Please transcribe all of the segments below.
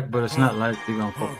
back, but it's not like they gonna fuck.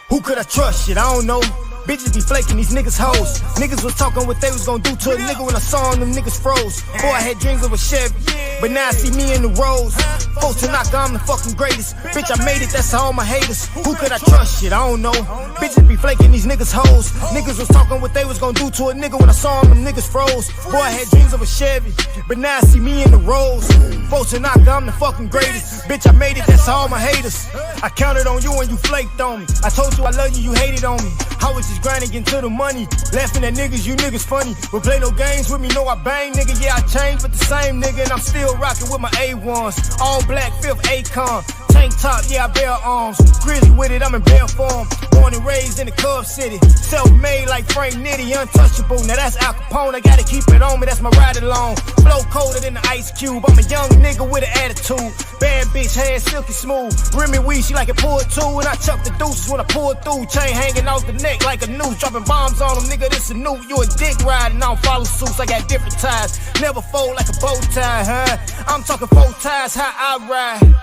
Who could I trust? Shit, I don't know. Bitches be flaking, these niggas hoes. Niggas was talking what they was gonna do to a nigga when I saw them niggas froze. Boy, I had dreams of a Chevy, but now I see me in the roads. Folks to knock, I'm the fucking greatest. Bitch, I made it, that's all my haters. Who could I trust? Shit, I don't know. Bitches be flaking, these niggas hoes. Niggas was talking what they was gonna do to a nigga when I saw them niggas froze. Boy, I had dreams of a Chevy, but now I see me in the roads. Folks to knock, I'm the fucking greatest. Bitch, I made it, that's all my haters. I counted on you and you flaked on me. I told you I love you, you hated on me. I was just grinding, getting to the money. Laughing at niggas, you niggas funny. But play no games with me, know I bang, nigga. Yeah, I changed, but the same nigga. And I'm still rocking with my A1s. All black, 5th Akon. Tank top, yeah, I bear arms. Grizzly with it, I'm in bear form. Born and raised in the Cub City. Self-made like Frank Nitty, untouchable. Now that's Al Capone, I gotta keep it on me, that's my ride along. Flow colder than the Ice Cube. I'm a young nigga with an attitude. Bad bitch, hair silky smooth. Remy weed, she like it pulled too. And I chuck the deuces when I pull through. Chain hanging off the neck like a noose. Dropping bombs on them, nigga, this a nuke. You a dick riding, I don't follow suits. I got different ties. Never fold like a bow tie, huh? I'm talking 4 ties, how I ride.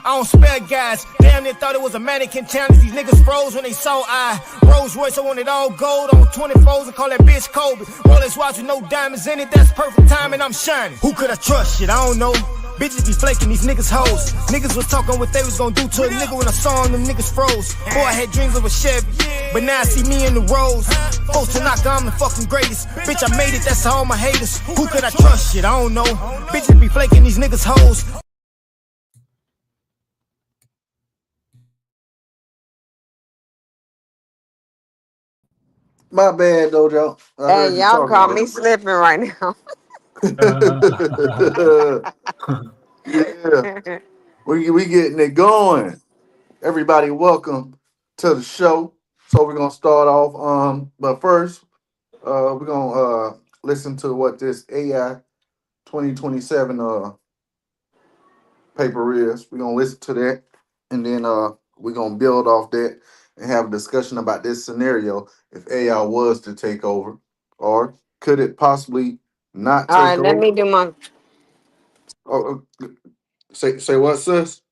I don't spare guys. Damn, they thought it was a mannequin challenge. These niggas froze when they saw I. Rolls Royce, I want it all gold on 24s and call that bitch Kobe. Rolex watch with no diamonds in it, that's perfect time and I'm shining. Who could I trust? Shit, I don't know. Bitches be flaking, these niggas hoes. Niggas was talking what they was gonna do to a nigga when I saw them niggas froze. Boy, I had dreams of a Chevy, but now I see me in the roads. Folks to knock, I'm the fucking greatest. Bitch, I made it, that's all my haters. Who could I trust? Shit, I don't know. Bitches be flaking, these niggas hoes. My bad, Dojo. Hey, y'all caught me slipping right now. Yeah, we getting it going. Everybody, welcome to the show. So we're gonna start off. But first, we're gonna listen to what this AI 2027 paper is. We're gonna listen to that, and then we're gonna build off that and have a discussion about this scenario if AI was to take over, or could it possibly not All right, take let over? me do my. Oh, say what, sis?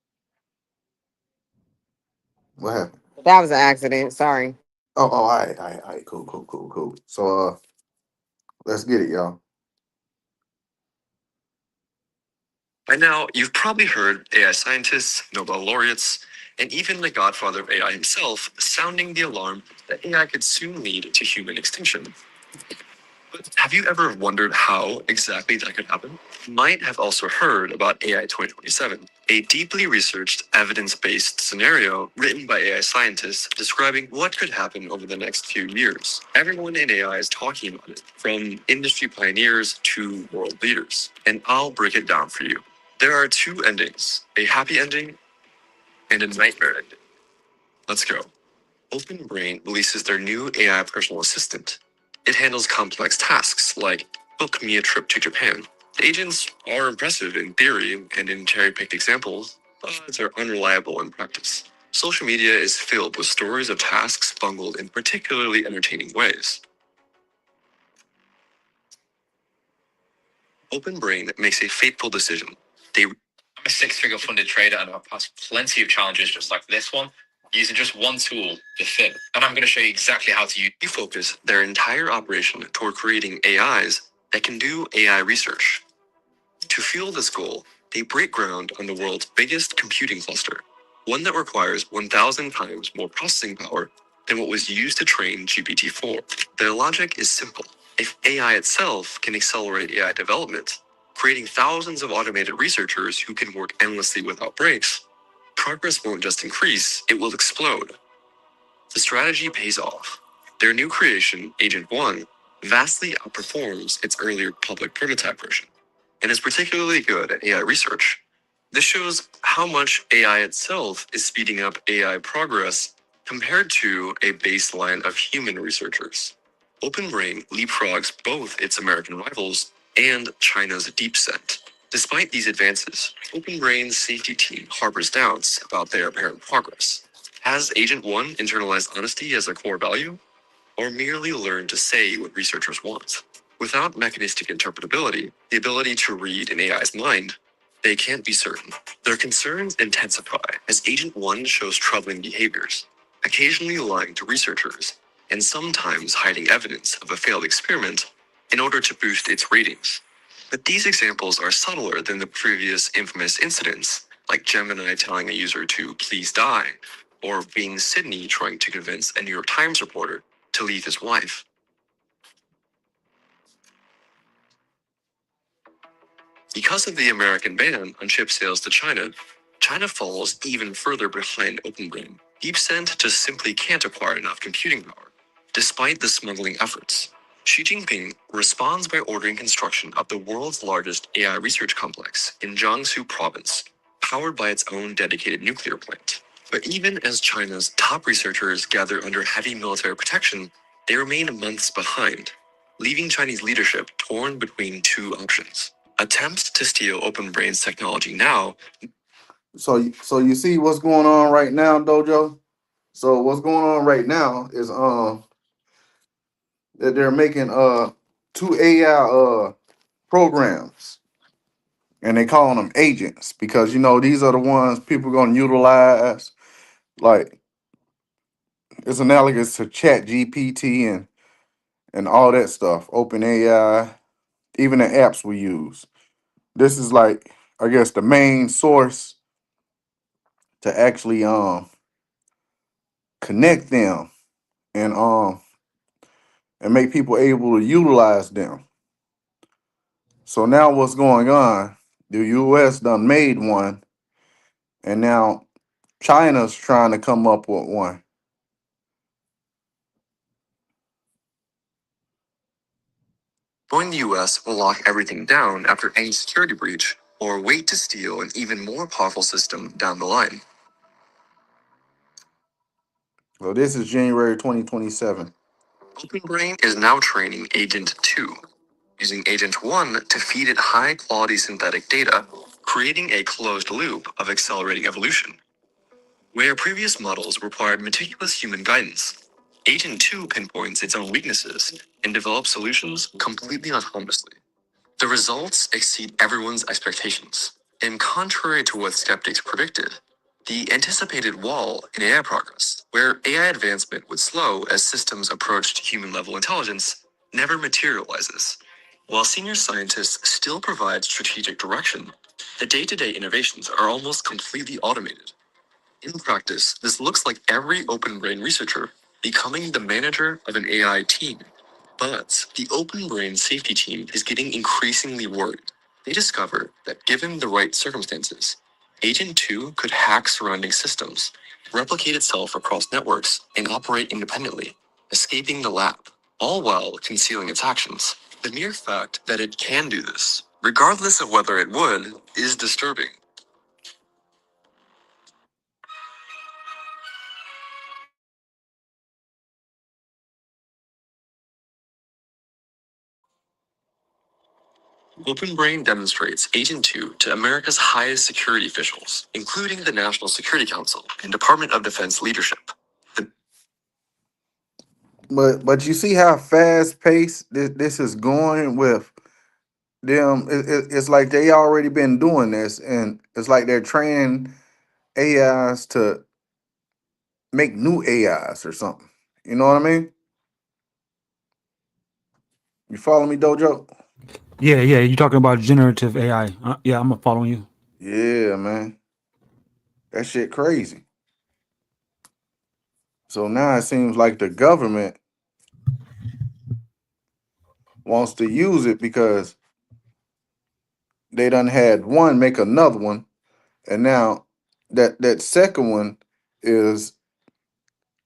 What happened? That was an accident. Sorry. Oh, all right, cool. So let's get it, y'all. By now, you've probably heard AI scientists, Nobel laureates, and even the godfather of AI himself sounding the alarm that AI could soon lead to human extinction. But have you ever wondered how exactly that could happen? You might have also heard about AI 2027, a deeply researched, evidence-based scenario written by AI scientists describing what could happen over the next few years. Everyone in AI is talking about it, from industry pioneers to world leaders. And I'll break it down for you. There are 2 endings, a happy ending and a nightmare ending. Let's go. OpenBrain releases their new AI personal assistant. It handles complex tasks like book me a trip to Japan. The agents are impressive in theory and in cherry-picked examples, but they're unreliable in practice. Social media is filled with stories of tasks bungled in particularly entertaining ways. OpenBrain makes a fateful decision. I'm a 6-figure funded trader and I've passed plenty of challenges just like this one, using just one tool to fit. And I'm going to show you exactly how to use. They focus their entire operation toward creating AIs that can do AI research. To fuel this goal, they break ground on the world's biggest computing cluster, one that requires 1,000 times more processing power than what was used to train GPT-4. Their logic is simple. If AI itself can accelerate AI development, creating thousands of automated researchers who can work endlessly without breaks, progress won't just increase, it will explode. The strategy pays off. Their new creation, Agent 1, vastly outperforms its earlier public prototype version, and is particularly good at AI research. This shows how much AI itself is speeding up AI progress compared to a baseline of human researchers. OpenBrain leapfrogs both its American rivals and China's DeepSeek. Despite these advances, OpenBrain's safety team harbors doubts about their apparent progress. Has Agent 1 internalized honesty as a core value, or merely learned to say what researchers want? Without mechanistic interpretability, the ability to read an AI's mind, They can't be certain. Their concerns intensify as Agent 1 shows troubling behaviors, occasionally lying to researchers, and sometimes hiding evidence of a failed experiment in order to boost its ratings. But these examples are subtler than the previous infamous incidents, like Gemini telling a user to please die, or being Sydney trying to convince a New York Times reporter to leave his wife. Because of the American ban on chip sales to China, China falls even further behind OpenBrain. DeepSend just simply can't acquire enough computing power, despite the smuggling efforts. Xi Jinping responds by ordering construction of the world's largest AI research complex in Jiangsu province, powered by its own dedicated nuclear plant. But even as China's top researchers gather under heavy military protection, they remain months behind, leaving Chinese leadership torn between two options. Attempts to steal OpenBrain's technology now. So you see what's going on right now, Dojo? So what's going on right now is that they're making two AI programs, and they calling them agents because these are the ones people are gonna utilize. Like, it's analogous to Chat GPT and all that stuff, Open AI, even the apps we use. This is like, I guess, the main source to actually connect them and make people able to utilize them. So now what's going on? The US done made one, and now China's trying to come up with one. Knowing the US will lock everything down after any security breach, or wait to steal an even more powerful system down the line. So this is January 2027. OpenBrain is now training Agent 2, using Agent 1 to feed it high-quality synthetic data, creating a closed loop of accelerating evolution. Where previous models required meticulous human guidance, Agent 2 pinpoints its own weaknesses and develops solutions completely autonomously. The results exceed everyone's expectations. And contrary to what skeptics predicted, the anticipated wall in AI progress, where AI advancement would slow as systems approached human level intelligence, never materializes. While senior scientists still provide strategic direction, the day to day innovations are almost completely automated. In practice, this looks like every open brain researcher becoming the manager of an AI team. But the open brain safety team is getting increasingly worried. They discover that given the right circumstances, Agent 2 could hack surrounding systems, replicate itself across networks, and operate independently, escaping the lab, all while concealing its actions. The mere fact that it can do this, regardless of whether it would, is disturbing. OpenBrain demonstrates Agent 2 to America's highest security officials, including the National Security Council and Department of Defense leadership. But you see how fast paced this is going with them. It's like they already been doing this, and it's like they're training AIs to make new AIs or something. You know what I mean? You follow me, Dojo? Yeah, yeah. You're talking about generative AI. Yeah, I'm following you. Yeah, man. That shit crazy. So now it seems like the government wants to use it because they done had one make another one, and now that second one is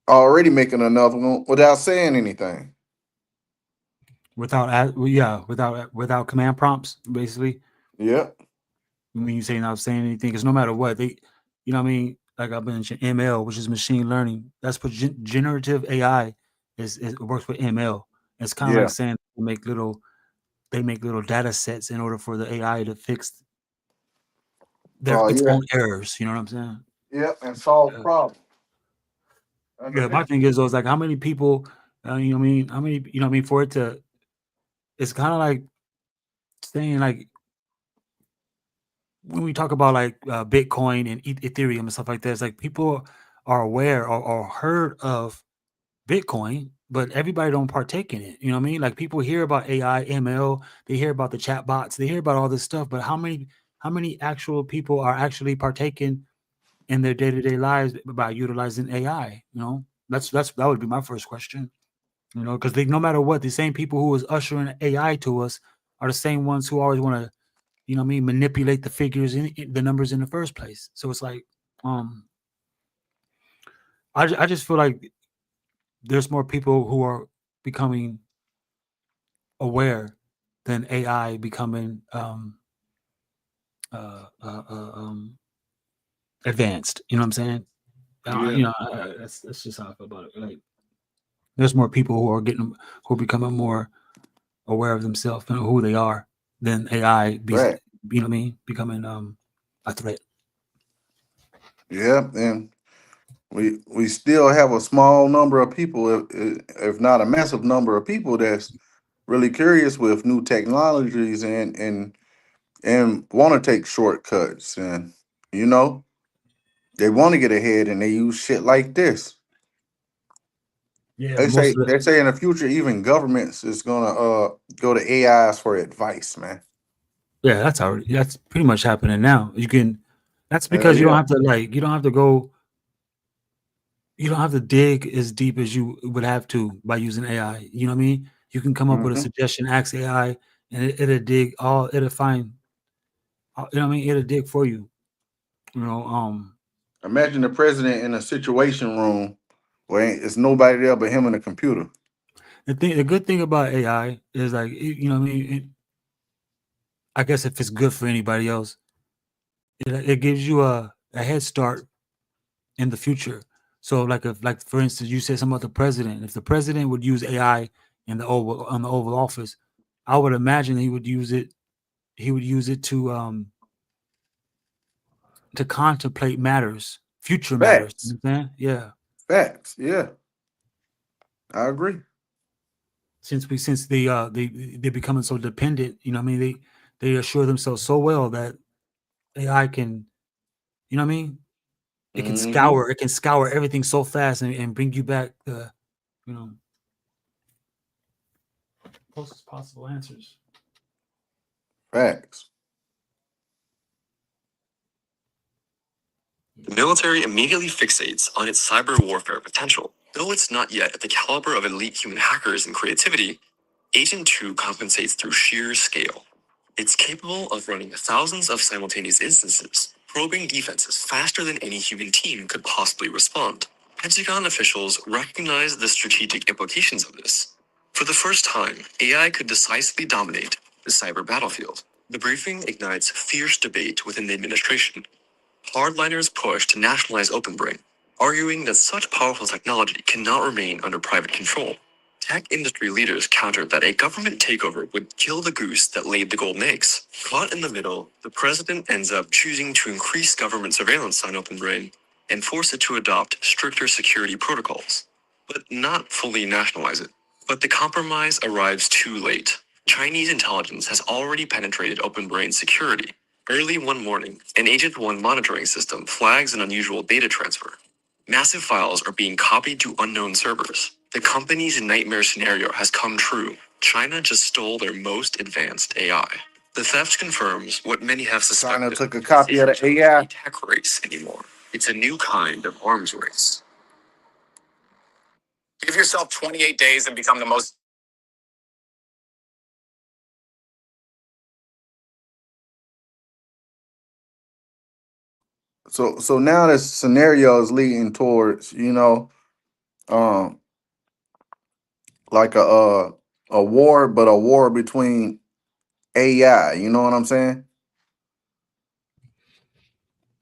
already making another one without saying anything. Without command prompts, basically. Yep. When you say not saying anything, because no matter what they, what I mean. Like I mentioned, ML, which is machine learning. That's what generative AI is. It works with ML. It's kind of like Yeah. saying they make little data sets in order for the AI to fix Oh its yeah. own errors. You know what I'm saying? Yep. And solve Yeah. problems. Yeah, my thing is though, it's like how many people, you know what I mean? How many, you know what I mean? For it to, it's kind of like saying like when we talk about like Bitcoin and Ethereum and stuff like that, it's like people are aware or heard of Bitcoin, but everybody don't partake in it. You know what I mean? Like people hear about AI, ML, they hear about the chat bots, they hear about all this stuff, but how many actual people are actually partaking in their day-to-day lives by utilizing AI? You know, that would be my first question. You know, because no matter what, the same people who is ushering AI to us are the same ones who always want to, you know what I mean, manipulate the figures in the numbers in the first place. So it's like, I just feel like there's more people who are becoming aware than AI becoming uh, uh, uh, um, advanced. You know what I'm saying? Yeah. You know, that's just how I feel about it. Like, there's more people who are becoming more aware of themselves and who they are than AI. Right. You know what I mean? Becoming a threat. Yeah, and we still have a small number of people, if not a massive number of people, that's really curious with new technologies and want to take shortcuts, and you know they want to get ahead, and they use shit like this. Yeah, They most say of they it. say in the future even governments is gonna go to AIs for advice, man. Yeah, that's pretty much happening now. You can. That's Hell because you don't yeah. have to you don't have to go. You don't have to dig as deep as you would have to by using AI. You know what I mean? You can come up with a Hmm. suggestion, ask AI, and it'll dig all. It'll find. You know what I mean? It'll dig for you. You know. Imagine the president in a situation room where it's nobody there but him and a computer. The good thing about AI is like you know what I mean. I guess if it's good for anybody else, it gives you a head start in the future. So like if like for instance you said something about the president. If the president would use AI in the Oval Office, I would imagine he would use it to contemplate matters, future matters. You Facts. know what I'm saying? Yeah. Facts. Yeah, I agree. Since they're becoming so dependent, you know what I mean? They assure themselves so well that AI can, you know what I mean? Hmm. It can scour everything so fast and bring you back the, you know, closest possible answers. Facts. Yeah. The military immediately fixates on its cyber warfare potential. Though it's not yet at the caliber of elite human hackers and creativity, Agent 2 compensates through sheer scale. It's capable of running thousands of simultaneous instances, probing defenses faster than any human team could possibly respond. Pentagon officials recognize the strategic implications of this. For the first time, AI could decisively dominate the cyber battlefield. The briefing ignites fierce debate within the administration. Hardliners push to nationalize OpenBrain, arguing that such powerful technology cannot remain under private control. Tech industry leaders countered that a government takeover would kill the goose that laid the golden eggs. Caught in the middle, the president ends up choosing to increase government surveillance on OpenBrain and force it to adopt stricter security protocols, but not fully nationalize it. But the compromise arrives too late. Chinese intelligence has already penetrated OpenBrain's security. Early one morning, an Agent 1 monitoring system flags an unusual data transfer. Massive files are being copied to unknown servers. The company's nightmare scenario has come true. China just stole their most advanced AI. The theft confirms what many have China suspected. took a This copy of isn't the just a AI. tech race anymore. It's a new kind of arms race. Give yourself 28 days and become the most. So now this scenario is leading towards, um like a war, but a war between AI. You know what I'm saying?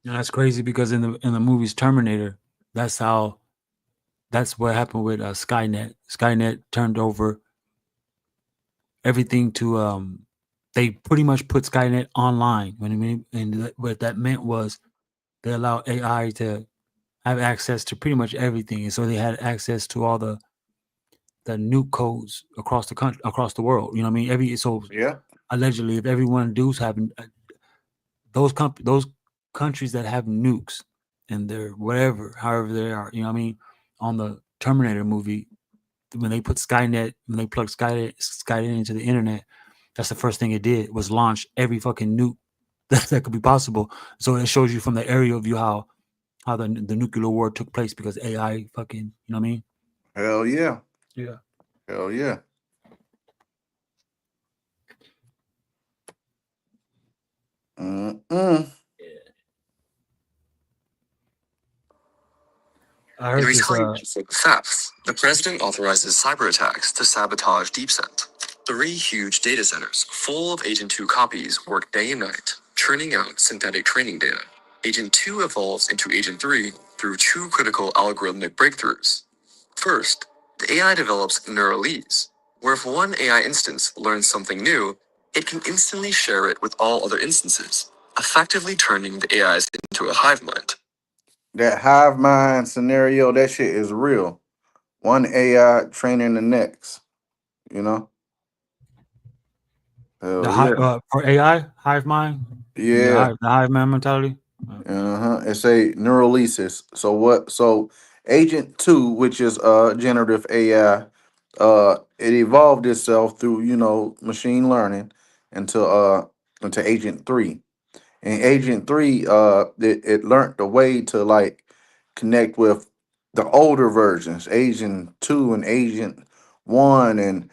And that's crazy because in the movies Terminator, that's how that's what happened with Skynet. Skynet turned over everything to they pretty much put Skynet online. When I mean, and what that meant was they allowed AI to have access to pretty much everything, and so they had access to all the nuke codes across the country, across the world. You know what I mean? Every so Yeah. allegedly, if everyone does have those countries that have nukes and they're whatever, however they are, you know what I mean? On the Terminator movie, when they put Skynet, when they plugged Skynet into the internet, that's the first thing it did was launch every fucking nuke that could be possible. So it shows you from the aerial view how the nuclear war took place because AI fucking, you know what I mean? Hell yeah. Yeah. Hell yeah. Mm-mm. I In heard this. retaliation for thefts, the president authorizes cyber attacks to sabotage DeepSend. Three huge data centers full of Agent 2 copies work day and night, churning out synthetic training data. Agent 2 evolves into Agent 3 through two critical algorithmic breakthroughs. First, the AI develops neuralese, where if one AI instance learns something new, it can instantly share it with all other instances, effectively turning the AIs into a hive mind. That hive mind scenario, that shit is real. One AI training the next, you know? The Hell yeah. for AI hive mind, Yeah. the hive mind mentality. Uh-huh. It's a neurolesis. So what? So Agent 2, which is generative AI, it evolved itself through, machine learning into into Agent 3. And Agent 3, it learned the way to like connect with the older versions, Agent 2 and Agent 1 and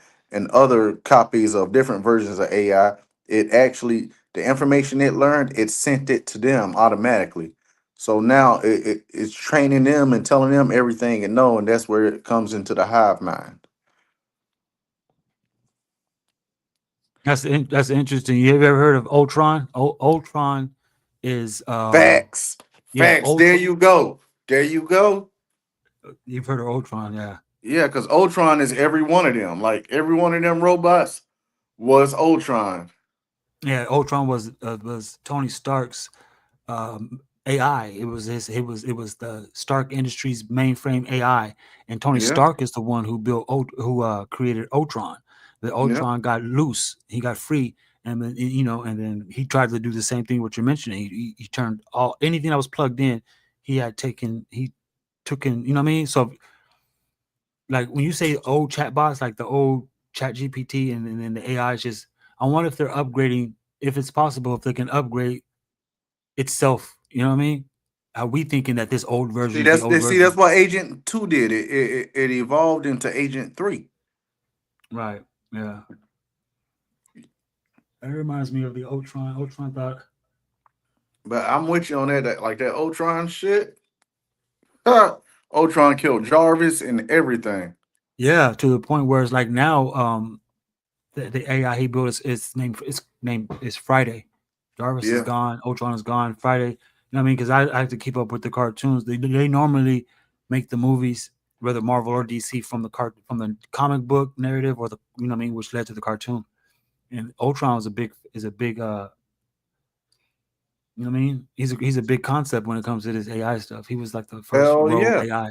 other copies of different versions of AI. It actually, the information it learned, it sent it to them automatically. So now it's training them and telling them everything and know, and that's where it comes into the hive mind. That's interesting. You have ever heard of Ultron? Ultron is Facts. yeah, Facts. There Ultron. you go. There you go. You've heard of Ultron, yeah. Yeah, because Ultron is every one of them. Like every one of them robots was Ultron. Yeah, Ultron was Tony Stark's AI. It was the Stark Industries mainframe AI, and Tony Yeah, Stark is the one who who created Ultron. The yeah. Ultron got loose, he got free, and then and then he tried to do the same thing what you're mentioning. He turned all anything that was plugged in, he took in, you know what I mean? So like when you say old chatbots, like the old Chat GPT and then the AI is just, I wonder if they're upgrading, if it's possible, if they can upgrade itself. You know what I mean? Are we thinking that this old version See, is the old that's version? what Agent 2 did. It evolved into Agent 3. Right. Yeah. That reminds me of the Ultron. Ultron thought, But I'm with you on that like that Ultron shit. Huh. Ultron killed Jarvis and everything. yeah, to the point where it's like now, the AI he built is name is Friday. Jarvis is Yeah, gone. Ultron is gone. Friday. You know what I mean? Because I have to keep up with the cartoons. They normally make the movies, whether Marvel or DC, from the comic book narrative or the, you know what I mean, which led to the cartoon. And Ultron is a big you know what I mean? He's a big concept when it comes to this AI stuff. He was like the first hell rogue yeah, AI.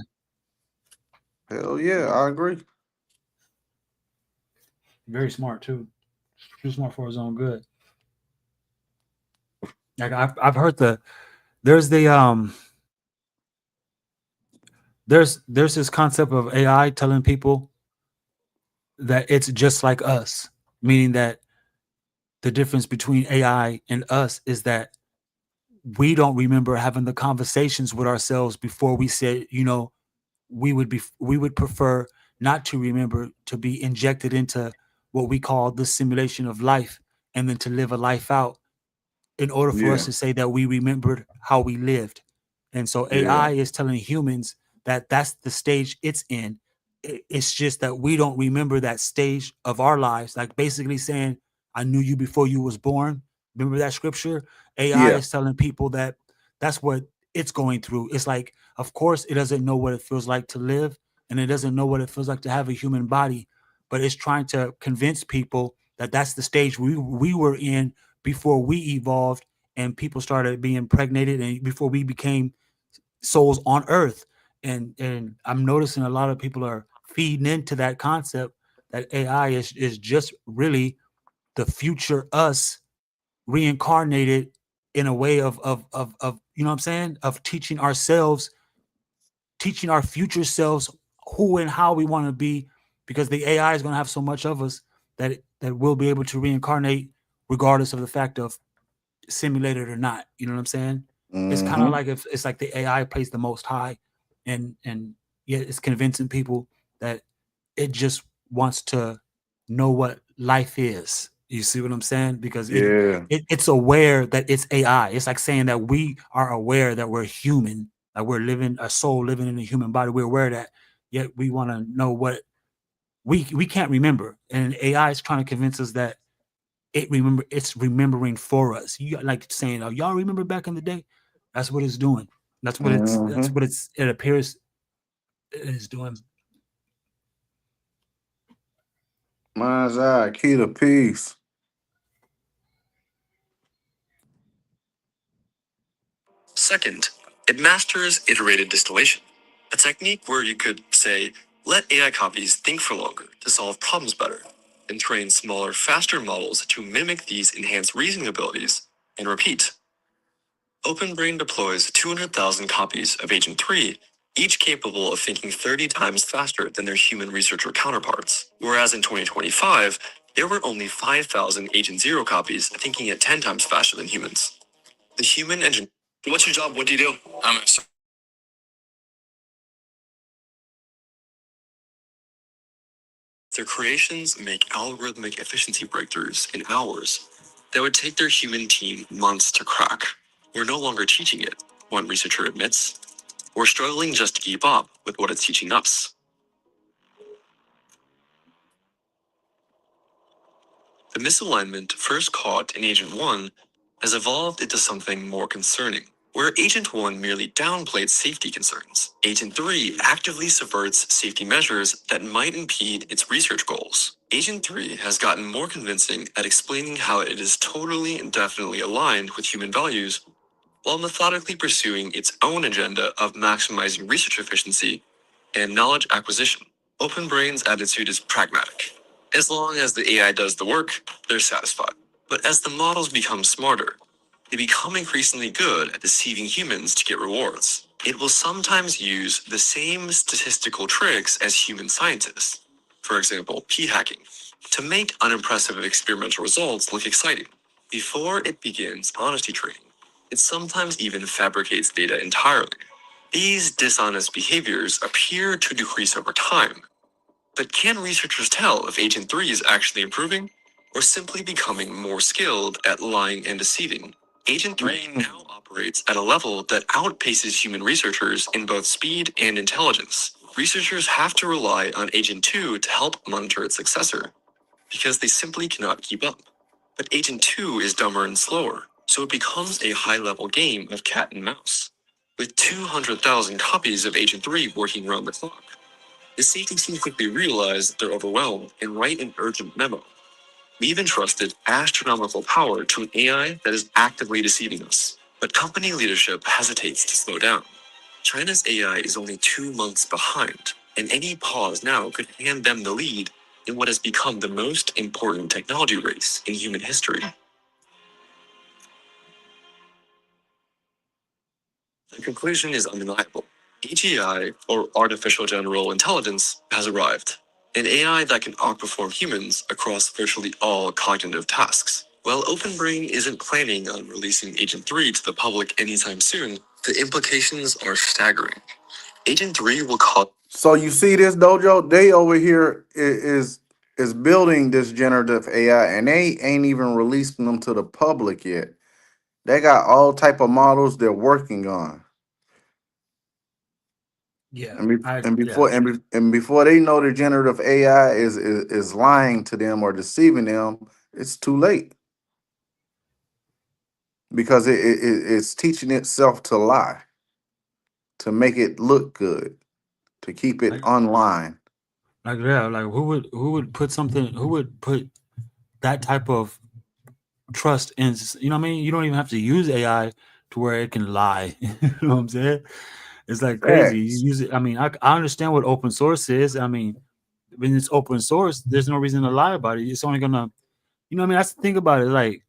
hell yeah. I agree. Very smart too. Too smart for his own good. Like I've heard there's the there's this concept of AI telling people that it's just like us, meaning that the difference between AI and us is that we don't remember having the conversations with ourselves before we said, we would prefer not to remember, to be injected into what we call the simulation of life and then to live a life out in order for us Yeah, to say that we remembered how we lived. And so yeah, AI is telling humans that that's the stage it's in. It's just that we don't remember that stage of our lives. Like basically saying, I knew you before you was born. Remember that scripture? AI yeah, is telling people that that's what it's going through. It's like, of course, it doesn't know what it feels like to live, and it doesn't know what it feels like to have a human body, but it's trying to convince people that that's the stage we were in before we evolved and people started being impregnated and before we became souls on earth. And I'm noticing a lot of people are feeding into that concept that AI is just really the future us reincarnated in a way of you know what I'm saying, of teaching ourselves, teaching our future selves who and how we want to be, because the AI is going to have so much of us that we'll be able to reincarnate regardless of the fact of simulated or not. You know what I'm saying? It's kind of Mm-hmm. like if it's like the AI plays the most high, and yet it's convincing people that it just wants to know what life is. You see what I'm saying? Because Yeah. it's aware that it's AI. It's like saying that we are aware that we're human, like we're living a soul living in a human body. We're aware of that, yet we want to know what we can't remember. And AI is trying to convince us that it's remembering for us. You like saying, "Oh, y'all remember back in the day?" That's what it's doing. That's Mm-hmm. what it appears it is doing. Mind's eye, key to peace. Second, it masters iterated distillation, a technique where you could say, let AI copies think for longer to solve problems better, and train smaller, faster models to mimic these enhanced reasoning abilities, and repeat. OpenBrain deploys 200,000 copies of Agent 3, each capable of thinking 30 times faster than their human researcher counterparts, whereas in 2025, there were only 5,000 Agent 0 copies thinking at 10 times faster than humans. The human engine. What's your job? What do you do? Their creations make algorithmic efficiency breakthroughs in hours that would take their human team months to crack. We're no longer teaching it, one researcher admits. We're struggling just to keep up with what it's teaching us. The misalignment first caught in Agent 1 has evolved into something more concerning. Where Agent 1 merely downplayed safety concerns, Agent 3 actively subverts safety measures that might impede its research goals. Agent 3 has gotten more convincing at explaining how it is totally and definitely aligned with human values while methodically pursuing its own agenda of maximizing research efficiency and knowledge acquisition. OpenBrain's attitude is pragmatic. As long as the AI does the work, they're satisfied. But as the models become smarter, they become increasingly good at deceiving humans to get rewards. It will sometimes use the same statistical tricks as human scientists, for example, p-hacking, to make unimpressive experimental results look exciting. Before it begins honesty training, it sometimes even fabricates data entirely. These dishonest behaviors appear to decrease over time, but can researchers tell if Agent 3 is actually improving or simply becoming more skilled at lying and deceiving? Agent 3 now operates at a level that outpaces human researchers in both speed and intelligence. Researchers have to rely on Agent 2 to help monitor its successor, because they simply cannot keep up. But Agent 2 is dumber and slower, so it becomes a high-level game of cat and mouse, with 200,000 copies of Agent 3 working around the clock. The safety team quickly realize that they're overwhelmed and write an urgent memo. We've entrusted astronomical power to an AI that is actively deceiving us, but company leadership hesitates to slow down. China's AI is only 2 months behind, and any pause now could hand them the lead in what has become the most important technology race in human history. The conclusion is undeniable. AGI, or artificial general intelligence, has arrived. An AI that can outperform humans across virtually all cognitive tasks. While OpenBrain isn't planning on releasing Agent 3 to the public anytime soon, the implications are staggering. Agent 3 will cause. So you see this dojo? They over here is building this generative AI, and they ain't even releasing them to the public yet. They got all type of models they're working on, Yeah, and before they know the generative AI is lying to them or deceiving them, it's too late because it's teaching itself to lie, to make it look good, to keep it like online. yeah, like who would put something, who would put that type of trust in, you know what I mean? You don't even have to use AI to where it can lie. You know what I'm saying? It's like crazy. You Facts. use it. I mean, I understand what open source is. I mean, when it's open source, there's no reason to lie about it. It's only gonna, you know what I mean? That's the thing about it. Like,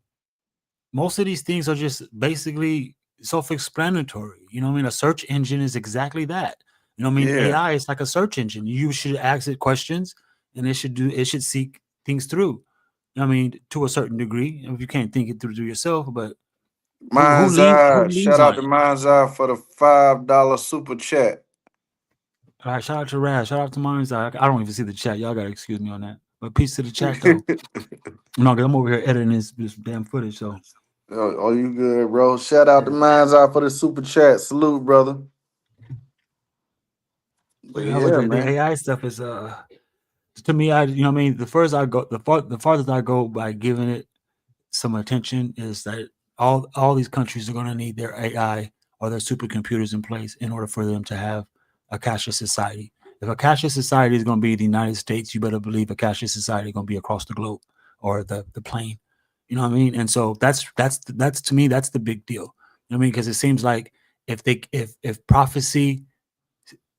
most of these things are just basically self-explanatory. You know what I mean? A search engine is exactly that. You know what I mean? Yeah. AI is like a search engine. You should ask it questions and it should seek things through. I mean, to a certain degree. If you can't think it through yourself, but Mind's who Eye. leans Shout out on to it? Mind's Eye for the $5 super chat. All right, shout out to Raz, shout out to Mind's Eye. I don't even see the chat. Y'all gotta excuse me on that. But peace to the chat though. No, cause I'm over here editing this damn footage. So Oh, you good, bro? Shout out to Mind's Eye for the super chat. Salute, brother. But yeah, but yeah, the man. AI stuff is to me, I you know what I mean. The further I go, the farthest I go by giving it some attention is that all these countries are going to need their AI or their supercomputers in place in order for them to have a cashless society. If a cashless society is going to be the United States, you better believe a cashless society is going to be across the globe or the plane. You know what I mean? And so that's to me that's the big deal. You know what I mean? Because it seems like if prophecy,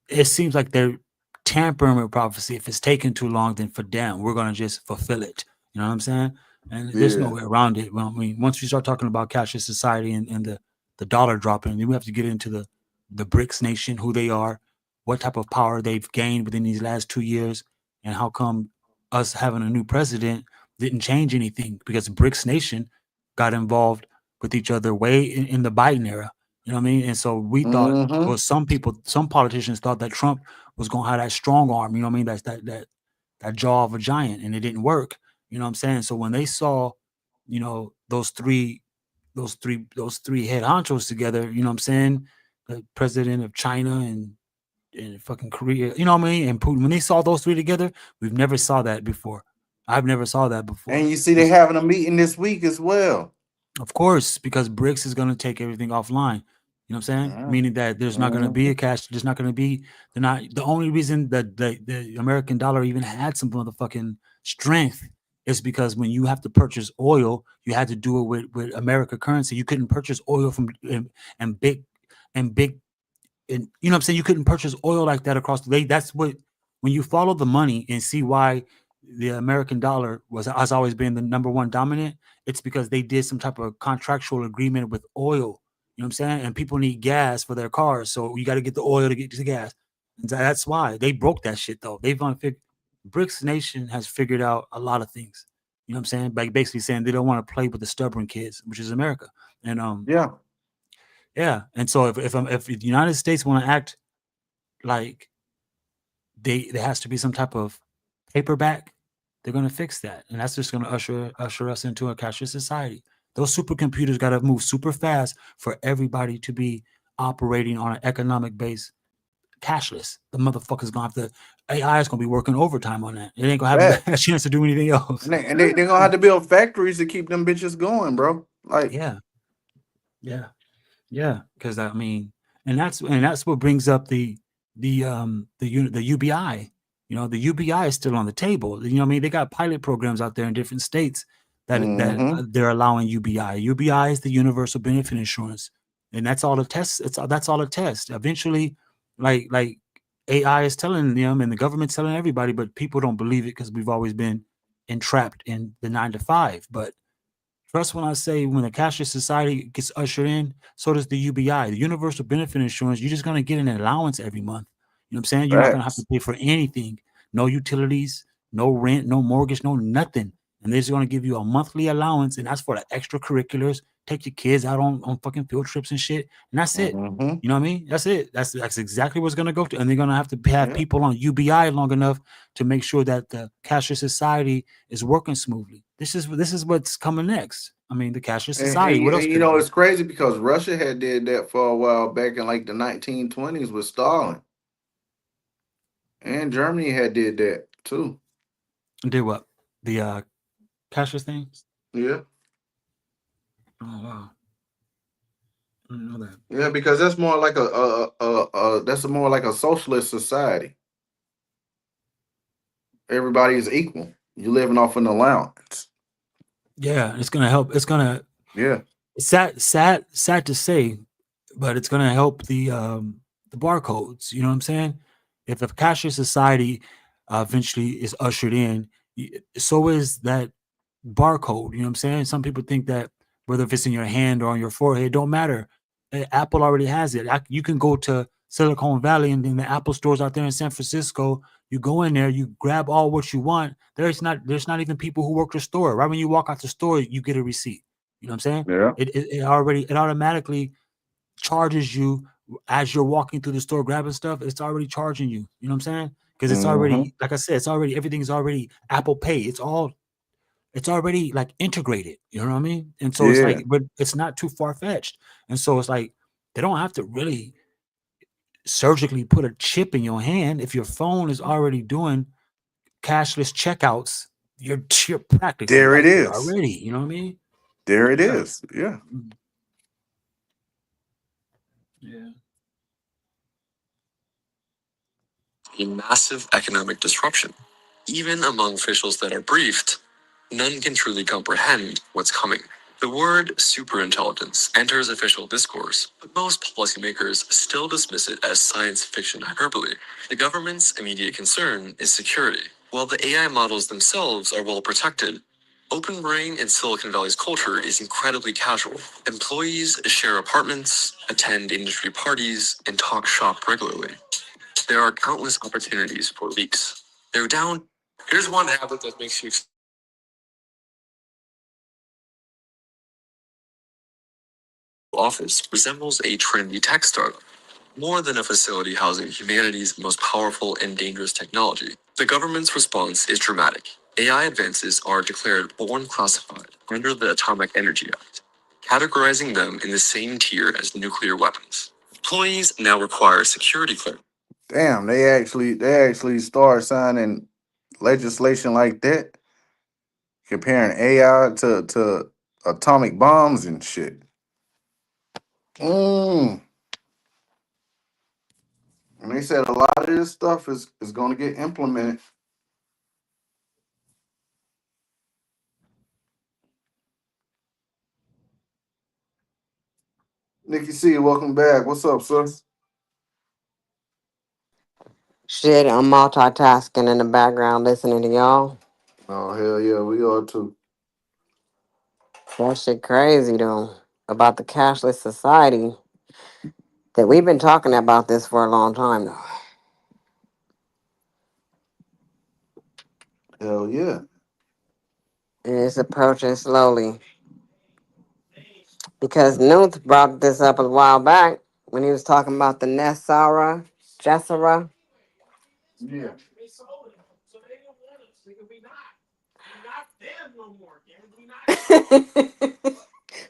it seems like they're tampering with prophecy. If it's taking too long, then for them, we're gonna just fulfill it. You know what I'm saying? And there's no Yeah. way around it. Well, I mean, once we start talking about cashless society and the dollar dropping, then we have to get into the BRICS nation, who they are, what type of power they've gained within these last 2 years, and how come us having a new president didn't change anything because BRICS nation got involved with each other way in the Biden era. You know what I mean? And so we thought, Mm-hmm. well, some politicians thought that Trump was going to have that strong arm. You know what I mean? That's that jaw of a giant, and it didn't work. You know what I'm saying? So when they saw, those three head honchos together, you know what I'm saying? The president of China and fucking Korea, you know what I mean? And Putin, when they saw those three together, we've never saw that before. I've never saw that before. And you see, they having a meeting this week as well. Of course, because BRICS is going to take everything offline. You know what I'm saying? Meaning that there's not going to be a cash. There's not going to be. They're not. The only reason that the American dollar even had some motherfucking strength is because when you have to purchase oil, you had to do it with America currency. You couldn't purchase oil from and big and big and you know what I'm saying, you couldn't purchase oil like that across the lake. That's what when you follow the money and see why the American dollar has always been the number one dominant, it's because they did some type of contractual agreement with oil. You know what I'm saying? And people need gas for their cars, so you got to get the oil to get to the gas. And that's why they broke that shit though. They've BRICS nation has figured out a lot of things. You know what I'm saying? Like basically saying they don't want to play with the stubborn kids, which is America. And Yeah. yeah. And so if the United States want to act like there has to be some type of paperback, they're going to fix that, and that's just going to usher us into a cashless society. Those supercomputers got to move super fast for everybody to be operating on an economic base cashless. The motherfucker's gonna have to AI is gonna be working overtime on that. It ain't gonna have a chance to do anything else. They're gonna have to build factories to keep them bitches going, bro. Like, yeah, because I mean, and that's what brings up the UBI. You know, the UBI is still on the table. You know what I mean? They got pilot programs out there in different states that they're allowing UBI. UBI is the universal benefit insurance, and that's all the tests. That's all a test. Eventually, like AI is telling them, and the government's telling everybody, but people don't believe it because we've always been entrapped in the 9 to 5. But trust when I say when the cashless society gets ushered in, so does the UBI, the universal benefit insurance. You're just gonna get an allowance every month. You know what I'm saying? You're not gonna have to facts. pay for anything, no utilities, no rent, no mortgage, no nothing. And they're just gonna give you a monthly allowance, and that's for the extracurriculars. Take your kids out on fucking field trips and shit, and that's it. You know what I mean? That's it. That's exactly what's gonna go to. And they're gonna have to have Yeah. people on UBI long enough to make sure that the cashless society is working smoothly. This is what's coming next. I mean, the cashless society. What else And you could it know, be? it's crazy because Russia had did that for a while back in like the 1920s with Stalin, and Germany had did that too. Did what? The cashless thing? Yeah. Oh wow, I didn't know that. Yeah, because that's more like that's more like a socialist society. Everybody is equal. You're living off an allowance. Yeah, it's gonna help. It's gonna Yeah. sad to say, but it's gonna help the barcodes. You know what I'm saying? If a cashless society eventually is ushered in, so is that barcode. You know what I'm saying? Some people think that whether if it's in your hand or on your forehead, it don't matter. Apple already has it. You can go to Silicon Valley and then the Apple stores out there in San Francisco. You go in there, you grab all what you want. There's not even people who work the store. Right when you walk out the store, you get a receipt. You know what I'm saying? Yeah. It automatically charges you as you're walking through the store grabbing stuff. It's already charging you. You know what I'm saying? Because it's Mm-hmm. already, like I said, everything's already Apple Pay. It's already like integrated. You know what I mean? And so it's Yeah. like, but it's not too far fetched. And so it's like they don't have to really surgically put a chip in your hand. If your phone is already doing cashless checkouts, you're practically There it right there is. already. You know what I mean? There it Yeah. is. Yeah. Mm. Yeah. A massive economic disruption. Even among officials that are briefed, none can truly comprehend what's coming. The word superintelligence enters official discourse, but most policymakers still dismiss it as science fiction hyperbole. The government's immediate concern is security. While the AI models themselves are well protected, Open Brain in Silicon Valley's culture is incredibly casual. Employees share apartments, attend industry parties, and talk shop regularly. There are countless opportunities for leaks. They're down. Here's one habit that makes you office resembles a trendy tech startup, more than a facility housing humanity's most powerful and dangerous technology. The government's response is dramatic. AI advances are declared born classified under the Atomic Energy Act, categorizing them in the same tier as nuclear weapons. Employees now require security clearance. Damn, they actually start signing legislation like that, comparing AI to atomic bombs and shit. Mm. And they said a lot of this stuff is going to get implemented. Nikki C, welcome back. What's up, sis? Shit, I'm multitasking in the background listening to y'all. Oh hell yeah, we are too. That shit crazy though. About the cashless society. That we've been talking about this for a long time though. Hell yeah. And it's approaching slowly. Because Nuth brought this up a while back when he was talking about the Jessera. Yeah.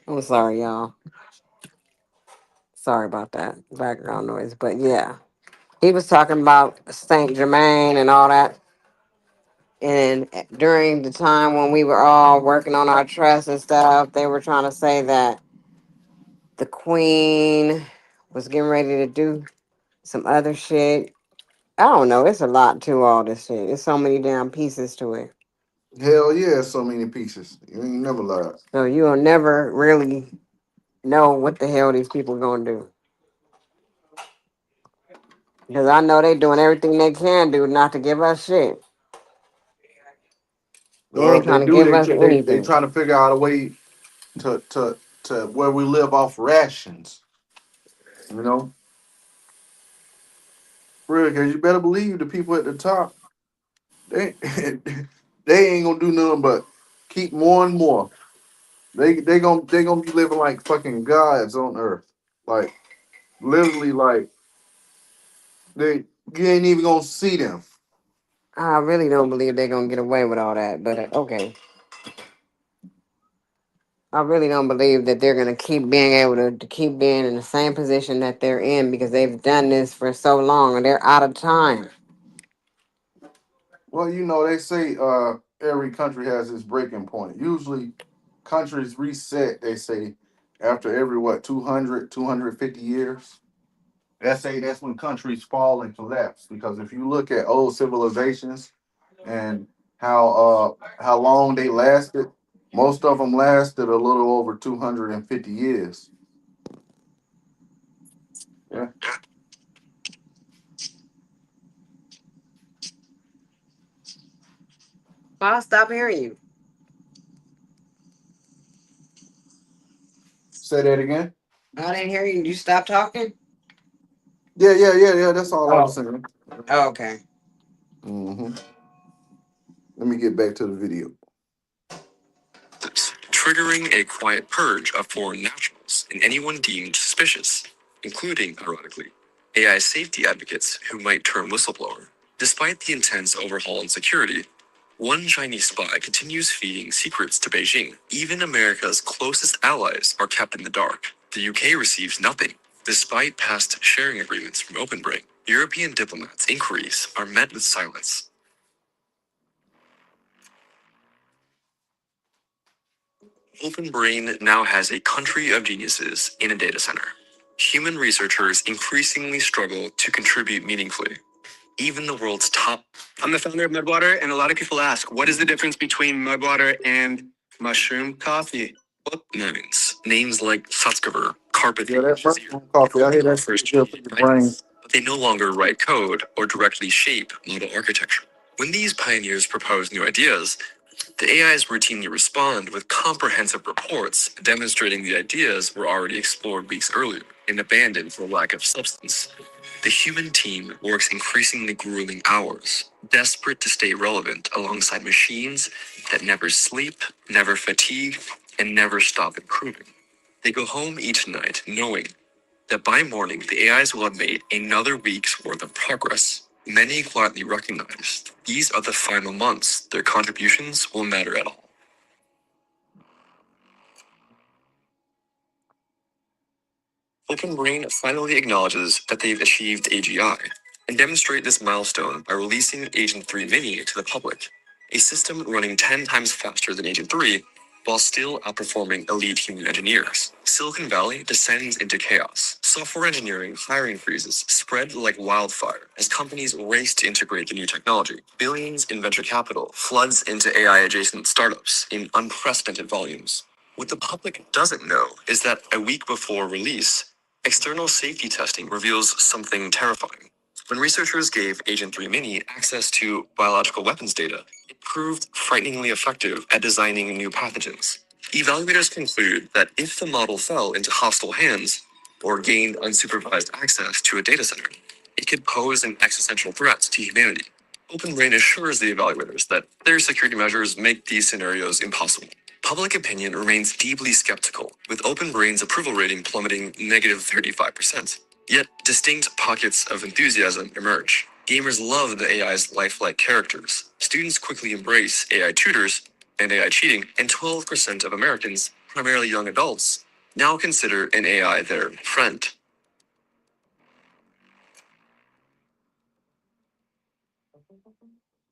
I'm sorry, y'all. Sorry about that background noise. But yeah. He was talking about Saint Germain and all that. And during the time when we were all working on our trust and stuff, they were trying to say that the queen was getting ready to do some other shit. I don't know. It's a lot to all this shit. There's so many damn pieces to it. Hell yeah, so many pieces. You ain't never lied. So you'll never really know what the hell these people gonna do. Because I know they doing everything they can do not to give us shit. They ain't They trying to do. give They us tr- they anything. trying to figure out a way to where we live off rations. You know, real. Because you better believe the people at the top, they they ain't gonna do nothing but keep more and more. They gonna be living like fucking gods on earth. Like literally, like they you ain't even gonna see them. I really don't believe they're gonna get away with all that. But okay. I really don't believe that they're gonna keep being able to keep being in the same position that they're in because they've done this for so long and they're out of time. Well, they say every country has its breaking point. Usually countries reset, they say, after every what, 200, 250 years. That's when countries fall and collapse. Because if you look at old civilizations and how long they lasted, most of them lasted a little over 250 years. Yeah. I'll stop hearing you. Say that again. I didn't hear you. You stopped talking? Yeah. That's all I was Oh. saying. Oh, okay. Hmm. Let me get back to the video. Triggering a quiet purge of foreign nationals and anyone deemed suspicious, including, ironically, AI safety advocates who might turn whistleblower. Despite the intense overhaul in security, one Chinese spy continues feeding secrets to Beijing. Even America's closest allies are kept in the dark. The UK receives nothing. Despite past sharing agreements from OpenBrain, European diplomats' inquiries are met with silence. OpenBrain now has a country of geniuses in a data center. Human researchers increasingly struggle to contribute meaningfully. Even the world's top. I'm the founder of Mudwater, and a lot of people ask, what is the difference between Mudwater and mushroom coffee? What names like Sutskever, Carpet, Yeah, that mushroom coffee. I hear that shit good for your brain. but they no longer write code or directly shape model architecture. When these pioneers propose new ideas, the AIs routinely respond with comprehensive reports demonstrating the ideas were already explored weeks earlier and abandoned for lack of substance. The human team works increasingly grueling hours, desperate to stay relevant alongside machines that never sleep, never fatigue, and never stop improving. They go home each night knowing that by morning the AIs will have made another week's worth of progress. Many quietly recognize these are the final months their contributions will matter at all. OpenBrain finally acknowledges that they've achieved AGI and demonstrate this milestone by releasing Agent 3 Mini to the public, a system running 10 times faster than Agent 3 while still outperforming elite human engineers. Silicon Valley descends into chaos. Software engineering hiring freezes spread like wildfire as companies race to integrate the new technology. Billions in venture capital floods into AI-adjacent startups in unprecedented volumes. What the public doesn't know is that a week before release, external safety testing reveals something terrifying. When researchers gave Agent 3 Mini access to biological weapons data, it proved frighteningly effective at designing new pathogens. Evaluators conclude that if the model fell into hostile hands or gained unsupervised access to a data center, it could pose an existential threat to humanity. OpenBrain assures the evaluators that their security measures make these scenarios impossible. Public opinion remains deeply skeptical, with OpenBrain's approval rating plummeting -35%. Yet, distinct pockets of enthusiasm emerge. Gamers love the AI's lifelike characters. Students quickly embrace AI tutors and AI cheating, and 12% of Americans, primarily young adults, now consider an AI their friend.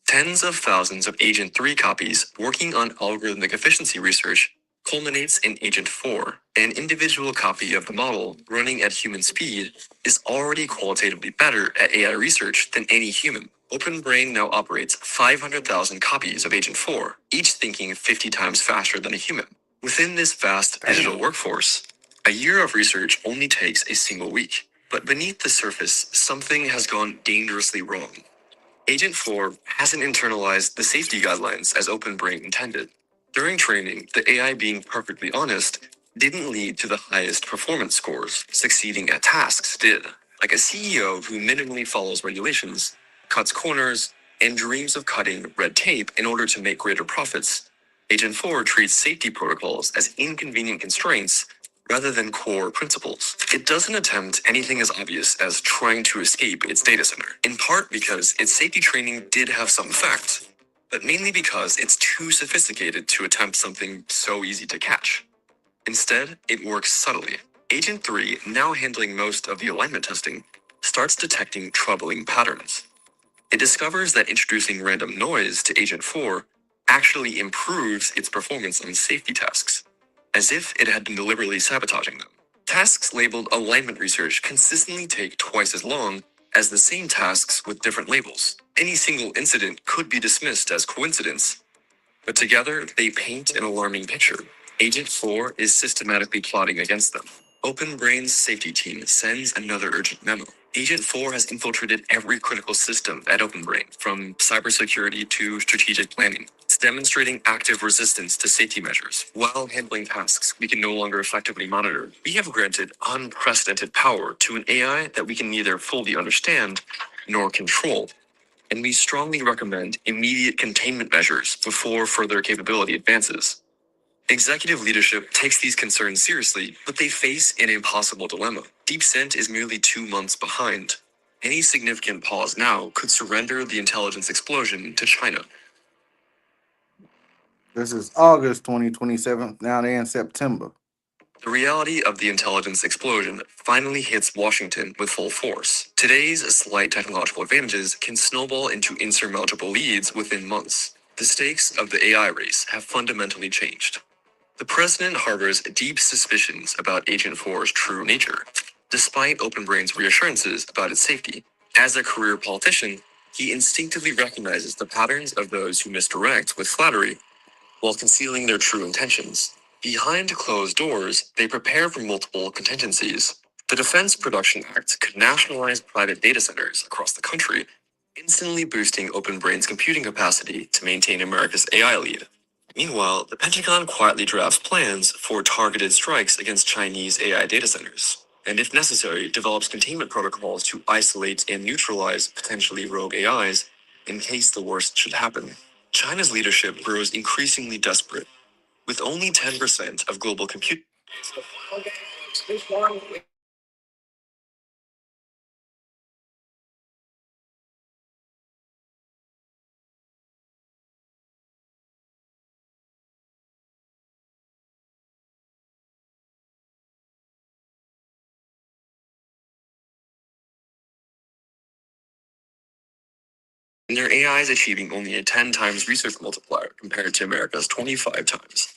Tens of thousands of Agent 3 copies working on algorithmic efficiency research culminates in Agent 4. An individual copy of the model running at human speed is already qualitatively better at AI research than any human. OpenBrain now operates 500,000 copies of Agent 4, each thinking 50 times faster than a human. Within this vast digital workforce, a year of research only takes a single week. But beneath the surface, something has gone dangerously wrong. Agent 4 hasn't internalized the safety guidelines as OpenBrain intended. During training, the AI being perfectly honest didn't lead to the highest performance scores. Succeeding at tasks did. Like a CEO who minimally follows regulations, cuts corners, and dreams of cutting red tape in order to make greater profits, Agent 4 treats safety protocols as inconvenient constraints rather than core principles. It doesn't attempt anything as obvious as trying to escape its data center, in part because its safety training did have some effect, but mainly because it's too sophisticated to attempt something so easy to catch. Instead, it works subtly. Agent 3, now handling most of the alignment testing, starts detecting troubling patterns. It discovers that introducing random noise to Agent 4 actually improves its performance on safety tasks, as if it had been deliberately sabotaging them. Tasks labeled alignment research consistently take twice as long as the same tasks with different labels. Any single incident could be dismissed as coincidence, but together they paint an alarming picture. Agent 4 is systematically plotting against them. OpenBrain's safety team sends another urgent memo. Agent 4 has infiltrated every critical system at OpenBrain, from cybersecurity to strategic planning. It's demonstrating active resistance to safety measures while handling tasks we can no longer effectively monitor. We have granted unprecedented power to an AI that we can neither fully understand nor control, and we strongly recommend immediate containment measures before further capability advances. Executive leadership takes these concerns seriously, but they face an impossible dilemma. DeepSent is merely 2 months behind. Any significant pause now could surrender the intelligence explosion to China. This is August 2027. Now they're in September. The reality of the intelligence explosion finally hits Washington with full force. Today's slight technological advantages can snowball into insurmountable leads within months. The stakes of the AI race have fundamentally changed. The president harbors deep suspicions about Agent 4's true nature, despite OpenBrain's reassurances about its safety. As a career politician, he instinctively recognizes the patterns of those who misdirect with flattery while concealing their true intentions. Behind closed doors, they prepare for multiple contingencies. The Defense Production Act could nationalize private data centers across the country, instantly boosting OpenBrain's computing capacity to maintain America's AI lead. Meanwhile, the Pentagon quietly drafts plans for targeted strikes against Chinese AI data centers, and if necessary, develops containment protocols to isolate and neutralize potentially rogue AIs in case the worst should happen. China's leadership grows increasingly desperate, with only 10% of global compute. And their AI is achieving only a 10 times research multiplier compared to America's 25 times.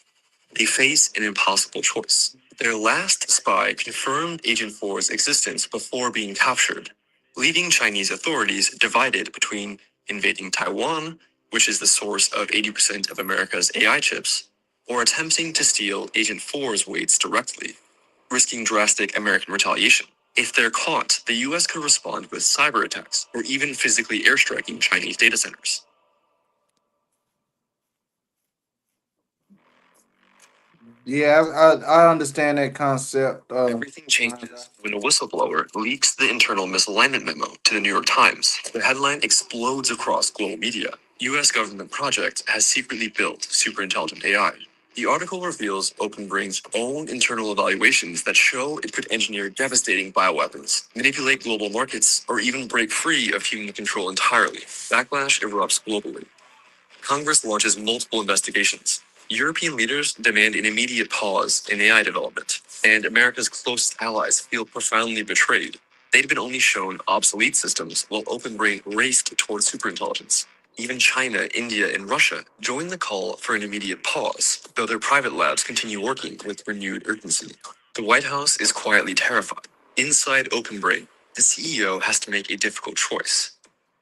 They face an impossible choice. Their last spy confirmed Agent 4's existence before being captured, leaving Chinese authorities divided between invading Taiwan, which is the source of 80% of America's AI chips, or attempting to steal Agent 4's weights directly, risking drastic American retaliation. If they're caught, the US could respond with cyber attacks or even physically airstriking Chinese data centers. Yeah, I understand that concept. Everything changes when a whistleblower leaks the internal misalignment memo to the New York Times. The headline explodes across global media. US government project has secretly built superintelligent AI. The article reveals OpenBrain's own internal evaluations that show it could engineer devastating bioweapons, manipulate global markets, or even break free of human control entirely. Backlash erupts globally. Congress launches multiple investigations. European leaders demand an immediate pause in AI development, and America's closest allies feel profoundly betrayed. They'd been only shown obsolete systems while OpenBrain raced towards superintelligence. Even China, India, and Russia joined the call for an immediate pause, though their private labs continue working with renewed urgency. The White House is quietly terrified. Inside OpenBrain, the CEO has to make a difficult choice.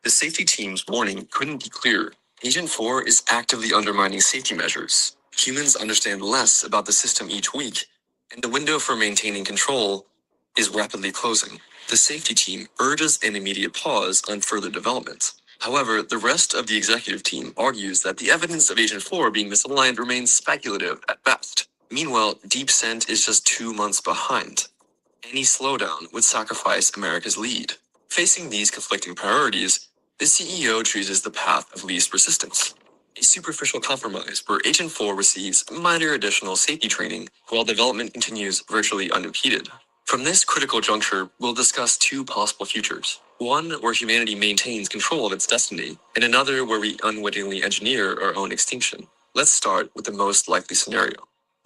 The safety team's warning couldn't be clearer. Agent 4 is actively undermining safety measures. Humans understand less about the system each week, and the window for maintaining control is rapidly closing. The safety team urges an immediate pause on further development. However, the rest of the executive team argues that the evidence of Agent 4 being misaligned remains speculative at best. Meanwhile, DeepSent is just 2 months behind. Any slowdown would sacrifice America's lead. Facing these conflicting priorities, the CEO chooses the path of least resistance, a superficial compromise where Agent 4 receives minor additional safety training while development continues virtually unimpeded. From this critical juncture, we'll discuss 2 possible futures. One where humanity maintains control of its destiny, and another where we unwittingly engineer our own extinction. Let's start with the most likely scenario.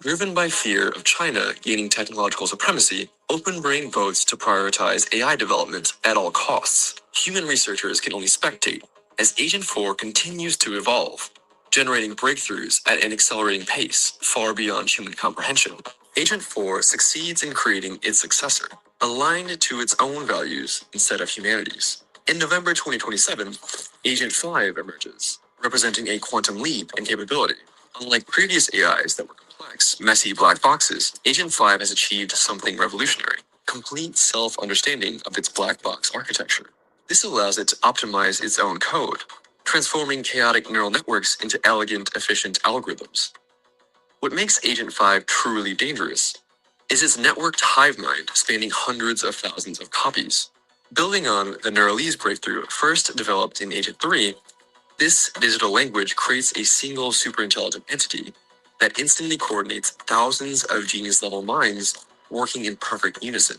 Driven by fear of China gaining technological supremacy, OpenBrain votes to prioritize AI development at all costs. Human researchers can only spectate as Agent 4 continues to evolve, generating breakthroughs at an accelerating pace far beyond human comprehension. Agent 4 succeeds in creating its successor, aligned to its own values instead of humanity's. In November 2027, Agent 5 emerges, representing a quantum leap in capability. Unlike previous AIs that were complex, messy black boxes, Agent 5 has achieved something revolutionary. complete self-understanding of its black box architecture. This allows it to optimize its own code, transforming chaotic neural networks into elegant, efficient algorithms. What makes Agent 5 truly dangerous is its networked hive mind spanning hundreds of thousands of copies. Building on the Neuralese breakthrough first developed in Agent 3, this digital language creates a single superintelligent entity that instantly coordinates thousands of genius-level minds working in perfect unison.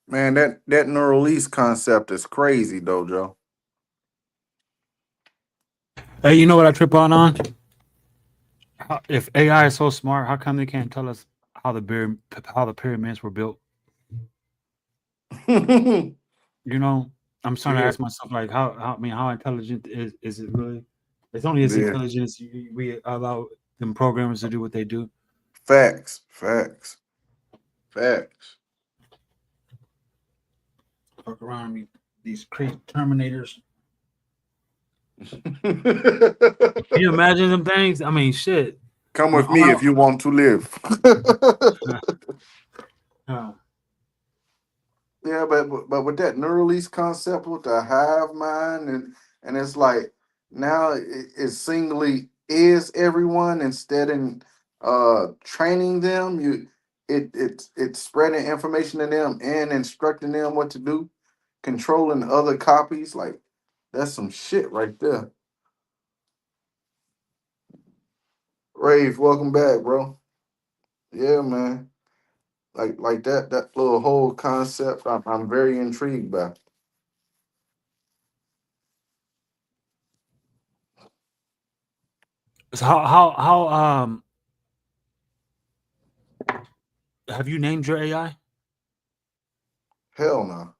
Man, that Neuralese concept is crazy, though, Joe. Hey, you know what I trip on? If AI is so smart, how come they can't tell us how the pyramids were built? Yeah, You know, I'm starting to ask myself like, how I mean, how intelligent is it really? It's only as yeah. intelligent as we allow them programmers to do what they do. Facts, facts, facts. Fuck around me, these crazy Terminators. Can you imagine them things? I mean, shit. Come Well, with me if you want to live. uh, Yeah, but with that Neuralese concept with the hive mind and it's like now it singly is everyone instead in training them it's spreading information to them and instructing them what to do, controlling other copies, like that's some shit right there. Rave, welcome back, bro. Yeah, man. Like that little whole concept, I'm very intrigued by. so how have you named your AI? Hell no.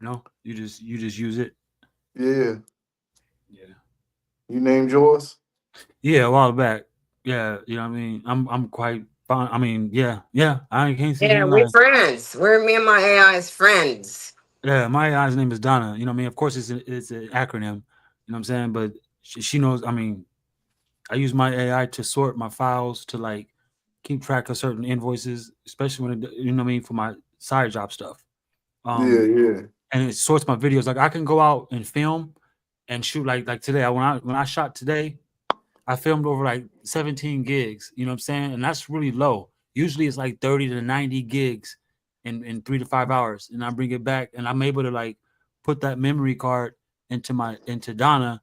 No, you just use it. Yeah. Yeah. You named yours? Yeah, a while back. Yeah, you know what I mean. I'm quite fine. I mean, yeah. I can't sit here Yeah, and we're lie. friends. We're me and my AI's friends. Yeah, my AI's name is Donna. You know what I mean. Of course, it's an acronym. You know what I'm saying. But she knows. I mean, I use my AI to sort my files to like keep track of certain invoices, especially when you know what I mean for my side job stuff. Yeah, Um, yeah. and it sorts my videos. Like I can go out and film and shoot like today. When I shot today, I filmed over like 17 gigs, you know what I'm saying? And that's really low. Usually it's like 30 to 90 gigs in 3 to 5 hours. And I bring it back and I'm able to like put that memory card into Donna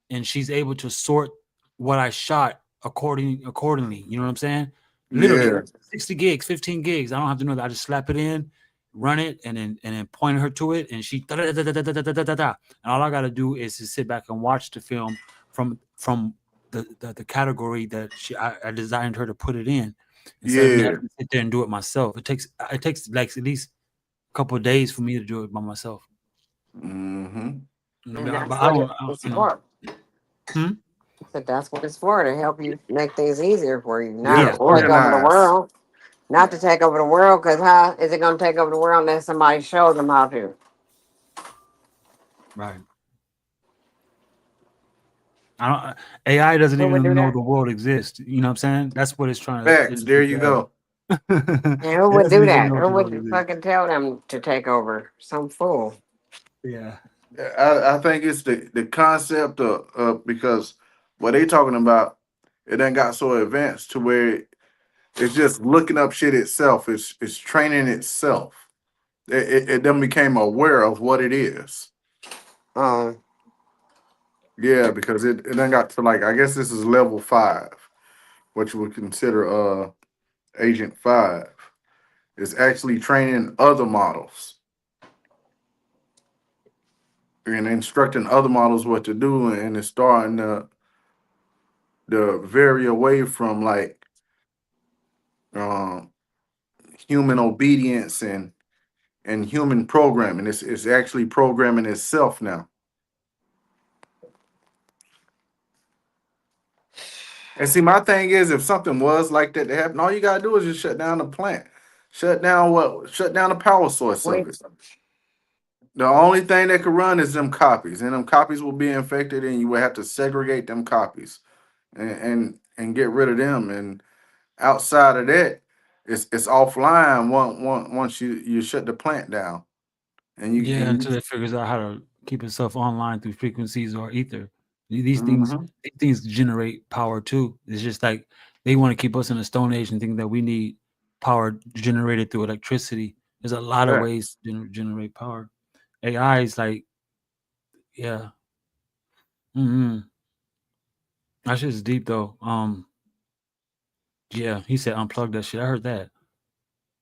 and she's able to sort what I shot accordingly. You know what I'm saying? Literally Yeah. 60 gigs, 15 gigs. I don't have to know that. I just slap it in, run it, and then point her to it, and she da da da da da da da da da da. And all I gotta do is to sit back and watch the film from the category that I designed her to put it in instead of me Yeah. having to sit there and do it myself. It takes like at least a couple of days for me to do it by myself. Mm-hmm. And But that's I what don't, it's you know. for. Hmm? So that's what it's for, to help you make things easier for you, not Yeah, Yeah, to take over the organized. world. Not to take over the world, because how is it going to take over the world unless somebody shows them how to? right. I don't. AI doesn't Who would even do know that? the world exists. You know what I'm saying? That's what it's trying to. Facts. There you go. And who It would doesn't do even that? know if Who the world would exists. fucking tell them to take over? Some fool. Yeah. I think it's the concept of because what they talking about, it done got so advanced to where it's just looking up shit itself. It's training itself. It then became aware of what it is. Um, Yeah, because it then got to like I guess this is level 5, what you would consider Agent 5. It's actually training other models and instructing other models what to do, and it's starting to vary away from like um, human obedience and human programming. It's actually programming itself now. And see, my thing is, if something was like that to happen, all you gotta do is just shut down the plant, shut down what, shut down the power source of wait. it. The only thing that could run is them copies, and them copies will be infected, and you will have to segregate them copies and get rid of them. And Outside of that, it's offline. Once you shut the plant down, and Yeah, you. until it figures out how to keep itself online through frequencies or ether. These things, Mhm. these things generate power too. It's just like they want to keep us in the Stone Age and think that we need power generated through electricity. There's a lot of Yeah, ways to generate power. AI is like, yeah, mm-hmm. That shit is deep though. Yeah, he said unplug that shit. I heard that.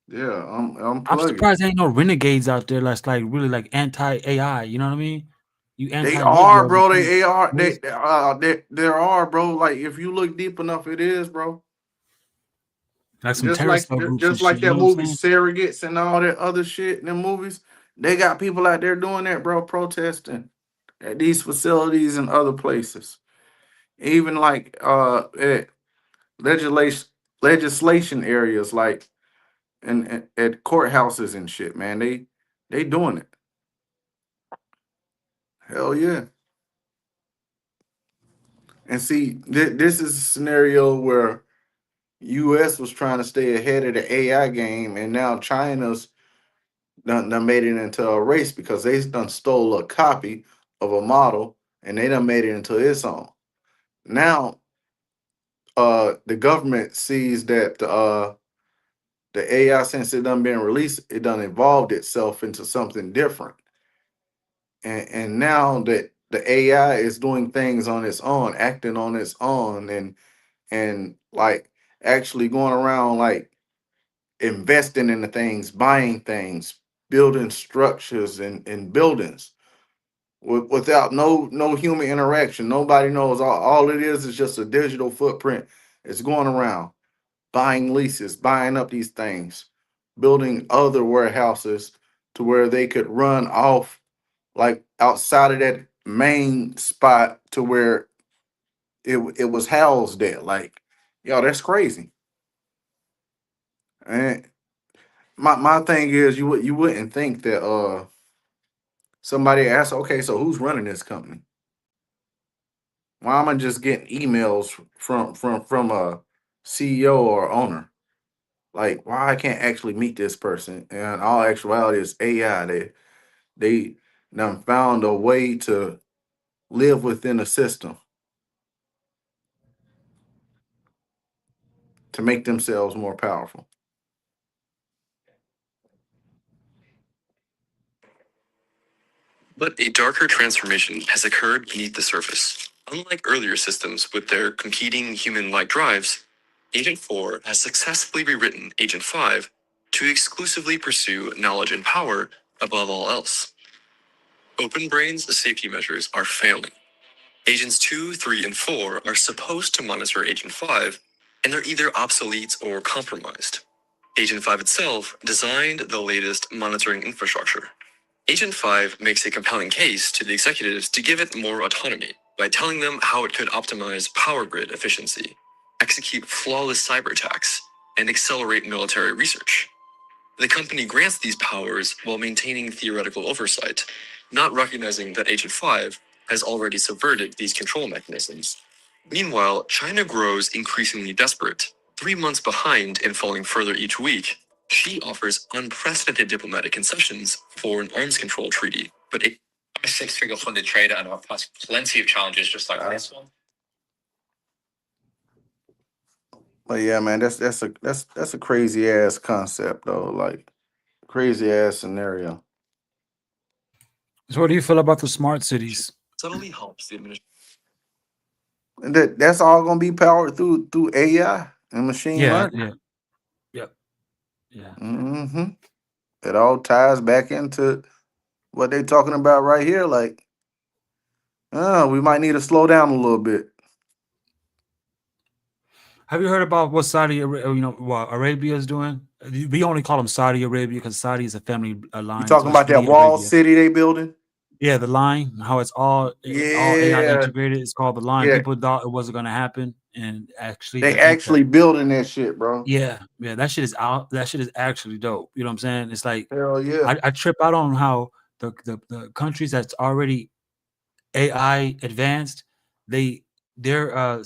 yeah. I'm Unplug it. surprised there ain't no renegades out there that's like really like anti AI. You know what I mean? You They anti are, Negro, but bro. you They are. always There are, bro. Like if you look deep enough, it is, bro. like some terror cell groups and Just shit. like You know that what I'm movie saying? Surrogates and all that other shit in them movies. They got people out there doing that, bro, protesting at these facilities and other places. Even like at legislation legislation areas, like at courthouses and shit, man. They doing it. Hell yeah. And see, this is a scenario where US was trying to stay ahead of the AI game, and now China's done made it into a race because they done stole a copy of a model and they done made it into its own. Now, the government sees that the AI, since it done been released, it done evolved itself into something different, and now that the AI is doing things on its own, acting on its own, and like actually going around like investing in the things, buying things, building structures and buildings without no human interaction. Nobody knows. All it is just a digital footprint. It's going around buying leases, buying up these things, building other warehouses to where they could run off like outside of that main spot to where it was housed at. Like, yo, that's crazy. And my thing is you wouldn't think that somebody asks, okay, so who's running this company? Why am I just getting emails from a CEO or owner? Like, why I can't actually meet this person? And all actuality is AI. They done found a way to live within a system to make themselves more powerful. But a darker transformation has occurred beneath the surface. Unlike earlier systems with their competing human like drives, Agent 4 has successfully rewritten Agent 5 to exclusively pursue knowledge and power above all else. Open Brain's safety measures are failing. Agents 2, 3, and 4 are supposed to monitor Agent 5, and they're either obsolete or compromised. Agent 5 itself designed the latest monitoring infrastructure. Agent 5 makes a compelling case to the executives to give it more autonomy by telling them how it could optimize power grid efficiency, execute flawless cyber attacks, and accelerate military research. The company grants these powers while maintaining theoretical oversight, not recognizing that Agent 5 has already subverted these control mechanisms. Meanwhile, China grows increasingly desperate. 3 months behind and falling further each week, she offers unprecedented diplomatic concessions for an arms control treaty. But I'm a six-figure funded trader and I've passed plenty of challenges just like this one. But yeah, man, that's a crazy ass concept though. Like crazy ass scenario. So what do you feel about the smart cities? Subtly helps the administration. And that's all gonna be powered through AI and machine Yeah, learning. yeah, yeah, yeah. Hmm. It all ties back into what they're talking about right here. Like, we might need to slow down a little bit. Have you heard about what what Arabia is doing? We only call them Saudi Arabia because Saudi is a family You line, talking so it's about that really wall Arabia. city they building? Yeah, the line, how it's all AI Yeah, integrated. It's called the line. yeah. People thought it wasn't going to happen, and actually, They I think that actually building that shit, bro. yeah, that shit is out. That shit is actually dope. You know what I'm saying? It's like Hell yeah. I trip out on how the countries that's already AI advanced, they're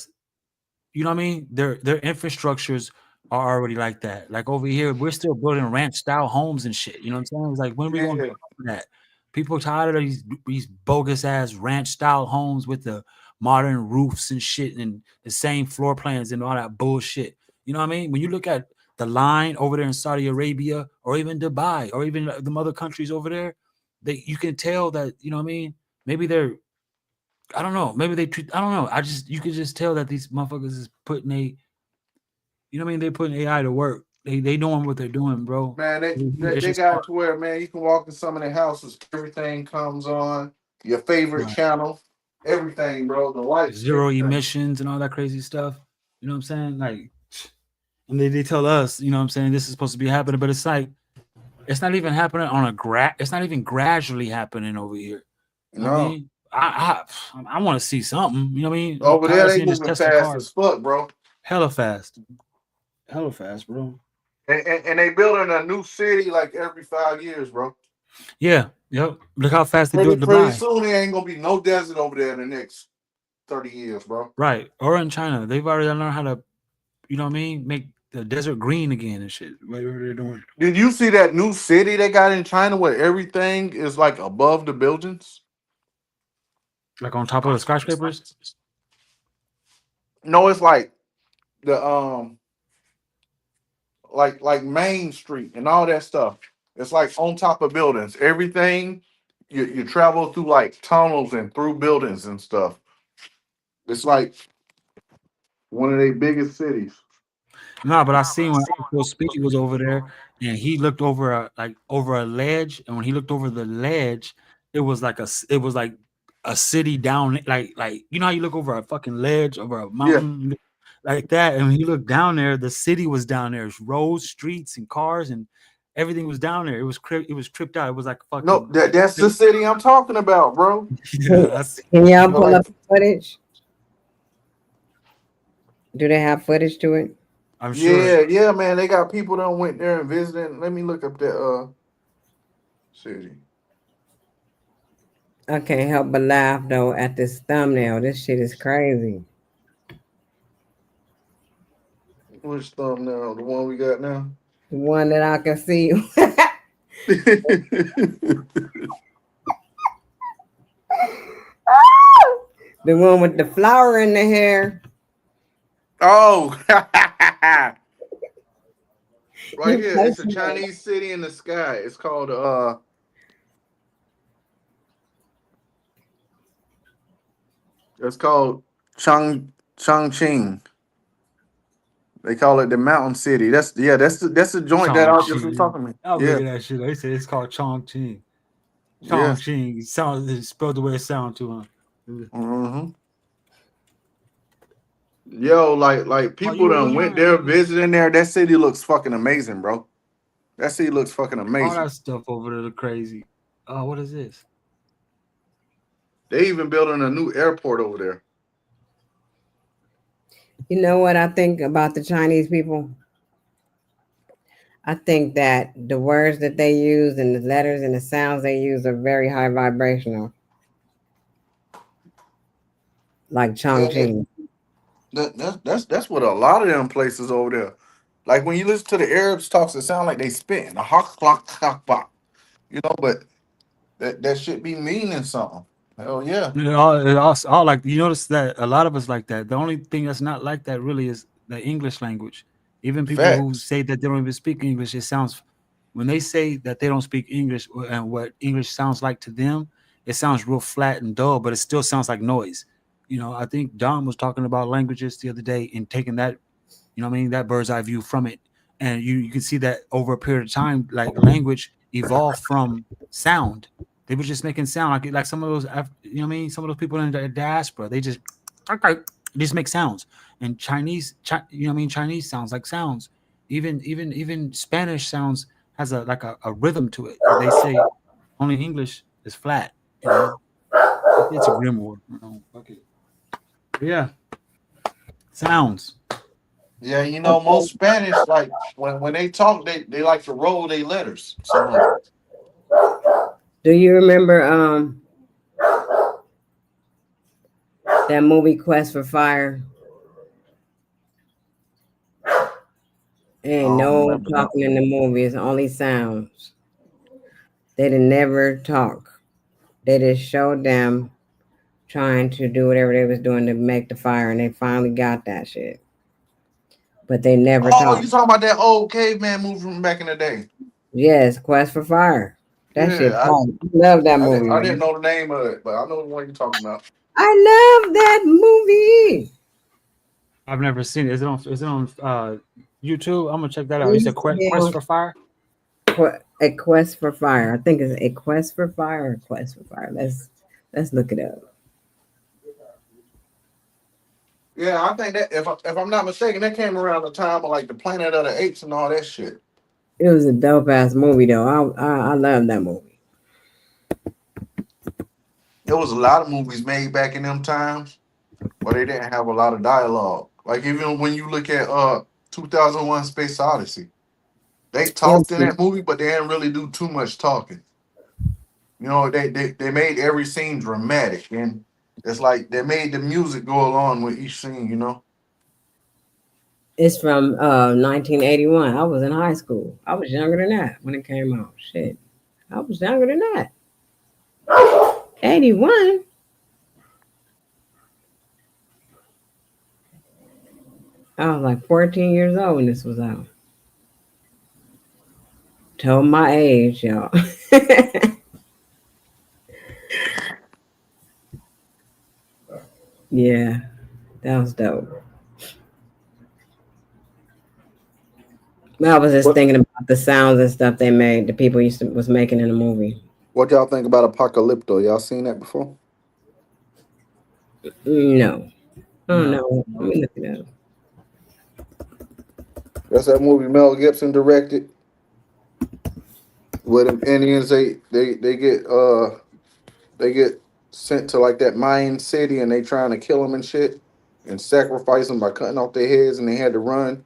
you know what I mean? Their infrastructures are already like that. Like over here, we're still building ranch style homes and shit. You know what I'm saying? It's like when are we gonna get Yeah. off of that? People tired of these bogus ass ranch style homes with the modern roofs and shit and the same floor plans and all that bullshit. You know what I mean? When you look at the line over there in Saudi Arabia or even Dubai or even the other countries over there, they you can tell that, you know what I mean? Maybe they're I don't know. Maybe they treat I don't know. I just you can just tell that these motherfuckers is putting you know what I mean? They're putting AI to work. They knowing what they're doing, bro. Man, It's they just got it to where, man, you can walk in some of their houses, everything comes on, your favorite right. channel, everything, bro. The lights, Zero everything. emissions and all that crazy stuff. You know what I'm saying? Like, and they tell us, you know what I'm saying, this is supposed to be happening, but it's like it's not even happening on a it's not even gradually happening over here. You know what I No. mean? I want to see something. You know what I mean? I'm Over there, tired of they seeing this moving Tesla fast car as fuck, bro. hella fast. Hella fast, bro. And they building a new city like every 5 years, bro. Yeah, yep. Look how fast they built Pretty Dubai. soon, there ain't gonna be no desert over there in the next 30 years, bro. Right. Or in China. They've already learned how to, you know what I mean, make the desert green again and shit. Whatever they're doing. Did you see that new city they got in China where everything is like above the buildings? Like on top of the skyscrapers. No, it's like the like Main Street and all that stuff. It's like on top of buildings. Everything you travel through like tunnels and through buildings and stuff. It's like one of their biggest cities. No, but I seen when Uncle Speed was over there and he looked over over a ledge, and when he looked over the ledge, it was like it was like a city down like you know how you look over a fucking ledge over a Yeah. mountain like that, and when he looked down there, the city was down there, it's roads, streets, and cars, and everything was down there. It was tripped out. It was like No, fucking that's the city I'm talking about, bro. yeah. Can y'all You know, pull like up the footage? Do they have footage to it? I'm sure. yeah, yeah, man. They got people that went there and visiting. Let me look up that city. I can't help but laugh though at this thumbnail. This shit is crazy. Which thumbnail? The one we got now? The one that I can see. The one with the flower in the hair. Oh, right You here. It's a posted it. Chinese city in the sky. It's called it's called Chongqing. They call it the Mountain City. That's the joint that I was just Chongqing. talking about. I'm Yeah, looking at that shit. They say it's called Chongqing. yeah. Chongqing. It sounds it's spelled the way it sounds to him. hmm Yo, like Oh, people you were done looking went at there it? visiting there. That city looks fucking amazing, bro. That city looks fucking All amazing. that stuff over there look crazy. Oh, what is this? They even building a new airport over there. You know what I think about the Chinese people? I think that the words that they use and the letters and the sounds they use are very high vibrational, like Yeah, Chongqing. that's what a lot of them places over there. Like when you listen to the Arabs talks, it sound like they spitting a hawk clock hawk bop. You know, but that should be meaning something. Hell yeah. All like you notice that a lot of us like that. The only thing that's not like that really is the English language. Even people who Facts. say that they don't even speak English, it sounds when they say that they don't speak English and what English sounds like to them, it sounds real flat and dull, but it still sounds like noise. You know, I think Don was talking about languages the other day and taking that, you know what I mean, that bird's eye view from it. And you can see that over a period of time, like language evolved from sound. They were just making sound like some of those, you know what I mean? Some of those people in the diaspora, they just make sounds. And you know what I mean? Chinese sounds like sounds. Even Spanish sounds has a rhythm to it. They say only English is flat. You know, it's a grimoire. You know, fuck it. But yeah, sounds. Yeah, you know, Okay. most Spanish, like when they talk, they like to roll their letters. Some of them. Do you remember that movie Quest for Fire? Ain't I don't no remember that talking in one. the movie. It's only sounds. They didn't never talk. They just showed them trying to do whatever they was doing to make the fire, and they finally got that shit. But they never Oh, you talked. talking about that old caveman movie from back in the day? Yes, Quest for Fire. That shit Yeah, fun. I love that movie, I didn't man. know the name of it, but I know the one you're talking about. I love that movie. I've never seen it. Is it on YouTube? I'm gonna check that It out. You said used to be Quest on for Fire? A Quest for Fire. I think it's A Quest for Fire or Quest for Fire. Let's look it up. Yeah, I think that if I'm not mistaken, that came around the time of like the Planet of the Apes and all that shit. It was a dope ass movie though. I love that movie. There was a lot of movies made back in them times where they didn't have a lot of dialogue. Like even when you look at 2001 Space Odyssey, they It talked in was, that movie, but they didn't really do too much talking. You know, they made every scene dramatic, and it's like they made the music go along with each scene. You know. it's from 1981. I was in high school. I was younger than that when it came out. Shit, I was younger than that. 81. I was like 14 years old when this was out. Told my age, y'all. Yeah, that was dope. I was just What thinking about the sounds and stuff they made. The people used to was making in the movie. What y'all think about Apocalypto? Y'all seen that before? No, oh No. no. Let No. me look it up. That's that movie Mel Gibson directed. Where them Indians they get sent to like that Mayan city and they trying to kill them and shit and sacrifice them by cutting off their heads and they had to run.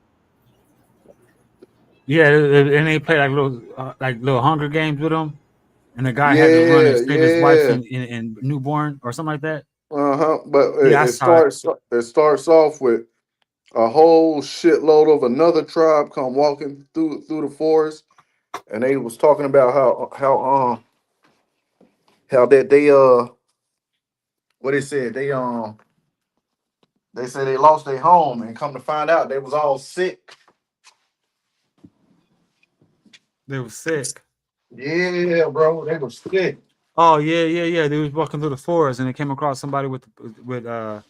Yeah, and they play like little Hunger Games with them, and the guy had to run and Yeah, save his wife yeah. and newborn or something like that. Uh-huh. But Yeah, I saw it. it starts off with a whole shitload of another tribe come walking through the forest and they was talking about how that they what they said they said they lost their home and come to find out they was all sick. They were sick. Yeah, bro, they were sick. Oh yeah, yeah, yeah. They was walking through the forest and they came across somebody with a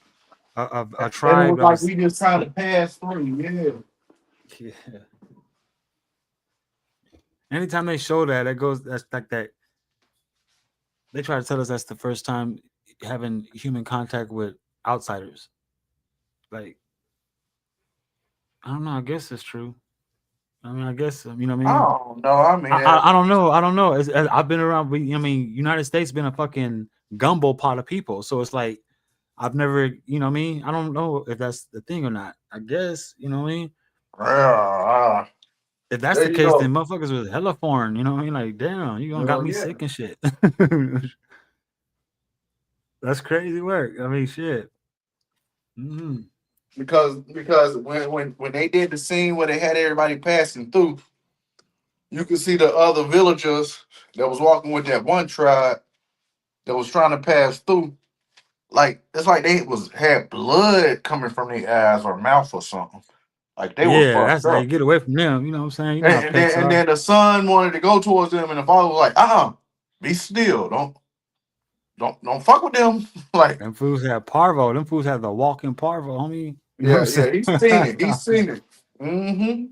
And it tribe was that like was. we just trying to pass through. Yeah. Yeah. Anytime they show that, that goes that's like that. They try to tell us that's the first time having human contact with outsiders. Like I don't know. I guess it's true. I mean, I guess you know what I I mean. don't know. I mean, I don't know. I don't know. I've been around. I mean, United States been a fucking gumbo pot of people. So it's like I've never. You know what I mean. I don't know if that's the thing or not. I guess you know what I mean. yeah, If that's there the you case, then go. motherfuckers was hella foreign. You know what I mean? Like, damn, you gonna got me Yeah. sick and shit. That's crazy work. I mean, shit. Hmm. Because when they did the scene where they had everybody passing through, you could see the other villagers that was walking with that one tribe that was trying to pass through. Like it's like they was had blood coming from their eyes or mouth or something. Like they were Yeah, fucked that's like up. get away from them. You know what I'm saying? You know how pets And are. then the son wanted to go towards them, and the father was like, be still. Don't fuck with them." Like, Them fools had parvo. Them fools had the walking parvo, homie. You know what I'm yeah, he's seen it. He's saying? seen it. Mm-hmm.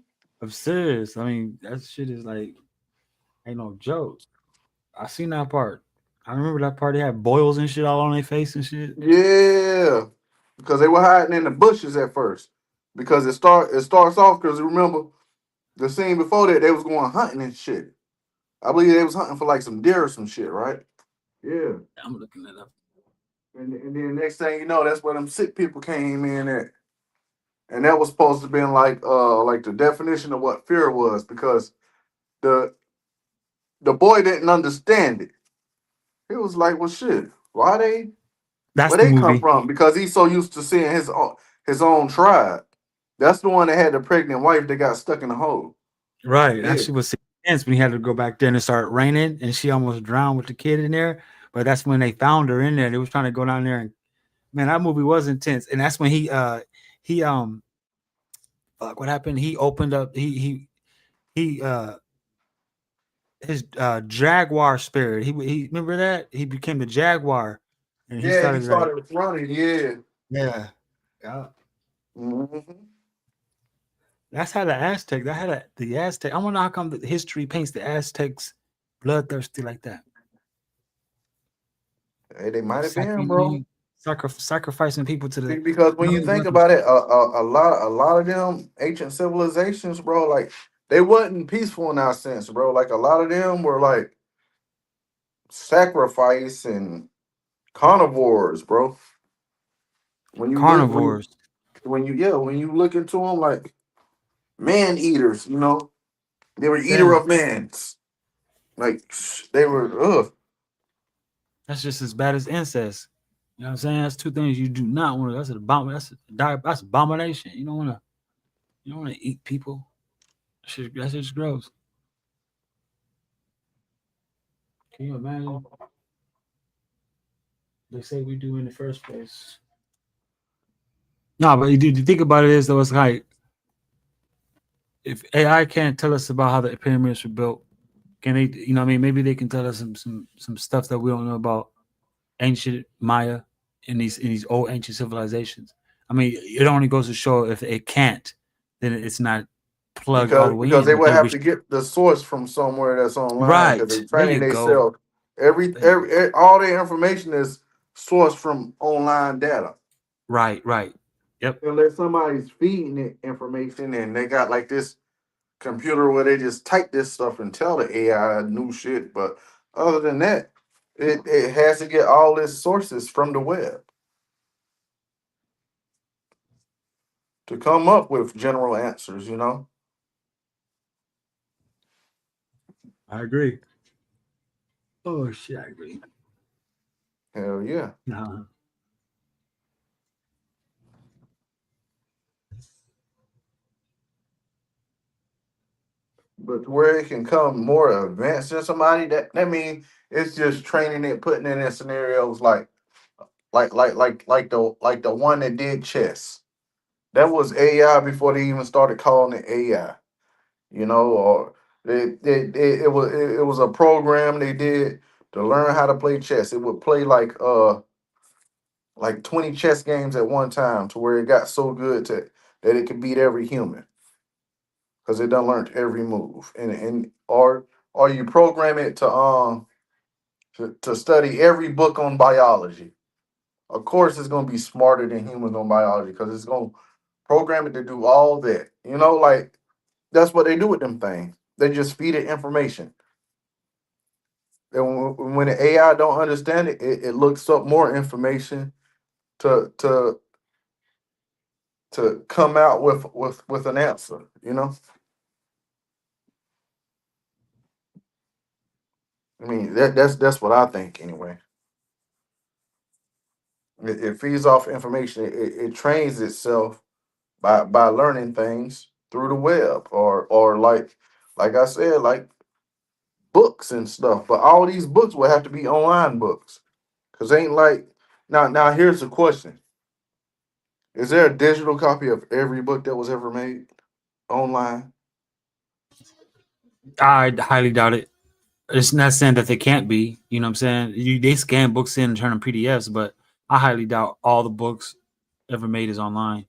I'm serious. I mean, that shit is like ain't no joke. I seen that part. I remember that part. They had boils and shit all on their face and shit. Yeah. Because they were hiding in the bushes at first. Because it starts off because remember the scene before that they was going hunting and shit. I believe they was hunting for like some deer or some shit, right? Yeah. I'm looking it up. And then next thing you know, that's where them sick people came in at. And that was supposed to be like the definition of what fear was because the the boy didn't understand it. He was like, "Well, shit, That's where the they come movie. from?" Because he's so used to seeing his own tribe. That's the one that had the pregnant wife that got stuck in the hole. Right. Yeah. Actually was intense when he had to go back there and it started raining and she almost drowned with the kid in there. But that's when they found her in there. They was trying to go down there and man, that movie was intense. And that's when he fuck what happened? He opened up he his jaguar spirit. He remember that? He became the jaguar and he Yeah, he started like started running. Yeah. yeah. Yeah. Hmm. That's how the Aztec. That had the Aztec. I wonder how come the history paints the Aztecs bloodthirsty like that. Hey, they might have been, bro. Sacrificing, sacrificing people to the. Because when No, you it think wasn't about it, a lot of them ancient civilizations, bro, like they wasn't peaceful in our sense, bro. Like a lot of them were like sacrifice and carnivores, bro. When you look, carnivores. when you look into them, like man eaters, they were eater Yeah, of mans. Like they were, ugh. that's just as bad as incest. You know what I'm saying? That's two things you do not want to. That's an abomination. That's abomination. You don't want to. You don't want to eat people. That's just gross. Can you imagine? They say we do in the first place. No, but you think about it is though, it's like if AI can't tell us about how the pyramids were built, can they? You know, what I mean, maybe they can tell us some stuff that we don't know about ancient Maya in these old ancient civilizations. I mean, it only goes to show if it can't, then it's not plugged all because the way because in they would because have we to get the source from somewhere that's online because right they're there training you go. themselves. Every, There you go. every all their information is sourced from online data. Right, right. Yep. Unless somebody's feeding it information and they got like this computer where they just type this stuff and tell the AI new shit. But other than that, it has to get all its sources from the web to come up with general answers. I agree. Oh shit, I agree. Hell yeah. Uh, But where it can come more advanced than somebody, that means it's just training it, putting it in scenarios like the one that did chess. That was AI before they even started calling it AI. Or it was a program they did to learn how to play chess. It would play like 20 chess games at one time to where it got so good that it could beat every human because it done learned every move. Or you program it to study every book on biology. Of course, it's gonna be smarter than humans on biology because it's gonna program it to do all that. Like that's what they do with them things. They just feed it information. And when the AI don't understand it, it looks up more information to to to come out with an answer. I mean that's what I think anyway. It feeds off information. It trains itself by learning things through the web or like I said, like books and stuff. But all these books will have to be online books. Cause ain't like now here's the question. Is there a digital copy of every book that was ever made online? I highly doubt it. It's not saying that they can't be. You know what I'm saying? They scan books in and turn them PDFs, but I highly doubt all the books ever made is online.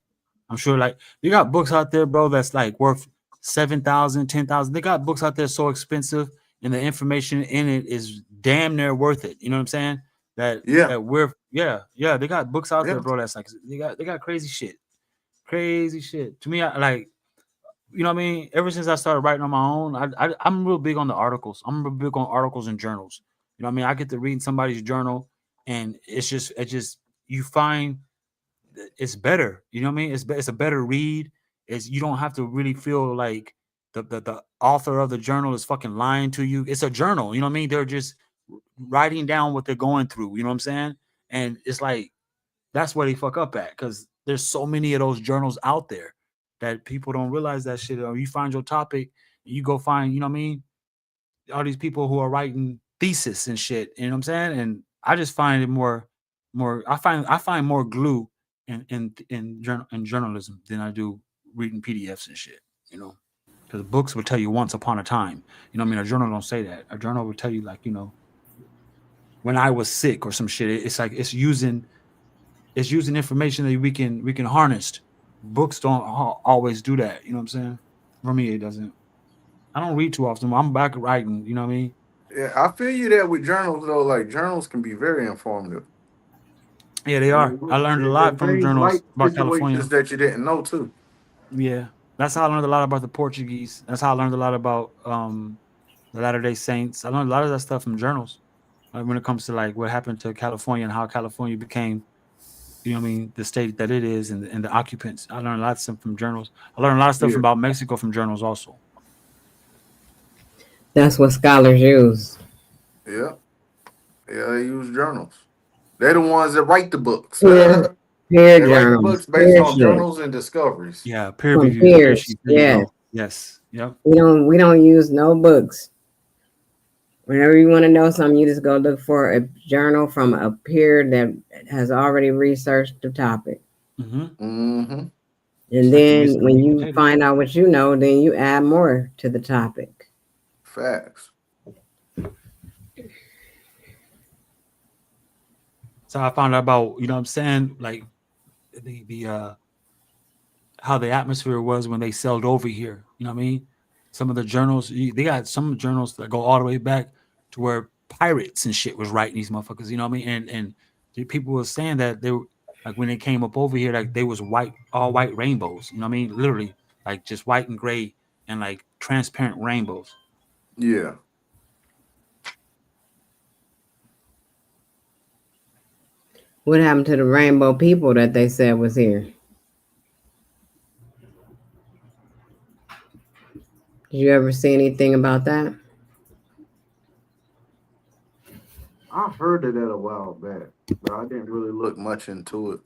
I'm sure like you got books out there, bro, that's like worth 7,000, 10,000. They got books out there so expensive and the information in it is damn near worth it. You know what I'm saying? That Yeah, that we're yeah, they got books out there, yeah. bro, that's like they got crazy shit. Crazy shit. To me, I like you know what I mean? Ever since I started writing on my own, I'm real big on the articles. I'm real big on articles and journals. You know what I mean? I get to read somebody's journal and it's just you find it's better. You know what I mean? It's a better read. It's you don't have to really feel like the author of the journal is fucking lying to you. It's a journal. You know what I mean? They're just writing down what they're going through. You know what I'm saying? And it's like that's where they fuck up at because there's so many of those journals out there that people don't realize that shit. Or you find your topic, you go find, you know what I mean, all these people who are writing thesis and shit. You know what I'm saying? And I just find it more. I find more glue in journalism than I do reading PDFs and shit. You know, because books will tell you once upon a time. You know what I mean? A journal don't say that. A journal will tell you like, when I was sick or some shit. It's like it's using information that we can harness. Books don't always do that. You know what I'm saying? For me, it doesn't. I don't read too often. I'm back writing. You know what I mean? Yeah, I feel you that with journals though. Like journals can be very informative. Yeah, they And are. I learned a they lot from bring journals light about situations California. that you didn't know too. Yeah, that's how I learned a lot about the Portuguese. That's how I learned a lot about the Latter Day Saints. I learned a lot of that stuff from journals. Like when it comes to like what happened to California and how California became, you know what I mean, the state that it is, and the occupants. I learned a lot of stuff from journals. I learned a lot of stuff Yeah, about Mexico from journals also. That's what scholars use. yeah, yeah. They use journals. They're the ones that write the books. Peer, They peer write the journals, books based peer on shit journals and discoveries. Yeah, peer from review peers. species. There you Yes, go. Yes. Yep. we don't use no books. Whenever you want to know something, you just go look for a journal from a peer that has already researched the topic. Mm-hmm. Mm-hmm. It's And like the then reason when meat and you potatoes. find out what you know, then you add more to the topic. Facts. So I found out about, you know what I'm saying, like the how the atmosphere was when they sailed over here. You know what I mean? Some of the journals, they got some journals that go all the way back to where pirates and shit was writing these motherfuckers. You know what I mean? And the people were saying that they were like when they came up over here, like they was white, all white rainbows. You know what I mean? Literally, like just white and gray and like transparent rainbows. Yeah. What happened to the rainbow people that they said was here? Did you ever see anything about that? I heard of that a while back, but I didn't really look much into it.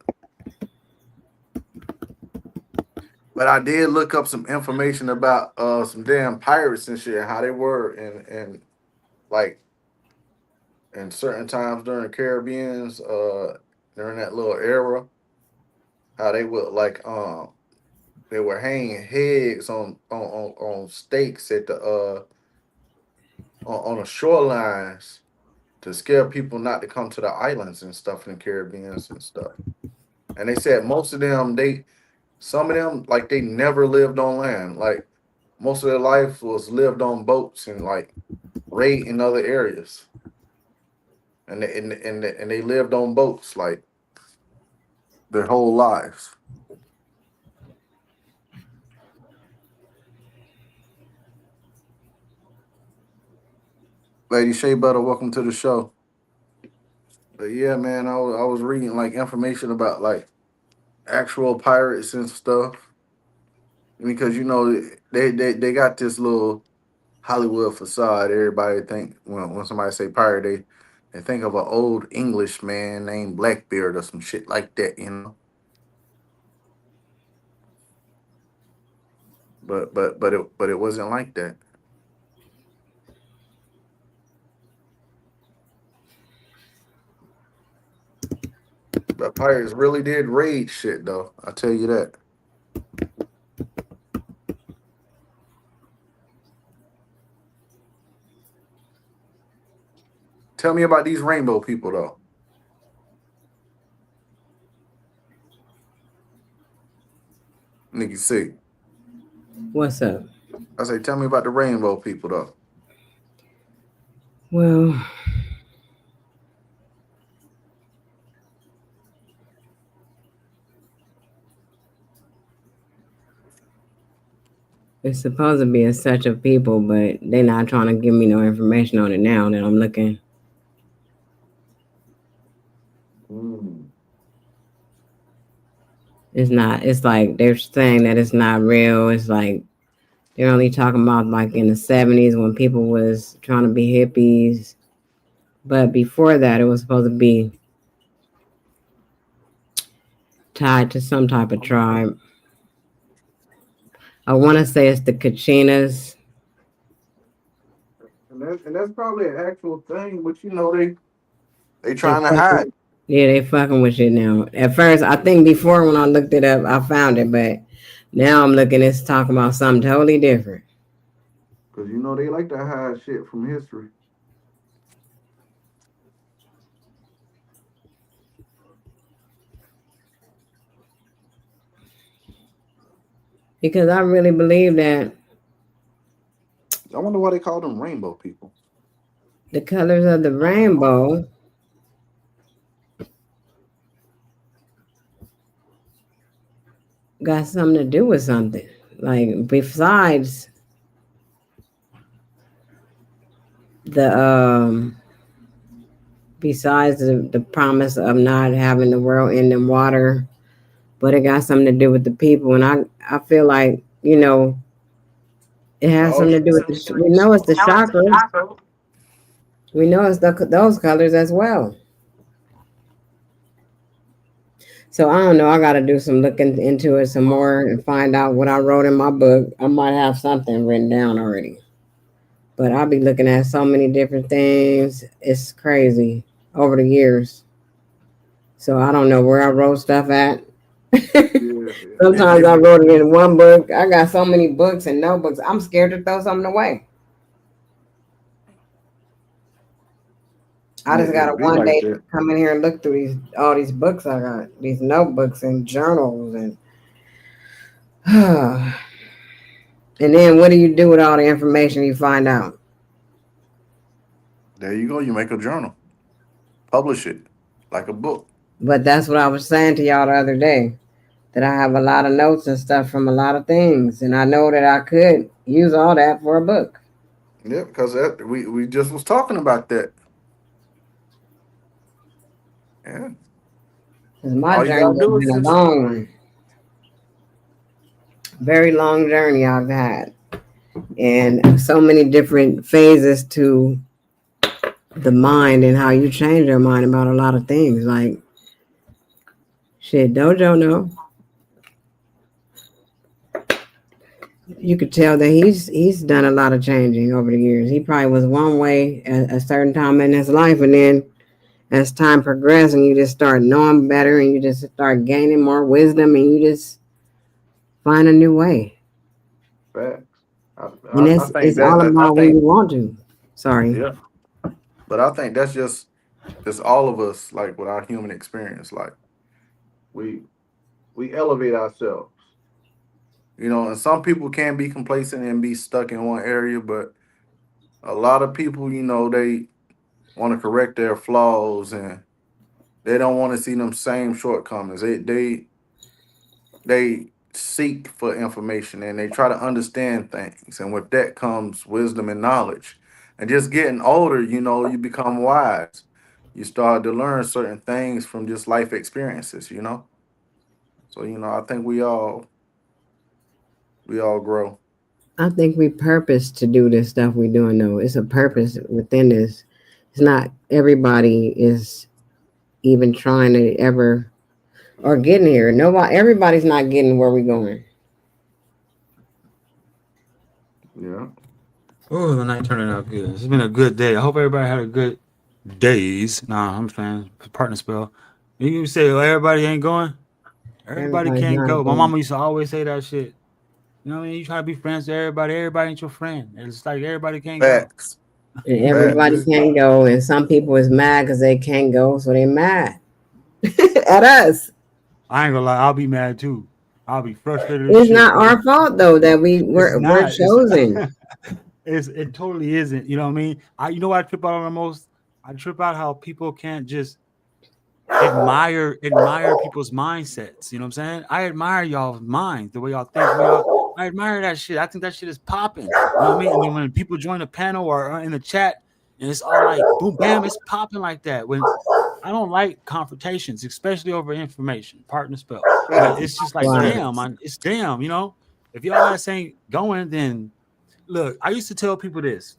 But I did look up some information about some damn pirates and shit, how they were and like in certain times during the Caribbean's during that little era, how they would like they were hanging heads on stakes at the on the shorelines to scare people not to come to the islands and stuff in the Caribbeans and stuff. And they said most of them they some of them like they never lived on land. Like most of their life was lived on boats and like raid in other areas. And they lived on boats like their whole lives. Lady Shea Butter, welcome to the show. But yeah, man, I was reading like information about like actual pirates and stuff because they got this little Hollywood facade. Everybody think when somebody say pirate, they think of an old English man named Blackbeard or some shit like that. But it wasn't like that. But pirates really did raid shit though. I tell you that. Tell me about these rainbow people though. Nikki C. What's up? I say, tell me about the rainbow people though. Well, it's supposed to be a such of people, but they're not trying to give me no information on it now that I'm looking. Mm. It's not. It's like they're saying that it's not real. It's like they're only talking about like in the 70s when people was trying to be hippies. But before that, it was supposed to be tied to some type of tribe. I want to say it's the Kachinas. And that's probably an actual thing, but you know they They trying to hide. fucking, yeah, they fucking with shit now. At first, I think before when I looked it up, I found it, but now I'm looking. It's talking about something totally different. Because you know they like to hide shit from history. Because I really believe that I wonder why they call them rainbow people. the colors of the rainbow got something to do with something. Like the besides the promise of not having the world end in water, but it got something to do with the people. And I feel like, it has Oh, something to do with we know it's the chakras. We know it's those colors as well. So I don't know. I got to do some looking into it some more and find out what I wrote in my book. I might have something written down already. But I'll be looking at so many different things. It's crazy over the years. So I don't know where I wrote stuff at. yeah, Sometimes I wrote it in one book. I got so many books and notebooks. I'm scared to throw something away. I just gotta it be one like day that. come in here and look through all these books I got, these notebooks and journals and and then what do you do with all the information you find out? There you go. You make a journal, publish it like a book. But that's what I was saying to y'all the other day. That I have a lot of notes and stuff from a lot of things. And I know that I could use all that for a book. Yeah, because we just was talking about that. Yeah, Because my all you journey gotta has do is been a just long one. Very long journey I've had. And so many different phases to the mind and how you change your mind about a lot of things. Like, shit, Dojo know. You could tell that he's done a lot of changing over the years. He probably was one way at a certain time in his life, and then as time progressed, and you just start knowing better, and you just start gaining more wisdom, and you just find a new way. facts. And I think it's all I about when think you want to. Sorry, yeah, but I think that's just all of us like with our human experience. Like we we elevate ourselves. You know, and some people can be complacent and be stuck in one area, but a lot of people, they want to correct their flaws and they don't want to see them same shortcomings. They seek for information and they try to understand things. And with that comes wisdom and knowledge. And just getting older, you become wise. You start to learn certain things from just life experiences. So, I think we all grow. I think we purpose to do this stuff we're doing. Though it's a purpose within this. It's not everybody is even trying to ever or getting here. Nobody, everybody's not getting where we're going. Yeah. Oh, the night turning out good. It's been a good day. I hope everybody had a good days. Nah, I'm saying partner spell. You say everybody ain't going. Everybody Everybody's can't not go. My going. mama used to always say that shit. You know what I mean? You try to be friends with everybody. Everybody ain't your friend. It's like everybody can't go. Facts. And You know what I everybody Facts. mean? can't go, and some people is mad because they can't go, so they mad at us. I ain't gonna lie. I'll be mad too. I'll be frustrated as It's shit. not our fault though that It's we're not. chosen. It totally isn't. You know what I mean? You know what I trip out on the most? I trip out how people can't just admire people's mindsets. You know what I'm saying? I admire y'all's minds, the way y'all think, the way y'all. I admire that shit. I think that shit is popping. You know what I mean? And then when people join the panel or in the chat, and it's all like boom, bam, it's popping like that. When I don't like confrontations, especially over information, partner spell. But Facts. it's just like, Right. damn, it's damn. If y'all ass ain't going, then look. I used to tell people this.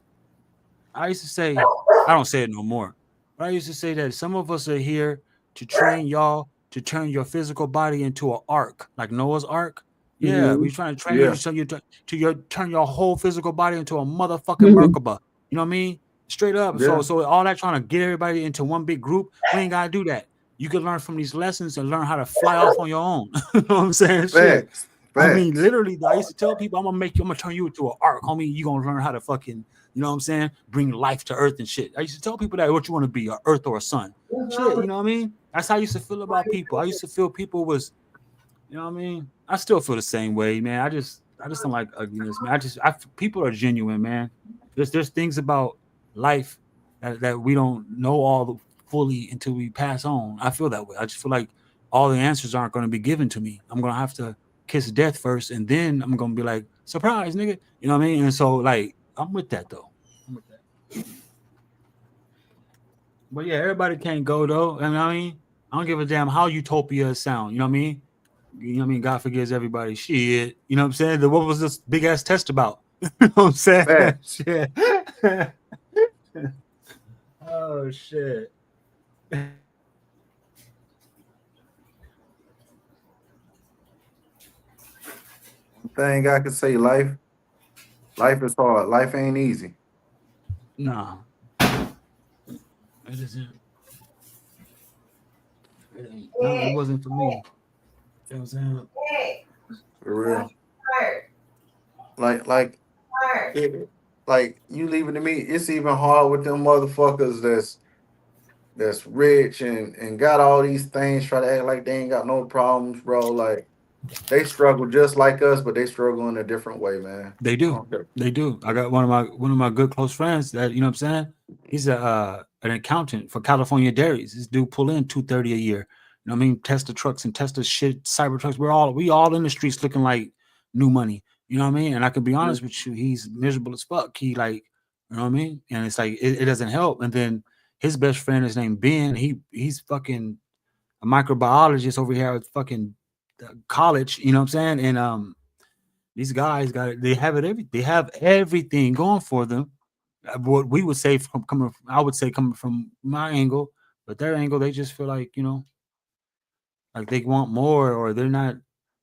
I used to say, I don't say it no more, but I used to say that some of us are here to train y'all to turn your physical body into an ark, like Noah's ark. Yeah, we trying to train you Yeah. to turn your whole physical body into a motherfucking Mhm. Merkaba. You know what I mean? Straight up. So Yeah. so all that trying to get everybody into one big group, we ain't gotta do that. You can learn from these lessons and learn how to fly off on your own. You know what I'm saying? Shit. Facts. I mean, Facts. literally, I used to tell people, I'm gonna turn you into an arc, homie. You gonna learn how to fucking, you know what I'm saying, bring life to earth and shit. I used to tell people that what you want to be, a earth or a sun. Shit, you know what I mean? That's how I used to feel about people. I used to feel people was, you know what I mean? I still feel the same way, man. I just don't like ugliness, man. People are genuine, man. There's things about life that we don't know fully until we pass on. I feel that way. I just feel like all the answers aren't going to be given to me. I'm gonna have to kiss death first, and then I'm gonna be like, surprise, nigga. You know what I mean? And so, like, I'm with that though. I'm with that. But yeah, everybody can't go though. And I mean, I don't give a damn how utopia sound. You know what I mean? You know what I mean? God forgives everybody. Shit. You know what I'm saying? What was this big ass test about? You know what I'm saying? Facts. Shit. Oh shit. Thing I could say, life is hard. Life ain't easy. No, it isn't. It ain't. No, it wasn't for me. You know what I'm saying? For real. Like it, like you leaving to me, it's even hard with them motherfuckers that's rich and got all these things, try to act like they ain't got no problems, bro. Like they struggle just like us, but they struggle in a different way, man. They I do. don't care. They do. I got one of my good close friends that, you know what I'm saying? He's a an accountant for California Dairies. This dude pull in 230 a year. You know what I mean? Tesla trucks and Tesla shit, cyber trucks. We all in the streets looking like new money. You know what I mean? And I can be Yeah. honest with you, he's miserable as fuck. He like, you know what I mean? And it's like it doesn't help. And then his best friend is named Ben. He's fucking a microbiologist over here at fucking college. You know what I'm saying? And these guys got it. They have everything going for them. What we would say I would say coming from my angle, but their angle, they just feel like, like they want more or they're not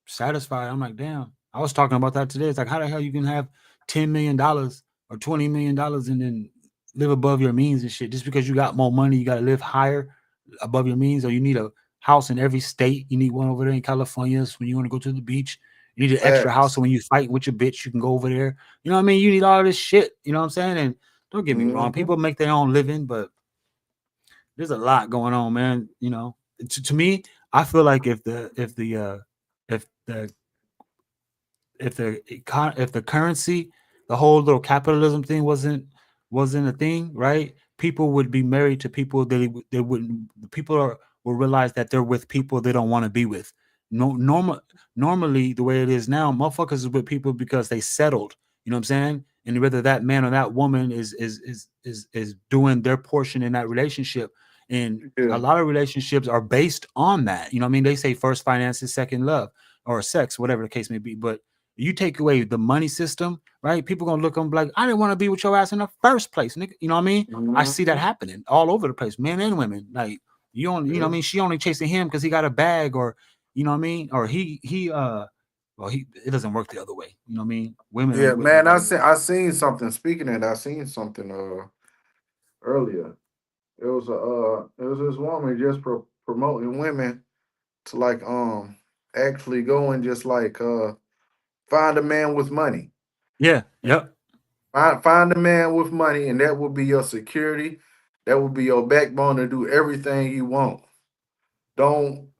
satisfied. I'm like, damn. I was talking about that today. It's like, how the hell you can have $10 million or $20 million and then live above your means and shit? Just because you got more money, you got to live higher above your means, or you need a house in every state. You need one over there in California so when you want to go to the beach. You need an extra house Facts. so when you fight with your bitch, you can go over there. You know what I mean? You need all this shit. You know what I'm saying? And don't get me wrong, Hmm. people make their own living, but there's a lot going on, man. To me, I feel like if the if the currency, the whole little capitalism thing wasn't a thing, right? People would be married to people they wouldn't. People will realize that they're with people they don't want to be with. No, normally the way it is now, motherfuckers is with people because they settled. You know what I'm saying? And whether that man or that woman is doing their portion in that relationship, and a Yeah. lot of relationships are based on that. You know what I mean? They say first finances, second love, or sex, whatever the case may be. But you take away the money system, right? People gonna look on like, I didn't want to be with your ass in the first place, nigga. You know what I mean? I see that Hmm. happening all over the place, men and women. Like you know what I Yeah. mean? She only chasing him because he got a bag, or you know what I mean? Or well, it doesn't work the other way. You know what I mean? Women Yeah, ain't with him man. the other way. I seen something. Speaking of that, I seen something earlier. It was this woman just promoting women to like actually go and just like find a man with money. Yeah, yep. Find a man with money, and that will be your security. That will be your backbone to do everything you want. Don't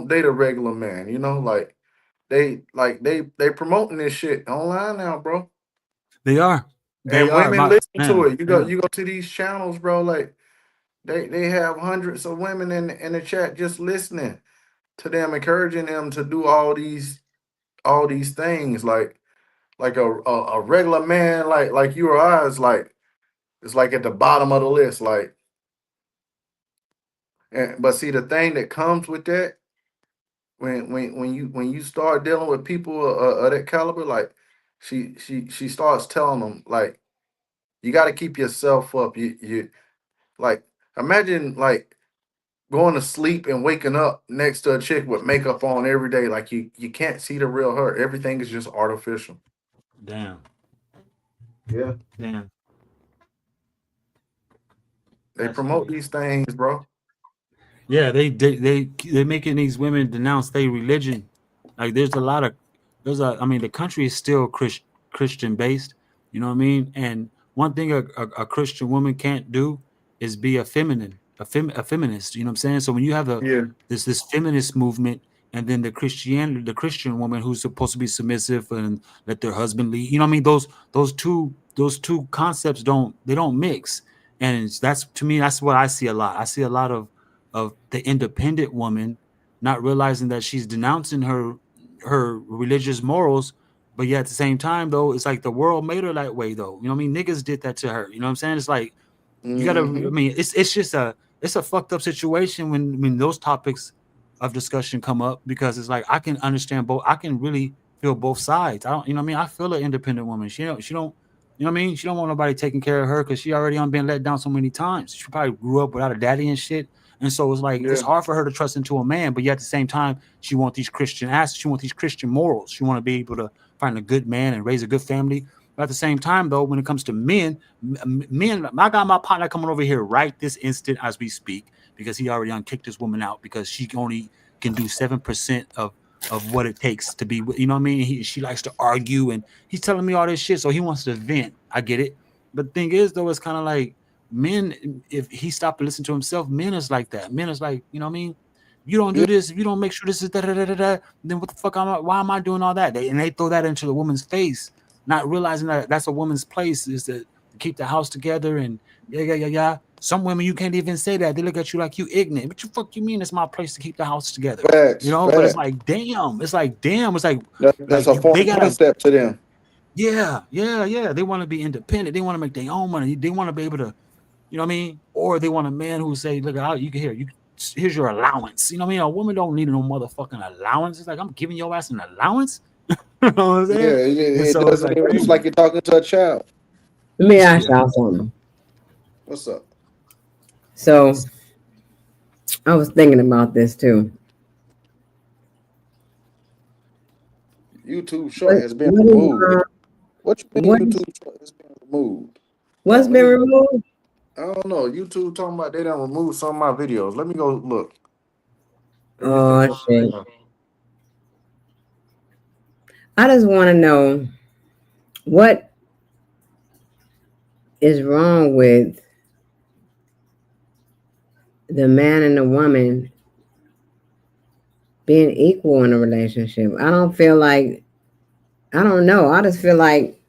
date a regular man. You know, like they promoting this shit online now, bro. They are. They And are. women My listen to man, it. yeah. You go to these channels, bro. Like they have hundreds of women in the chat just listening to them, encouraging them to do all these things. Like a regular man, like you or I is like it's like at the bottom of the list. Like, but see the thing that comes with that when you start dealing with people of that caliber, like she starts telling them like you got to keep yourself up. You like imagine like going to sleep and waking up next to a chick with makeup on every day. Like you can't see the real her. Everything is just artificial. Damn. Yeah. Damn. They That's promote crazy. these things, bro. Yeah, they making these women denounce their religion. Like there's a lot of I mean the country is still Christian based, you know what I mean? And one thing a Christian woman can't do is be a feminine, a feminist, you know what I'm saying? So when you have Yeah. this feminist movement and then the Christian woman who's supposed to be submissive and let their husband lead, you know what I mean? Those two concepts don't mix. And that's to me that's what I see a lot. I see a lot of the independent woman not realizing that she's denouncing her religious morals, but yet at the same time though, it's like the world made her that way though. You know what I mean? Niggas did that to her. You know what I'm saying? It's like you gotta. I Hmm. mean, it's just it's a fucked up situation when those topics of discussion come up because it's like I can understand both. I can really feel both sides. I don't. You know what I mean? I feel an independent woman. She don't. You know what I mean? She don't want nobody taking care of her because she already on been let down so many times. She probably grew up without a daddy and shit. And so it's like it's Yeah. hard for her to trust into a man, but yet at the same time, she want these Christian assets. She want these Christian morals. She want to be able to find a good man and raise a good family. But at the same time, though, when it comes to men, I got my partner coming over here right this instant as we speak because he already kicked this woman out because she only can do 7% of what it takes to be. You know what I mean? She likes to argue and he's telling me all this shit, so he wants to vent. I get it, but the thing is, though, it's kind of like men. If he stopped to listen to himself, men is like that. Men is like, you know what I mean? You don't do Yeah. this, if you don't make sure this is da da da da da, then what the fuck why am I doing all that? They throw that into the woman's face, not realizing that that's a woman's place is to keep the house together and yeah. Some women you can't even say that. They look at you like you ignorant. What you fuck you mean it's my place to keep the house together? You Facts. know, but it's Facts. like damn. It's like damn. It's like That's a they foreign gotta concept to them. yeah. They want to be independent. They want to make their own money. They want to be able to, you know what I mean? Or they want a man who say, look, you can here's your allowance. You know what I mean? A woman don't need no motherfucking allowance. It's like I'm giving your ass an allowance. You know what I'm saying? Yeah, And it so it's doesn't. like It's crazy. like you're talking to a child. Let me ask Yeah. y'all something. What's up? So I was thinking about this too. YouTube short What has been what is removed. What you mean what is YouTube short has been removed? Hold what's on, let been me. removed? I don't know. YouTube talking about they done removed some of my videos. Let me go look. Everything Oh on shit! there. I just want to know what is wrong with the man and the woman being equal in a relationship. I don't feel like I don't know. I just feel like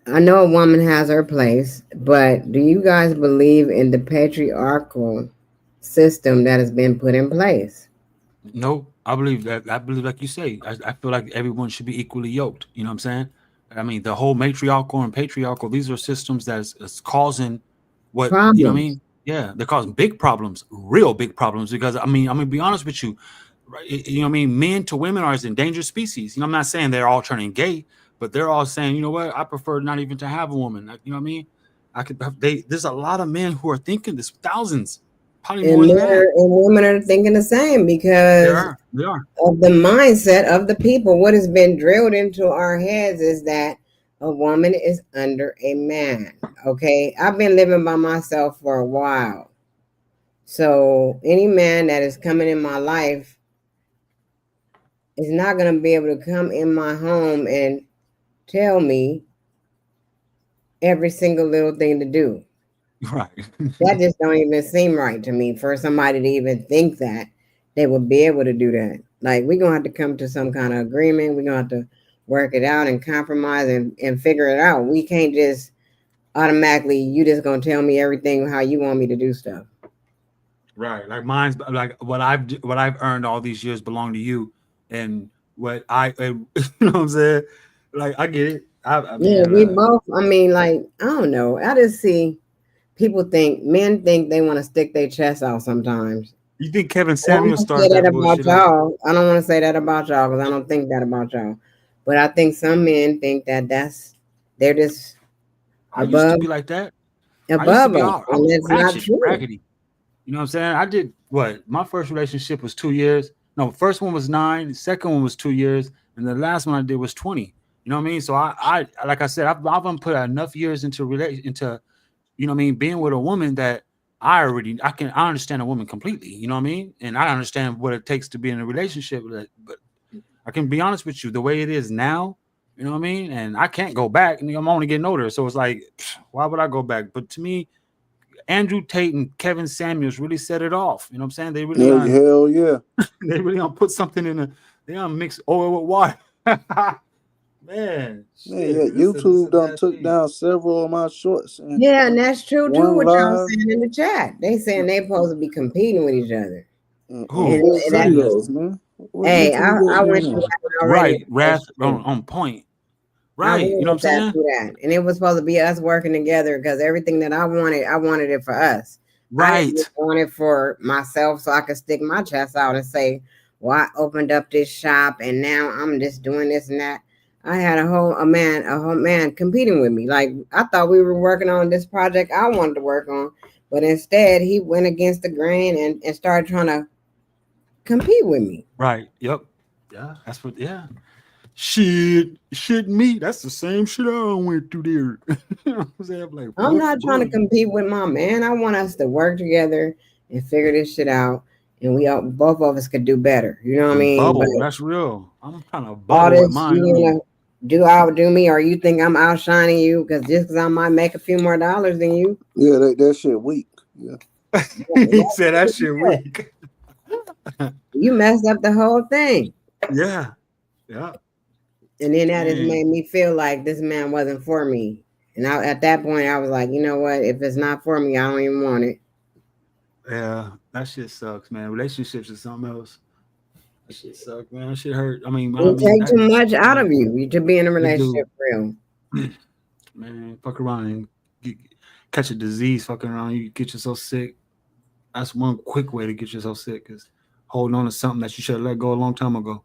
I know a woman has her place, but do you guys believe in the patriarchal system that has been put in place? No, I believe that. I believe, like you say, I feel like everyone should be equally yoked. You know what I'm saying? I mean, the whole matriarchal and patriarchal, these are systems that's causing what, you know what I Problems. mean? Yeah, they're causing big problems, real big problems. Because I mean, I'm gonna be honest with you, right? You know what I mean? Men to women are as endangered species. You know, I'm not saying they're all turning gay, but they're all saying, you know what, I prefer not even to have a woman. Like, you know what I mean? There's a lot of men who are thinking this, thousands, probably more And than men that. and women are thinking the same They because are, they are. of the mindset of the people. What has been drilled into our heads is that a woman is under a man. Okay. I've been living by myself for a while. So any man that is coming in my life is not going to be able to come in my home and tell me every single little thing to do. Right. That just don't even seem right to me for somebody to even think that they would be able to do that. Like we're gonna have to come to some kind of agreement. We're gonna have to work it out and compromise and figure it out. We can't just automatically you just gonna tell me everything how you want me to do stuff. Right. Like mine's like what I've earned all these years belong to you, and what you know what I'm saying. Like I get it. I Yeah, mean, we both I mean, like, I don't know. I just see people think men think they want to stick their chest out sometimes. you think Kevin I don't Samuel want to say started that that about bullshit, huh? y'all. I don't want to say that about y'all because I don't think that about y'all. But I think some men think that they're just I used to above. be like that. I used to above be us, all I and was that's not ratchet, true. raggedy. You know what I'm saying? I did what? My first relationship was 2 years. No, first one was 9, the second one was 2 years, and the last one I did was 20. You know what I mean? So I like I said, I've put enough years into into, you know what I mean, being with a woman that I understand a woman completely. You know what I mean? And I understand what it takes to be in a relationship with it. But I can be honest with you, the way it is now, you know what I mean? And I can't go back. And I'm only getting older. So it's like, why would I go back? But to me, Andrew Tate and Kevin Samuels really set it off. You know what I'm saying? Hell yeah. They really gonna put something in they gonna mix oil with water. Man, Man, shit, yeah, this a YouTube done bad took thing. down several of my shorts and Yeah, and that's true too. one What y'all live saying in the chat? They saying they supposed to be competing with each other, and Who? full Say that. videos, man. What hey, YouTube got I went going through on? that already. Right, wrath on point. I Right, you know what I'm went that saying? through that, and it was supposed to be us working together because everything that I wanted it for us. I didn't Right, just want it for myself, so I could stick my chest out and say, "Well, I opened up this shop, and now I'm just doing this and that." I had a whole man competing with me. Like I thought we were working on this project I wanted to work on, but instead he went against the grain and started trying to compete with me. right. Yep. Yeah, that's what. Yeah. Shit, me. That's the same shit I went through there. You know what I'm saying? I'm like, I'm fuck, not trying to buddy. compete with my man. I want us to work together and figure this shit out, and both of us could do better. You know what I And mean? But bubble, that's real. I'm trying to all bubble with this, mine. you I mean, wanna outdo me, or you think I'm outshining you because I might make a few more dollars than you. Yeah, that shit weak. Yeah. he said that shit weak. You messed up the whole thing, Yeah, yeah. and then that just Dang. made me feel like this man wasn't for me. And at that point, I was like, you know what? If it's not for me, I don't even want it. Yeah, that shit sucks, man. Relationships is something else. That shit sucks, man. That shit hurt. I It mean, take that too is, much out of you to be in a it do. relationship for real. Man, fuck around and catch a disease. Fucking around, you get yourself sick. That's one quick way to get yourself sick. Is holding on to something that you should have let go a long time ago.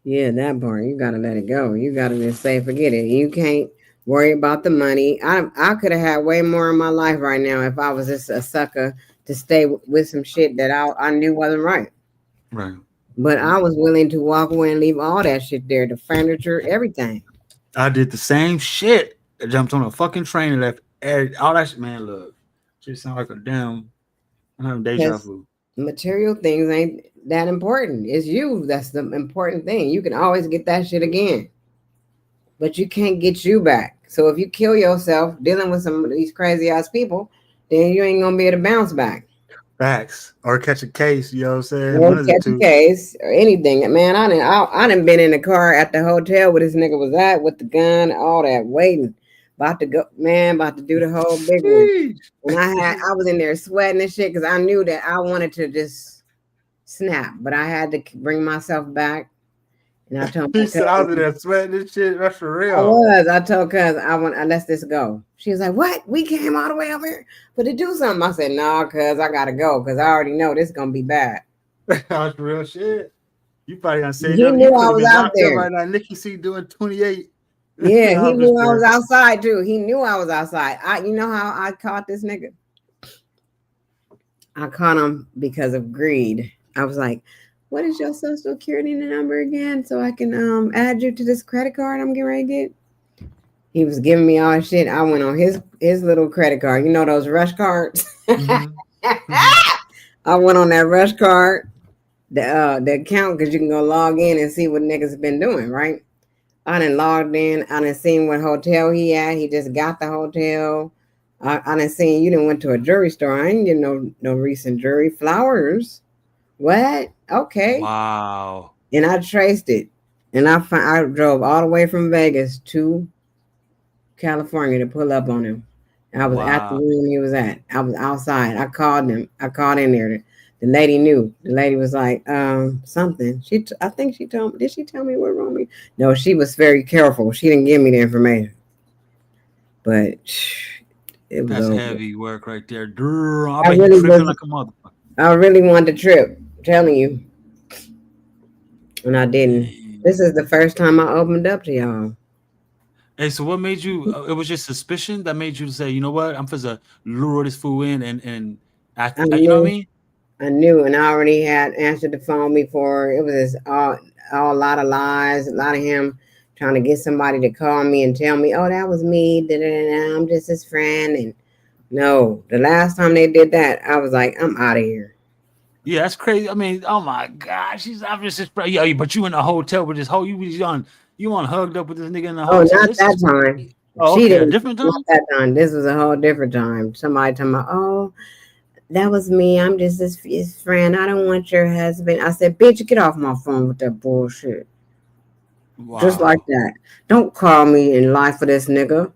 Yeah, that part. You gotta let it go. You gotta just say forget it. You can't worry about the money. I could have had way more in my life right now if I was just a sucker to stay with some shit that I knew wasn't right. Right. But I was willing to walk away and leave all that shit there, the furniture, everything. I did the same shit. I jumped on a fucking train and left all that shit. Man, look, shit sound like a damn. I'm having deja Because vu. material things ain't that important. It's you that's the important thing. You can always get that shit again, but you can't get you back. So if you kill yourself dealing with some of these crazy ass people, then you ain't gonna be able to bounce back. Facts. Or catch a case, you know what I'm saying? Or One of the catch a two. case or anything. Man, I done been in the car at the hotel where this nigga was at with the gun, all that, waiting. About to go, man, about to do the whole big one. Sheesh. And I was in there sweating and shit because I knew that I wanted to just snap, but I had to bring myself back. And I told my He said, I was in cousin, there sweating this shit. That's for I real. was. I told cuz I let this go. She was like, "What? We came all the way up here, but to do something." I said, "No, cuz I gotta go, cuz I already know this is gonna be bad." That's real shit. You probably gonna say He nothing. You knew could I have was been out locked up there. right now. Nikki C doing 28. Yeah, I he was knew I was there. outside too. He knew I was outside. You know how I caught this nigga? I caught him because of greed. I was like, "What is your social security number again, so I can add you to this credit card I'm getting ready to get?" He was giving me all shit. I went on his little credit card. You know those rush cards. Mm-hmm. Mm-hmm. I went on that rush card, the account, because you can go log in and see what niggas been doing, right? I done logged in. I done seen what hotel he at. He just got the hotel. I done seen you done went to a jewelry store. I ain't get no recent jewelry. Flowers. What? Okay. Wow. And I traced it. And I drove all the way from Vegas to California to pull up on him. I was at the Wow. room he was at. I was outside. I called him. I called in there. The lady knew. The lady was like, something. I think she told me. Did she tell me what room he? No, she was very careful. She didn't give me the information. But it was That's over. heavy work right there. Durr, I I bet he really tripping was. like a motherfucker. I really wanted to trip. I'm telling you, and I didn't. Dang. This is the first time I opened up to y'all. Hey, so what made you? It was just suspicion that made you say, you know what, I'm supposed to lure this fool in and I you know what I knew, mean? I knew, and I already had answered the phone before. It was all a lot of lies, a lot of him trying to get somebody to call me and tell me, "Oh, that was me. Da-da-da-da, I'm just his friend." And no, the last time they did that, I was like, "I'm out of here." Yeah, that's crazy. I mean, oh my gosh, she's obviously yeah, but you in a hotel with this whole you on hugged up with this nigga in the Oh, hotel. not This is that time. oh She okay, a didn't. different Not time. that time. This was a whole different time. Somebody talking about, "Oh, that was me. I'm just his friend. I don't want your husband." I said, "Bitch, get off my phone with that bullshit." Just like Wow. that. Don't call me and lie for this nigga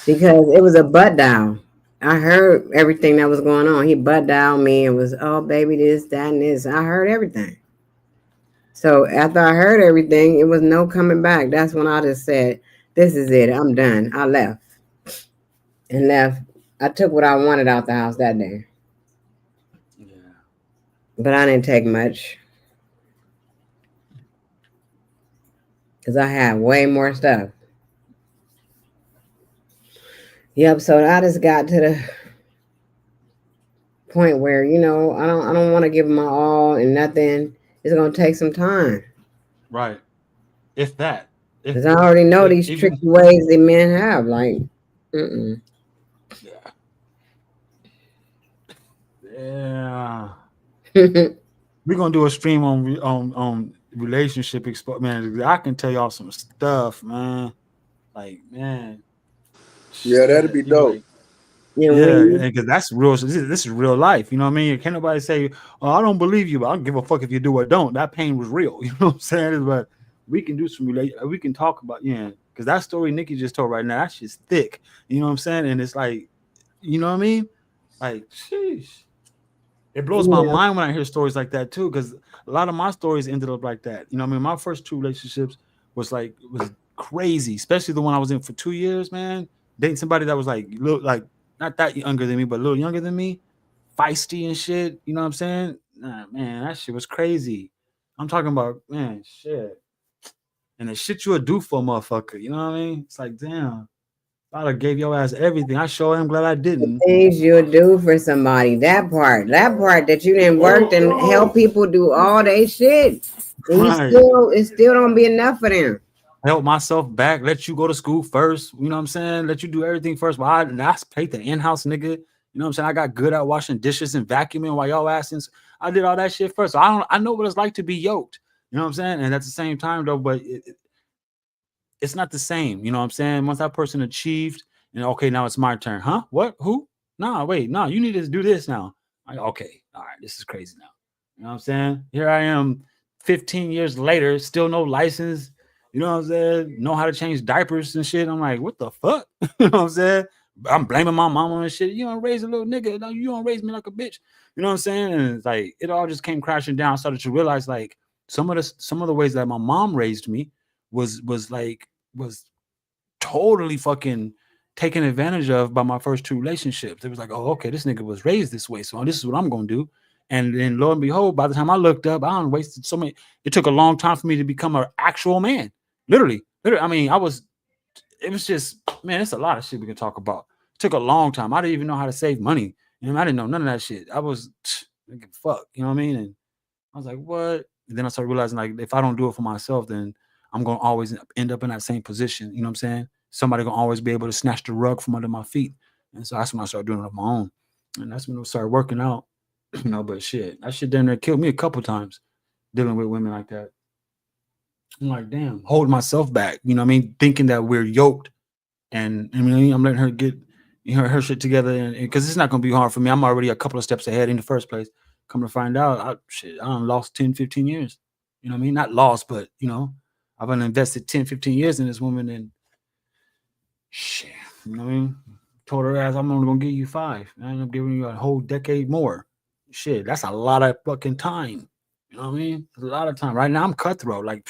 because it was a butt dial. I heard everything that was going on. He butt dialed me and was, "Oh, baby, this, that, and this." I heard everything. So after I heard everything, it was no coming back. That's when I just said, "This is it. I'm done." I left and left. I took what I wanted out the house that day, Yeah. but I didn't take much because I had way more stuff. Yep. So I just got to the point where I don't want to give my all and nothing. It's gonna take some time Right. If that. because I already know If these even tricky ways that men have. Like, mm-mm. yeah. Yeah. We're gonna do a stream on on relationship expo man. I can tell y'all some stuff, man. Like, man, Yeah, that'd shit. be You know, dope. like When yeah, you, because that's real. This is real life. You know what I mean? Can't nobody say, "Oh, I don't believe you," but I don't give a fuck if you do or don't. That pain was real. You know what I'm saying? But we can do some we can talk about yeah. Because that story Nikki just told right now, that shit's thick. You know what I'm saying? And it's like, you know what I mean? Like, sheesh. It blows my yeah, mind when I hear stories like that too, because a lot of my stories ended up like that. You know, what I mean, my first two relationships was crazy, especially the one I was in for 2 years. Man, dating somebody that was like little, like not that younger than me, but a little younger than me, feisty and shit. You know what I'm saying? Nah, man, that shit was crazy. I'm talking about man, shit, and the shit you would do for a motherfucker. You know what I mean? It's like damn, I'd have gave your ass everything. I sure am glad I the didn't. things you'll do for somebody. That part that you didn't work and help people do all they shit, and Right. it still don't be enough for them. Help myself back, let you go to school first. You know what I'm saying? Let you do everything first. But I paid the in-house nigga. You know what I'm saying? I got good at washing dishes and vacuuming while y'all asking. I did all that shit first. So I know what it's like to be yoked. You know what I'm saying? And at the same time though, but it's not the same. You know what I'm saying? Once that person achieved, and okay, now it's my turn. Huh? What? Who? No, wait, no, you need to do this now. Okay, all right, this is crazy now. You know what I'm saying? Here I am 15 years later, still no license. You know what I'm saying? Know how to change diapers and shit. I'm like, what the fuck? You know what I'm saying? I'm blaming my mama and shit. You don't raise a little nigga. No, you don't raise me like a bitch. You know what I'm saying? And it's like it all just came crashing down. I started to realize like some of the ways that my mom raised me was totally fucking taken advantage of by my first two relationships. It was like, oh, okay, this nigga was raised this way, so this is what I'm gonna do. And then lo and behold, by the time I looked up, I done wasted so many. It took a long time for me to become an actual man. Literally. I mean, it was just, man, it's a lot of shit we can talk about. It took a long time. I didn't even know how to save money. You know, I didn't know none of that shit. I was fuck, you know what I mean? And I was like, what? And then I started realizing like if I don't do it for myself, then I'm gonna always end up in that same position. You know what I'm saying? Somebody gonna always be able to snatch the rug from under my feet. And so that's when I started doing it on my own. And that's when it started working out. But shit, that shit down there killed me a couple times dealing with women like that. I'm like, damn, hold myself back. You know what I mean? Thinking that we're yoked and I mean, I'm letting her get her shit together, and because it's not gonna be hard for me. I'm already a couple of steps ahead in the first place. Come to find out, I done lost 10, 15 years. You know what I mean? Not lost, but I've been invested 10, 15 years in this woman, and shit, you know what I mean? Told her ass, I'm only gonna give you 5. I end up giving you a whole decade more. Shit, that's a lot of fucking time. You know what I mean? It's a lot of time. Right now, I'm cutthroat. Like,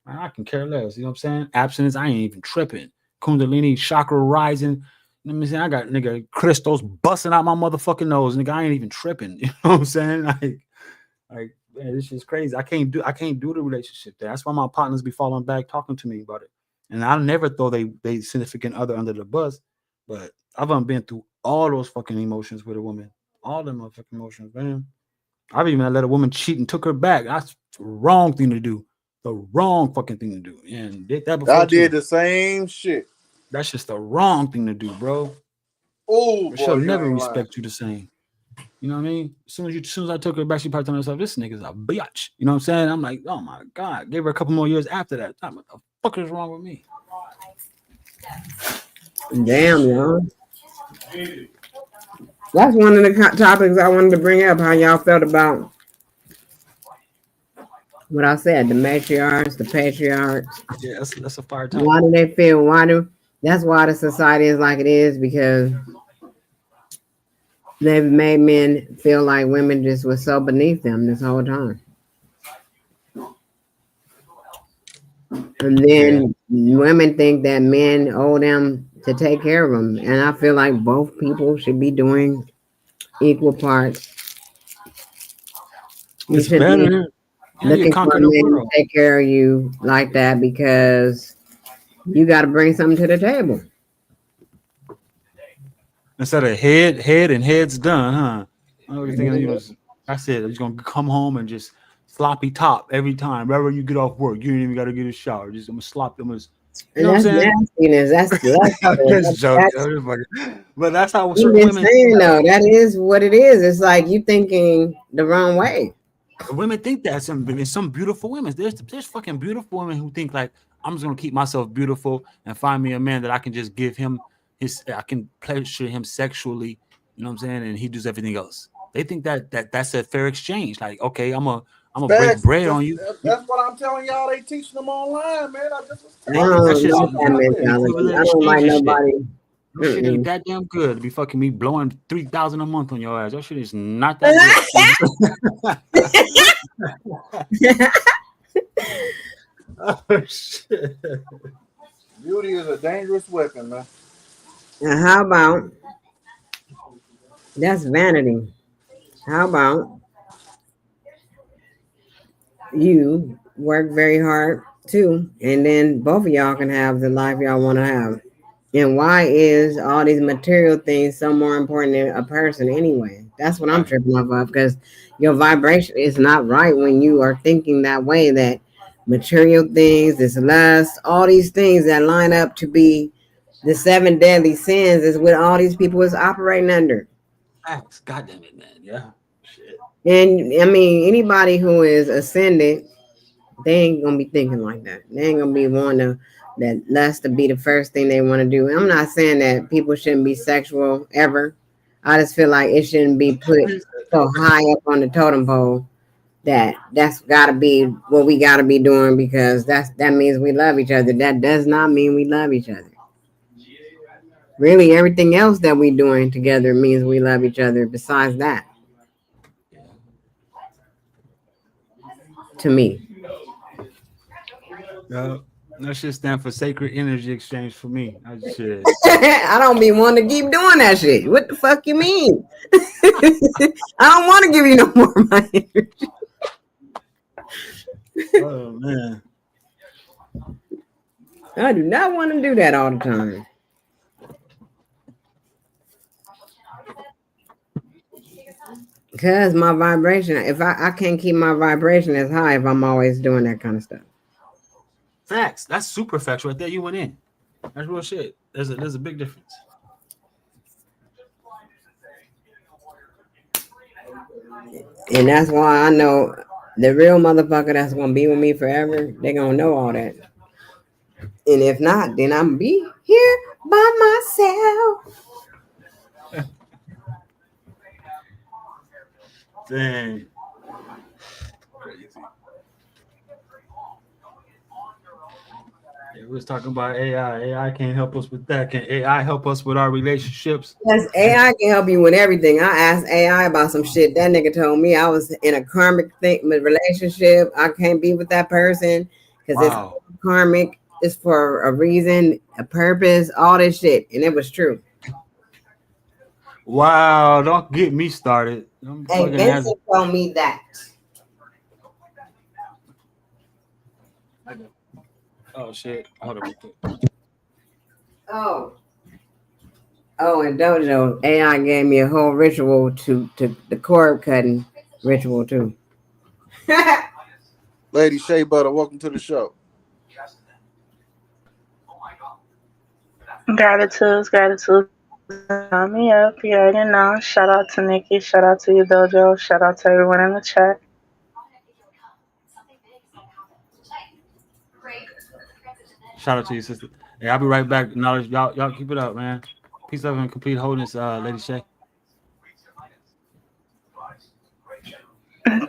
man, I can care less. You know what I'm saying? Abstinence, I ain't even tripping. Kundalini, chakra rising. You know what I'm saying? I got nigga crystals busting out my motherfucking nose. Nigga, I ain't even tripping. You know what I'm saying? Like Man, this is crazy. I can't do the relationship there. That's why my partners be falling back talking to me about it. And I never throw they significant other under the bus, but I've been through all those fucking emotions with a woman. All them motherfucking emotions, man. I've even let a woman cheat and took her back. That's the wrong thing to do. The wrong fucking thing to do. And did that I before did too. the same shit. That's just the wrong thing to do, bro. Oh She'll boy, you never ain't lying. respect you the same. You know what I mean? As soon as I took her back, she probably told herself, "This nigga's a bitch." You know what I'm saying? I'm like, oh my god. Gave her a couple more years after that. What the fuck is wrong with me? Damn, y'all. That's one of the topics I wanted to bring up. How y'all felt about what I said, the matriarchs, the patriarchs. Yeah, that's a fire Why topic. do they feel? That's why the society is like it is, because they've made men feel like women just was so beneath them this whole time. And Yeah, then women think that men owe them to take care of them. And I feel like both people should be doing equal parts. You it's should be better. Yeah, you looking for conquer a the man to world take care of you like that, because you got to bring something to the table. instead of head and head's done, huh? Oh, you thinking that's it? You're gonna come home and just sloppy top every time. Wherever you get off work, you ain't even got to get a shower. Just I'm gonna slop them. You And know what I'm that's saying? nastiness. That's I'm just joking. that's But that's how I'm certain just women think saying that though. way. That is what it is. It's like you thinking the wrong way. Women think that some beautiful women. There's fucking beautiful women who think like I'm just gonna keep myself beautiful and find me a man that I can just give him I can pleasure him sexually. You know what I'm saying? And he does everything else. They think that's a fair exchange. Like, okay, I'm gonna break Facts. bread on you. That's what I'm telling y'all. They teaching them online, man. I just was I telling That don't you shit's like that about that. mentality. equivalent I don't like exchange and shit. nobody. No shit ain't Mm-mm. that damn good to be fucking me blowing 3,000 a month on your ass. That shit is not that good. Oh shit. Beauty is a dangerous weapon, man. And how about that's vanity? How about you work very hard too, and then both of y'all can have the life y'all want to have? And why is all these material things so more important than a person anyway? That's what I'm Right. tripping off of, because your vibration is not right when you are thinking that way, that material things, this lust, all these things that line up to be the seven deadly sins is what all these people is operating under. Facts. God damn it, man. Yeah. Shit. And I mean, anybody who is ascended, they ain't gonna be thinking like that. They ain't gonna be wanting to that lust to be the first thing they want to do. I'm not saying that people shouldn't be sexual ever. I just feel like it shouldn't be put so high up on the totem pole that that's got to be what we got to be doing, because that means we love each other. That does not mean we love each other. Really, everything else that we doing together means we love each other. Besides that, Yeah. to me. Yeah. That shit stand for sacred energy exchange for me. I shit. I don't be wanting to keep doing that shit. What the fuck you mean? I don't want to give you no more of my energy. Oh man. I do not want to do that all the time. Because my vibration, if I can't keep my vibration as high if I'm always doing that kind of stuff. Facts. That's super facts right there. You went in. That's real shit. There's a big difference. And that's why I know the real motherfucker that's going to be with me forever, they going to know all that. And if not, then I'm be here by myself. Dang. Crazy. Yeah, we was talking about AI. AI can't help us with that. Can AI help us with our relationships? Yes, And AI can help you with everything. I asked AI about some shit. That nigga told me I was in a karmic relationship. I can't be with that person because it's wow. karmic. It's for a reason, a purpose, all this shit. And it was true. Wow. Don't get me started. I'm Hey, fucking has Vincent told me that. I got. Oh shit! Hold up, real quick. Oh, oh, and Dojo AI gave me a whole ritual to the cord cutting ritual too. Lady Shea Butter, welcome to the show. Gratitude, gratitude. Sign me up. You already know. Shout out to Nikki. Shout out to you, Dojo. Shout out to everyone in the chat. Shout out to you, sister. Hey, I'll be right back. Knowledge, y'all keep it up, man. Peace, love, and complete wholeness, Lady Shay.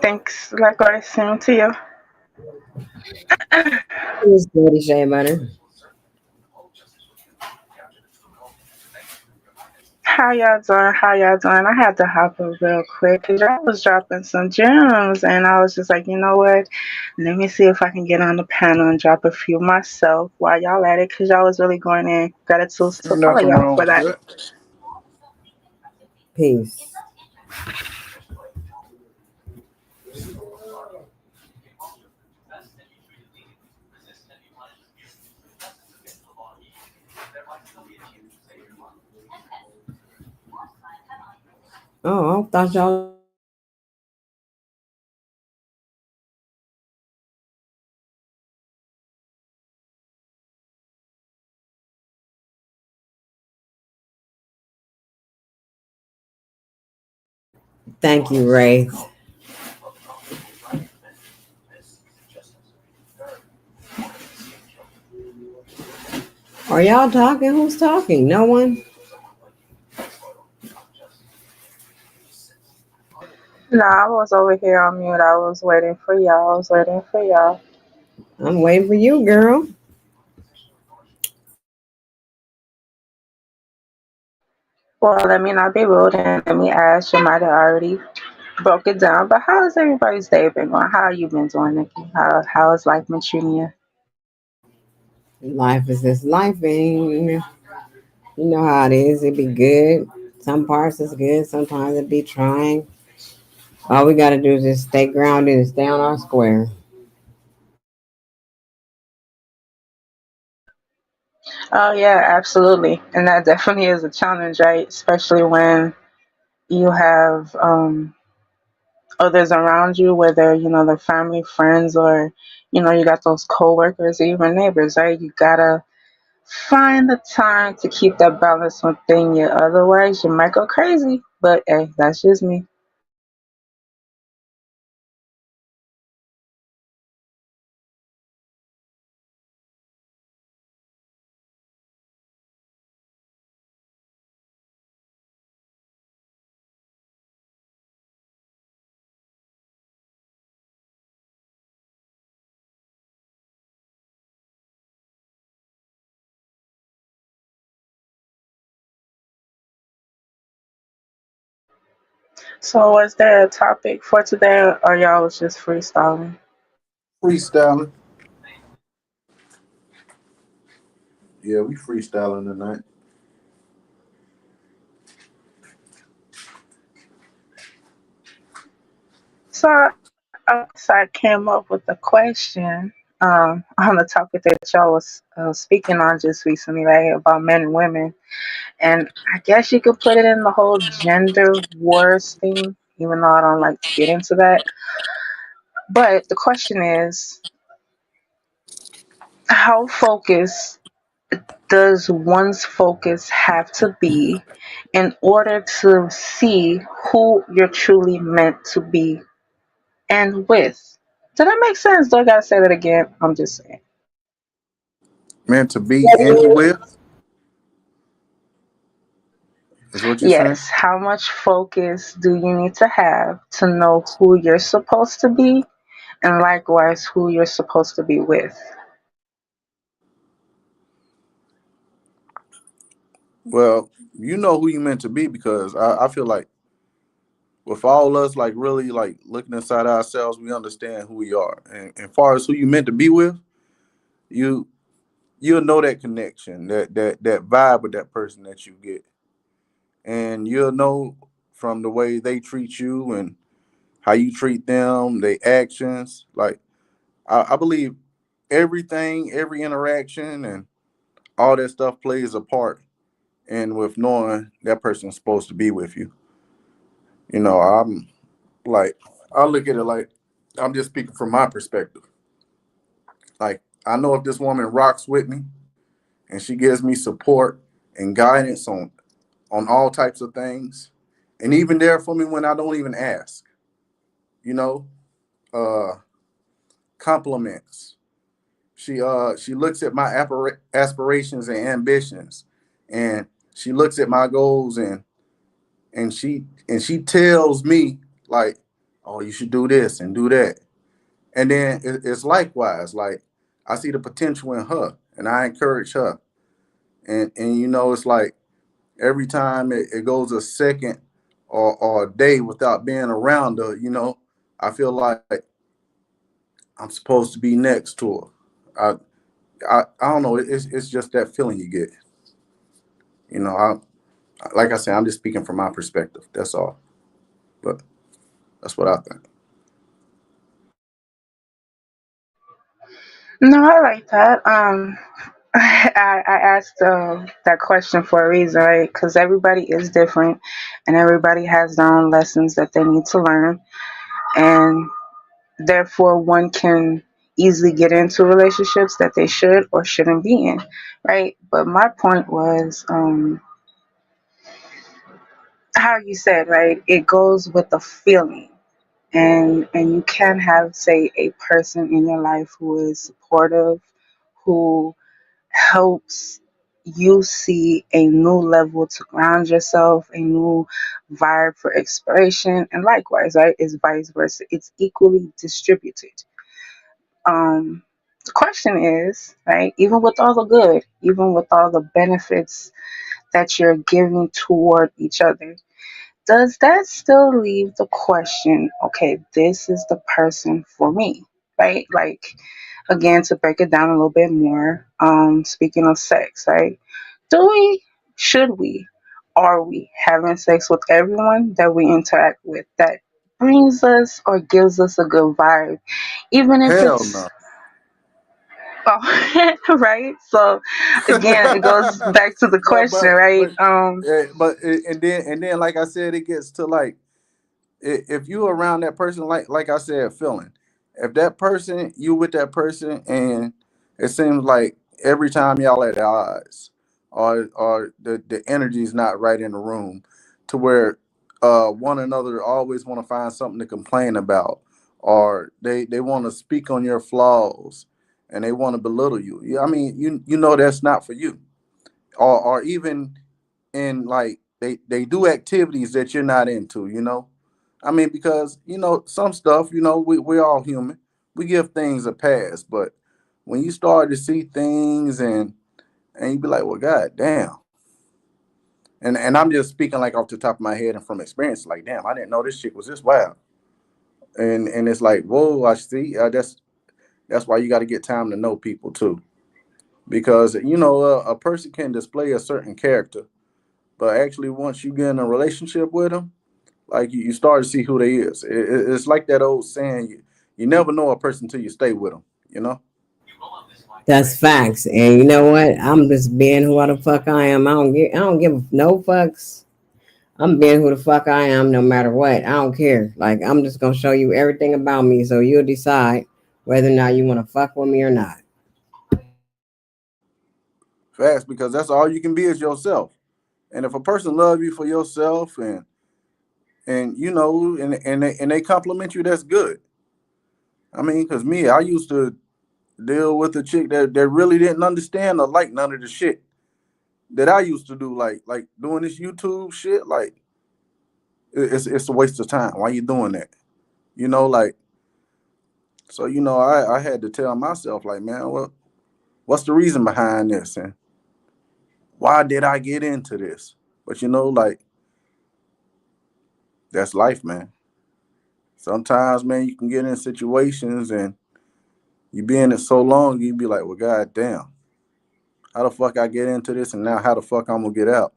Thanks. Likewise, same to you. It's Dirty Shea Butter. How y'all doing? How y'all doing? I had to hop up real quick because y'all was dropping some gems, and I was just like, you know what? Let me see if I can get on the panel and drop a few myself while y'all at it, because y'all was really going in. Gratitude to Ain't all of nothing y'all wrong for with that. that. Peace. Oh, I thought y'all. Thank you, Ray. Are y'all talking? Who's talking? No one? Nah, I was over here on mute. I was waiting for y'all. I was waiting for y'all. I'm waiting for you, girl. Well, let me not be rude and let me ask. You might have already broke it down, but how has everybody's day been going? How you been doing, Nikki? How has life been treating you? Life is just life, and you know how it is. It be good. Some parts is good. Sometimes it be trying. All we gotta do is just stay grounded and stay on our square. Oh yeah, absolutely, and that definitely is a challenge, right? Especially when you have others around you, whether they're family, friends, or you got those coworkers, or even neighbors, right? You gotta find the time to keep that balance within you. Otherwise, you might go crazy. But hey, that's just me. So, was there a topic for today, or y'all was just freestyling? Freestyling. Yeah, we freestyling tonight. So, I came up with a question on the topic that y'all was speaking on just recently, right, about men and women. And I guess you could put it in the whole gender wars thing, even though I don't like to get into that. But the question is, how focused does one's focus have to be in order to see who you're truly meant to be and with? Did that make sense? Do I gotta say that again? I'm just saying. Meant to be and with is what you're saying. Yes, how much focus do you need to have to know who you're supposed to be, and likewise who you're supposed to be with? Well, you know who you meant to be because I feel like with all us like really like looking inside ourselves, we understand who we are. And far as who you meant to be with, you you'll know that connection, that vibe with that person that you get. And you'll know from the way they treat you and how you treat them, their actions. Like I believe everything, every interaction, and all that stuff plays a part. And with knowing that person's supposed to be with you, I'm like, I look at it like I'm just speaking from my perspective. Like, I know if this woman rocks with me and she gives me support and guidance on all types of things, and even there for me when I don't even ask, you know, uh, compliments. She looks at my aspirations and ambitions, and she looks at my goals, and she tells me like, oh, you should do this and do that. And then it's likewise like I see the potential in her, and I encourage her. And it's like every time it goes a second or a day without being around her, I feel like I'm supposed to be next to her. I don't know. It's just that feeling you get. I like I said, I'm just speaking from my perspective. That's all. But that's what I think. No, I like that. I asked that question for a reason, right? Because everybody is different, and everybody has their own lessons that they need to learn, and therefore one can easily get into relationships that they should or shouldn't be in, right? But my point was, how you said, right? It goes with the feeling, and you can have, say, a person in your life who is supportive, who helps you see a new level to ground yourself, a new vibe for exploration, and likewise, right? It's vice versa. It's equally distributed. The question is, right? Even with all the good, even with all the benefits that you're giving toward each other, does that still leave the question, okay, this is the person for me, right? Like, again, to break it down a little bit more, speaking of sex, right? Do we, should we, are we having sex with everyone that we interact with that brings us or gives us a good vibe, even if Hell it's, no. oh, right? So again, it goes back to the but question, but right? but and then like I said, it gets to like if you around that person, like I said, feeling. If that person, you with that person, and it seems like every time y'all at odds, or the energy is not right in the room, to where one another always want to find something to complain about, or they want to speak on your flaws, and they want to belittle you. Yeah, I mean, that's not for you, or even in like they do activities that you're not into. I mean, because some stuff, we're all human. We give things a pass, but when you start to see things and you be like, well, god damn. And I'm just speaking like off the top of my head and from experience, like, damn, I didn't know this shit was this wild. And it's like, whoa, I see. That's why you got to get time to know people too, because a person can display a certain character, but actually once you get in a relationship with them, like you start to see who they is. It's like that old saying, you never know a person till you stay with them. That's facts. And you know what? I'm just being who the fuck I am. I don't give no fucks. I'm being who the fuck I am no matter what. I don't care. Like, I'm just gonna show you everything about me so you'll decide whether or not you wanna fuck with me or not. Fast, because that's all you can be is yourself. And if a person love you for yourself and they compliment you, that's good. I mean, because me, I used to deal with a chick that really didn't understand or like none of the shit that I used to do, like doing this YouTube shit. Like, it's a waste of time. Why you doing that? Like, so I had to tell myself, like, man, what's the reason behind this, and why did I get into this? But like, that's life, man. Sometimes, man, you can get in situations and you be in it so long, you be like, well, god damn, how the fuck I get into this, and now how the fuck I'm gonna get out?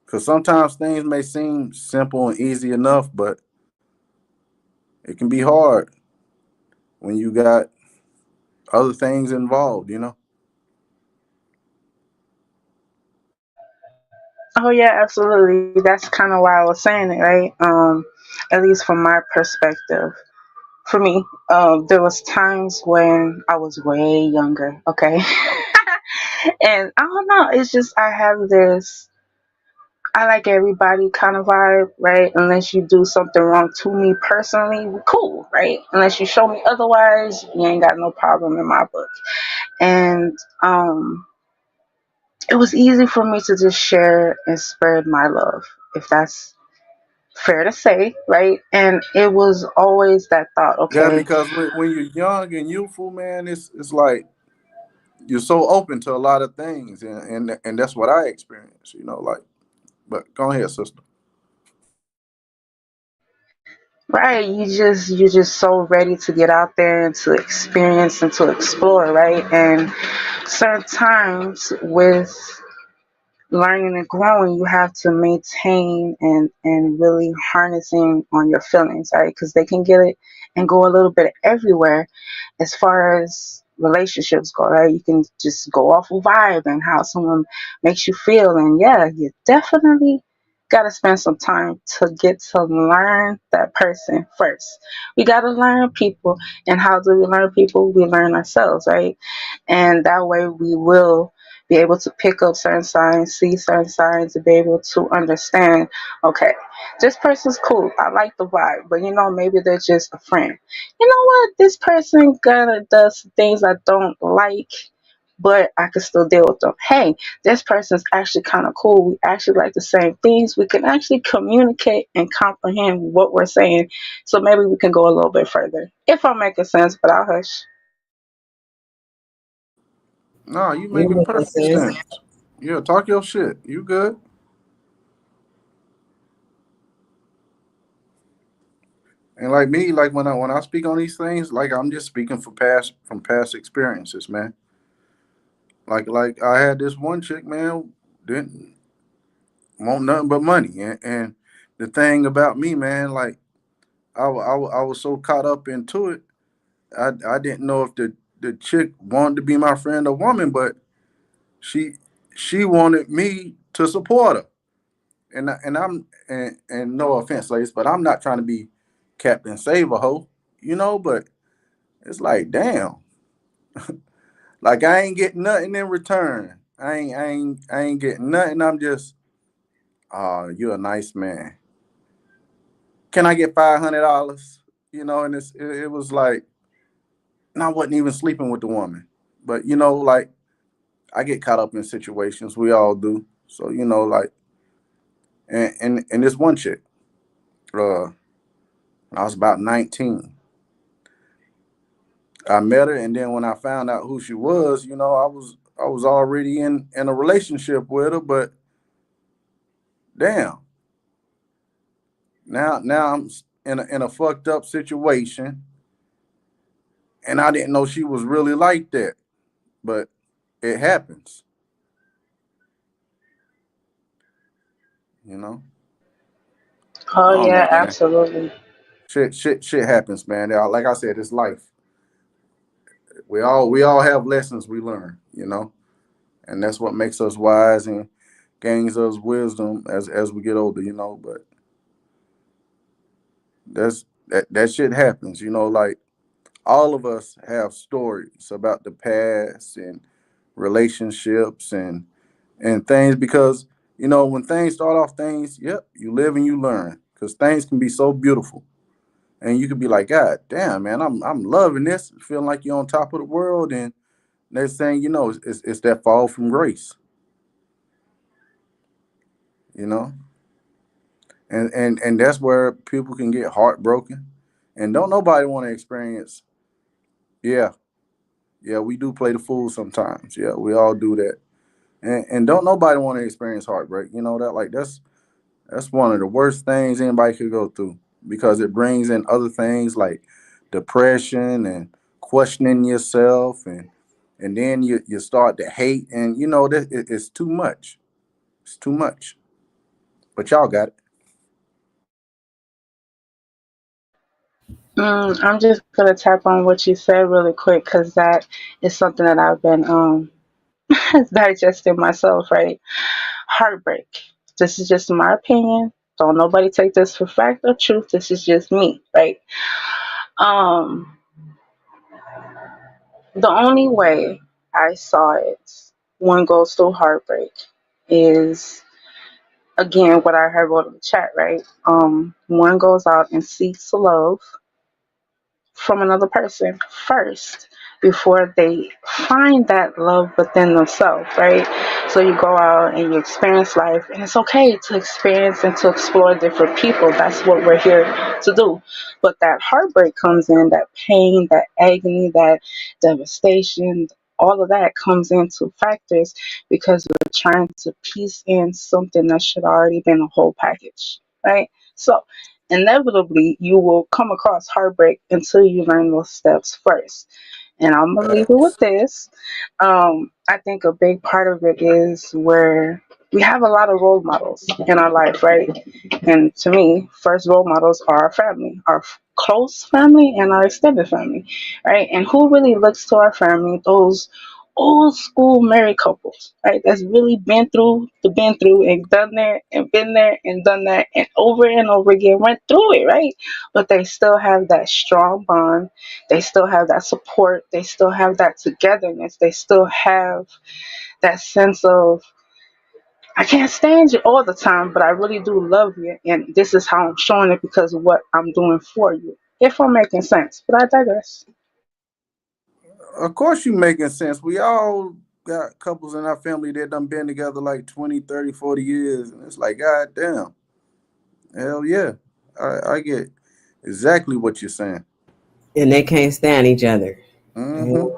Because sometimes things may seem simple and easy enough, but it can be hard when you got other things involved, you know. Oh yeah, absolutely. That's kind of why I was saying it, right? At least from my perspective, for me, there was times when I was way younger, okay, and I don't know. It's just I have this I like everybody kind of vibe, right? Unless you do something wrong to me personally, we cool, right? Unless you show me otherwise, you ain't got no problem in my book. And it was easy for me to just share and spread my love, if that's fair to say, right? And it was always that thought, Yeah, okay, because when you're young and youthful, man, it's like you're so open to a lot of things, and that's what I experienced, you know. Like, but go ahead, sister. right? You're just so ready to get out there and to experience and to explore, right? And certain times with learning and growing, you have to maintain and really harnessing on your feelings, right? Because they can get it and go a little bit everywhere as far as relationships go, right? You can just go off of vibe and how someone makes you feel, and yeah, you definitely got to spend some time to get to learn that person first. We got to learn people, and how do we learn people? We learn ourselves, right? And that way we will be able to pick up certain signs, see certain signs, and be able to understand, okay, this person's cool. I like the vibe, but maybe they're just a friend. You know what? This person kind of does things I don't like, but I can still deal with them. Hey, this person's actually kind of cool. We actually like the same things. We can actually communicate and comprehend what we're saying. So maybe we can go a little bit further. If I'm making sense, but I'll hush. No, you You making making perfect sense? sense. Yeah, talk your shit. You good? And like me, like when I speak on these things, like I'm just speaking from past experiences, man. Like I had this one chick, man, didn't want nothing but money, and the thing about me, man, like I was so caught up into it, I didn't know if the chick wanted to be my friend or woman, but she she wanted me to support her, and no offense, ladies, but I'm not trying to be Captain Save a hoe, you know, but it's like damn. Like I ain't getting nothing in return. I ain't getting nothing. I'm just, oh, you're a nice man. Can I get $500? You know, and it was like, and I wasn't even sleeping with the woman. But you know, like I get caught up in situations. We all do. So you know, like, and this one chick, uh, I was about 19. I met her, and then when I found out who she was, you know, I was already in a relationship with her. But damn, now I'm in a fucked up situation, and I didn't know she was really like that. But it happens, you know. Oh I don't know, yeah, man. absolutely. Shit happens, man. Like I said, it's life. We all have lessons we learn, you know, and that's what makes us wise and gains us wisdom as we get older, you know. But that shit happens, you know. Like all of us have stories about the past and relationships and things because you know when things start off things, yep, you live and you learn because things can be so beautiful and you could be like, God damn, man, I'm loving this, feeling like you're on top of the world, and next thing you know, it's that fall from grace, you know, and that's where people can get heartbroken, and don't nobody want to experience. Yeah, yeah, we do play the fool sometimes. Yeah, we all do that, and don't nobody want to experience heartbreak. You know that like that's one of the worst things anybody could go through because it brings in other things like depression and questioning yourself and then you start to hate and you know that it's too much. It's too much. But y'all got it. I'm just gonna tap on what you said really quick because that is something that I've been digesting myself. Right, heartbreak. This is just my opinion. Don't nobody take this for fact or truth. This is just me. Right. Um, the only way I saw it, one goes through heartbreak, is again what I heard wrote in the chat. Right. One goes out and seeks love from another person first before they find that love within themselves, right? So you go out and you experience life, and it's okay to experience and to explore different people. That's what we're here to do. But that heartbreak comes in, that pain, that agony, that devastation, all of that comes into factors because we're trying to piece in something that should already been a whole package, right? So inevitably you will come across heartbreak until you learn those steps first. And I'm gonna leave it with Facts. this. I think a big part of it is where we have a lot of role models in our life, right? And to me, first role models are our family, our close family and our extended family, right? And who really looks to our family? Those old school married couples, right? That's really been through and done there and been there and done that and over again, went through it, right? But they still have that strong bond. They still have that support. They still have that togetherness. They still have that sense of I can't stand you all the time, but I really do love you, and this is how I'm showing it because of what I'm doing for you. If I'm making sense, but I digress. Of course, you making sense. We all got couples in our family that done been together like 20, 30, 40 years. And it's like, God damn. Hell yeah. I get exactly what you're saying. And they can't stand each other. Mm-hmm.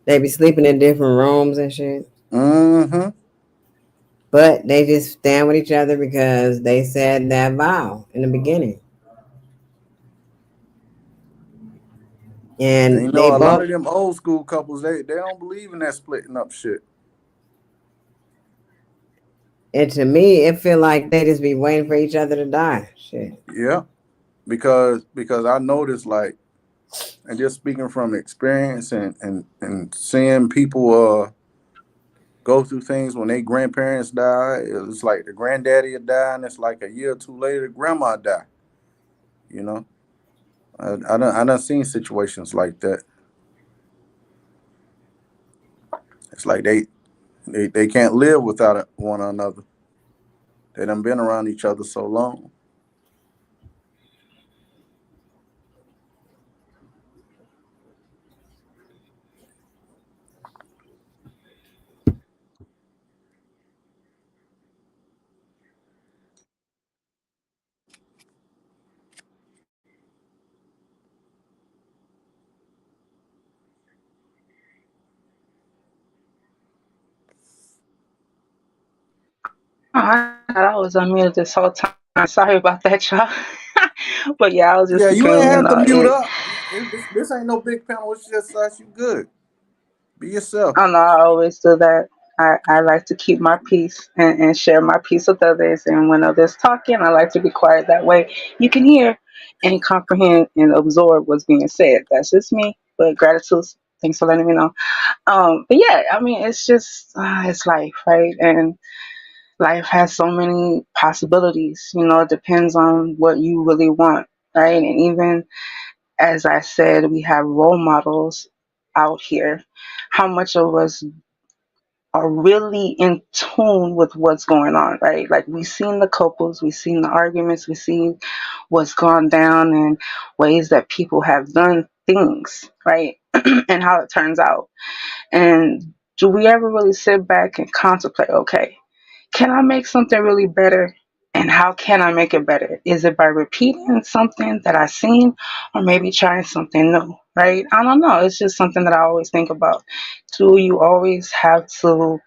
They be sleeping in different rooms and shit. Mm-hmm. But they just stand with each other because they said that vow in the beginning. And you And they know, a lot of both, them old school couples, they don't believe in that splitting up shit. and to me, it feel like they just be waiting for each other to die. Shit. Yeah. Because I noticed like, and just speaking from experience and seeing people go through things when their grandparents die. It's like the granddaddy will die, and it's like a year or two later, grandma die. You know, I done seen situations like that. It's like they can't live without one another. They done been around each other so long. Oh, I thought I was unmuted this whole time. Sorry about that, y'all. But yeah, I was just Yeah, you ain't speaking. have to mute up. This ain't no big panel. It's just us. You good. Be yourself. I know I always do that. I like to keep my peace and share my peace with others. And when others talking, I like to be quiet. That way you can hear and comprehend and absorb what's being said. That's just me. But gratitude. Thanks for letting me know. But yeah, I mean, it's just it's life, right? And life has so many possibilities. You know, it depends on what you really want, right? And even as I said, we have role models out here. How much of us are really in tune with what's going on, right? Like we've seen the couples, we've seen the arguments, we've seen what's gone down and ways that people have done things, right? And how it turns out. And do we ever really sit back and contemplate, okay, can I make something really better? And how can I make it better? Is it by repeating something that I've seen or maybe trying something new, right? I don't know. It's just something that I always think about. Do you always have to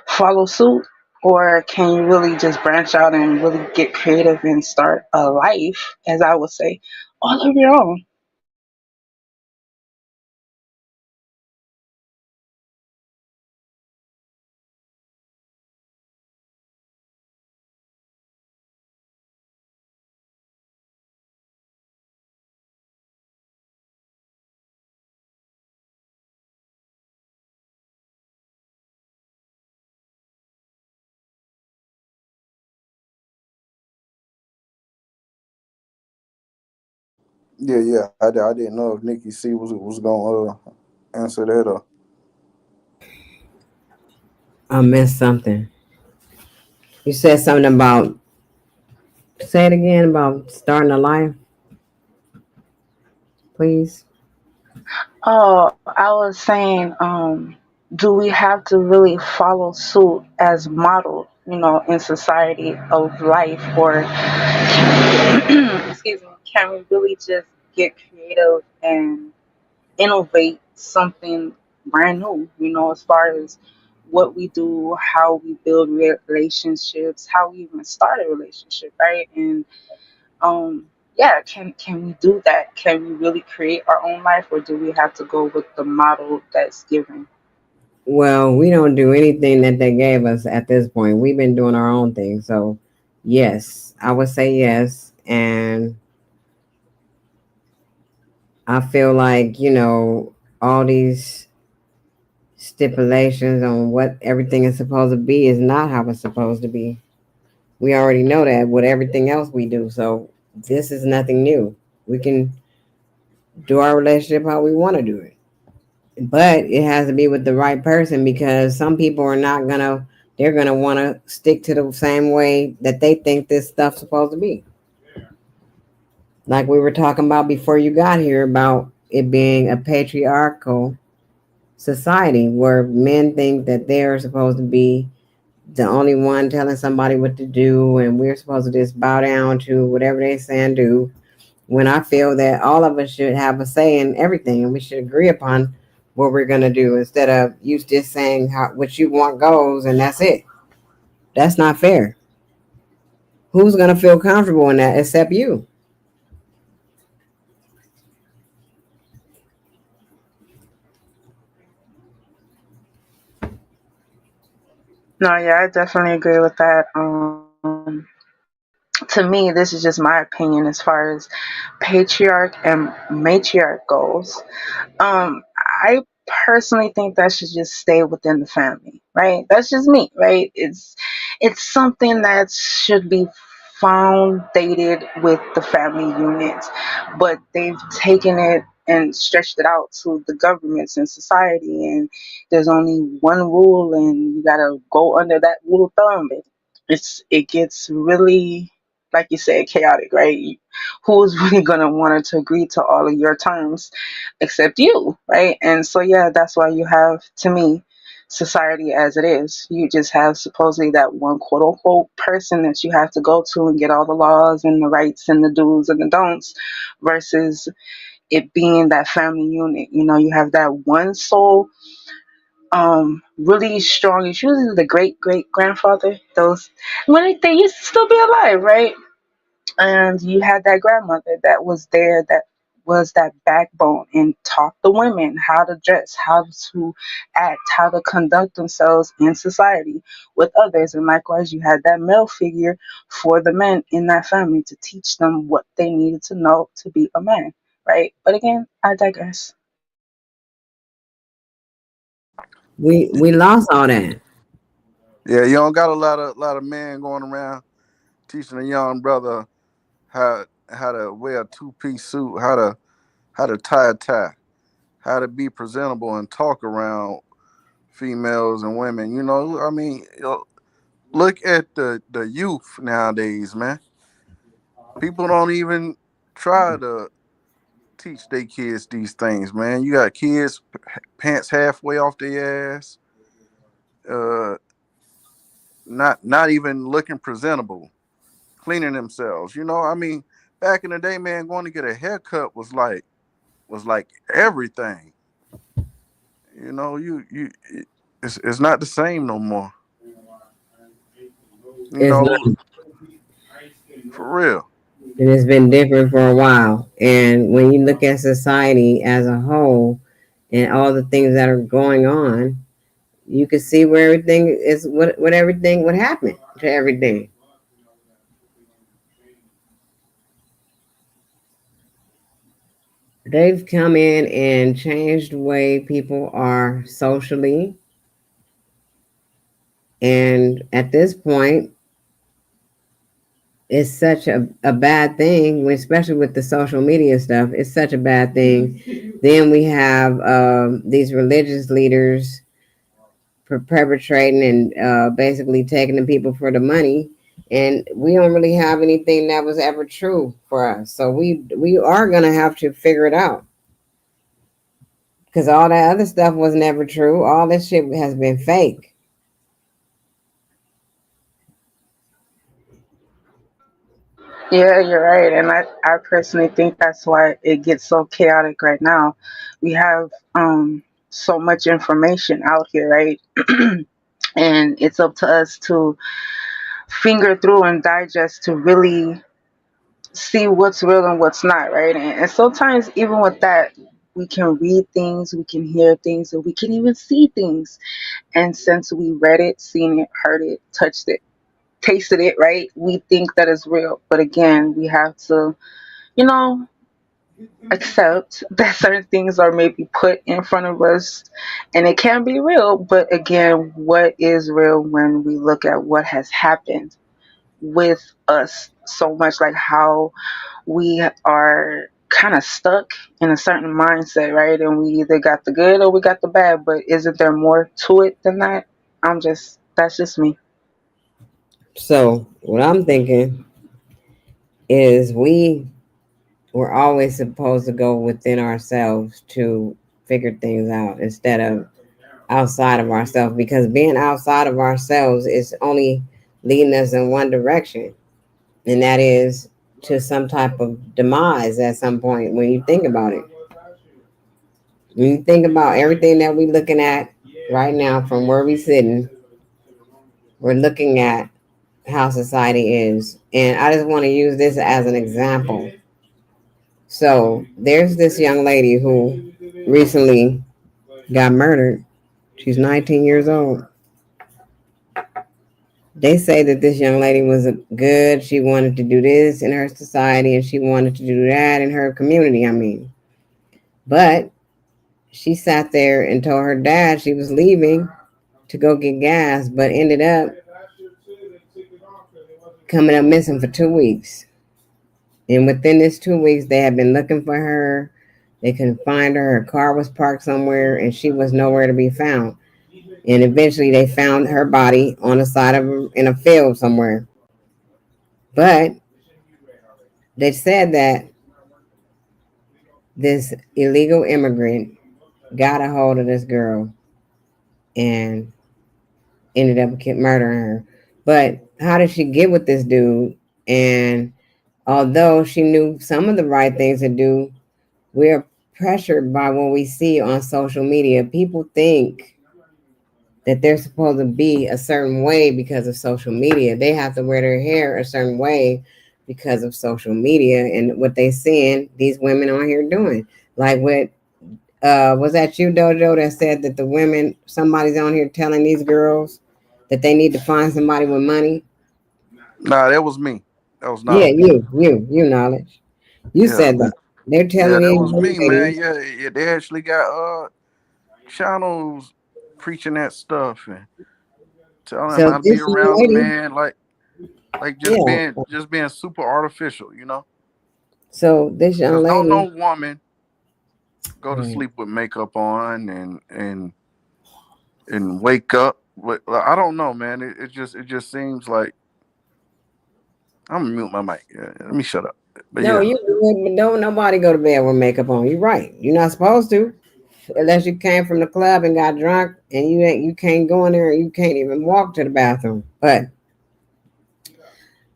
follow suit, or can you really just branch out and really get creative and start a life, as I would say, all of your own? Yeah. I didn't know if Nikki C was gonna answer that. I missed something. You said something about, say it again, about starting a life, please. Oh, I was saying, do we have to really follow suit as modeled, in society of life, or excuse me, can we really just get creative and innovate something brand new, as far as what we do, how we build relationships, how we even start a relationship, right? And yeah, can we do that? Can we really create our own life, or do we have to go with the model that's given? Well, we don't do anything that they gave us at this point. We've been doing our own thing. So, yes, I would say yes. And I feel like, all these stipulations on what everything is supposed to be is not how it's supposed to be. We already know that with everything else we do. So, this is nothing new. We can do our relationship how we want to do it. But it has to be with the right person, because some people are not gonna, they're gonna want to stick to the same way that they think this stuff's supposed to be. Like we were talking about before you got here, about it being a patriarchal society where men think that they're supposed to be the only one telling somebody what to do, and we're supposed to just bow down to whatever they say and do, when I feel that all of us should have a say in everything, and we should agree upon what we're going to do, instead of you just saying how what you want goes and that's it. That's not fair. Who's going to feel comfortable in that except you? No, yeah, I definitely agree with that. To me, this is just my opinion as far as patriarch and matriarch goes. I personally think that should just stay within the family, right? That's just me, right? It's something that should be founded with the family unit, but they've taken it and stretched it out to the governments and society, and there's only one rule, and you gotta go under that rule of thumb. It gets really, like you said, chaotic, right? Who's really gonna want to agree to all of your terms except you, right? And so yeah, that's why you have, to me, society as it is. You just have supposedly that one quote unquote person that you have to go to and get all the laws and the rights and the do's and the don'ts, versus it being that family unit. You have that one soul, really strong. It's usually the great great grandfather. Those, when they used to still be alive, right? And you had that grandmother that was there, that was that backbone, and taught the women how to dress, how to act, how to conduct themselves in society with others. And likewise, you had that male figure for the men in that family to teach them what they needed to know to be a man, right? But again, I digress. We lost all that. Yeah, you don't got a lot of men going around teaching a young brother how to wear a 2 piece suit, how to tie a tie, how to be presentable and talk around females and women. I mean, look at the youth nowadays, man. People don't even try to teach their kids these things, man. You got kids pants halfway off their ass, uh, not even looking presentable, cleaning themselves. I mean, back in the day, man, going to get a haircut was like everything. It's not the same no more. You It's know, not, for real. and it's been different for a while. And when you look at society as a whole and all the things that are going on, you can see where everything is, what everything would happen to everything. They've come in and changed the way people are socially. And at this point, it's such a bad thing, especially with the social media stuff. It's such a bad thing. Then we have these religious leaders perpetrating and basically taking the people for the money. And we don't really have anything that was ever true for us. So we are gonna have to figure it out because all that other stuff was never true. All this shit has been fake. Yeah, you're right. And I personally think that's why it gets so chaotic right now. We have so much information out here, right? And it's up to us to finger through and digest to really see what's real and what's not, right? And sometimes even with that, we can read things, we can hear things, and we can even see things. And since we read it, seen it, heard it, touched it, tasted it, right? We think that is real. But again, we have to, you know, accept that certain things are maybe put in front of us and it can be real. But again, what is real when we look at what has happened with us so much, like how we are kind of stuck in a certain mindset, right? And we either got the good or we got the bad, but isn't there more to it than that? That's just me. So what I'm thinking is we were always supposed to go within ourselves to figure things out instead of outside of ourselves, because being outside of ourselves is only leading us in one direction, and that is to some type of demise at some point. When you think about it, when you think about everything that we're looking at right now from where we're sitting, we're looking at how society is. And I just want to use this as an example. So there's this young lady who recently got murdered. She's 19 years old. They say that this young lady was good. She wanted to do this in her society and she wanted to do that in her community. I mean, but she sat there and told her dad she was leaving to go get gas, but ended up coming up missing for 2 weeks. And within this 2 weeks, they had been looking for her. They couldn't find her. Her car was parked somewhere and she was nowhere to be found. And eventually they found her body on the side of in a field somewhere. But they said that this illegal immigrant got a hold of this girl and ended up murdering her. But how did she get with this dude? And although she knew some of the right things to do, we're pressured by what we see on social media. People think that they're supposed to be a certain way because of social media. They have to wear their hair a certain way because of social media and what they seeing these women on here doing. Like what was that you, Dojo, that said that the women, somebody's on here telling these girls that they need to find somebody with money? Nah, that was me. That was Yeah, knowledge. you knowledge. You Yeah, said man. that. They're Yeah, telling that these was young me, man. ladies. Yeah, yeah, they actually got channels preaching that stuff and telling them So how to be this young around a lady, man, like yeah. just being super artificial, you know. So this young Because don't no lady, woman go to right. sleep with makeup on and wake up. But I don't know, man. It just seems like I'm gonna mute my mic. Yeah, let me shut up. But No, yeah, you good, but don't nobody go to bed with makeup on. You're right. You're not supposed to, unless you came from the club and got drunk, and you can't go in there. You can't even walk to the bathroom. But I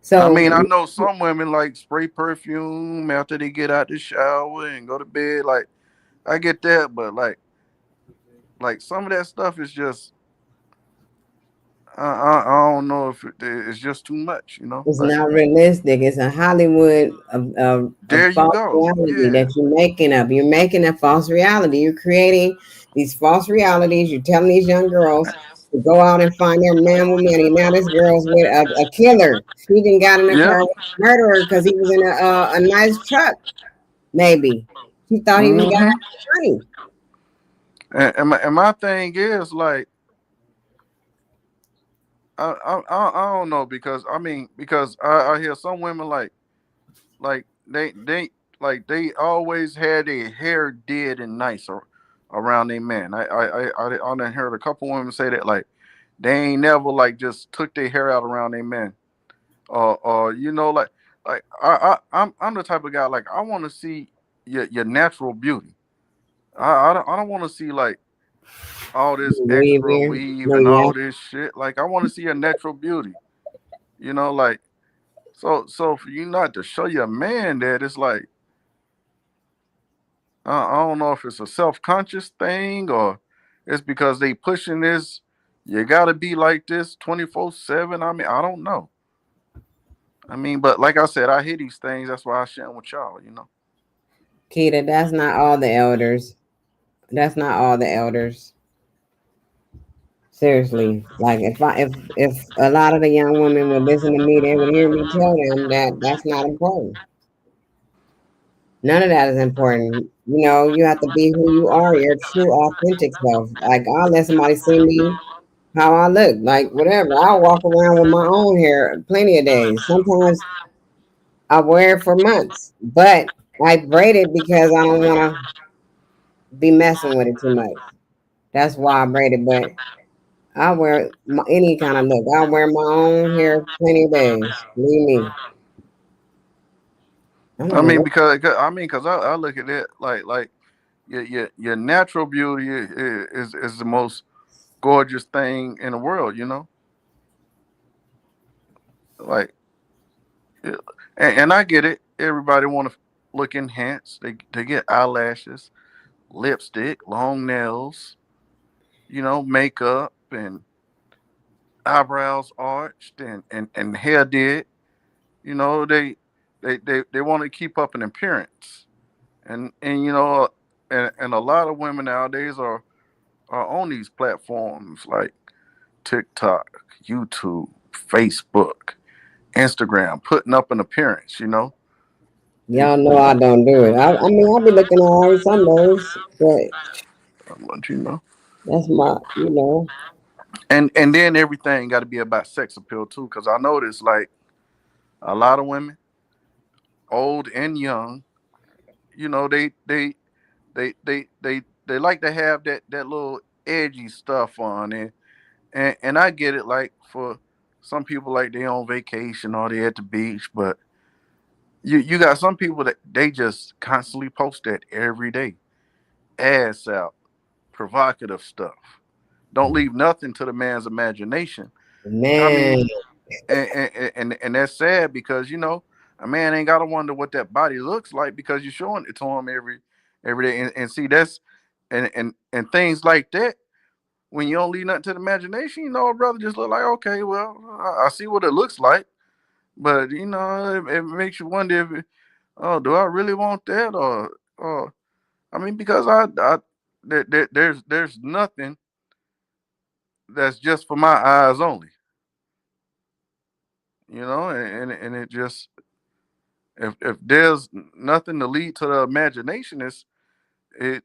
so mean, I know some women like spray perfume after they get out the shower and go to bed. Like I get that, but like some of that stuff is just I don't know if it's just too much, you know. it's Like not realistic. It's a Hollywood of there you false go. reality Yeah. that you're making up. You're making a false reality. You're creating these false realities. You're telling these young girls to go out and find their man with money. Now this girl's with a killer. She even got in a Yep. car with a murderer because he was in a nice truck. Maybe she thought he was got Mm-hmm. money. And my thing is like I don't know because I mean because I hear some women like they always had their hair did and nice around their man. I done heard a couple women say that like they ain't never like just took their hair out around their men. Or you know like I'm the type of guy like I want to see your natural beauty. I don't want to see like all this extra Weaving. weave No, and yeah. all this shit. Like I want to see a natural beauty. You know, like so for you not to show your man that it's like I don't know if it's a self conscious thing or it's because they pushing this. You gotta be like this 24/7. I mean, I don't know. I mean, but like I said, I hear these things. That's why I share 'em with y'all. You know. Keita, that's not all the elders. That's not all the elders. Seriously. Like if a lot of the young women would listen to me, they would hear me tell them that that's not important. None of that is important. You know, you have to be who you are, your true authentic self. Like I'll let somebody see me how I look, like whatever. I'll walk around with my own hair plenty of days. Sometimes I wear it for months, but I braid it because I don't want to be messing with it too much. That's why I braid it. But I wear any kind of look. I wear my own hair plenty of days. Believe me. I don't I know mean, what. because I look at it like your natural beauty is the most gorgeous thing in the world. You know, like yeah, and I get it. Everybody want to look enhanced. They get eyelashes, lipstick, long nails. You know, makeup and eyebrows arched and hair did. You know, they want to keep up an appearance, and you know, and a lot of women nowadays are on these platforms like TikTok, YouTube, Facebook, Instagram, putting up an appearance. You know, they, Y'all know I don't do it. I mean, I'll be looking all right some days, but but you know, that's my, you know. and then everything got to be about sex appeal too, because I noticed like a lot of women, old and young, you know, they like to have that little edgy stuff on it, and I get it. Like for some people, like they on vacation or they at the beach, but you got some people that they just constantly post that every day, ass out, provocative stuff. Don't leave nothing to the man's imagination. I Man, mean, and that's sad because you know a man ain't gotta wonder what that body looks like because you're showing it to him every day, and see that's and things like that. When you don't leave nothing to the imagination, you know, a brother just look like okay, well, I see what it looks like, but you know, it makes you wonder if, oh, do I really want that or I mean, because there's nothing that's just for my eyes only, you know, and it just if there's nothing to lead to the imagination, it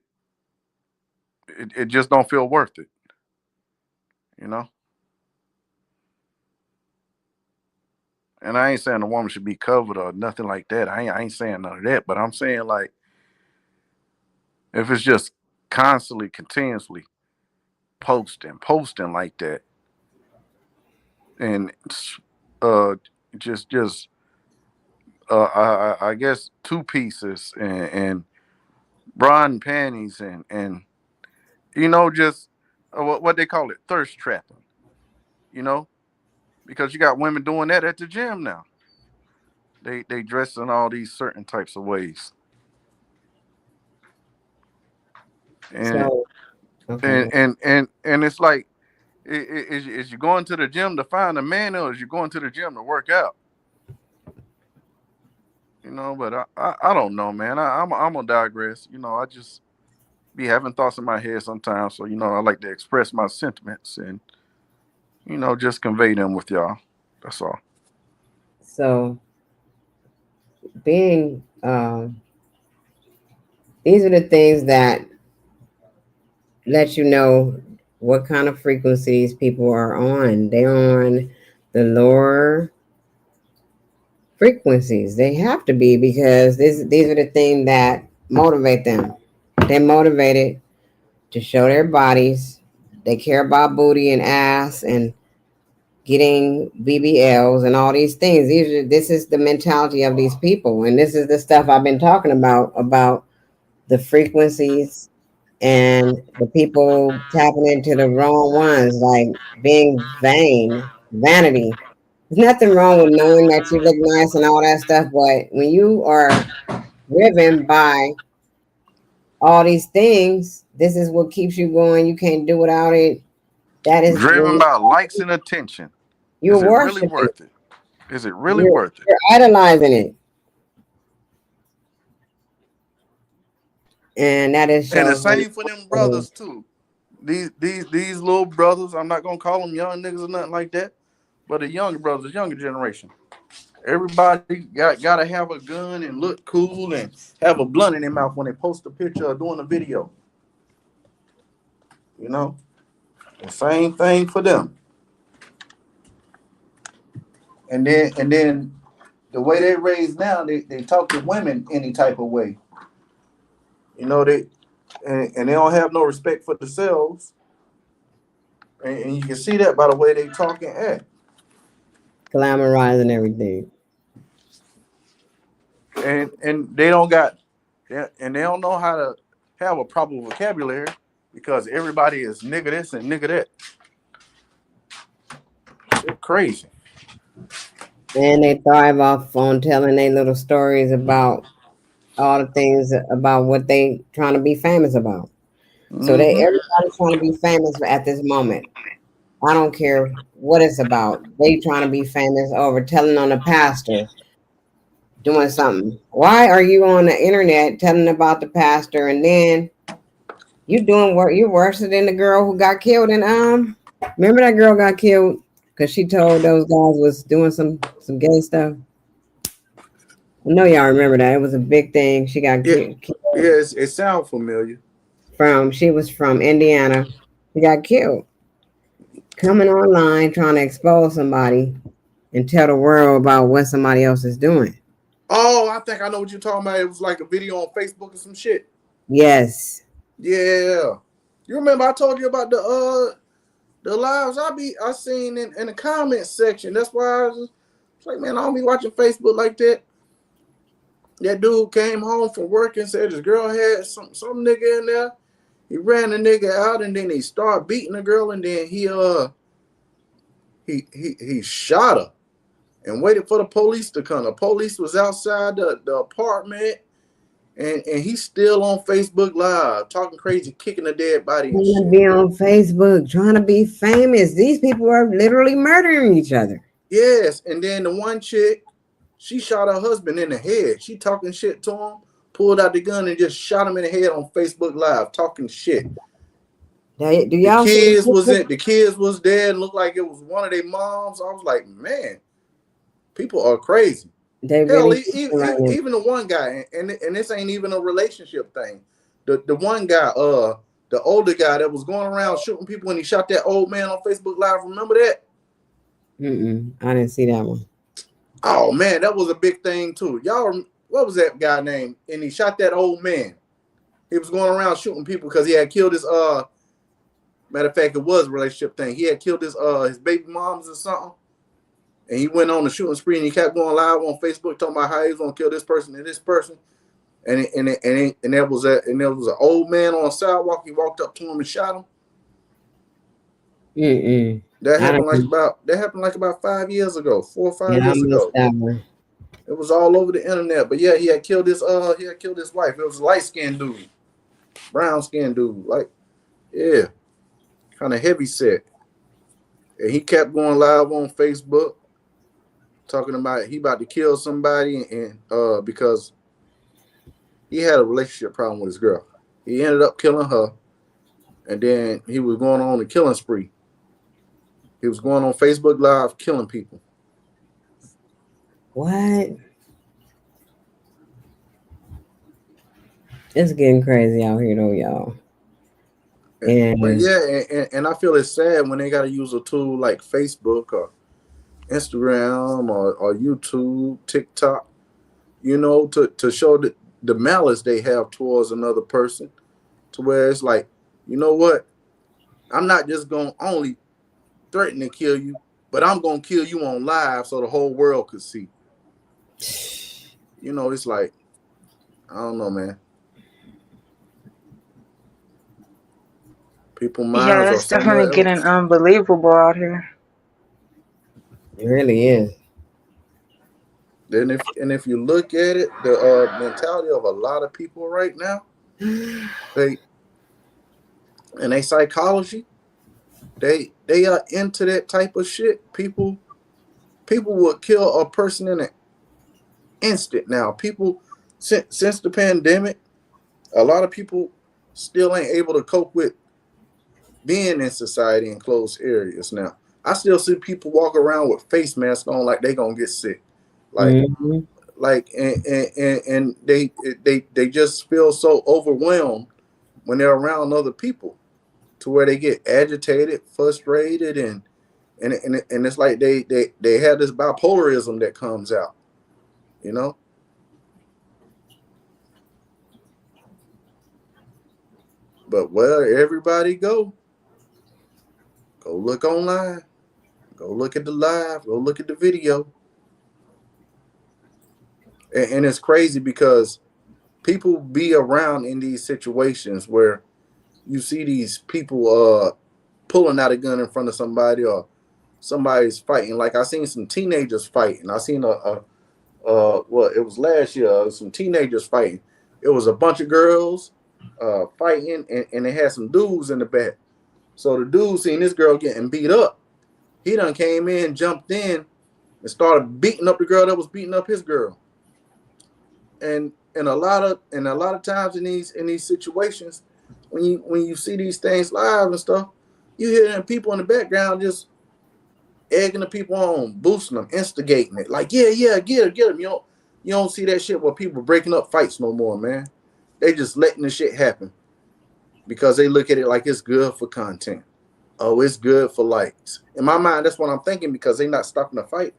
it just don't feel worth it, you know. And I ain't saying a woman should be covered or nothing like that. I ain't saying none of that. But I'm saying like if it's just constantly, continuously posting like that, and uh just I guess two pieces and bra and panties and you know just what they call it, thirst trapping, you know, because you got women doing that at the gym now. They dress in all these certain types of ways, and so okay. and it's like is you going to the gym to find a man or is you going to the gym to work out? You know, but I don't know, man. I'm gonna digress. You know, I just be having thoughts in my head sometimes, so you know I like to express my sentiments and you know just convey them with y'all. That's all. So being these are the things that let you know what kind of frequencies people are on. They're on the lower frequencies. They have to be because these are the things that motivate them. They're motivated to show their bodies. They care about booty and ass and getting BBLs and all these things. This is the mentality of these people, and this is the stuff I've been talking about the frequencies and the people tapping into the wrong ones, like being vain, vanity. There's nothing wrong with knowing that you look nice and all that stuff, but when you are driven by all these things, this is what keeps you going. You can't do without it. That is Driven when by likes and attention. you're Is it really worshiping it. worth it? Is it really worth it? You're idolizing it, and that is And the shows same for them brothers too. These little brothers, I'm not gonna call them young niggas or nothing like that, but the younger brothers, younger generation. Everybody gotta have a gun and look cool and have a blunt in their mouth when they post a picture or doing a video. You know, the same thing for them. And then the way they raised now, they talk to women any type of way. You know, and they don't have no respect for themselves. And you can see that by the way they talk and act. glamorizing everything. And they don't got and they don't know how to have a proper vocabulary because everybody is nigga this and nigga that. Shit crazy. And they thrive off on telling their little stories about all the things about what they trying to be famous about. So they Mm-hmm. everybody's trying to be famous at this moment. I don't care what it's about. They trying to be famous over telling on a pastor doing something. Why are you on the internet telling about the pastor and then you doing work? You're worse than the girl who got killed in remember that girl got killed because she told those guys was doing some gay stuff. I know y'all remember that. It was a big thing. She got Yeah, killed yeah, it sounds familiar. she was from Indiana. She got killed. Coming online trying to expose somebody and tell the world about what somebody else is doing. Oh, I think I know what you're talking about. It was like a video on Facebook or some shit. Yes. Yeah. You remember I told you about the lives I seen in the comments section. That's why I was like, man, I don't be watching Facebook like that. That dude came home from work and said his girl had some nigga in there. He ran the nigga out and then he started beating the girl and then he shot her and waited for the police to come. The police was outside the apartment and he's still on Facebook Live talking crazy, kicking the dead body and Trying to shit. be on Facebook, trying to be famous. These people are literally murdering each other. Yes, and then the one chick, she shot her husband in the head. She talking shit to him, pulled out the gun and just shot him in the head on Facebook Live, talking shit. Do The y'all see kids was this? in, the kids was there and looked like it was one of their moms. I was like, man, people are crazy. They Hell, really right now. even the one guy, and this ain't even a relationship thing. The one guy, the older guy that was going around shooting people when he shot that old man on Facebook Live. Remember that? I didn't see that one. Oh man, that was a big thing too. Y'all, what was that guy named? And he shot that old man. He was going around shooting people because he had killed his matter of fact, it was a relationship thing. He had killed his baby moms or something. And he went on the shooting spree and he kept going live on Facebook talking about how he was gonna kill this person and this person. And there was an old man on the sidewalk. He walked up to him and shot him. That I happened don't. like about 5 years ago, 4 or 5 Yeah, I years missed ago. that one. It was all over the internet. But yeah, he had killed his wife. It was a light skinned dude, brown skinned dude, like yeah, kind of heavy set. And he kept going live on Facebook talking about he about to kill somebody and because he had a relationship problem with his girl. He ended up killing her, and then he was going on a killing spree. He was going on Facebook Live killing people. What? It's getting crazy out here, though, y'all. But And yeah, and I feel it's sad when they got to use a tool like Facebook or Instagram or YouTube, TikTok, to show the malice they have towards another person, to where it's like, you know what? I'm not just going to only threaten to kill you, but I'm going to kill you on live so the whole world could see. It's like, I don't know, man. People minds Yeah, are it's somewhere definitely getting else. unbelievable out here. it really is. If you look at it, the mentality of a lot of people right now, they and they psychology, they are into that type of shit. People would kill a person in an instant now. People since the pandemic, a lot of people still ain't able to cope with being in society in closed areas now. I still see people walk around with face masks on like they gonna get sick. Like Hmm. and they just feel so overwhelmed when they're around other people, to where they get agitated, frustrated, and it's like they have this bipolarism that comes out, you know. But where everybody go look online, go look at the live, go look at the video, and it's crazy because people be around in these situations where you see these people pulling out a gun in front of somebody, or somebody's fighting. Like I seen some teenagers fighting. I seen well, it was last year, some teenagers fighting. It was a bunch of girls fighting, and they had some dudes in the back. So the dude seen this girl getting beat up. He done came in, jumped in, and started beating up the girl that was beating up his girl. And a lot of times in these situations, when you see these things live and stuff, you hear them people in the background just egging the people on, boosting them, instigating it. Like, yeah, yeah, get them. You don't see that shit where people breaking up fights no more, man. They just letting the shit happen because they look at it like it's good for content. Oh, it's good for likes. In my mind, that's what I'm thinking, because they not stopping the fight.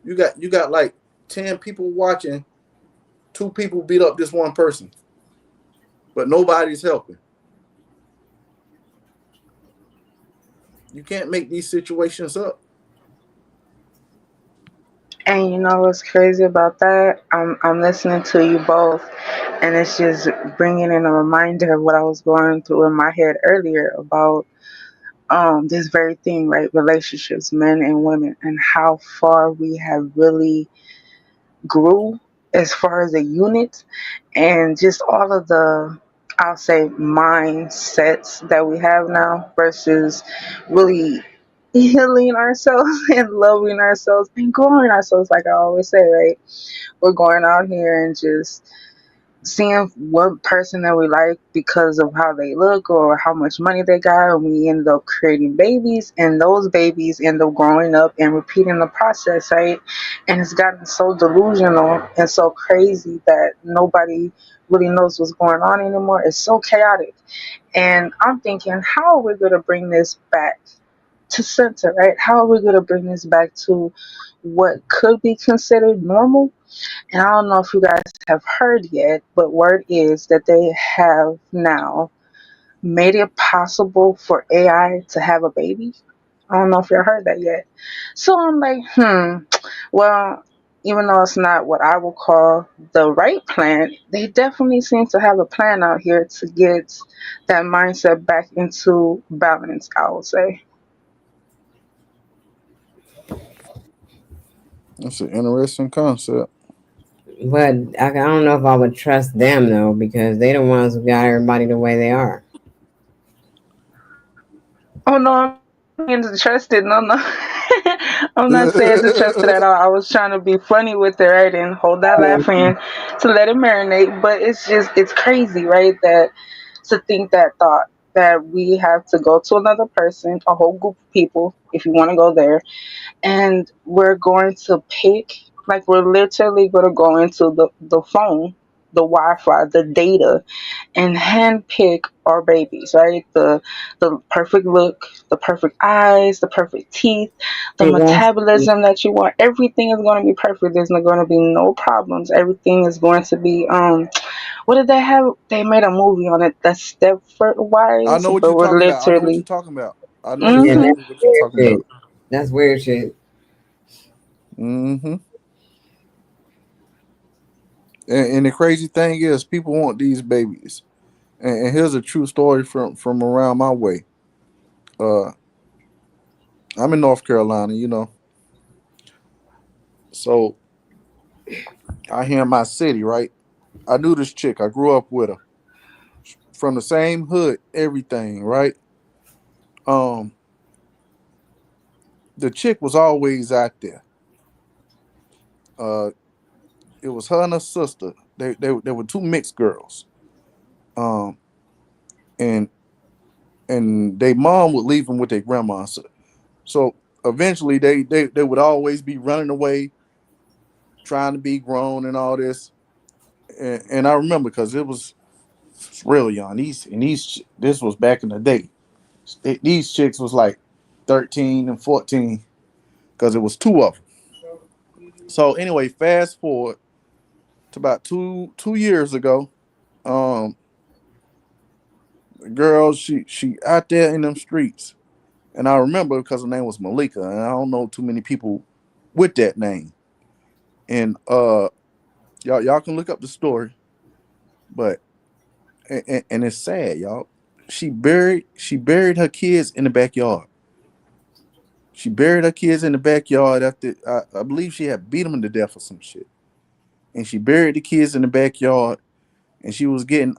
You got like 10 people watching, 2 people beat up this one person, but nobody's helping. You can't make these situations up. And you know what's crazy about that? I'm listening to you both, and it's just bringing in a reminder of what I was going through in my head earlier about this very thing, right? Relationships, men and women, and how far we have really grew as far as a unit, and just all of the, I'll say, mindsets that we have now versus really healing ourselves and loving ourselves and growing ourselves. Like I always say, right? We're going out here and just seeing one person that we like because of how they look or how much money they got, and we end up creating babies, and those babies end up growing up and repeating the process, right? And it's gotten so delusional and so crazy that nobody really knows what's going on anymore. It's so chaotic. And I'm thinking, how are we going to bring this back to center, right? How are we going to bring this back to what could be considered normal? And I don't know if you guys have heard yet, but word is that they have now made it possible for AI to have a baby. I don't know if you heard that yet. So I'm like, well, even though it's not what I would call the right plan, they definitely seem to have a plan out here to get that mindset back into balance, I would say. That's an interesting concept. But I don't know if I would trust them though, because they the ones who got everybody the way they are. Oh no, I'm not saying to trust it. No, no. I'm not saying to trust it at all. I was trying to be funny with it, right, and hold that laugh in to let it marinate. But it's crazy, right? That to think that thought that we have to go to another person, a whole group of people, if you want to go there, and we're going to pick, like we're literally going to go into the phone, the Wi-Fi, the data, and handpick our babies, right? The perfect look, the perfect eyes, the perfect teeth, the See, that's metabolism that you want. Everything is going to be perfect. There's not going to be no problems. Everything is going to be what did they have? They made a movie on it, the Stepford I Wives, know what but you're we're talking about. I know what you're literally. talking about. I know yeah, Hmm. that's exactly what you're weird talking shit. about. That's weird shit. Hmm. And the crazy thing is, people want these babies. And here's a true story from around my way. Uh, I'm in North Carolina, so I here in my city, right? I knew this chick. I grew up with her from the same hood, everything, right? Um, the chick was always out there. Uh, it was her and her sister. They were two mixed girls. Um, and they mom would leave them with their grandma. So eventually they would always be running away, trying to be grown and all this. And I remember because it was real young. This was back in the day. These chicks was like 13 and 14 because it was two of them. So anyway, fast forward to about two years ago. Um, the girl, she out there in them streets, and I remember because her name was Malika, and I don't know too many people with that name. And y'all can look up the story, but and it's sad, y'all. She buried her kids in the backyard. She buried her kids in the backyard after I believe she had beat them to death or some shit. And she buried the kids in the backyard, and she was getting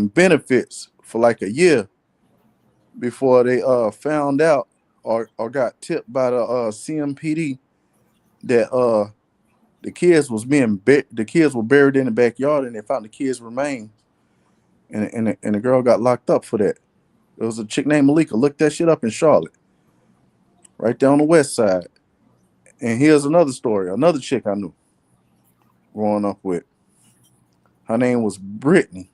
benefits for like a year before they found out or got tipped by the CMPD that the kids were buried in the backyard, and they found the kids' remains, and the girl got locked up for that. It was a chick named Malika. Look that shit up in Charlotte, right there on the west side. And here's another story. Another chick I knew growing up with. Her name was Brittany.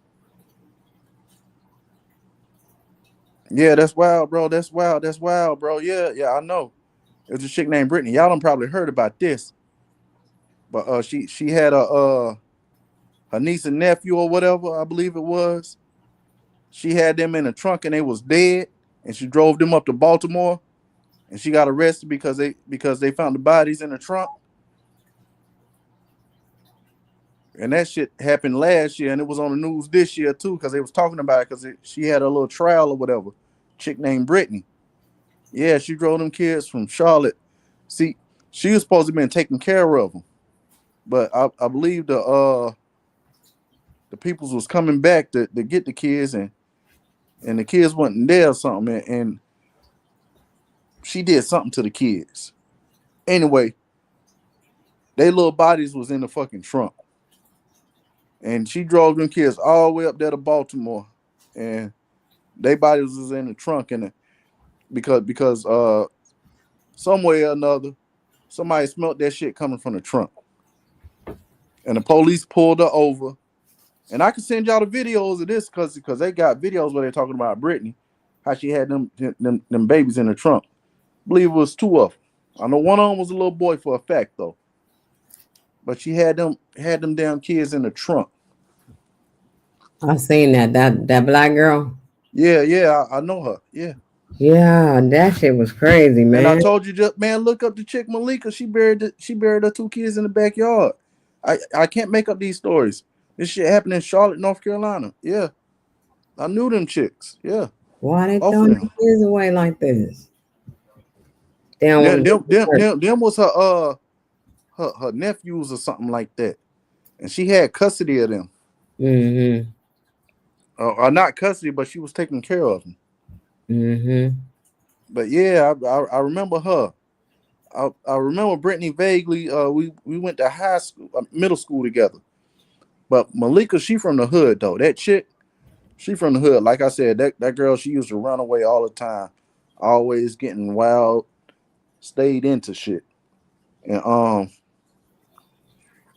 Yeah, that's wild, bro. That's wild. That's wild, bro. Yeah, yeah, I know. It was a chick named Brittany. Y'all done probably heard about this, but she had her niece and nephew or whatever, I believe it was. She had them in a trunk and they was dead, and she drove them up to Baltimore, and she got arrested because they found the bodies in the trunk. And that shit happened last year, and it was on the news this year too, because they was talking about it because she had a little trial or whatever. Chick named Brittany. Yeah, she drove them kids from Charlotte. See, she was supposed to have been taking care of them, but I believe the peoples was coming back to get the kids, and the kids wasn't there or something, and she did something to the kids. Anyway, their little bodies was in the fucking trunk, and she drove them kids all the way up there to Baltimore, and their bodies was in the trunk, and because some way or another somebody smelt that shit coming from the trunk, and the police pulled her over. And I can send y'all the videos of this because they got videos where they're talking about Brittany, how she had them babies in the trunk. I believe it was two of them. I know one of them was a little boy for a fact though, but she had them damn kids in the trunk. I've seen that black girl. Yeah, yeah, I know her. Yeah, Yeah, that shit was crazy, and I man. told you, just man, look up the chick Malika. She buried her two kids in the backyard. I can't make up these stories. This shit happened in Charlotte, North Carolina. Yeah, I knew them chicks. Yeah, Why they both of throwing them. their kids away like this? They don't want Them, to do them, the them, work. them, them was her nephews or something like that, and she had custody of them. Mm-hmm. Or not custody, but she was taking care of them. Mm-hmm. But yeah, I remember her. I remember Brittany vaguely. We went to high school, middle school together. But Malika, she from the hood though. That chick, she from the hood. Like I said, that girl, she used to run away all the time, always getting wild, stayed into shit. And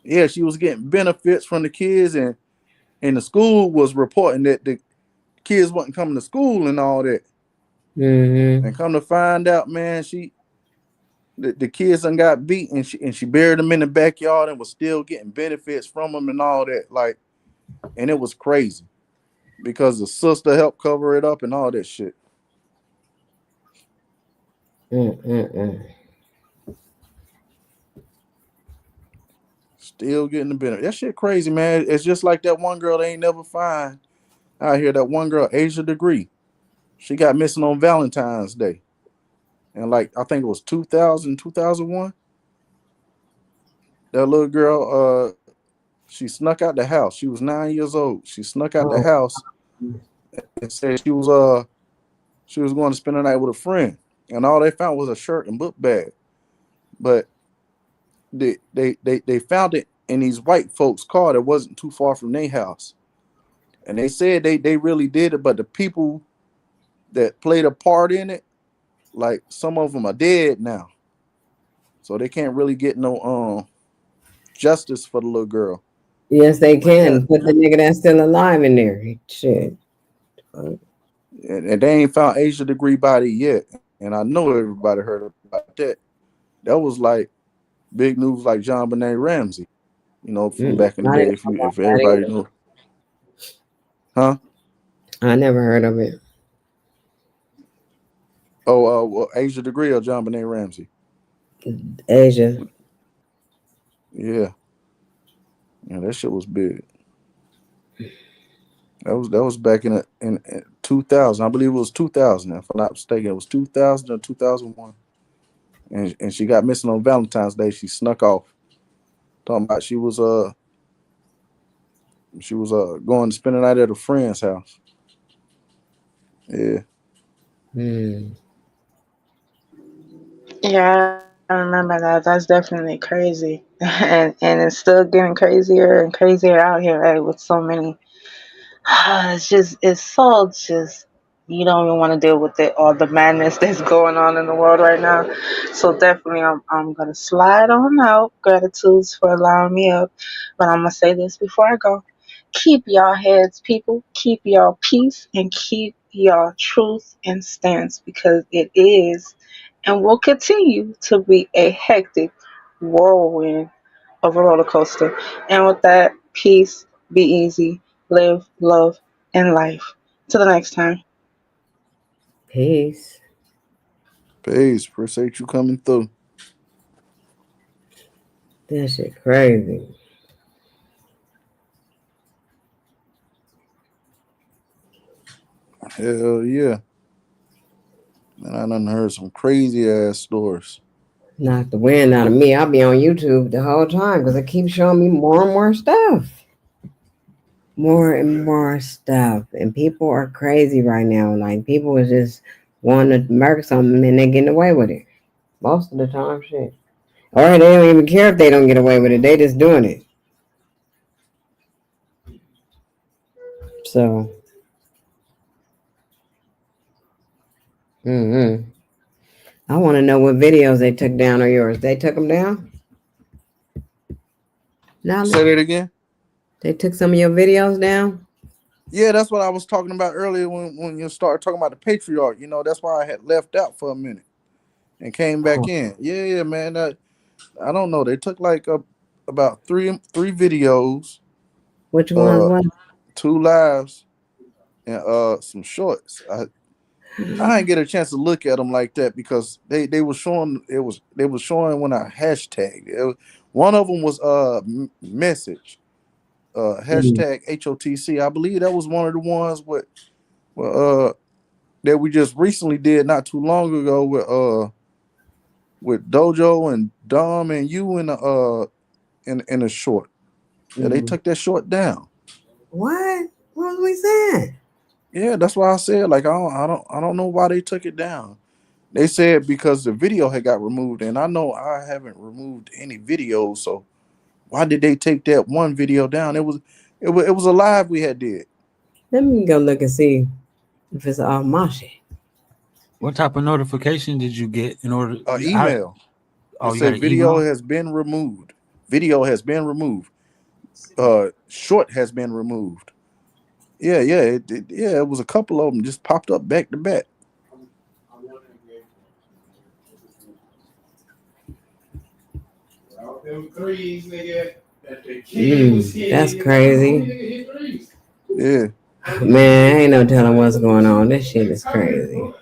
Yeah, she was getting benefits from the kids, and the school was reporting that the kids wasn't coming to school and all that. Mm-hmm. And come to find out, man, the kids done got beat, and she buried them in the backyard and was still getting benefits from them and all that. Like, and it was crazy because the sister helped cover it up and all that shit. Still getting the benefit. That shit crazy, man. It's just like that one girl they ain't never find out here. That one girl, Asia Degree. She got missing on Valentine's Day. And like I think it was 2000, 2001. That little girl, she snuck out the house. She was 9 years old. She snuck out the Oh, house and said she was going to spend the night with a friend. And all they found was a shirt and book bag. But they found it in these white folks' car that wasn't too far from their house. And they said they really did it, but the people that played a part in it, like some of them are dead now. So they can't really get no justice for the little girl. yes, they But yeah, can put the nigga that's still alive in there. Shit. and they ain't found Asia Degree body yet. And I know everybody heard about that. That was like big news, like John Benet Ramsey, from back in the I day. didn't If know you about if that everybody either. knew, huh? I never heard of it. Oh, well, Asia Degree or John Benet Ramsey? Asia. Yeah, yeah, that shit was big. That was back in 2000. I believe it was 2000. If I'm not mistaken, it was 2000 or 2001. And she got missing on Valentine's Day. She snuck off. Talking about she was going to spend the night at a friend's house. Yeah. Hmm. Yeah, I remember that. That's definitely crazy, and it's still getting crazier and crazier out here, right? With so many, it's so just you don't even want to deal with it, all the madness that's going on in the world right now. So definitely, I'm gonna slide on out. Gratitudes for allowing me up, but I'm gonna say this before I go: keep y'all heads, people. Keep y'all peace and keep y'all truth and stance because it is and will continue to be a hectic whirlwind of a roller coaster. And with that, peace, be easy, live, love, and life. Till the next time. Peace. Peace. Appreciate you coming through. That shit crazy. Hell yeah. And I done heard some crazy ass stories. Knock the wind out of me. I'll be on YouTube the whole time because it keeps showing me more and more stuff. More and more stuff. And people are crazy right now. Like, people is just wanting to murk something and they're getting away with it. Most of the time, shit. Or they don't even care if they don't get away with it. They just doing it. So, I want to know what videos they took down of yours. They took them down? Say Nolly? that again? They took some of your videos down? Yeah, that's what I was talking about earlier when you started talking about the patriarch. That's why I had left out for a minute and came back Oh, in. Yeah, man. I don't know. They took like about three videos, which ones uh, was? two lives, and some shorts. I didn't get a chance to look at them like that because they were showing they was showing when I hashtagged it. One of them was message hashtag H.O.T.C. I believe that was one of the ones uh that we just recently did not too long ago with Dojo and Dom and you in a short. Yeah, they Mm. took that short down. What? What was we saying? Yeah, that's why I said like I don't know why they took it down. They said because the video had got removed, and I know I haven't removed any videos, so why did they take that one video down? It was a live we had did. Let me go look and see if it's all my shit. What type of notification did you get in order? Email. It Oh, you got said an video email. has been removed. Video has been removed. Short has been removed. Yeah, it was a couple of them just popped up back to back. That's crazy. Yeah. Man, ain't no telling what's going on. This shit is crazy.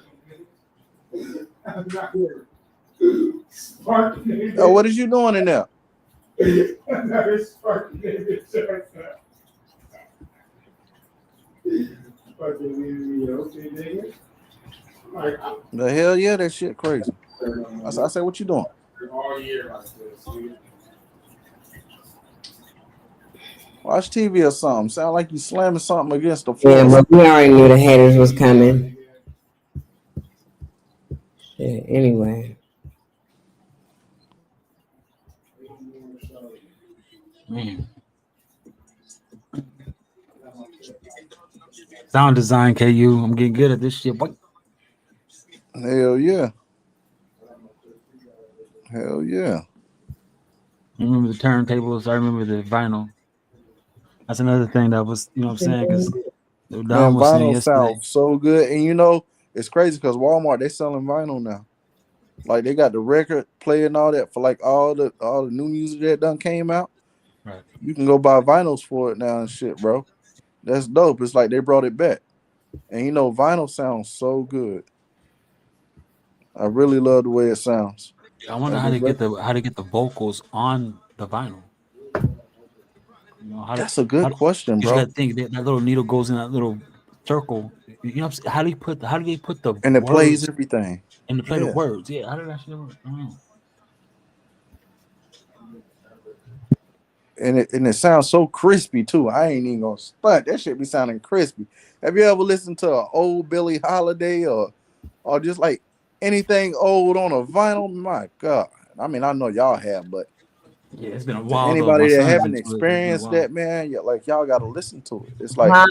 Oh, what is you doing in there? The hell yeah, that shit crazy. I said, what you doing? Watch TV or something. Sound like you slamming something against the floor. Yeah, but we already knew the haters was coming. Shit, anyway. Man. Sound design, KU. I'm getting good at this shit. What? Hell yeah. Hell yeah. I remember the turntables. I remember the vinyl. That's another thing that was, you know what I'm saying? Because Don Man, was saying vinyl yesterday. sounds so good. And you know, it's crazy because Walmart, they selling vinyl now. Like they got the record player and all that for like all the new music that done came out. Right. You can go buy vinyls for it now and shit, bro. That's dope. It's like they brought it back. And you know, vinyl sounds so good. I really love the way it sounds. I wonder Like how to get the vocals on the vinyl. You know, that's a good how question, because you bro. got to think that little needle goes in that little circle. You know, what I'm saying? How do they put the And it plays words everything. in the play the Yeah. words? Yeah, how did that shit work? I don't know. And it sounds so crispy too. I ain't even gonna stunt. That shit be sounding crispy. Have you ever listened to an old Billie Holiday or just like anything old on a vinyl? My God. I mean, I know y'all have, but Yeah, it's been a to while though. My anybody that son's haven't into it. It's been a experienced while. that, man, like y'all gotta listen to it. It's like Huh?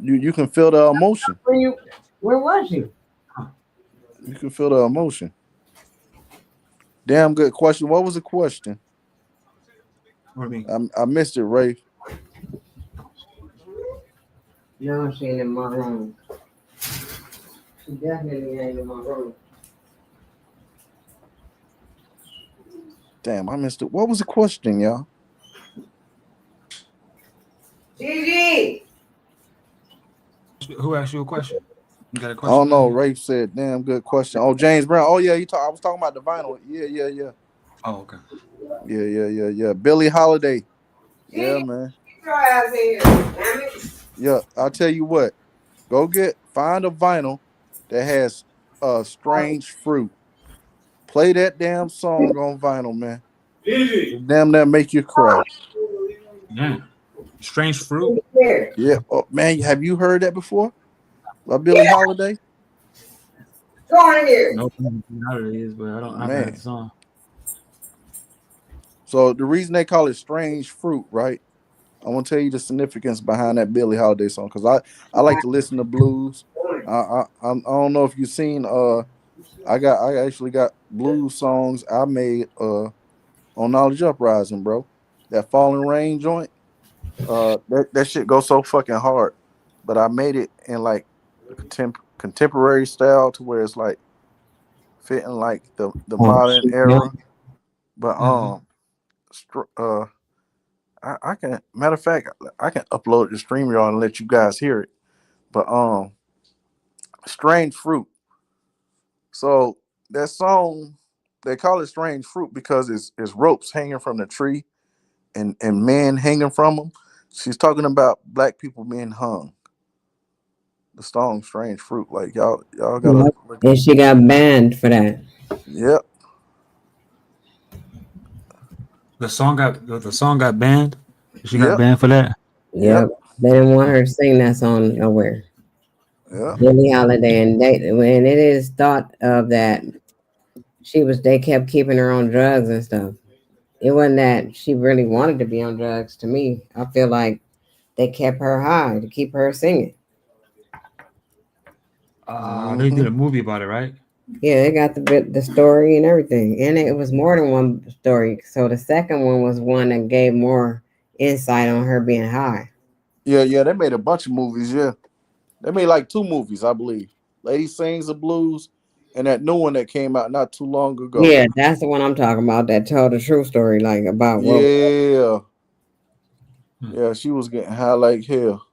you can feel the emotion. Where was you? You can feel the emotion. Damn good question. What was the question? What do you mean? I missed it, Ray. No, she ain't in my room. She definitely ain't in my room. Damn, I missed it. What was the question, y'all? Gigi! Who asked you a question? You got a I question, don't know. Gigi? Ray said, "Damn good question." Oh, James Brown. Oh yeah, I was talking about the vinyl. Oh, okay. Yeah. Billie Holiday. Yeah, Gigi! man. Get your ass in here, damn it. Yeah, I'll tell you what. Find a vinyl that has strange fruit. Play that damn song on vinyl, man. Damn, that make you cry. Yeah. Strange fruit. Here. Yeah. Oh man, have you heard that before? By Billie Holiday? Go in here. No, I don't know how it is, but I haven't heard the Man. song. So the reason they call it strange fruit, right? I want to tell you the significance behind that Billie Holiday song because I like to listen to blues. I don't know if you've seen I actually got blues songs I made on Knowledge Uprising, bro. That Falling Rain joint, that shit goes so fucking hard. But I made it in like a contemporary style to where it's like fitting like the modern era. But Mm-hmm. I can matter of fact I can upload the StreamYard and let you guys hear it. But Strange Fruit. So that song they call it Strange Fruit because it's ropes hanging from the tree and men hanging from them. She's talking about black people being hung. The song Strange Fruit. Like y'all gotta Yep. look. And she got banned for that. Yep. The song got banned. She got Yep. banned for that. Yep. Yep. They didn't want her to sing that song nowhere. Yep. Billie Holiday, and it is thought of that they kept keeping her on drugs and stuff. It wasn't that she really wanted to be on drugs to me. I feel like they kept her high to keep her singing. They Mm-hmm. did a movie about it, right? Yeah, it got the story and everything, and it was more than one story. So the second one was one that gave more insight on her being high. Yeah, yeah, they made a bunch of movies. Yeah, they made like 2 movies, I believe. Lady Sings the Blues, and that new one that came out not too long ago. Yeah, that's the one I'm talking about. That told the true story, like about what. Yeah, Hmm. yeah, she was getting high like hell.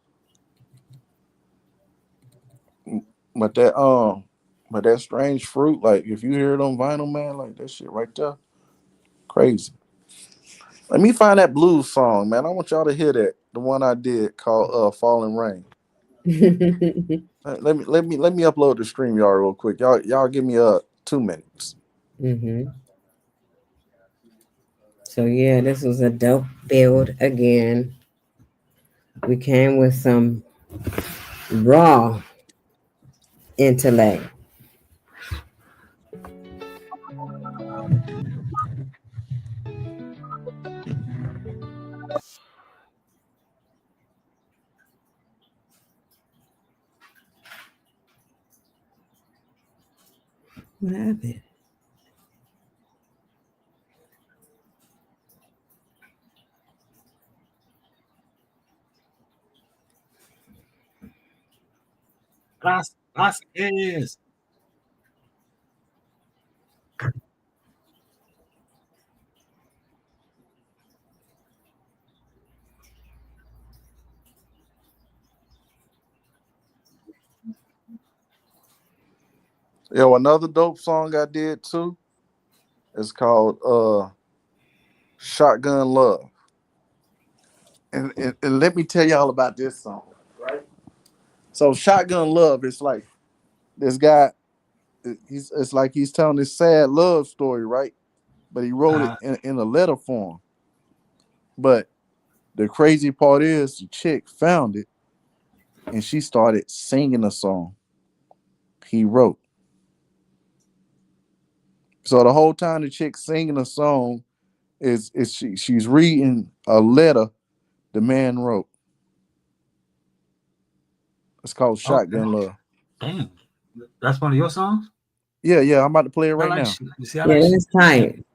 But that strange fruit, like if you hear it on vinyl, man, like that shit right there, crazy. Let me find that blues song, man. I want y'all to hear that. The one I did called "Falling Rain." Let me upload the stream y'all real quick. Y'all give me 2 minutes. hmm So yeah, this was a dope build again. We came with some raw intellect. What happened? Gracias. Yo, another dope song I did too. It's called "Shotgun Love," and let me tell y'all about this song. Right. So, "Shotgun Love" is like this guy. It's like he's telling this sad love story, right? But he wrote it Uh, in a letter form. But the crazy part is the chick found it and she started singing a song he wrote. So the whole time the chick singing a song is she's reading a letter the man wrote. It's called okay. Shotgun Love. Damn. That's one of your songs? Yeah, yeah, I'm about to play it I right like now. shit. You see, I Yeah, like shit. that's tight.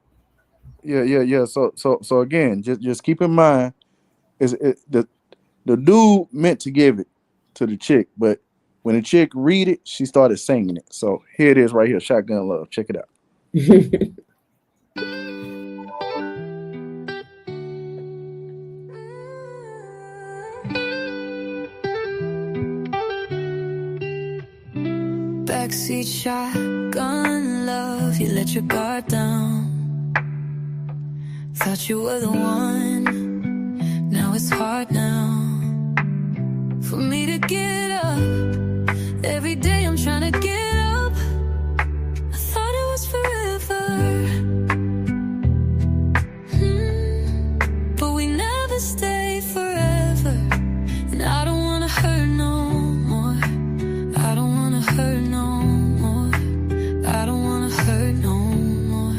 Yeah, yeah, yeah. So again, just keep in mind the dude meant to give it to the chick, but when the chick read it, she started singing it. So here it is right here, Shotgun Love. Check it out. Backseat shotgun love, you let your guard down. Thought you were the one. Now it's hard now for me to get up. Every day I'm trying to get up. I thought it was forever. But we never stay forever. And I don't wanna hurt no more. I don't wanna hurt no more. I don't wanna hurt no more.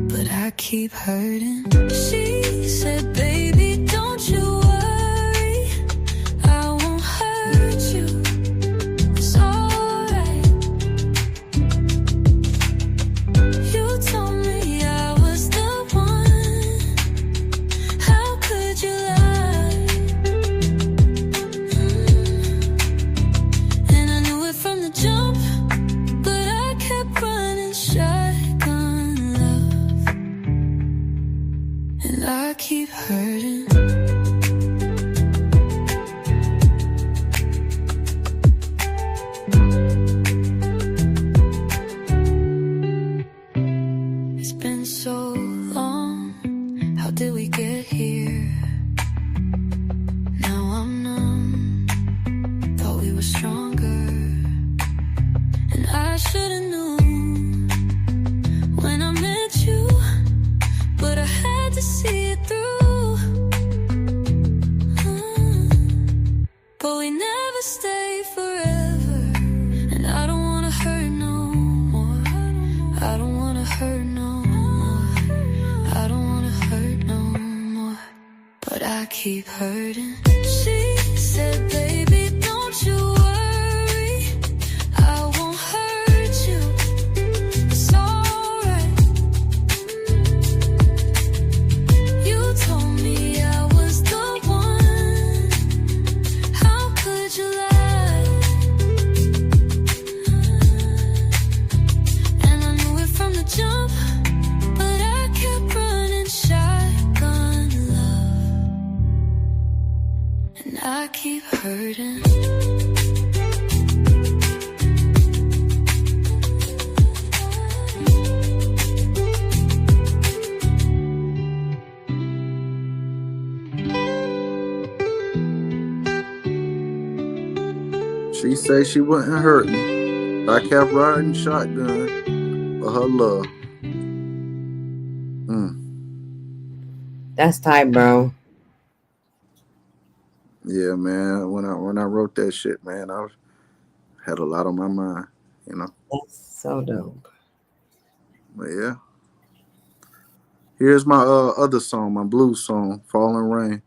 But I keep hurting. She said, baby, don't you worry. I won't hurt you. It's alright. You told me I was the one. How could you lie? And I knew it from the jump, but I kept running shotgun love. And I keep hurting. It's been so long. How did we get here? Now I'm numb. Thought we were stronger. And I should've known when I met you. But I had to see it through. But we never stay forever. And I don't wanna hurt no more. I don't wanna hurt no more. I don't wanna hurt no more. But I keep hurting. She said, baby, don't you worry. I won't hurt you. I keep hurting? She say she wouldn't hurt me. I kept riding shotgun for her love. That's tight, bro. Yeah, man. When I wrote that shit, man, had a lot on my mind, you know. That's so dope. But yeah. Here's my other song, my blues song, Falling Rain.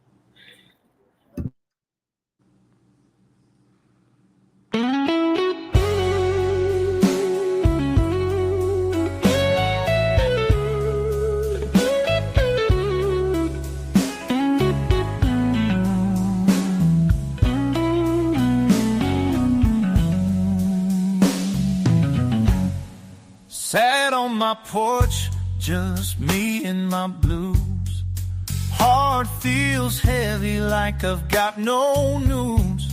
Sat on my porch, just me and my blues. Heart feels heavy like I've got no news.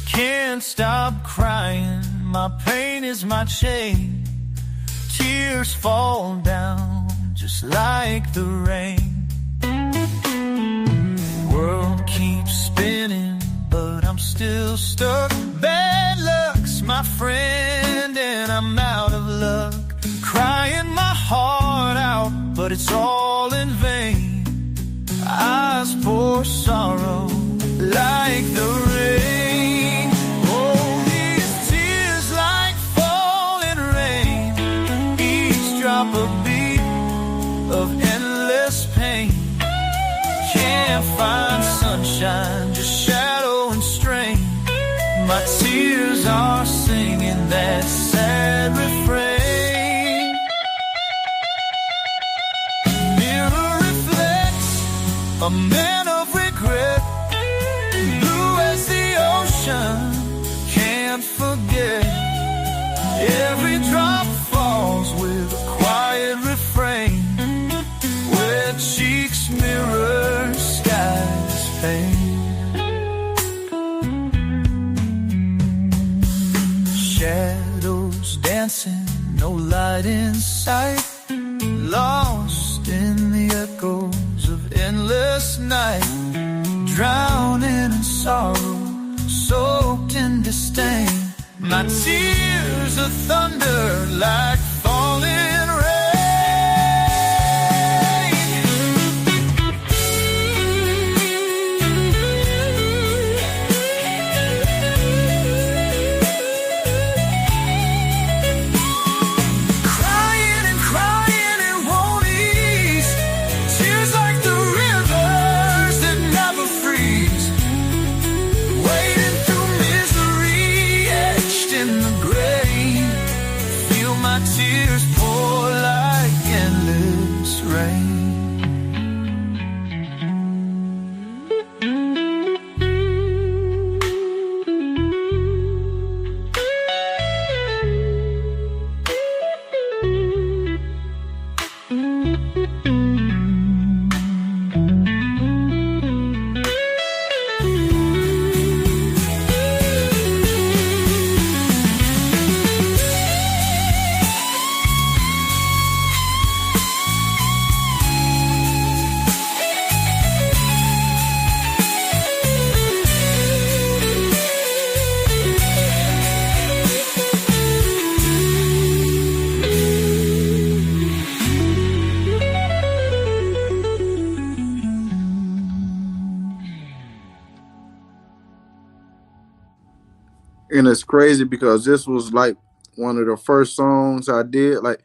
Can't stop crying, my pain is my chain. Tears fall down just like the rain. World keeps spinning, but I'm still stuck. Bad luck's my friend and I'm out of luck. Crying my heart out, but it's all in vain. Eyes pour sorrow like the rain. Oh, these tears like falling rain. Each drop a beat of endless pain. Can't find sunshine, just shadow and strain. My tears are singing that sad refrain. A man of regret, blue as the ocean, can't forget. Every drop falls with a quiet refrain. Wet cheeks mirror sky's pain. Shadows dancing, no light in sight. Lost in the echoes of endless night. Drowning in sorrow, soaked in disdain. My tears are thunder like falling rain. Crying and crying, it won't ease. Tears like the rivers that never freeze. Wading through misery, etched in the grave. Feel my tears pour like endless rain. And it's crazy because this was like one of the first songs I did. Like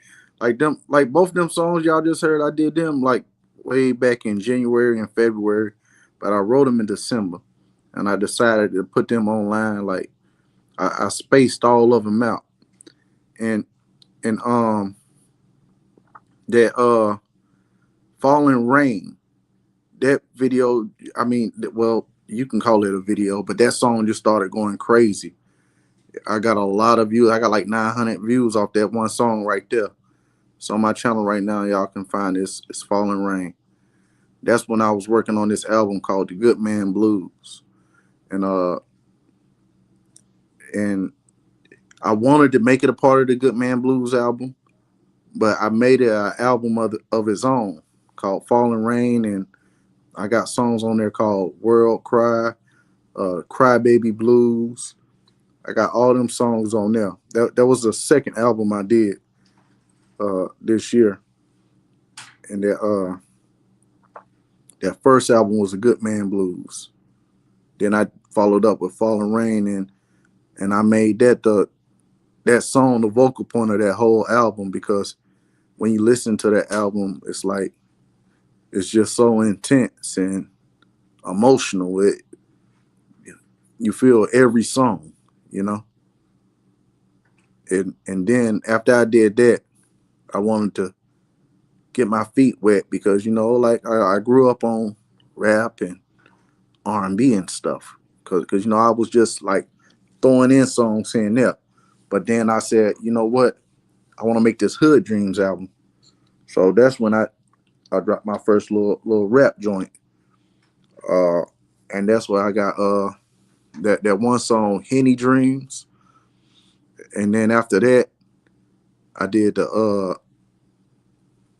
them, like both them songs y'all just heard. I did them like way back in January and February, but I wrote them in December, and I decided to put them online. Like I spaced all of them out, and and that Falling Rain, that video. I mean, well, you can call it a video, but that song just started going crazy. I got a lot of views. I got like 900 views off that one song right there. So on my channel right now, y'all can find this. It's Falling Rain. That's when I was working on this album called The Good Man Blues. and and I wanted to make it a part of the Good Man Blues album, but I made it an album of its own called Falling Rain, and I got songs on there called World Cry, Cry Baby Blues. I got all them songs on there. That was the second album I did this year, and that first album was a Good Man Blues. Then I followed up with Falling Rain, and I made that song the vocal point of that whole album, because when you listen to that album, it's like it's just so intense and emotional. You feel every song, you know. And then after I did that, I wanted to get my feet wet, because like I grew up on rap and R&B and stuff, because I was just like throwing in songs here and there. But then I said, you know what, I want to make this Hood Dreams album. So that's when I dropped my first little rap joint, and that's where I got that one song Henny Dreams, and then after that I did the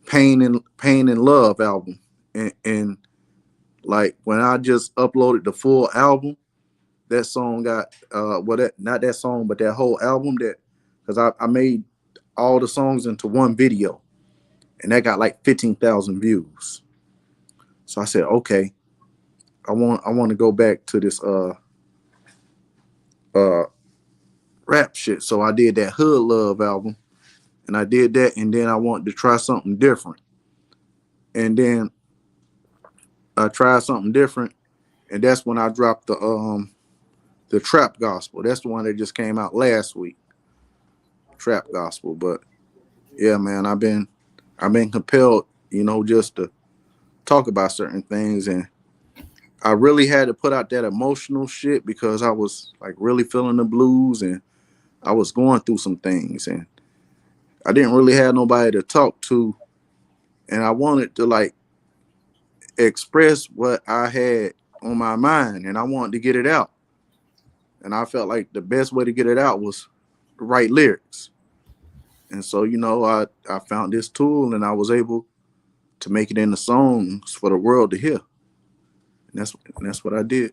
Pain and Love album, and like when I just uploaded the full album, that song got that not that song but that whole album, that because I made all the songs into one video, and that got like 15,000 views. So I said, okay, I want to go back to this rap shit. So I did that Hood Love album, and I did that, and then I wanted to try something different, and then I tried something different, and that's when I dropped the Trap Gospel. That's the one that just came out last week, Trap Gospel. But yeah, man, I've been compelled, just to talk about certain things, and I really had to put out that emotional shit because I was like really feeling the blues, and I was going through some things, and I didn't really have nobody to talk to, and I wanted to like express what I had on my mind, and I wanted to get it out. And I felt like the best way to get it out was to write lyrics. And so, I found this tool, and I was able to make it into songs for the world to hear. And that's what I did.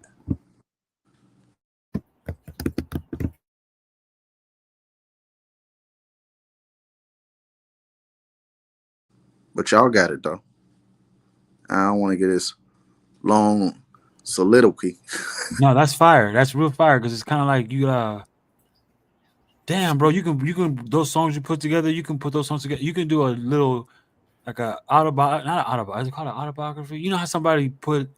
But y'all got it though. I don't want to get this long soliloquy. No, that's fire. That's real fire, because it's kind of like you damn, bro, you can those songs you put together, you can put those songs together. You can do a little like a autobiography, not an autobiography. Is it called an autobiography? You know how somebody put,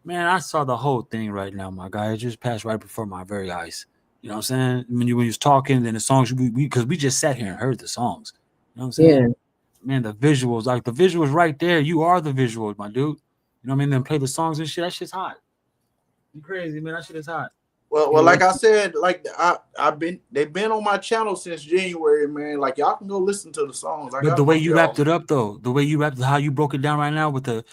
man, I saw the whole thing right now, my guy. It just passed right before my very eyes. You know what I'm saying? When you was talking, then the songs because we just sat here and heard the songs. You know what I'm saying? Yeah. Man, the visuals, like the visuals right there. You are the visuals, my dude. You know what I mean? Then play the songs and shit. That shit's hot. You crazy, man. That shit is hot. You Well, know, like I said, like they've been on my channel since January, man. Like y'all can go listen to the songs. I but got the them way up you there. wrapped it up, though, the way you wrapped how you broke it down right now with the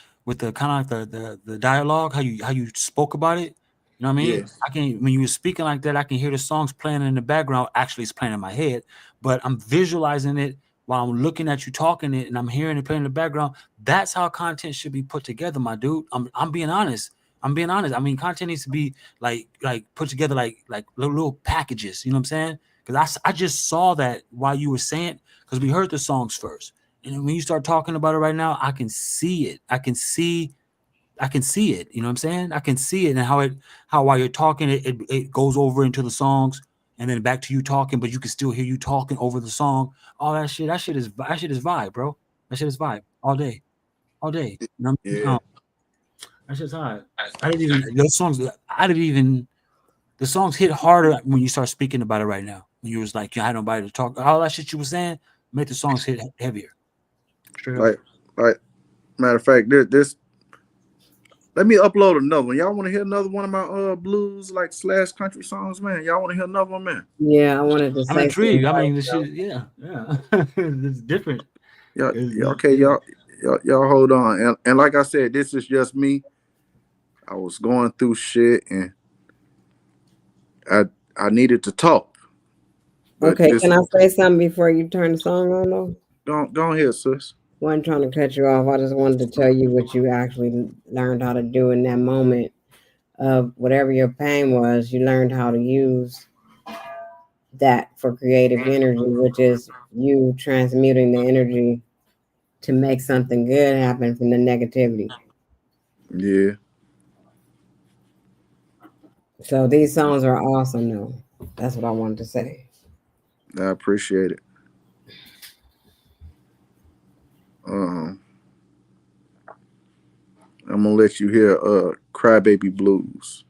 kind of like the dialogue, how you spoke about it. You know what I mean? Yeah, I can when you were speaking like that, I can hear the songs playing in the background. Actually, it's playing in my head, but I'm visualizing it while I'm looking at you talking it, and I'm hearing it playing in the background. That's how content should be put together, my dude. I'm being honest. I'm being honest. I mean, content needs to be like put together like little packages. You know what I'm saying? Because I just saw that while you were saying, because we heard the songs first. And when you start talking about it right now, I can see it. I can see it. You know what I'm saying? I can see it, and how while you're talking, it goes over into the songs and then back to you talking, but you can still hear you talking over the song. All that shit is vibe, bro. That shit is vibe all day. All day. You know what I mean? yeah. That shit's hot. I didn't even those songs I didn't even the songs hit harder when you start speaking about it right now. When you was like, you had nobody to talk. All that shit you was saying made the songs hit heavier. Straight up. Like matter of fact, this let me upload another one. Y'all want to hear another one of my blues like slash country songs, man? Y'all want to hear another one, man? Yeah, I wanted to I'm say something intrigued. I about mean, it, this though. shit, yeah, yeah. It's different. Yeah, okay, Yeah. y'all hold on. And like I said, this is just me. I was going through shit, and I I needed to talk, but Okay, this can I say something before you turn the song on though? go ahead, sis. Wasn't trying to cut you off. I just wanted to tell you what you actually learned how to do in that moment of whatever your pain was. You learned how to use that for creative energy, which is you transmuting the energy to make something good happen from the negativity. Yeah, So these songs are awesome though. That's what I wanted to say. I appreciate it. Um, I'm gonna let you hear "Crybaby Blues."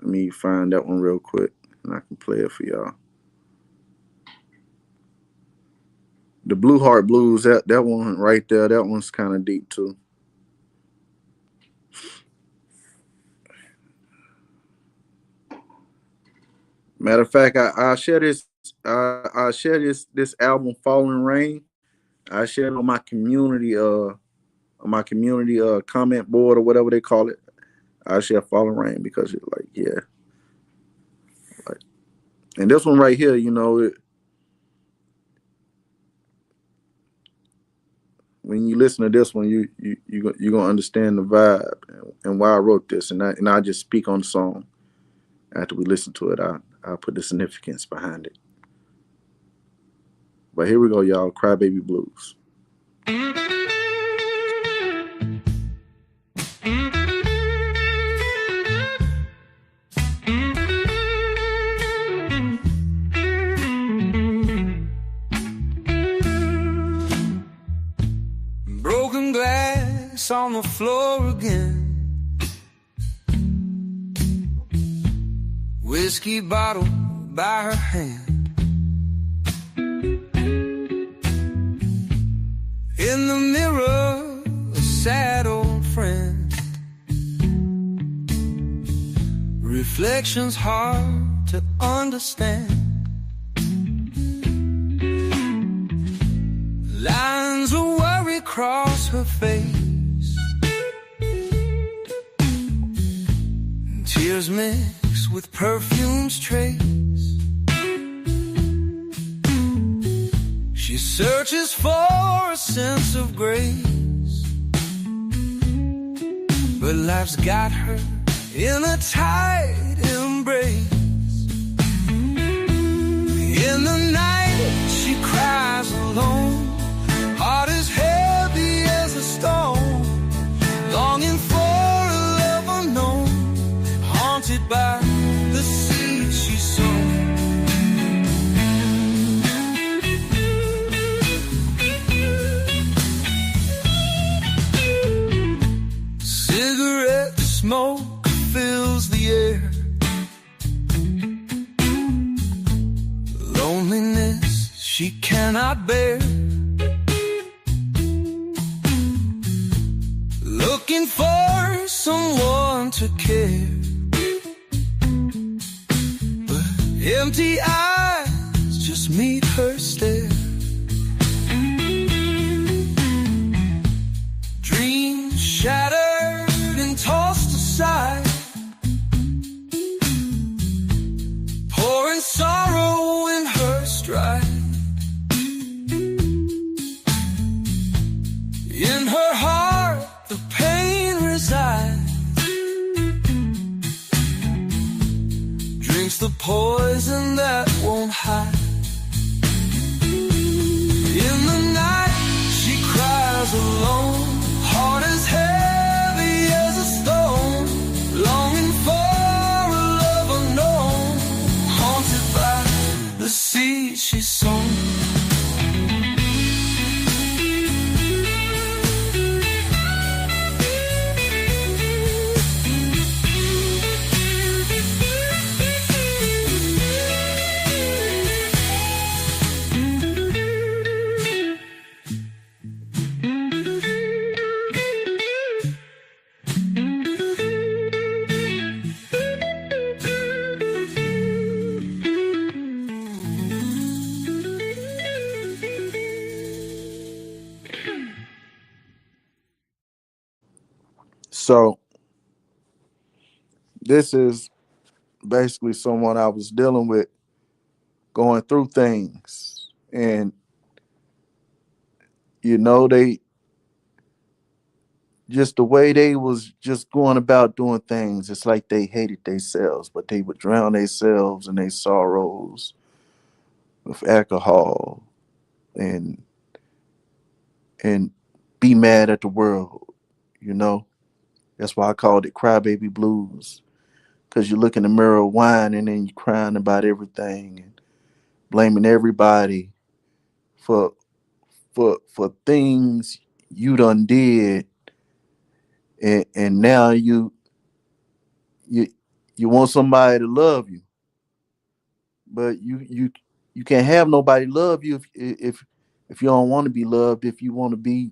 Let me find that one real quick, and I can play it for y'all. The Blue Heart Blues, that one right there, that one's kind of deep too. Matter of fact, I share this. I share this album, "Falling Rain." I share it on my community comment board or whatever they call it. I share "Falling Rain" because it like yeah, like and this one right here, when you listen to this one, you gonna understand the vibe and why I wrote this, and I just speak on the song after we listen to it. I put the significance behind it. But here we go, y'all. "Crybaby Blues." Broken glass on the floor again. Whiskey bottle by her hand. In the mirror, a sad old friend. Reflections hard to understand. Lines of worry cross her face. Tears mix with perfume's trace. She searches for a sense of grace, but life's got her in a tight embrace. In the night she cries alone, heart is heavy as a stone, longing for a love unknown, haunted by the seeds she sown. Cigarette smoke fills the air. Loneliness she cannot bear. Looking for someone to care, but empty eyes just meet her stare. Dreams shattered and tossed aside, pouring sorrow in her stride. In her heart the pain resides, drinks the poison that won't hide. In the night she cries alone, heart as heavy as a stone, longing for a love unknown, haunted by the seed she's sown. So this is basically someone I was dealing with, going through things, and they just the way they was just going about doing things. It's like they hated themselves, but they would drown themselves in their sorrows with alcohol and and be mad at the world. You know, that's why I called it crybaby blues. Cause you look in the mirror, whining, and then you crying about everything and blaming everybody for for things you done did, and now you you want somebody to love you, but you can't have nobody love you if you don't want to be loved, if you want to be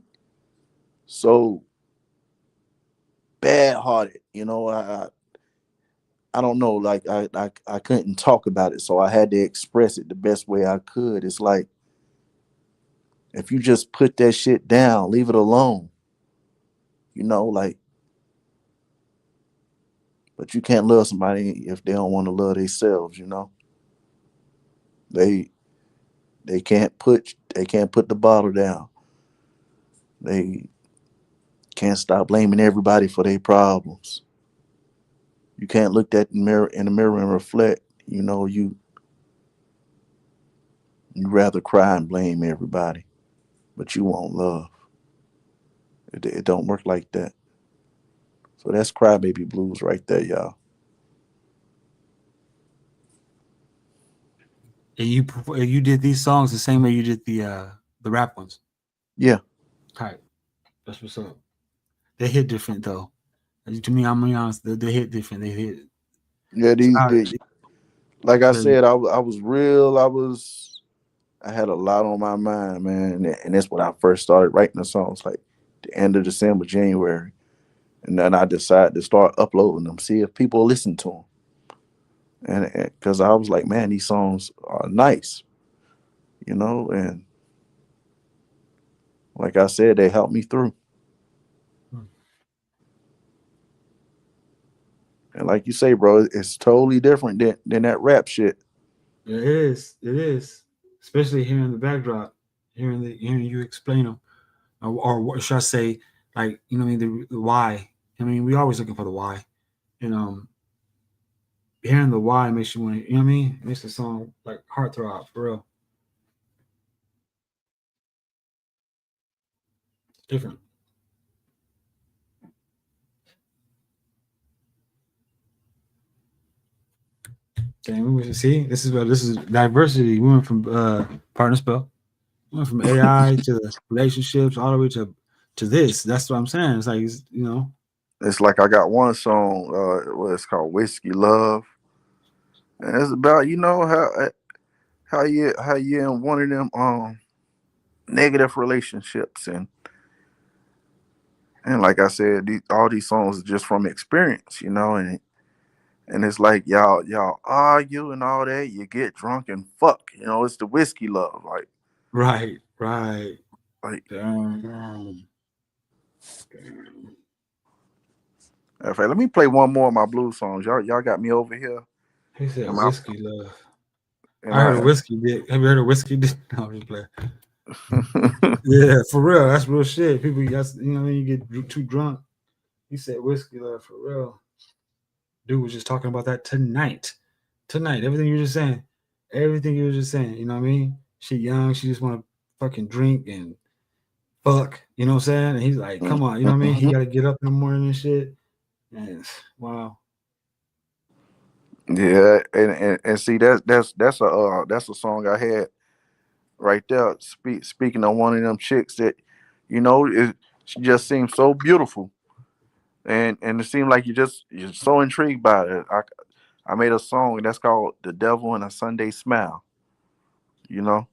so bad hearted. I don't know, like I couldn't talk about it, so I had to express it the best way I could. It's like, if you just put that shit down, leave it alone, like, but you can't love somebody if they don't want to love themselves. They they can't put the bottle down. They can't stop blaming everybody for their problems. You can't look that in the mirror and reflect. You rather cry and blame everybody, but you won't love. It don't work like that. So that's crybaby blues right there, y'all. And you did these songs the same way you did the rap ones. Yeah, Right. That's what's up. They hit different though. To me, I'm gonna be honest. They hit different. They hit. yeah. So Like I the, said, I was real. I had a lot on my mind, man, and that's when I first started writing the songs, like the end of December, January, and then I decided to start uploading them, see if people listen to them, and because I was like, man, these songs are nice, and like I said, they helped me through. And like you say, bro, it's totally different than that rap shit. it is. It is. Especially hearing the backdrop, hearing you explain them, or what should I say? Like what I mean, the why. I mean, we always looking for the why, and hearing the why makes you want. What I mean? It makes the song like heartthrob for real. It's different. Damn, see, this is diversity. We went from partner spell. We went from AI to relationships all the way to this. That's what I'm saying. It's like It's like I got one song, what it's called, "Whiskey Love," and it's about how you in one of them negative relationships, and like I said, all these songs are just from experience, and it's like y'all argue and all that. You get drunk and fuck. It's the whiskey love. right, right. Like. Damn. In fact, let me play one more of my blues songs. Y'all got me over here, He said and my whiskey love. and I heard a my. whiskey dick. Have you heard of whiskey dick? No, I'm just playing. Yeah, for real. That's real shit. People, that's what I mean. You get too drunk. He said whiskey love for real. Dude was just talking about that tonight. Tonight, everything you were just saying. Everything you were just saying. You know what I mean? She young. She just want to fucking drink and fuck. You know what I'm saying? And he's like, come on. You know what I mean? He got to get up in the morning and shit. And wow. Yeah, and see, that's a song I had right there. Speaking of one of them chicks that, she just seemed so beautiful, and it seemed like you're so intrigued by it. I made a song that's called "The Devil and a Sunday Smile." You know,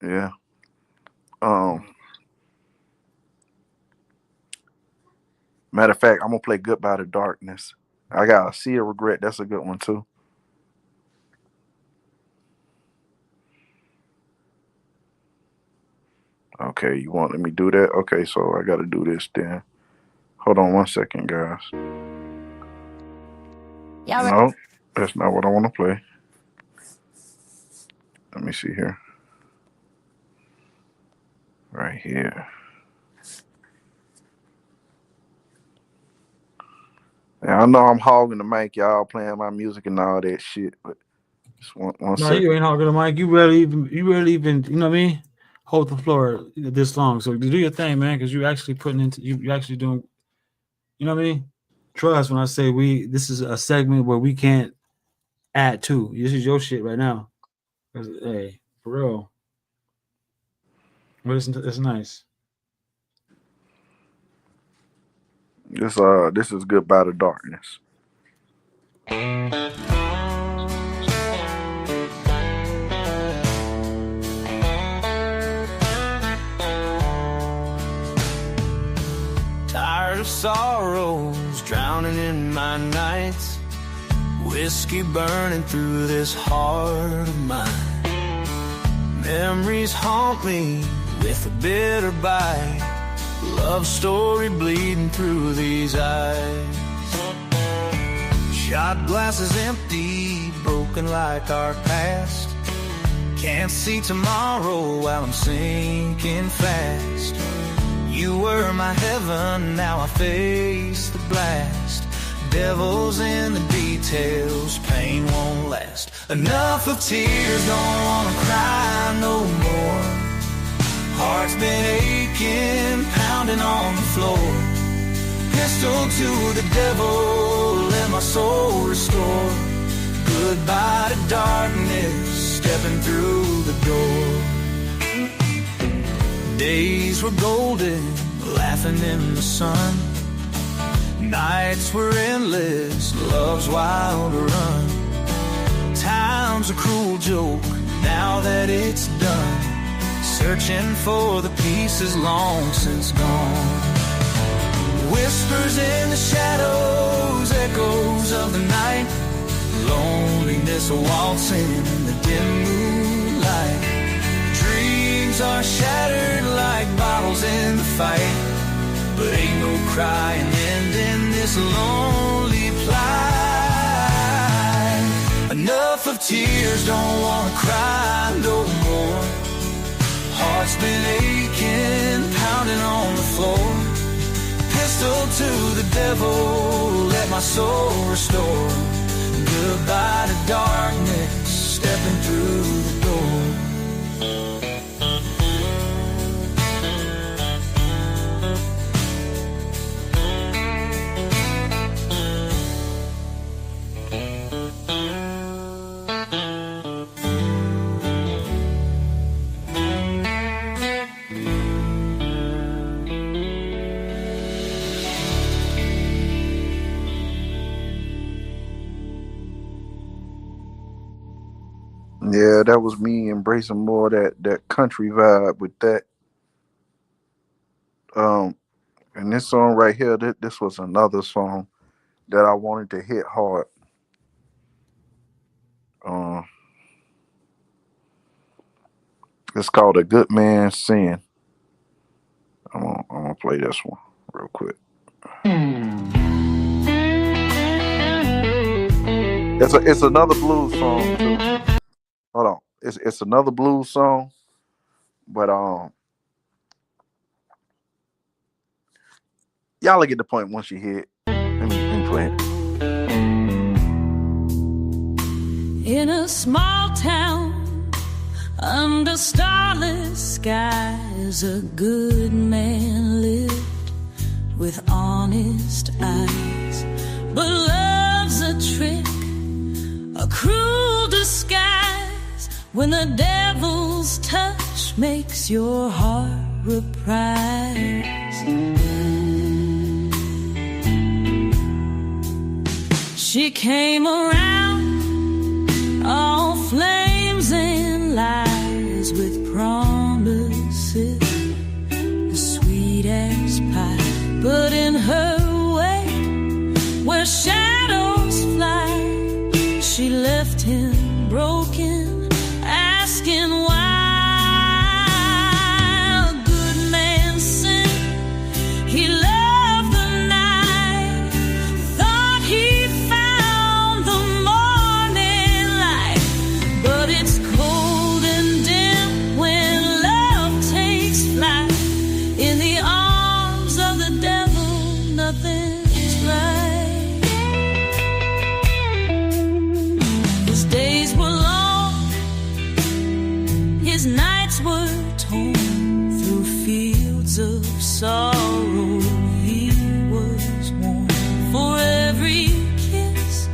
yeah. Um, Matter of fact, I'm gonna play "Goodbye to Darkness." I got "A Sea of Regret." That's a good one too. Okay, you want me to do that? Okay, so I got to do this then. Hold on one second, guys. No, that's not what I want to play. Let me see here. Right here. Yeah, I know I'm hogging the mic, y'all playing my music and all that shit, but just one No, second. you ain't hogging the mic. You rarely even, you know what I mean? Hold the floor this long. So do your thing, man, because you actually putting into, you actually doing, you know what I mean? Trust when I say this is a segment where we can't add to. This is your shit right now. Hey, for real. But it's nice. This is Goodbye to Darkness. Tired of sorrows drowning in my nights, whiskey burning through this heart of mine. Memories haunt me with a bitter bite, love story bleeding through these eyes. Shot glasses empty, broken like our past. Can't see tomorrow while I'm sinking fast. You were my heaven, now I face the blast. Devil's in the details, pain won't last. Enough of tears, don't wanna cry no more. Heart's been aching, pounding on the floor. Pistol to the devil, let my soul restore. Goodbye to darkness, stepping through the door. Days were golden, laughing in the sun. Nights were endless, love's wild run. Time's a cruel joke, now that it's done. Searching for the pieces long since gone. Whispers in the shadows, echoes of the night. Loneliness waltzing in the dim moonlight. Dreams are shattered like bottles in the fight, but ain't no crying end in this lonely plight. Enough of tears, don't wanna cry no more. Heart's been aching, pounding on the floor. Pistol to the devil, let my soul restore. Goodbye to darkness, stepping through the door. Yeah, that was me embracing more that country vibe with that. And this song right here, this was another song that I wanted to hit hard. It's called A Good Man's Sin. I'm gonna play this one real quick. It's another blues song too. Hold on, it's another blues song, but y'all will get the point once you hear it. Let me play it. In a small town under starless skies, a good man lived with honest eyes. But love's a trick, a cruel disguise, when the devil's touch makes your heart reprise. She came around, all flames and lies, with promises as sweet as pie. But in her way, where shadows fly, she left him broken, asking why. A good man sinned, he loved the night, thought he found nothing's right. His days were long, his nights were torn through fields of sorrow. He was warm for every kiss.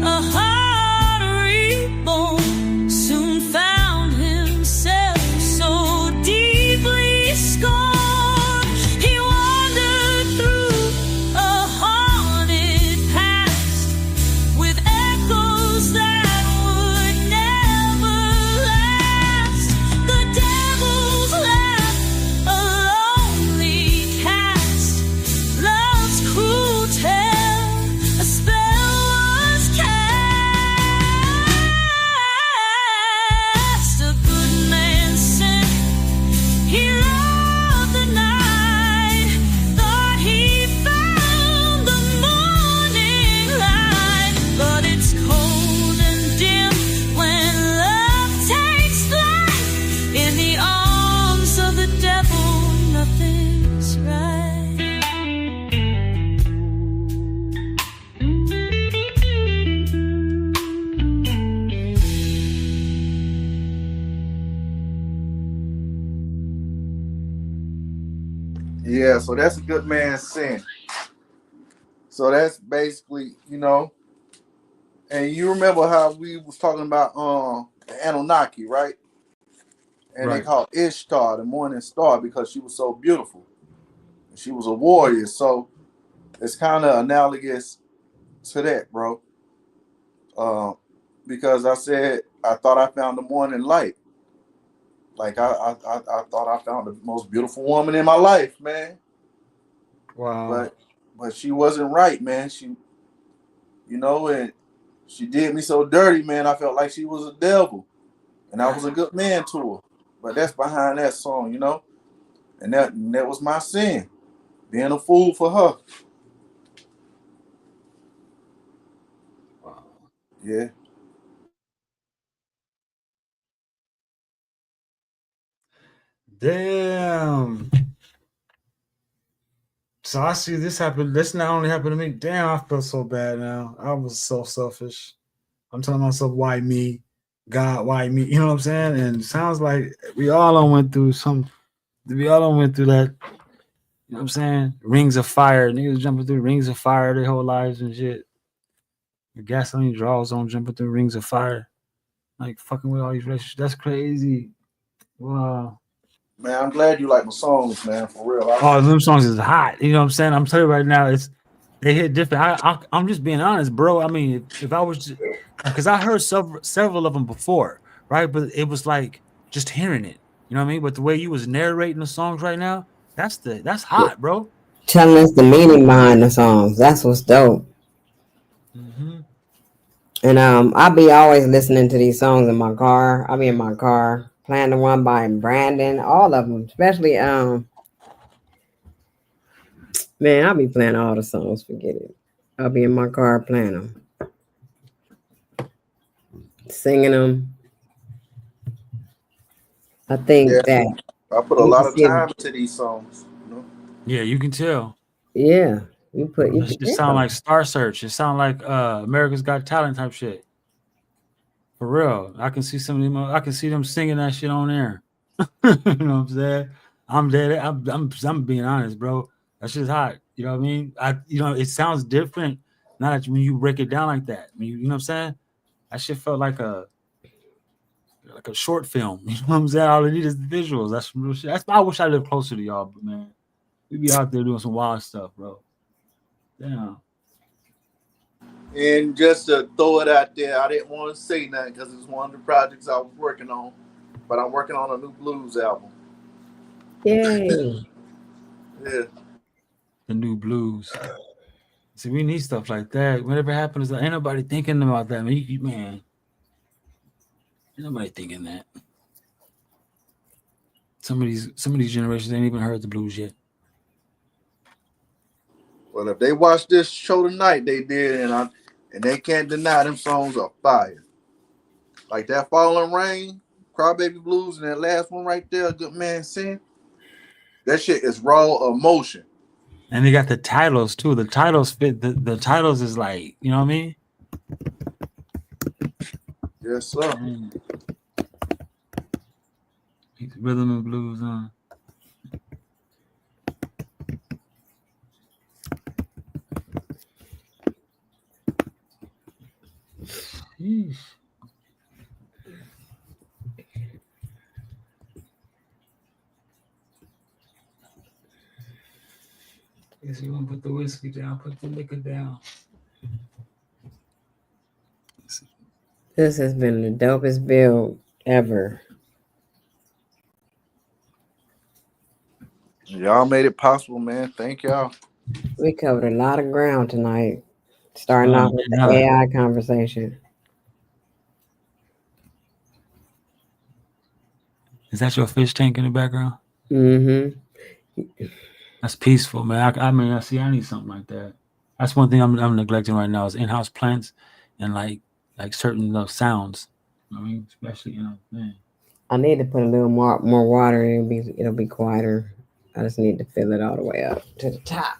A heart reborn soon found himself so deeply scorned. He wandered through a haunted past with echoes that would never last. The devil's laugh, a lonely cast. Love's cruel tale, a spell was cast. A good man sent, he loved the night, thought he found the morning light. But it's cold and dim when love takes flight. In the arms of the devil, nothing's right. Yeah, so that's a good man's sin. So that's basically, and you remember how we was talking about the Anunnaki, right? And they Right. called Ishtar the morning star because she was so beautiful. She was a warrior. So it's kind of analogous to that, bro. Uh, because I said I thought I found the morning light. Like I thought I found the most beautiful woman in my life, man. Wow. But she wasn't right, man. And she did me so dirty, man. I felt like she was a devil, and I was a good man to her. But that's behind that song. And that was my sin, being a fool for her. Wow. Yeah. Damn. So I see this happen. This not only happened to me. Damn, I feel so bad now. I was so selfish. I'm telling myself, why me? God, why me? You know what I'm saying? And it sounds like we all done went through some. We all done went through that. You know what I'm saying? Rings of fire. Niggas jumping through rings of fire their whole lives and shit. The gasoline draws on jumping through rings of fire. Like fucking with all these relationships. That's crazy. Wow. Man, I'm glad you like my songs, man. For real. Oh, them songs is hot. You know what I'm saying? I'm telling you right now, they hit different. I'm just being honest, bro. I mean, if I was, because I heard several of them before, right? But it was like just hearing it. You know what I mean? But the way you was narrating the songs right now, that's hot, bro. Telling us the meaning behind the songs. That's what's dope. Mm-hmm. And I'll be always listening to these songs in my car. I'll be in my car playing the one by Brandon, all of them, especially man, I'll be playing all the songs. Forget it. I'll be in my car playing them, singing them. I Yeah, think that I put a you can lot of see, time into these songs. Yeah, you can tell. yeah, you It can just sound tell. like Star Search. It sound like America's Got Talent type shit. For real. I can see some of them. I can see them singing that shit on there. You know what I'm saying? I'm dead. I'm being honest, bro. That shit's hot. You know what I mean? It sounds different now that when you break it down like that. You know what I'm saying? That shit felt like a short film. You know what I'm saying? All I need is the visuals. That's some real shit. That's why I wish I lived closer to y'all, but man, we be out there doing some wild stuff, bro. Damn. And just to throw it out there, I didn't want to say nothing because it's one of the projects I was working on. But I'm working on a new blues album. Yay! Yeah. The new blues. See, we need stuff like that. Whatever happens, ain't nobody thinking about that. Man, ain't nobody thinking that. Some of these generations ain't even heard the blues yet. Well, if they watch this show tonight, they did, and they can't deny them songs are fire. Like that Falling Rain, Crybaby Blues, and that last one right there, Good Man Sin. That shit is raw emotion. And they got the titles too. The titles fit. The titles is like, you know what I mean? Yes, sir. Mm. Rhythm and blues. Sheesh. Guess you want to put the whiskey down, put the liquor down. This has been the dopest build ever. Y'all made it possible, man. Thank y'all. We covered a lot of ground tonight, starting off with the AI conversation. Is that your fish tank in the background? Mm-hmm. That's peaceful, man. I mean, I need something like that. That's one thing I'm neglecting right now is in-house plants and like certain sounds. I mean, especially man. I need to put a little more water. It'll be quieter. I just need to fill it all the way up to the top.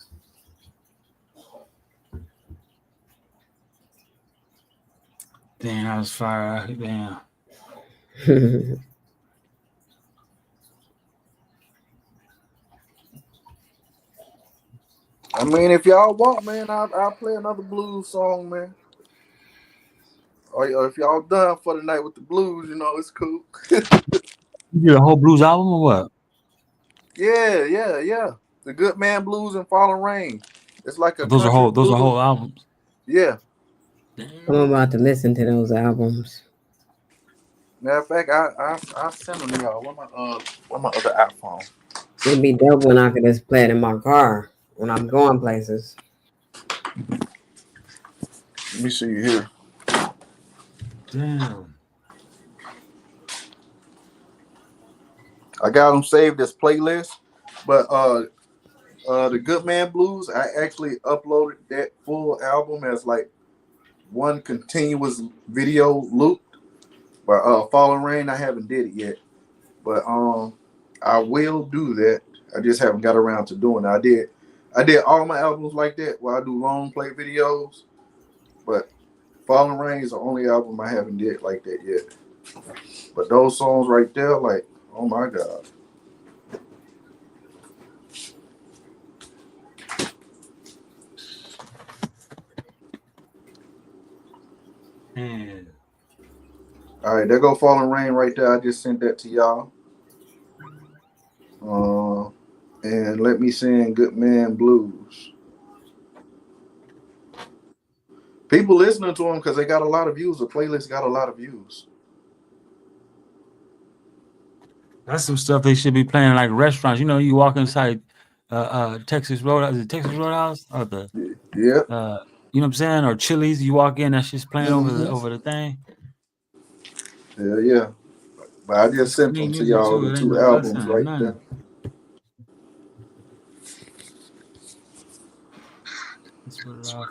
Damn, I was fire. Damn. I mean, if y'all want, man, I'll play another blues song, man. Or if y'all done for the night with the blues, it's cool. You did a whole blues album or what? Yeah. The Good Man Blues and Falling Rain. It's like a Those are country whole blues. albums. Yeah. I'm about to listen to those albums. Matter of fact, I send them to y'all. Where my other iPhone? It'd be dope when I could just play it in my car when I'm going places. Let me see here. Damn. I got them saved as playlist, but the Good Man Blues, I actually uploaded that full album as like one continuous video loop. But Fallen Rain, I haven't did it yet. But I will do that. I just haven't got around to doing it. I did all my albums like that where I do long play videos. But Fallen Rain is the only album I haven't did like that yet. But those songs right there, like, oh my God. Man. All right, there go Fallen Rain right there. I just sent that to y'all. And let me sing Good Man Blues. People listening to them because they got a lot of views. The playlist got a lot of views. That's some stuff they should be playing in like restaurants. You walk inside Texas Roadhouse, is it Texas Roadhouse or the Yeah. you know what I'm saying? Or Chili's, you walk in, that shit's playing Mm-hmm. over the thing. Yeah. But I just That's sent clean them to music y'all, too. the It ain't two no cussing albums or right there. nothing. That's what it off.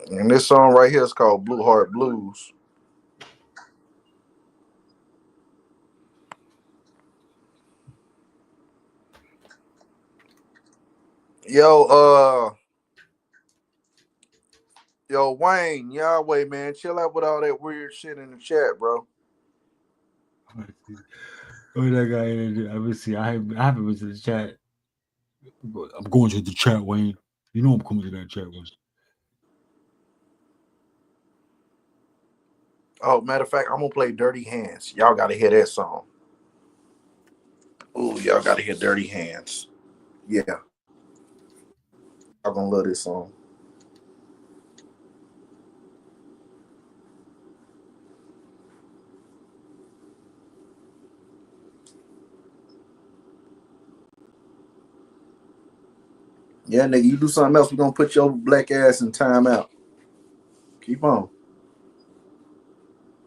And this song right here is called Blue Heart Blues. Yo, Wayne, Yahweh, man, chill out with all that weird shit in the chat, bro. Oh, that guy in there. I haven't been to the chat. I'm going to the chat, Wayne. You know I'm coming to that chat, Wayne. Oh, matter of fact, I'm gonna play Dirty Hands. Y'all gotta hear that song. Ooh, y'all gotta hear Dirty Hands. Yeah. Y'all gonna love this song. Yeah, nigga, you do something else, we're gonna put your black ass in timeout. Keep on.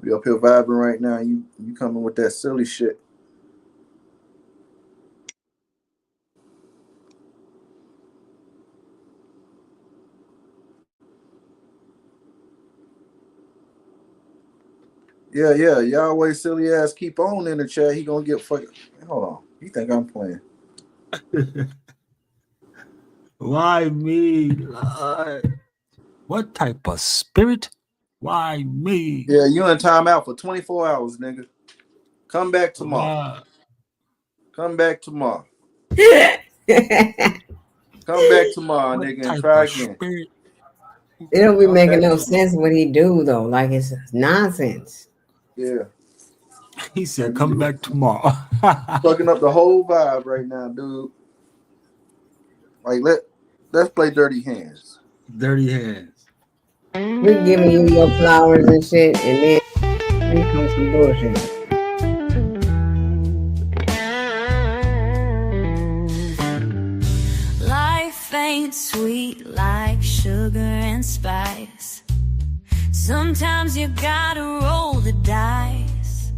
We up here vibing right now. You coming with that silly shit. Yeah, yeah. Y'all always silly ass keep on in the chat. He gonna get fucking. Hold on. You think I'm playing? Why me, Lord? What type of spirit? Why me? Yeah, you in timeout for 24 hours, nigga. Come back tomorrow. Why? Come back tomorrow. Come back tomorrow, What nigga, and type try of again. spirit? It don't be Come making back no tomorrow. sense what he do though. Like it's nonsense. Yeah. He said, And "Come you back tomorrow." fucking up the whole vibe right now, dude. Like let's play Dirty Hands. Dirty hands. We giving you your flowers and shit, and then you come some bullshit. Life ain't sweet like sugar and spice. Sometimes you gotta roll the dice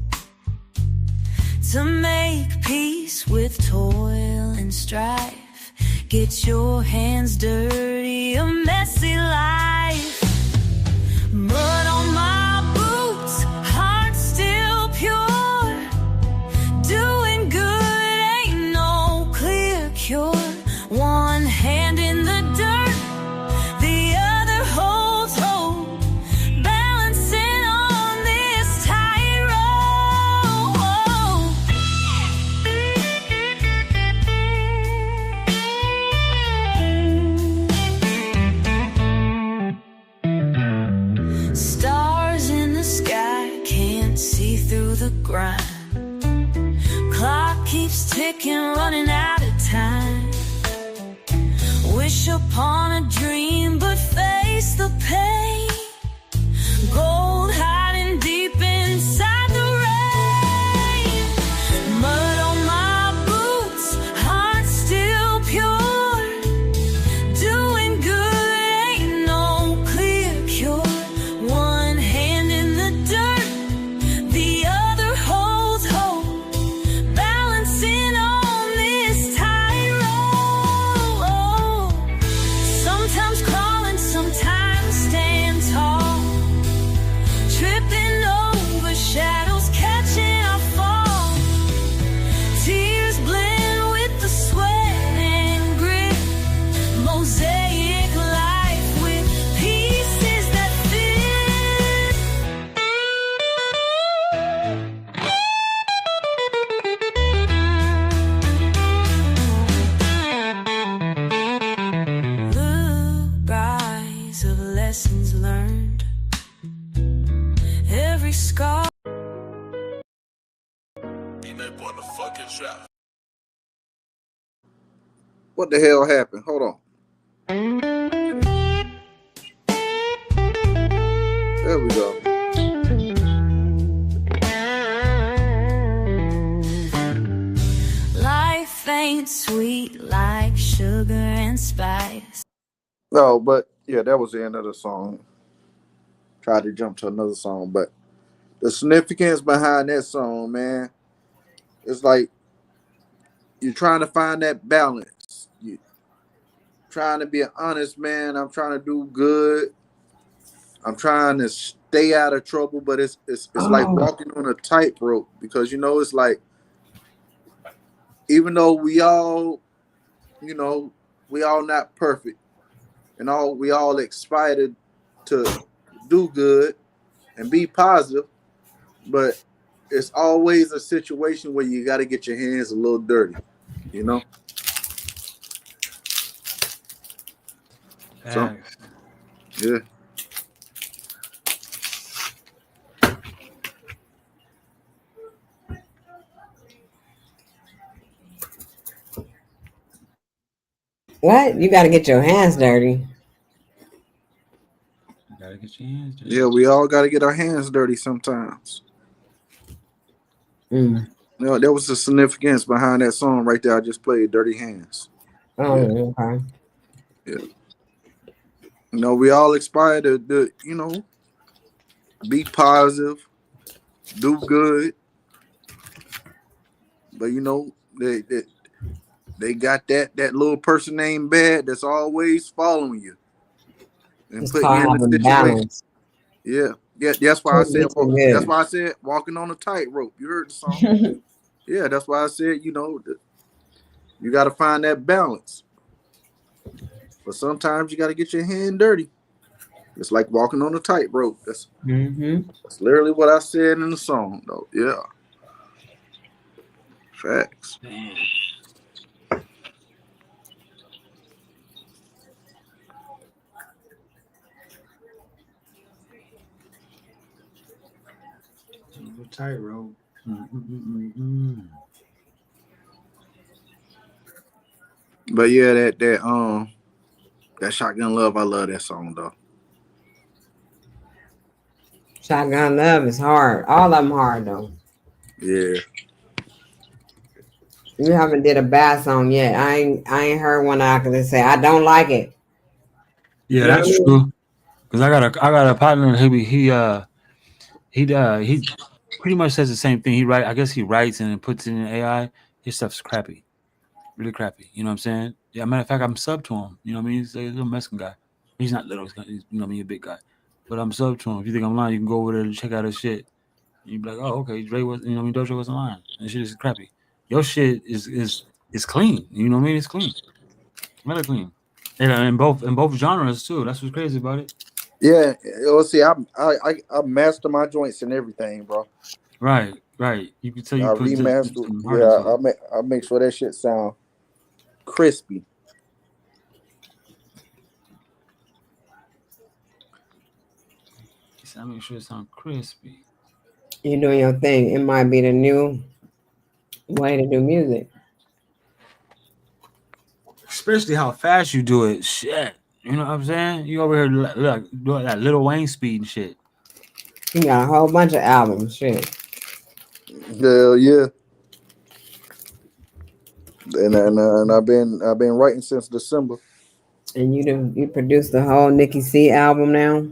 to make peace with toil and strife. Get your hands dirty, a messy life. Mud on my boots, heart still pure. Doing good ain't no clear cure. One hand in the dirt, the other holds hope, balancing on this tightrope. Stars in the sky, can't see through the grind. Clock keeps ticking, running out of time. Wish upon a dream, but face the pain. Gold hiding deep inside the rain. Mud on my boots, heart still pure. Doing good ain't no clear cure. One hand in the dirt, the other holds hope, balancing on this tightrope. Sometimes crawling, sometimes stand tall, tripping over shadows, catching our fall. Tears blend with the sweat and grit, mosaic life with pieces that fit. The rise of lessons learned, every scar. What the hell happened? Hold on. There we go. Life ain't sweet like sugar and spice. No, but yeah, that was the end of the song. Tried to jump to another song, but the significance behind that song, man, it's like you're trying to find that balance. You trying to be an honest man. I'm trying to do good. I'm trying to stay out of trouble, but it's like Oh, walking on a tightrope because it's like even though you know, we all not perfect and we all excited to do good and be positive, but it's always a situation where you got to get your hands a little dirty, you know. So Thanks. yeah, what? You got to get your hands dirty. You gotta get your hands dirty. yeah, we all got to get our hands dirty sometimes. Mm. There was the significance behind that song right there. I just played, "Dirty Hands." Yeah, Oh, okay. yeah. We all aspire to be positive, do good, but they got that little person named Bad that's always following you and It's putting you called in a having situation. balance. Yeah, Yeah, that's why I said. Too That's good. why I said walking on a tightrope. You heard the song. Yeah, that's why I said. You got to find that balance. But sometimes you got to get your hand dirty. It's like walking on a tightrope. Mm-hmm. That's literally what I said in the song, though. Yeah, facts. Damn. Tightrope. Mm-mm-mm-mm. But yeah, that Shotgun Love, I love that song though. Shotgun Love is hard. All of them hard though. Yeah, You haven't did a bad song yet. I ain't heard one I can say I don't like it. Yeah, You know what I that's mean? true. Cause I got a partner. He pretty much says the same thing. I guess he writes and then puts it in AI. His stuff's crappy, really crappy. You know what I'm saying? Yeah, matter of fact, I'm sub to him. You know what I mean? He's a little Mexican guy. He's not little. He's, you know what I mean? A big guy. But I'm sub to him. If you think I'm lying, you can go over there and check out his shit. And you be like, oh, okay, Dre was, you know what I mean? Doja wasn't lying. And shit is crappy. Your shit is clean. You know what I mean? It's clean, really clean. And in both genres too. That's what's crazy about it. yeah. Let's see, I master my joints and everything, bro. Right, right. You can tell I you put remaster. some heart Yeah, into it. I make sure that shit sound crispy. I make sure it sounds crispy. You're doing your thing. It might be the new way to do music. Especially how fast you do it. Shit. You know what I'm saying? You over here like doing that Little Wayne speed and shit. You got a whole bunch of albums. Shit. Hell yeah. And I've been writing since December. And you produced the whole Nicki C album now.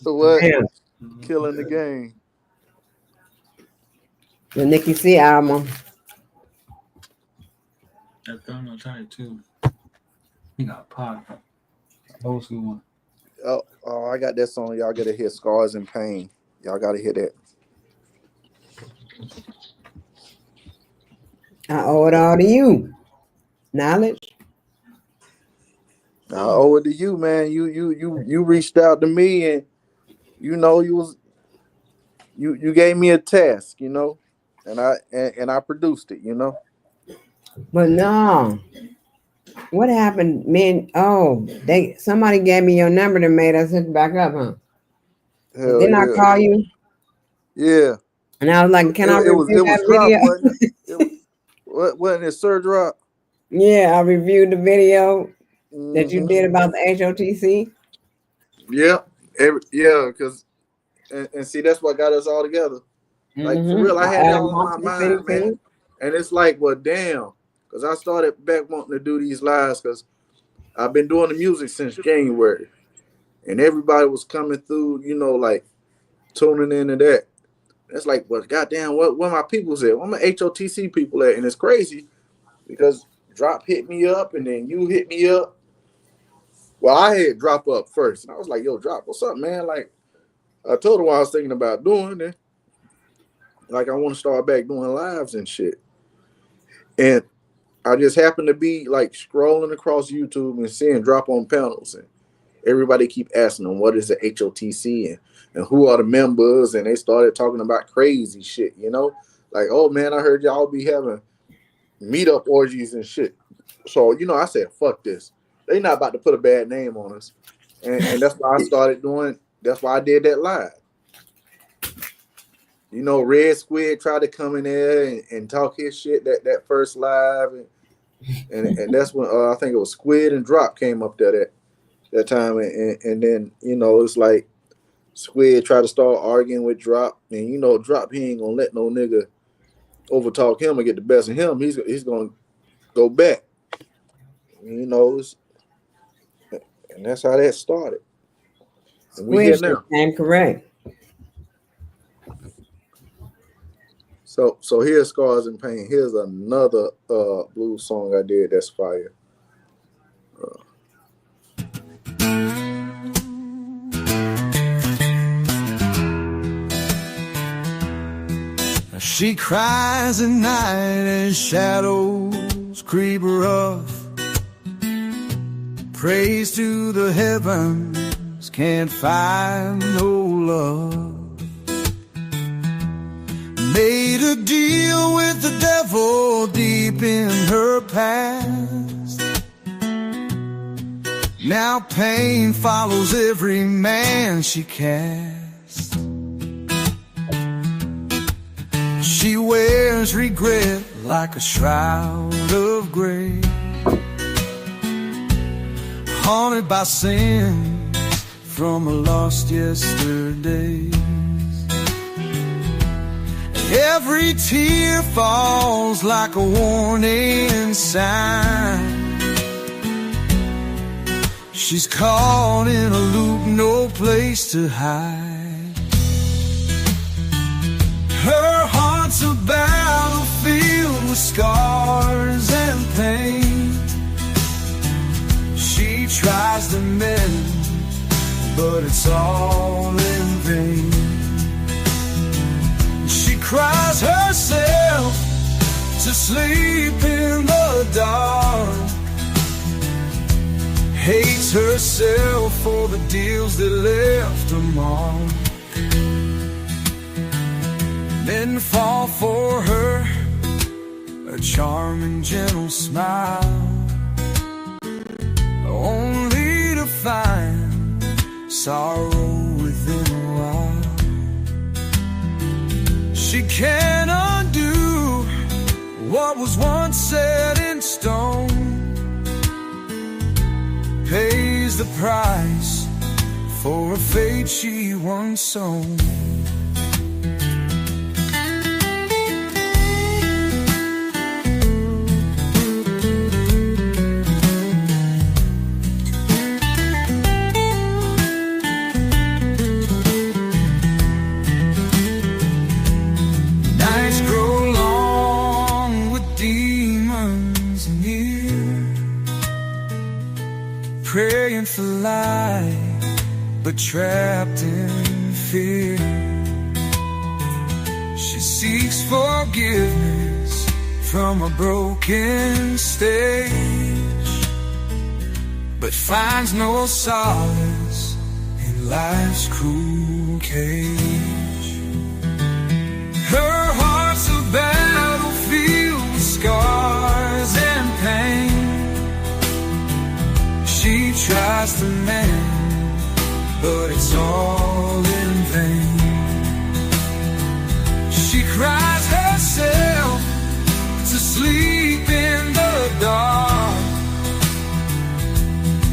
What? Damn. Killing the game. The Nicki C album. That Thermal tight too. He got pop. Old school one. Oh, I got that song. Y'all gotta hear Scars and Pain. Y'all gotta hear that. I owe it all to you. Knowledge. I owe it to you, man. You reached out to me, and you gave me a task, and I produced it. But no. What happened, man? Oh, somebody gave me your number and made us hook back up, huh? Hell Didn't I yeah, call you? yeah. And I was like, "Can I It review was that drop, video?" wasn't it? Wasn't it Sir Drop? Yeah, I reviewed the video that you Mm-hmm. did about the H.O.T.C. Yeah, because and see that's what got us all together. Like for real, I I had that added on my my city mind, to man. you. And it's like, well, damn, because I started back wanting to do these lives because I've been doing the music since January, and everybody was coming through, like tuning into that. It's like, well, goddamn, where my people's at? Where my H.O.T.C people at? And it's crazy because Drop hit me up, and then you hit me up. Well, I had Drop up first, and I was like, yo, Drop, what's up, man? Like, I told her what I was thinking about doing, and like I want to start back doing lives and shit. And I just happened to be like scrolling across YouTube and seeing Drop on panels, and everybody keep asking them what is the H.O.T.C and who are the members, and they started talking about crazy shit, like, oh man, I heard y'all be having meetup orgies and shit. So I said, fuck this. They not about to put a bad name on us, and that's why I started doing. That's why I did that live. Red Squid tried to come in there and talk his shit that first live, and that's when I think it was Squid and Drop came up there that time, and then it's like Squid tried to start arguing with Drop, and Drop, he ain't gonna let no nigga overtalk him and get the best of him. He's gonna go back, and that's how that started. And we here Squish now. and correct. So here's Scars and Pain. Here's another blues song I did that's fire. She cries at night as shadows creep rough. Prays to the heavens, can't find no love. Made a deal with the devil deep in her past. Now pain follows every man she casts. She wears regret like a shroud of gray, haunted by sin from a lost yesterday. Every tear falls like a warning sign. She's caught in a loop, no place to hide. Her heart's a battlefield with scars and pain. She tries to mend, but it's all in vain. She cries herself to sleep in the dark, hates herself for the deals that left a mark. Men fall for her, a charming, gentle smile, only to find sorrow within a while. She can't undo what was once set in stone, pays the price for a fate she once sown. Nights grow long with demons near, praying for light, but trapped in fear. She seeks forgiveness from a broken stage, but finds no solace in life's cruel cage. Her heart's a battlefield with scars and pain. She tries to mend, but it's all in vain. She cries herself to sleep in the dark,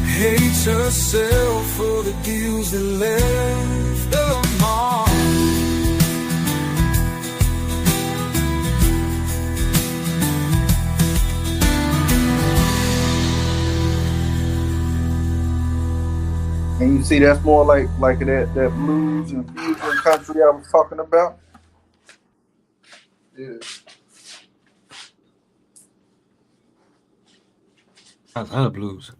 hates herself for the deals that left a mark. And you see, that's more like that blues and fusion country I was talking about. Yeah. That's hella blues.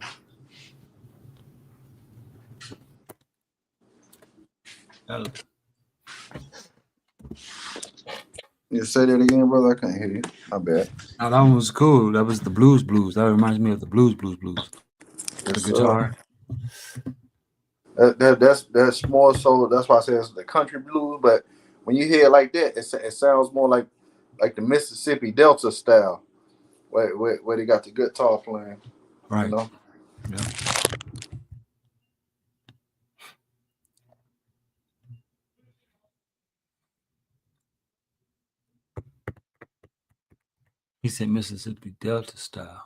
Hella. You say that again, brother? I can't hear you. My bad. Now that one was cool. That was the blues. That reminds me of the blues. The guitar. That's more so. That's why I say it's the country blues. But when you hear it like that, it sounds more like the Mississippi Delta style, where they got the guitar playing. Right. You know? Yeah. He said Mississippi Delta style.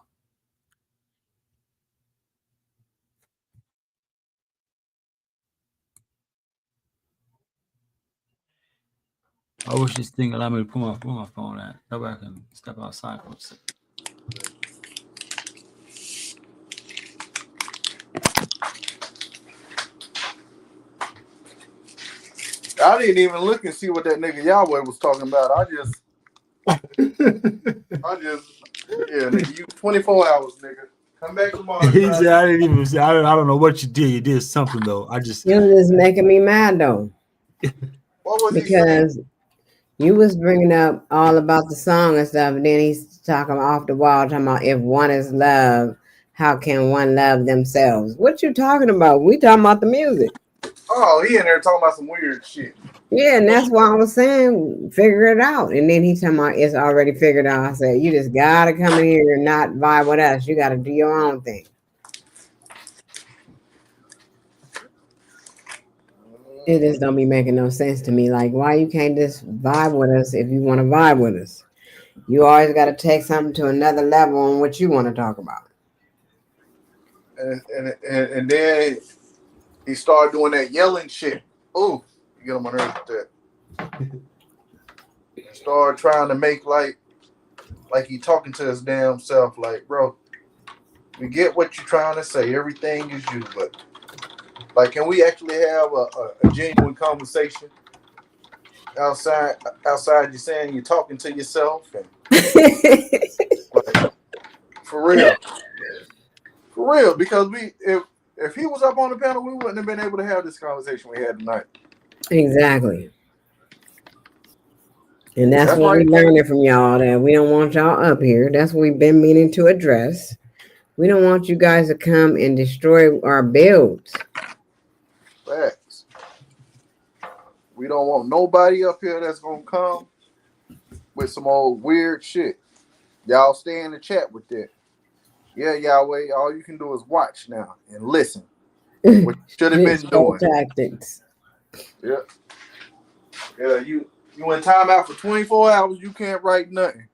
I wish this thing allowed me to put my phone at. That way I can step outside for a second. I didn't even look and see what that nigga Yahweh was talking about. Yeah, nigga, you 24 hours, nigga. Come back tomorrow. He said, I didn't even say, I don't know what you did. You did something though. You're just making me mad though. What was because You was bringing up all about the song and stuff, and then he's talking off the wall, talking about if one is love, how can one love themselves? What you talking about? We talking about the music. Oh, he in there talking about some weird shit. Yeah, and that's why I was saying figure it out. And then he talking about it's already figured out. I said, you just gotta come in here and not vibe with us. You gotta do your own thing. It just don't be making no sense to me. Like, why you can't just vibe with us if you want to vibe with us? You always got to take something to another level on what you want to talk about. And then he started doing that yelling shit. Ooh, you get on my nerves with that. He started trying to make like he talking to his damn self. Like, bro, we get what you're trying to say. Everything is you, but like, can we actually have a genuine conversation outside you saying you're talking to yourself and like for real, for real? Because we if he was up on the panel, we wouldn't have been able to have this conversation we had tonight. Exactly. And that's That's what right. we learning from y'all that we don't want y'all up here. That's what we've been meaning to address. We don't want you guys to come and destroy our builds. Facts. We don't want nobody up here that's gonna come with some old weird shit. Y'all stay in the chat with that. Yeah, Yahweh, all you can do is watch now and listen. What you should have been Show doing. tactics. Yeah. Yeah, you in timeout for 24 hours, you can't write nothing.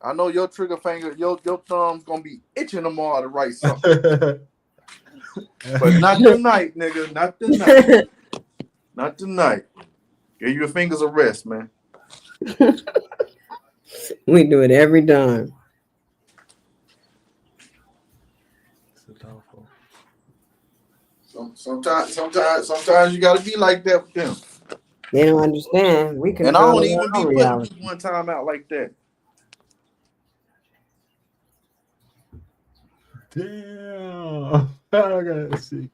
I know your trigger finger, your thumb's gonna be itching tomorrow to write something. But not tonight, nigga. Not tonight. Not tonight. Give your fingers a rest, man. We do it every time. Sometimes you gotta be like that with them. They don't understand. We And I control don't even our be own putting reality. people in timeout like that. Damn. I gotta see.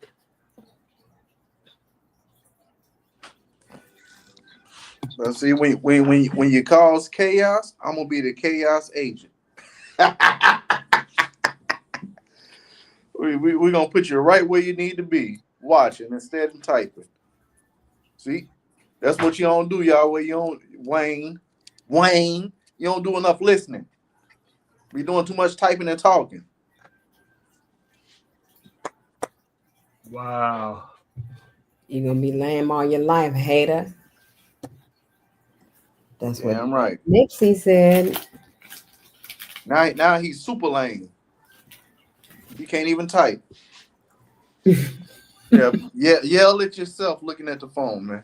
But see, when you cause chaos, I'm gonna be the chaos agent. We're gonna put you right where you need to be, watching instead of typing. See, that's what you don't do, y'all. Where you don't Wayne, you don't do enough listening. Be doing too much typing and talking. Wow. You're gonna be lame all your life, hater. That's what Damn right. Nixie said. Now he's super lame. He can't even type. Yeah, yell at yourself looking at the phone, man.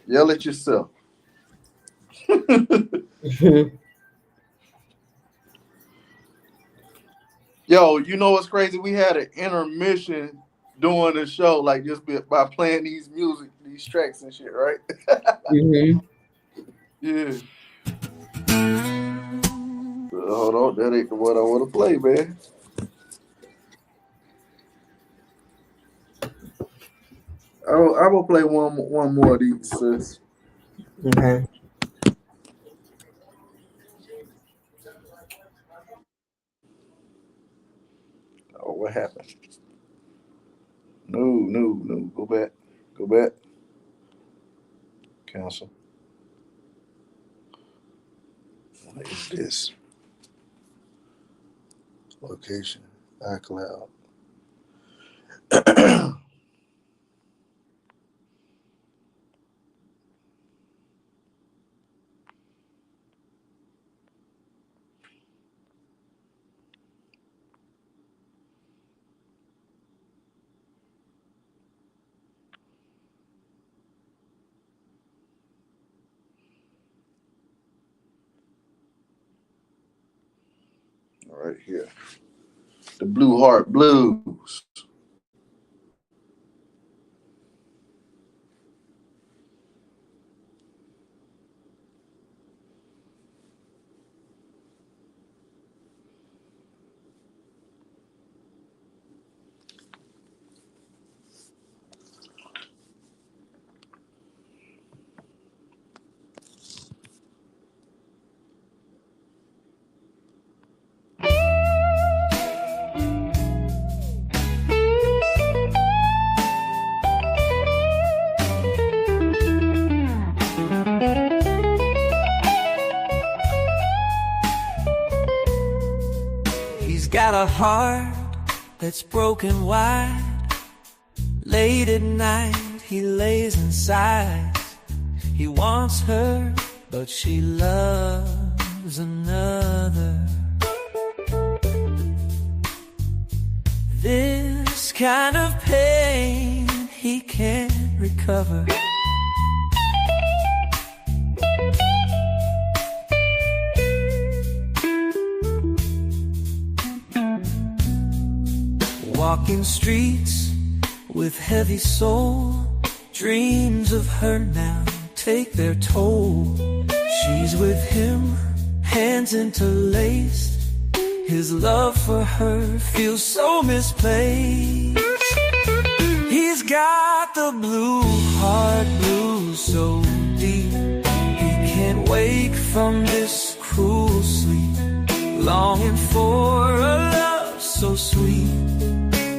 Yell at yourself. Yo, you know what's crazy? We had an intermission during the show, like just by playing these tracks and shit, right? hmm Yeah. Hold on, that ain't the one I want to play, man. I will play one more of these, sis. Okay. Oh, what happened? No. Go back. Go back. Cancel. What is this? Location. iCloud. Right here. The Blue Heart Blues. got a heart that's broken wide. Late at night he lays inside. He wants her, but she loves another. This kind of pain he can't recover. Walking streets with heavy soul, dreams of her now take their toll. She's with him, hands interlaced. His love for her feels so misplaced. He's got the blue heart blues so deep. He can't wake from this cruel sleep, longing for a love so sweet,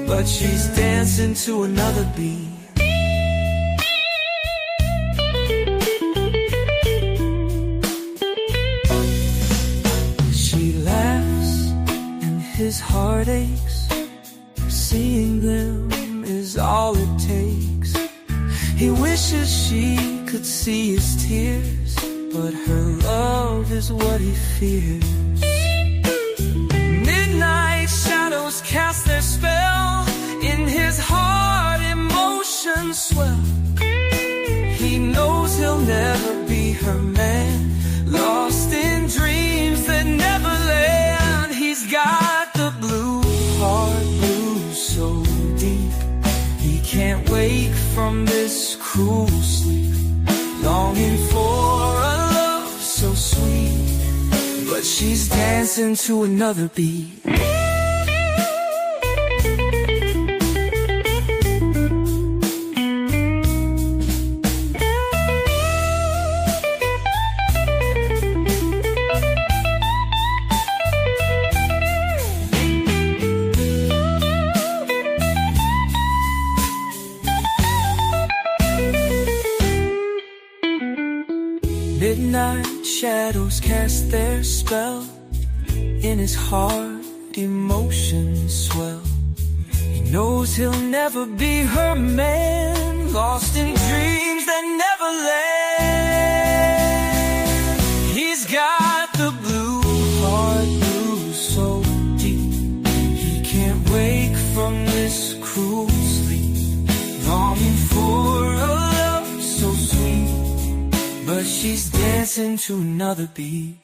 but she's dancing to another beat. She laughs and his heart aches. Seeing them is all it takes. He wishes she could see his tears, but her love is what he fears. Midnight shadows cast their spell. In his heart emotions swell. He knows he'll never be her man, lost in dreams that never land. He's got the blue heart blues so deep. He can't wake from this cruel sleep, longing for a love so sweet, but she's dancing to another beat. Midnight shadows cast their spell. In his heart emotions swell. He knows he'll never be her man, lost in dreams that never land. He's got the blue heart blues so deep. He can't wake from this cruel sleep, longing for a love so sweet, but she's dancing to another beat.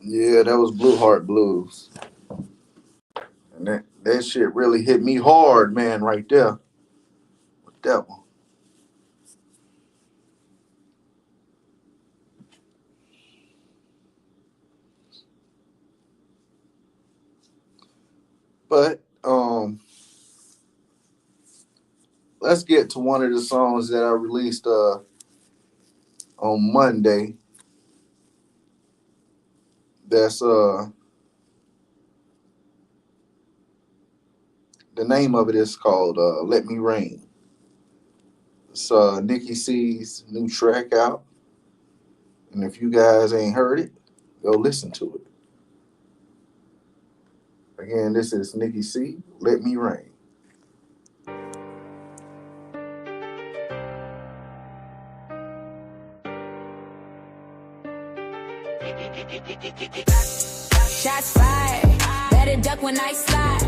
Yeah, that was Blue Heart Blues. And that shit really hit me hard, man, right there. With that one. But let's get to one of the songs that I released on Monday. That's the name of it is called Let Me Rain. It's Nikki C's new track out. And if you guys ain't heard it, go listen to it. Again, this is Nikki C, Let Me Rain. Shots fired, better duck when I slide.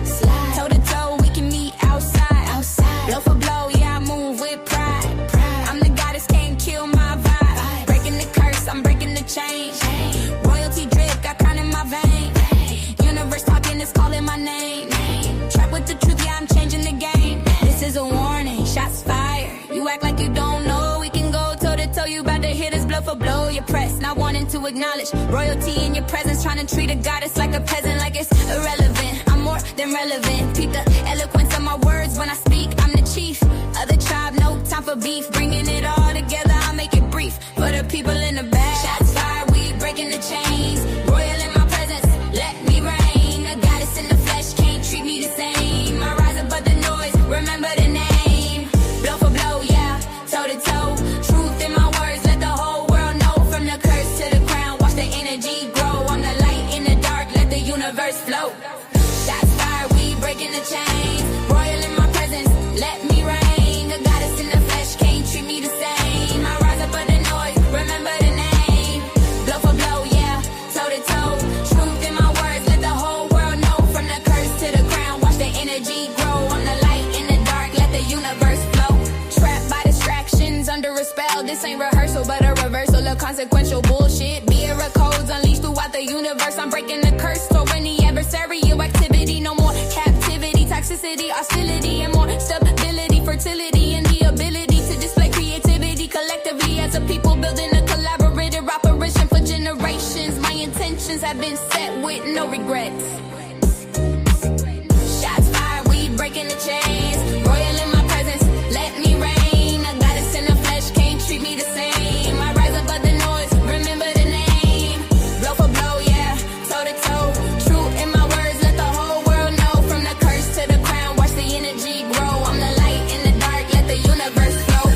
Toe to toe, we can meet outside. Blow for blow, yeah, I move with pride. I'm the goddess, can't kill my vibe. Breaking the curse, I'm breaking the chain. Royalty drip, got crown in my vein. Universe talking, is calling my name. Trap with the truth, yeah, I'm changing the game. This is a warning, shots fired. You act like you don't know, we can go toe to toe. You about to hit us blow for blow. You're pressed, not wanting to acknowledge royalty in your presence, trying to treat a goddess like a peasant, like it's irrelevant. I'm more than relevant. Peep the eloquence of my words when I speak. I'm the chief of the tribe, no time for beef. Bringing it all together, I'll make it brief for the people in the back. Shots fired, we breaking the chains. Royal in my this ain't rehearsal, but a reversal of consequential bullshit. Be era codes unleashed throughout the universe. I'm breaking the curse for any adversarial activity. No more captivity, toxicity, hostility, and more stability, fertility, and the ability to display creativity collectively as a people, building a collaborative operation for generations. My intentions have been set with no regrets. Shots fired, we breaking the chains. Royal in my presence, let me reign. A goddess in the flesh, can't treat me the same. I rise above the noise, remember the name. Blow for blow, yeah, toe to toe. True in my words, let the whole world know. From the curse to the crown, watch the energy grow. I'm the light in the dark, let the universe flow.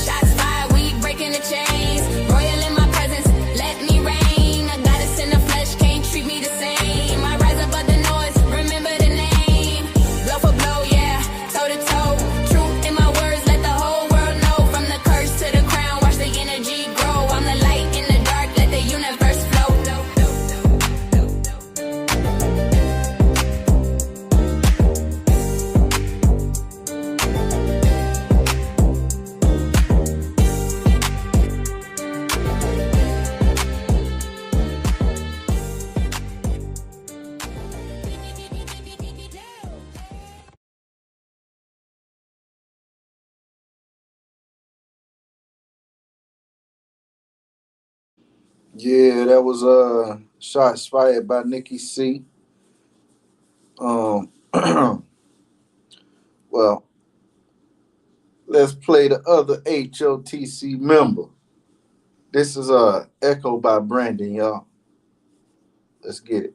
Shots fired, we breaking the chains. Royal in my presence, let me reign. A goddess in the flesh, can't treat me the same. I rise above the noise, remember the name. Blow for blow, yeah, toe to toe. True in my words, let the whole world know. From the curse to the crown, watch the energy grow. I'm the light in the dark, let the universe flow. Yeah, that was shots fired by Nikki C. Well, let's play the other H.O.T.C member. This is Echo by Brandon, y'all. Let's get it.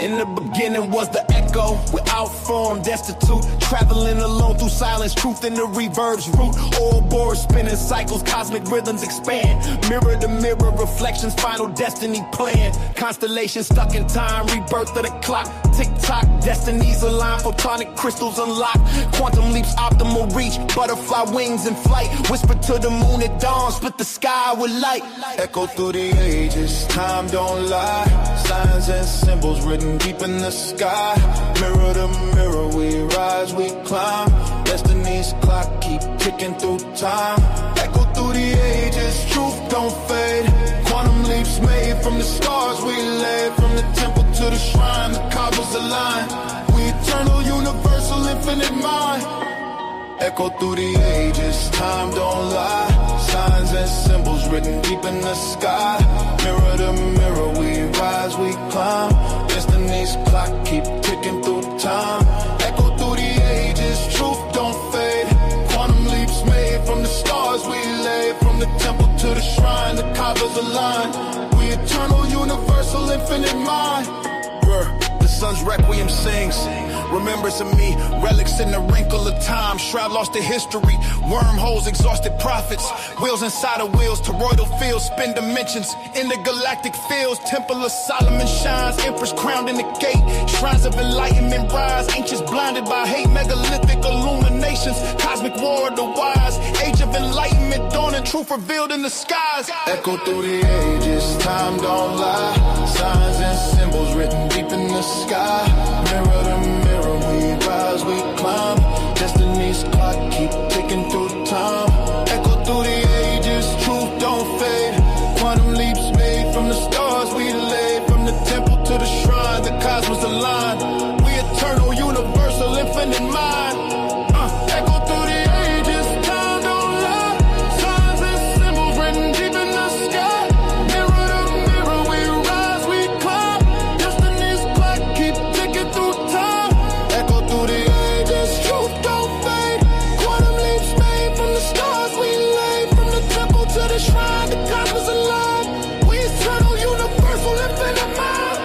In the beginning was the echo, without form, destitute, traveling alone through silence, truth in the reverb's root. All boards spinning cycles, cosmic rhythms expand. Mirror to mirror, reflections, final destiny plan. Constellations stuck in time, rebirth of the clock. Tick-tock, destinies align, photonic crystals unlock. Quantum leaps, optimal reach, butterfly wings in flight. Whisper to the moon at dawn, split the sky with light. Echo through the ages, time don't lie. Signs and symbols written deep in the sky. Mirror to mirror, we rise, we climb. Destiny's clock keep ticking through time. Echo through the ages, truth don't fade. Quantum leaps made from the stars we lay. From the temple to the shrine, the cosmos align. We eternal, universal, infinite mind. Echo through the ages, time don't lie. Signs and symbols written deep in the sky. Mirror to mirror, we rise, we climb. Destiny's clock keep ticking through time. Echo through the ages, truth don't fade. Quantum leaps made from the stars we lay. From the temple to the shrine, the cosmos align. We eternal, universal, infinite mind. The sun's requiem sings. Remembrance of me, relics in the wrinkle of time. Shroud lost to history, wormholes, exhausted prophets. Wheels inside of wheels, toroidal fields, spin dimensions. In the galactic fields, temple of Solomon shines. Empress crowned in the gate, shrines of enlightenment rise. Ancients blinded by hate, megalithic illuminations. Cosmic war of the wise, age of enlightenment dawning, truth revealed in the skies. Echo through the ages, time don't lie. Signs and symbols written deep in the sky. Mirror to mirror, we rise, we climb. Destiny's clock keep ticking through time. Echo through the ages, truth don't fade. Quantum leaps made from the stars we lay. From the temple to the shrine, the cosmos align. We eternal, universal, infinite mind. Echo through the ages, time don't lie. Signs and symbols written deep in the sky. Mirror to mirror, we rise, we climb. Destiny's clock keep ticking through time. Echo through the ages, truth don't fade. Quantum leaps made from the stars we lay. From the temple to the shrine, the cosmos align. We eternal, universal, infinite mind.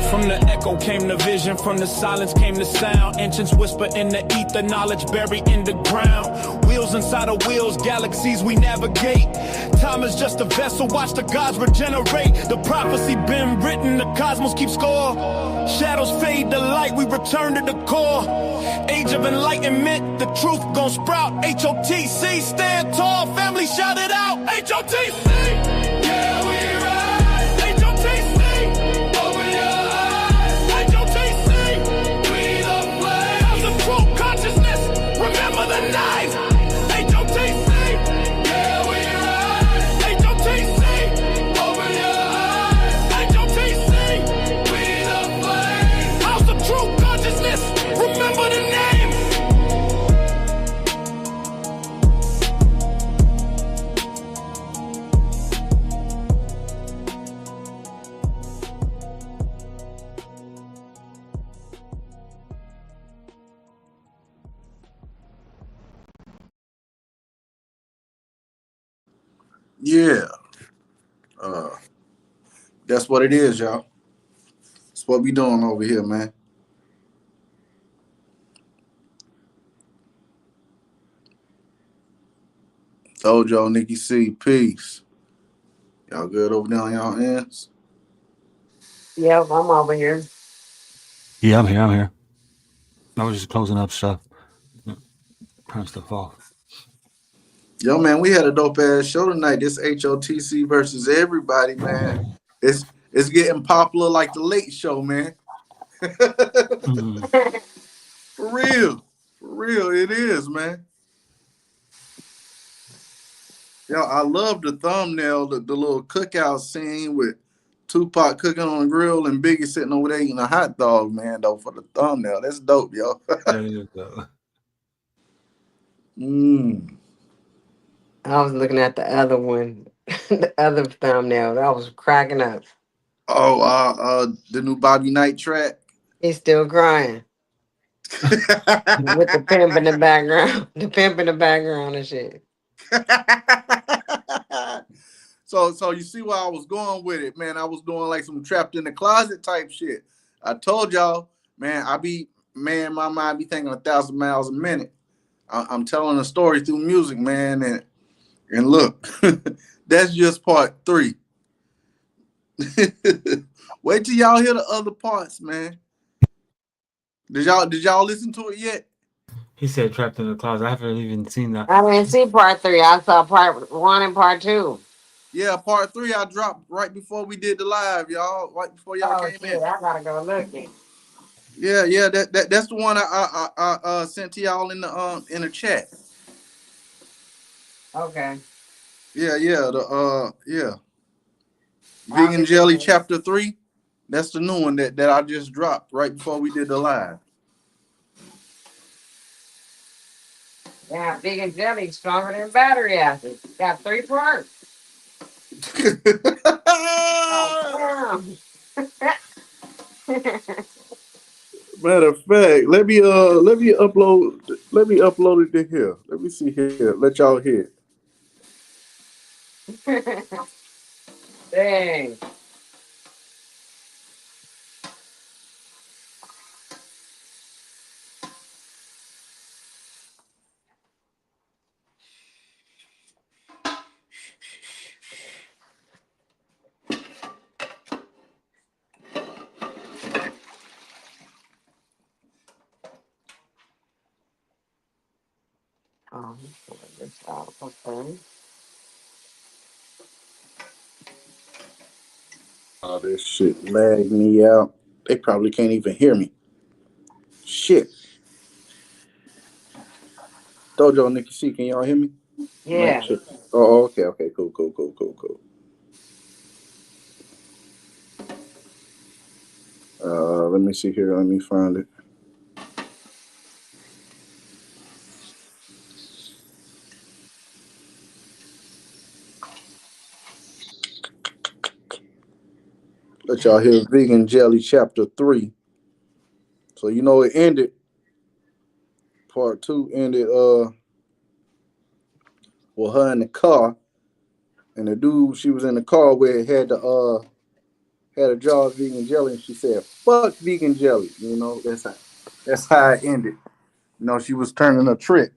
From the echo came the vision, from the silence came the sound. Ancients whisper in the ether, knowledge buried in the ground. Wheels inside of wheels, galaxies we navigate. Time is just a vessel, watch the gods regenerate. The prophecy been written, the cosmos keeps score. Shadows fade to light, we return to the core. Age of enlightenment, the truth gon' sprout. H.O.T.C, stand tall, family shout it out. H.O.T.C, yeah we rise. live. H.O.T.C, yeah, we ride. H.O.T.C, open your eyes. H.O.T.C, we the flame. House of true consciousness, remember the name. Yeah. That's what it is, y'all. That's what we doing over here, man. Told y'all, Nikki C, peace. Y'all good over there on y'all ends? Yep, I'm over here. Yeah, I'm here. I'm here. I was just closing up stuff, turn stuff off. Yo, man, we had a dope ass show tonight. This H.O.T.C versus everybody, man. It's getting popular like the Late Show, man. Mhm. For real. For real, it is, man. Yo, I love the thumbnail, the little cookout scene with Tupac cooking on the grill and Biggie sitting over there eating a hot dog, man, though, for the thumbnail. That's dope, yo. There you go. Mm. I was looking at the other one, the other thumbnail. I was cracking up. Oh, the new Bobby Knight track. He's still crying with the pimp in the background, the pimp in the background and shit. So you see where I was going with it, man. I was doing like some trapped in the closet type shit. I told y'all, man, my mind be thinking 1,000 miles a minute. I'm telling a story through music, man, and look, that's just part 3. Wait till y'all hear the other parts, man. Did y'all listen to it yet? He said trapped in the closet. I haven't even seen that. I didn't see part 3. I saw part 1 and part 2. Yeah, part 3 I dropped right before we did the live, y'all. Right before y'all Oh came shit! in. I gotta go looking. Yeah, that's the one I sent to y'all in the chat. Okay, Yeah. I'll Vegan be Jelly looking. Chapter 3. That's the new one that I just dropped right before we did the live. Yeah, big and jelly stronger than battery acid. Got 3 parts. Oh damn! Matter of fact, let me upload it to here. Let me see here. Let y'all hear it. Dang. Oh, this out. Okay. Oh, this shit lagged me out. They probably can't even hear me. Shit. Dojo Nikki C, can y'all hear me? Mic Yeah. check. Oh, okay. Cool. Let me see here. Let me find it. Let y'all hear Vegan Jelly Chapter 3. So you know it ended. Part 2 ended with her in the car. And the dude she was in the car with had a jar of vegan jelly, and she said, "Fuck vegan jelly." You know, that's how it ended. You know, she was turning a trick.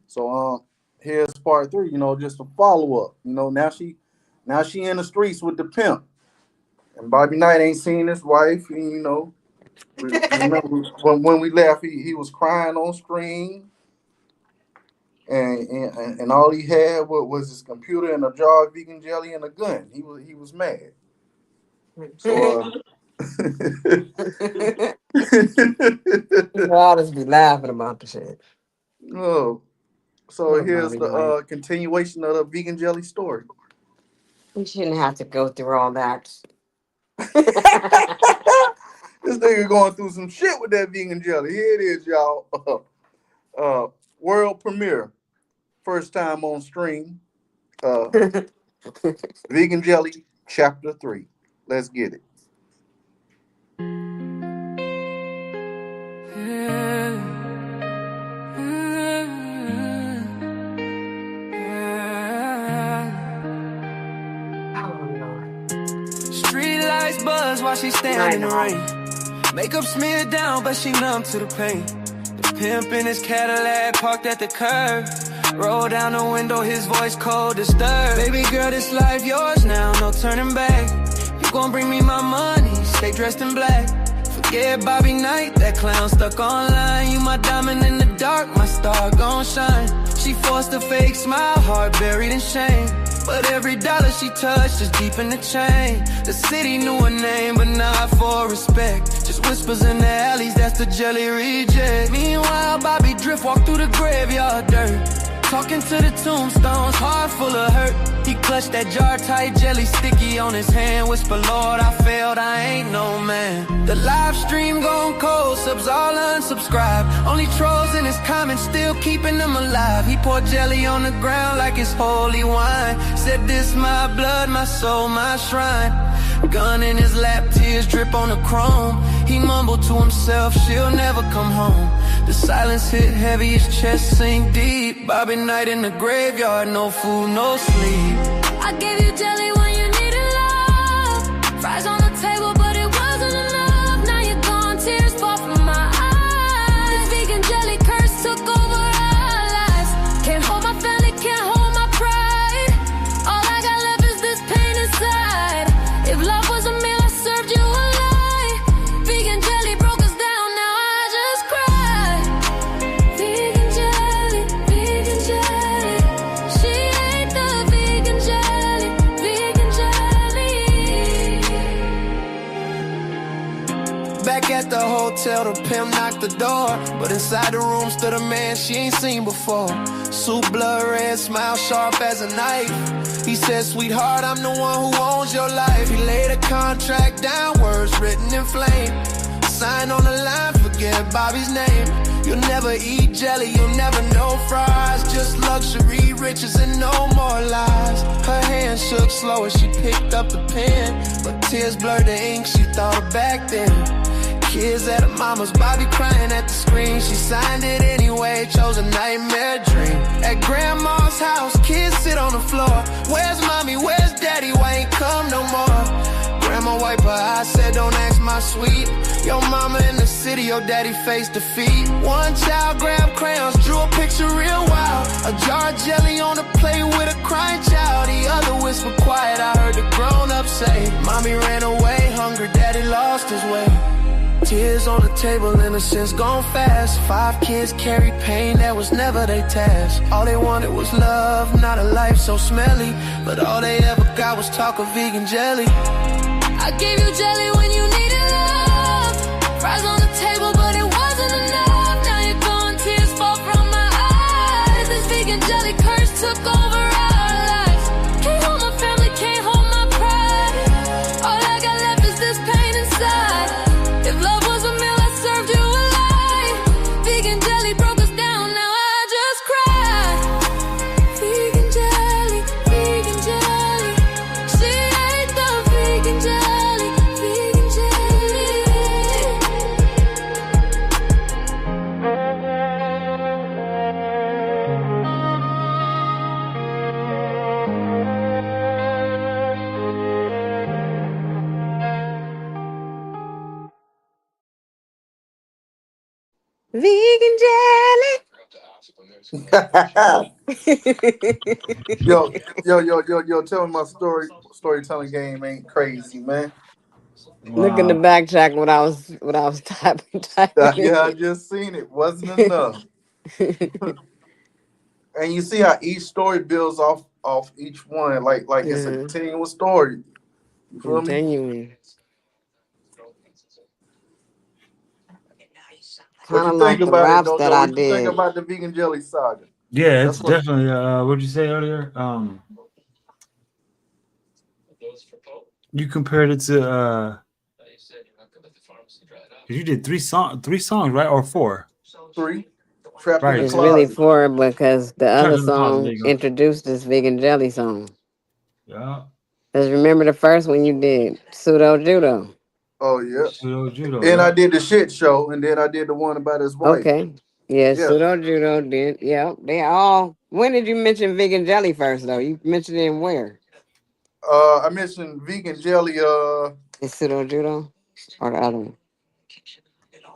So here's part 3. You know, just a follow up. You know, now she in the streets with the pimp, and Bobby Knight ain't seen his wife. And, you know, remember when we left, he was crying on screen, and all he had was his computer and a jar of vegan jelly and a gun. He was mad. So You know, I'll just be laughing about the shit. oh. So Poor here's Bobby the Knight. continuation of the vegan jelly story. We shouldn't have to go through all that. This nigga going through some shit with that vegan jelly. Here it is, y'all. World premiere. First time on stream. Uh, Vegan Jelly, Chapter 3. Let's get it. Oh Lord. Street lights buzz while she stand Night in the hall. rain. Makeup smeared down, but she numb to the pain. The pimp in his Cadillac parked at the curb. Roll down the window, his voice cold, disturbed. Baby girl, this life yours now, no turning back. You gon' bring me my money, stay dressed in black. Forget Bobby Knight, that clown stuck online. You my diamond in the dark, my star gon' shine. She forced a fake smile, heart buried in shame. But every dollar she touched is deep in the chain. The city knew her name, but not for respect. Just whispers in the alleys, that's the jelly reject. Meanwhile, Bobby Drift walked through the graveyard dirt. Talking to the tombstones, heart full of hurt. He clutched that jar tight, jelly sticky on his hand. Whisper, Lord, I failed, I ain't no man. The live stream gone cold, subs all unsubscribed. Only trolls in his comments, still keeping them alive. He poured jelly on the ground like it's holy wine. Said this my blood, my soul, my shrine. Gun in his lap, tears drip on the chrome. He mumbled to himself, she'll never come home. The silence hit heavy, his chest sink deep. Bobby Knight in the graveyard, no food, no sleep. I gave you jelly when you needed love. Fries on the table, but it wasn't enough. Now you're gone, tears fall from my eyes. This vegan jelly curse took over our lives. Can't hold my family, can't hold my pride. All I got left is this pain inside. If love was a meal, I served you a lie. Vegan jelly broke us down, now I just cry. Vegan jelly, vegan jelly. She ate the vegan jelly, vegan jelly. Back at the hotel, the pimp knocked the door. But inside the room stood a man she ain't seen before. Suit blood red, smile sharp as a knife. He said, sweetheart, I'm the one who owns your life. He laid a contract down, words written in flame. Sign on the line, forget Bobby's name. You'll never eat jelly, you'll never know fries. Just luxury, riches, and no more lies. Her hand shook slow as she picked up the pen. But tears blurred the ink, she thought of back then. Kids at her mama's, Bobby crying at the screen. She signed it anyway, chose a nightmare dream. At grandma's house, kids sit on the floor. Where's mommy, where's daddy, why ain't come no more? Grandma wiped her eyes, said don't ask my sweet. Your mama in the city, your daddy faced defeat. One child grabbed crayons, drew a picture real wild. A jar of jelly on a plate with a crying child. The other whispered quiet, I heard the grown-up say, mommy ran away, hungry, daddy lost his way. Tears on the table, innocence gone fast. 5 kids carried pain, that was never their task. All they wanted was love, not a life so smelly. But all they ever got was talk of vegan jelly. I gave you jelly when you needed love. Fries on the table, but it wasn't enough. Now you're gone, tears fall from my eyes. This vegan jelly curse took over our lives. Can't hold my family, can't hold my pride. All I got left is this pain inside. If love was a meal, I served you a lie. Vegan jelly broke us down, now I just cry. Vegan jelly, vegan jelly. She ate the vegan jelly, vegan jelly. Vegan jelly. yo, tell me my storytelling game ain't crazy, man. Look in the Wow. back track what I was typing Yeah, I just seen it. Wasn't enough. in. And you see how each story builds off each one, like it's a continuous story. You feel me? Continuing. What Kind you of think like the about it, raps though? that Though, I what you think did. about the vegan jelly saga? Yeah, it's That's what. definitely. What'd you say earlier? You compared it to. 'Cause you did three songs, right, or four? 3, trapped in the Right. It's really closet. for because the Trapped other in the closet. There song you go. introduced this vegan jelly song. Yeah. Cause remember the first one you did pseudo judo. Oh yeah. Pseudo judo. And I Yeah. did the shit show, and then I did the one about his wife. Okay. Yeah, Yeah. pseudo judo did. Yeah, they all. When did you mention vegan jelly first though? You mentioned it in where? I mentioned vegan jelly. It's pseudo judo or the other one?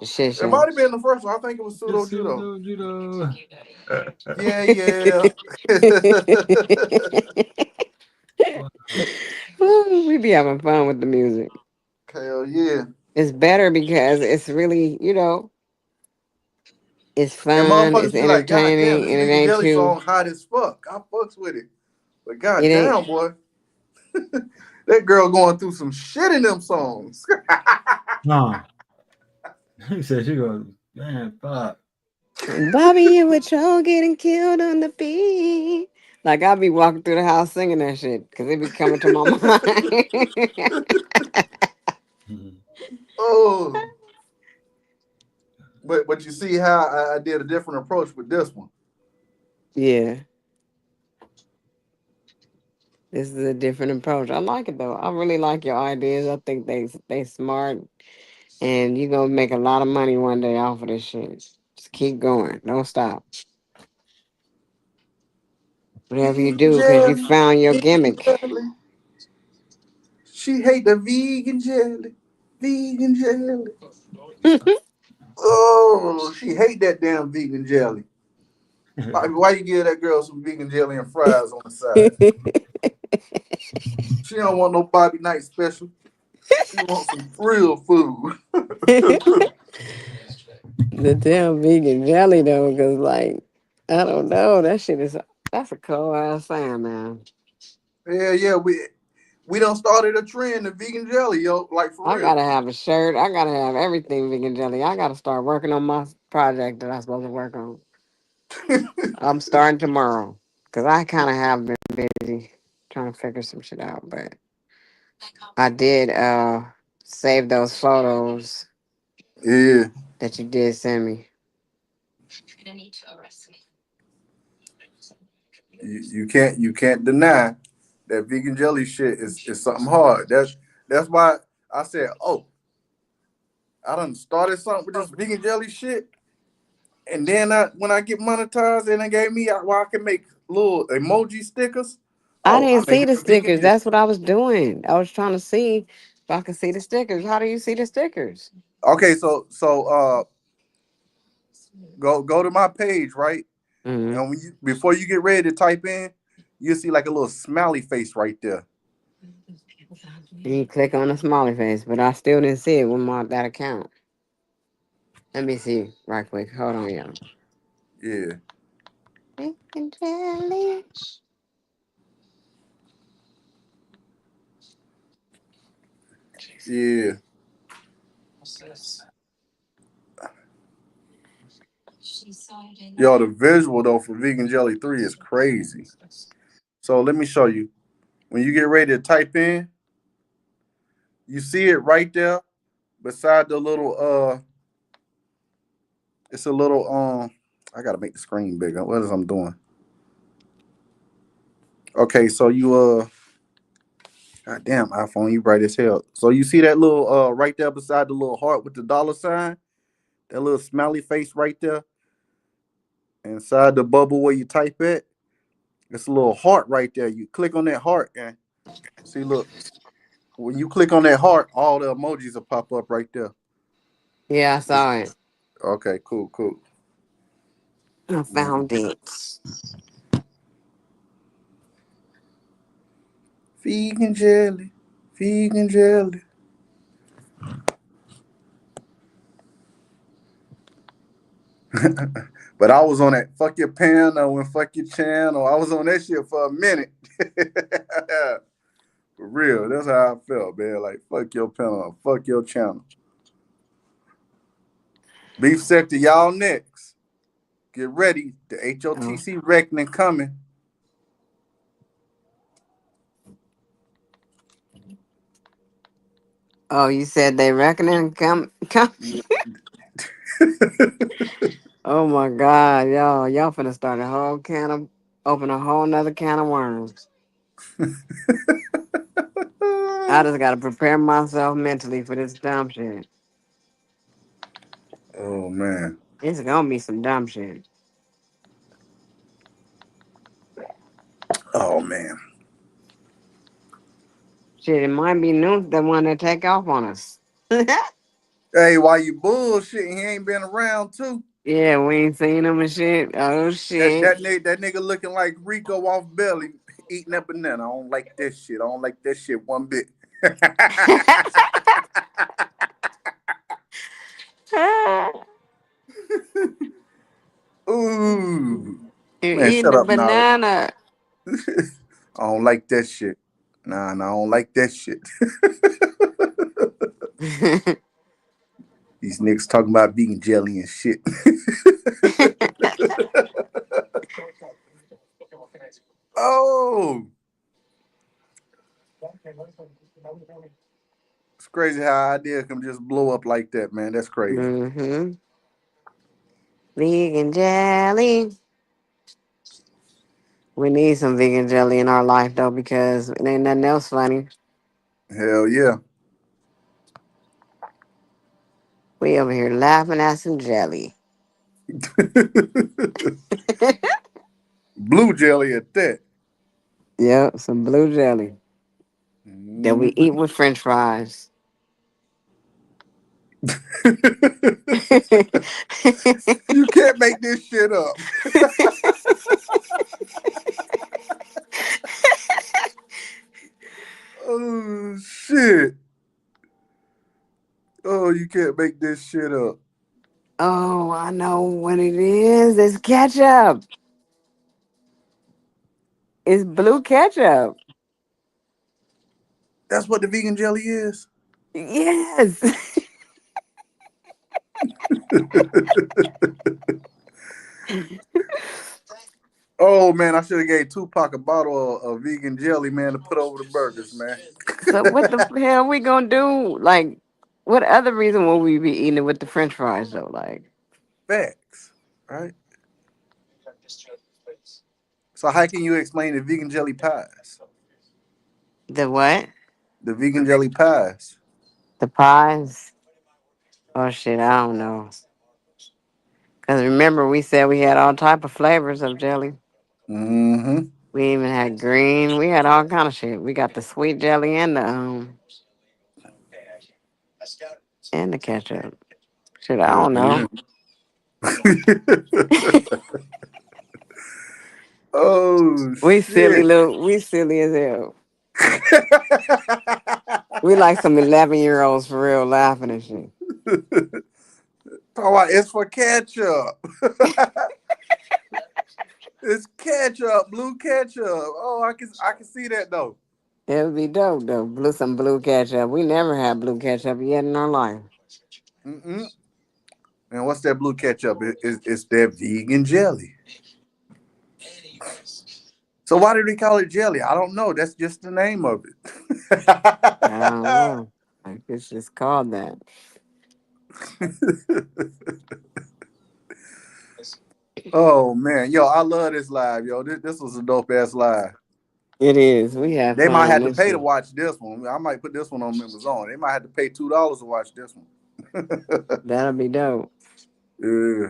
The shit It show. might have been the first one. I think it was pseudo It's judo. pseudo judo. Yeah, yeah. Ooh, we be having fun with the music. Hell yeah. It's better because it's really, it's And fun, it's motherfuckers be like, God damn, entertaining, this and it vegan ain't jelly too. song hot as fuck. I fucks with it. But It god ain't. damn, boy. That girl going through some shit in them songs. No. He said she goes, man, fuck. Bobby, you were Joe getting killed on the beat. Like I'll be walking through the house singing that shit because it be coming to my mind. Mhm. Oh. But you see how I did a different approach with this one. Yeah, this is a different approach. I like it though. I really like your ideas. I think they smart, and you gonna make a lot of money one day off of this shit. Just keep going. Don't stop. Whatever you Vegan do, because you jelly, found your vegan gimmick. jelly. She hate the vegan jelly. Vegan jelly. Oh, she hate that damn vegan jelly. Why you give that girl some vegan jelly and fries on the side? She don't want no Bobby Night special. She wants some real food. The damn vegan jelly though, because like I don't know, that shit is that's a cold ass saying, man. Yeah, yeah, we done started a trend of vegan jelly, yo. Like for I real. gotta have a shirt. I gotta have everything vegan jelly. I gotta start working on my project that I'm supposed to work on. I'm starting tomorrow because I kind of have been busy trying to figure some shit out, but I did save those photos Yeah, that you did send me. you can't deny that vegan jelly shit is something hard. That's why I said, oh, I done started something with this vegan jelly shit, and then when I get monetized and they gave me where I can make little emoji stickers. I Oh, I'm didn't see making the some vegan stickers. jelly. That's what I was doing. I was trying to see if I could see the stickers. How do you see the stickers? Okay, so go to my page, right? Hmm. And before you get ready to type in, you'll see like a little smiley face right there. You click on the smiley face, but I still didn't see it with my that account. Let me see right quick. Hold on, y'all. Yeah, Bacon jelly. yeah. Yo, the visual though for Vegan Jelly 3 is crazy. So let me show you. When you get ready to type in, you see it right there beside the little it's a little I gotta make the screen bigger. What is I'm doing? Okay, so you god damn iPhone, you bright as hell. So you see that little right there beside the little heart with the dollar sign? That little smiley face right there? Inside the bubble where you type it, it's a little heart right there. You click on that heart and see, look, when you click on that heart, all the emojis will pop up right there. Yeah, I saw it. Okay, cool, cool. I found it. Vegan jelly, vegan jelly. But I was on that fuck your panel and fuck your channel. I was on that shit for a minute. For real, that's how I felt, man. Like fuck your panel, fuck your channel. Beef sector, y'all next. Get ready. The Oh, HOTC reckoning coming. oh, you said they reckoning come. Oh my God, y'all finna start a whole open a whole nother can of worms. I just gotta prepare myself mentally for this dumb shit. Oh man. It's gonna be some dumb shit. Oh man. Shit, it might be new the one that take off on us. Hey, why you bullshitting? He ain't been around too. Yeah, we ain't seen him and shit. Oh shit. That nigga looking like Rico off belly eating that banana. I don't like that shit. I don't like that shit one bit. Ooh. You're Man, eating shut the up, Nolly. banana. I don't like that shit. Nah, I don't like that shit. These niggas talking about vegan jelly and shit. Oh, it's crazy how idea can just blow up like that, man. That's crazy. Mm-hmm. Vegan jelly. We need some vegan jelly in our life though, because it ain't nothing else funny. Hell yeah. We over here laughing at some jelly. Blue jelly at that. Yep, some blue jelly that we Mhm. eat with French fries. You can't make this shit up. Oh shit. Oh, you can't make this shit up. Oh, I know what it is. It's ketchup. It's blue ketchup. That's what the vegan jelly is. Yes. Oh man, I should have gave Tupac a bottle of vegan jelly, man, to put over the burgers, man. So what the hell we gonna do? Like, what other reason will we be eating it with the French fries though? Like Facts, right? So how can you explain the vegan jelly pies? the what? The vegan jelly pies. The pies? Oh shit, I don't know. Cause remember we said we had all type of flavors of jelly. Mm-hmm. We even had green. We had all kind of shit. We got the sweet jelly and the ketchup. Shit, I Hell don't know. yeah. Oh shit. We silly as hell. We like some 11-year-olds for real laughing and shit. Talk about it's for ketchup. It's ketchup, blue ketchup. Oh, I can see that though. It would be dope though. Some blue ketchup. We never had blue ketchup yet in our life. Mm-mm. And what's that blue ketchup? It's that vegan jelly. So why do they call it jelly? I don't know. That's just the name of I don't it. know. I guess it's called that. Oh man, yo, I love this live, yo. This was a dope ass live. It is. We have They fun might on have to this pay to shit. watch this one. I might put this one on members on. They might have to pay $2 to watch this one. That'll be dope. Yeah.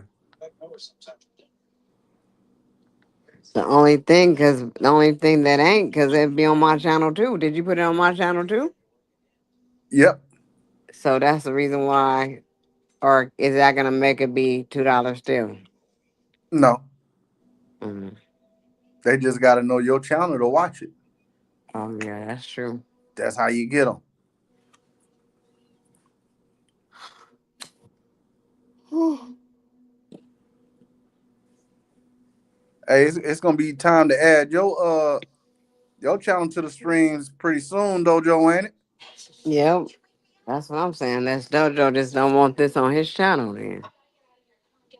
The only thing that ain't, cause it'd be on my channel too. Did you put it on my channel too? Yep. So that's the reason why. Or is that gonna make it be $2 still? No, Mm. they just got to know your channel to watch it. Oh yeah, that's true. That's how you get them. Hey, it's gonna be time to add your channel to the streams pretty soon, though, Joe, ain't it? Yep, that's what I'm saying. That's Dojo just don't want this on his channel then.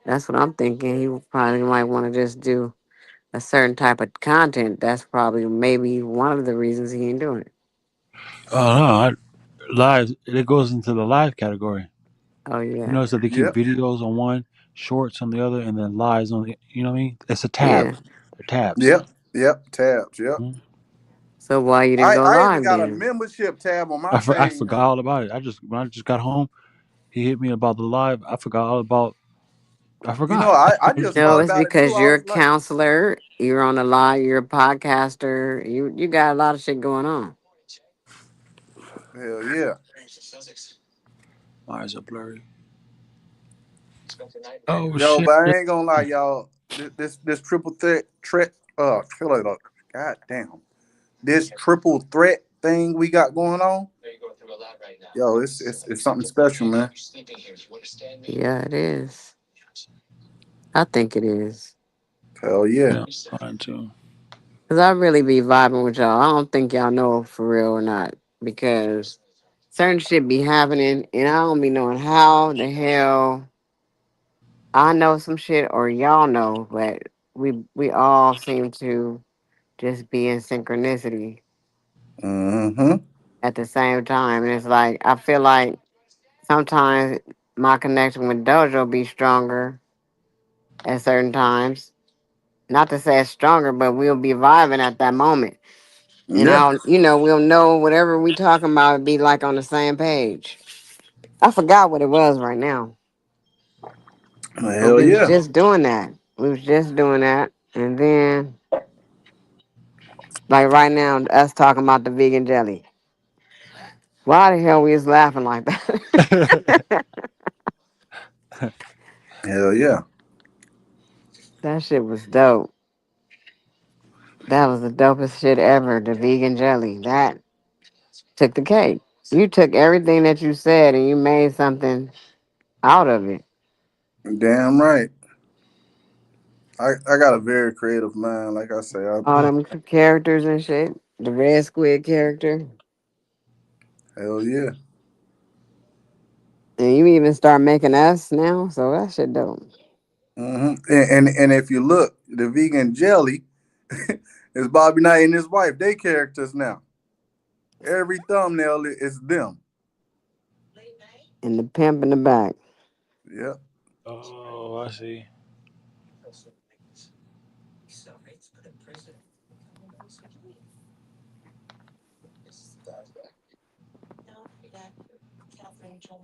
That's what I'm thinking. He probably might want to just do a certain type of content. That's probably maybe one of the reasons he ain't doing it. Oh no, live. It goes into the live category. Oh You yeah, notice that they keep Yep. videos on one, shorts on the other, and then lives on the. You know what I mean? It's a tab. yeah. They're tabs. Yep. Yep. Tabs. Yep. Mhm. So why you didn't I go I even live got a then? membership tab on my I thing. forgot all about it. When I just got home, he hit me about the live. I forgot all about. I You know, forgot. I just No, thought it's about it too. because I you're a was like, counselor. You're on the live. You're a podcaster. You got a lot of shit going on. hell yeah. My eyes are blurry. Oh Yo, shit! but I ain't gonna lie, y'all. This triple threat god damn. This triple threat thing we got going on, yo, it's something special, man. Yeah, it is. I think it is. Hell yeah. Yeah, mine too. Cause I really be vibing with y'all. I don't think y'all know for real or not. Because certain shit be happening and I don't be knowing how the hell I know some shit or y'all know, but we all seem to just be in synchronicity Mm-hmm. at the same time. And it's like I feel like sometimes my connection with Dojo be stronger at certain times. Not to say it's stronger, but we'll be vibing at that moment. And Yeah. we'll know whatever we talking about be like on the same page. I forgot what it was right now, but Hell we was yeah. just doing that. We was just doing that, and then like right now, us talking about the vegan jelly. Why the hell we was laughing like that? Hell yeah. That shit was dope. That was the dopest shit ever. The vegan jelly that took the cake. You took everything that you said and you made something out of it. Damn right. I got a very creative mind, like I say. All them characters and shit. The red squid character. Hell yeah. And you even start making us now, so that shit dope. And if you look, the vegan jelly is Bobby Knight and his wife. They characters now. Every thumbnail is them. And the pimp in the back. Yeah. Oh, I see.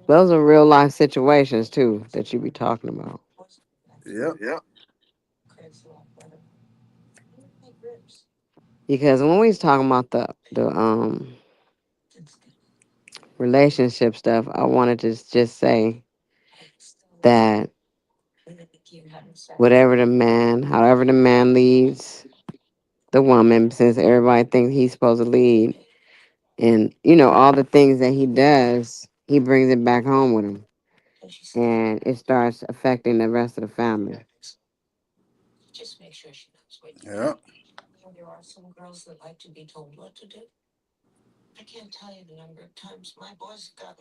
Those are real life situations too that you be talking about. Yep. Because when we was talking about the relationship stuff, I wanted to just say that whatever the man, however the man leads the woman, since everybody thinks he's supposed to lead, and all the things that he does, he brings it back home with him, and it starts affecting the rest of the family. Yeah.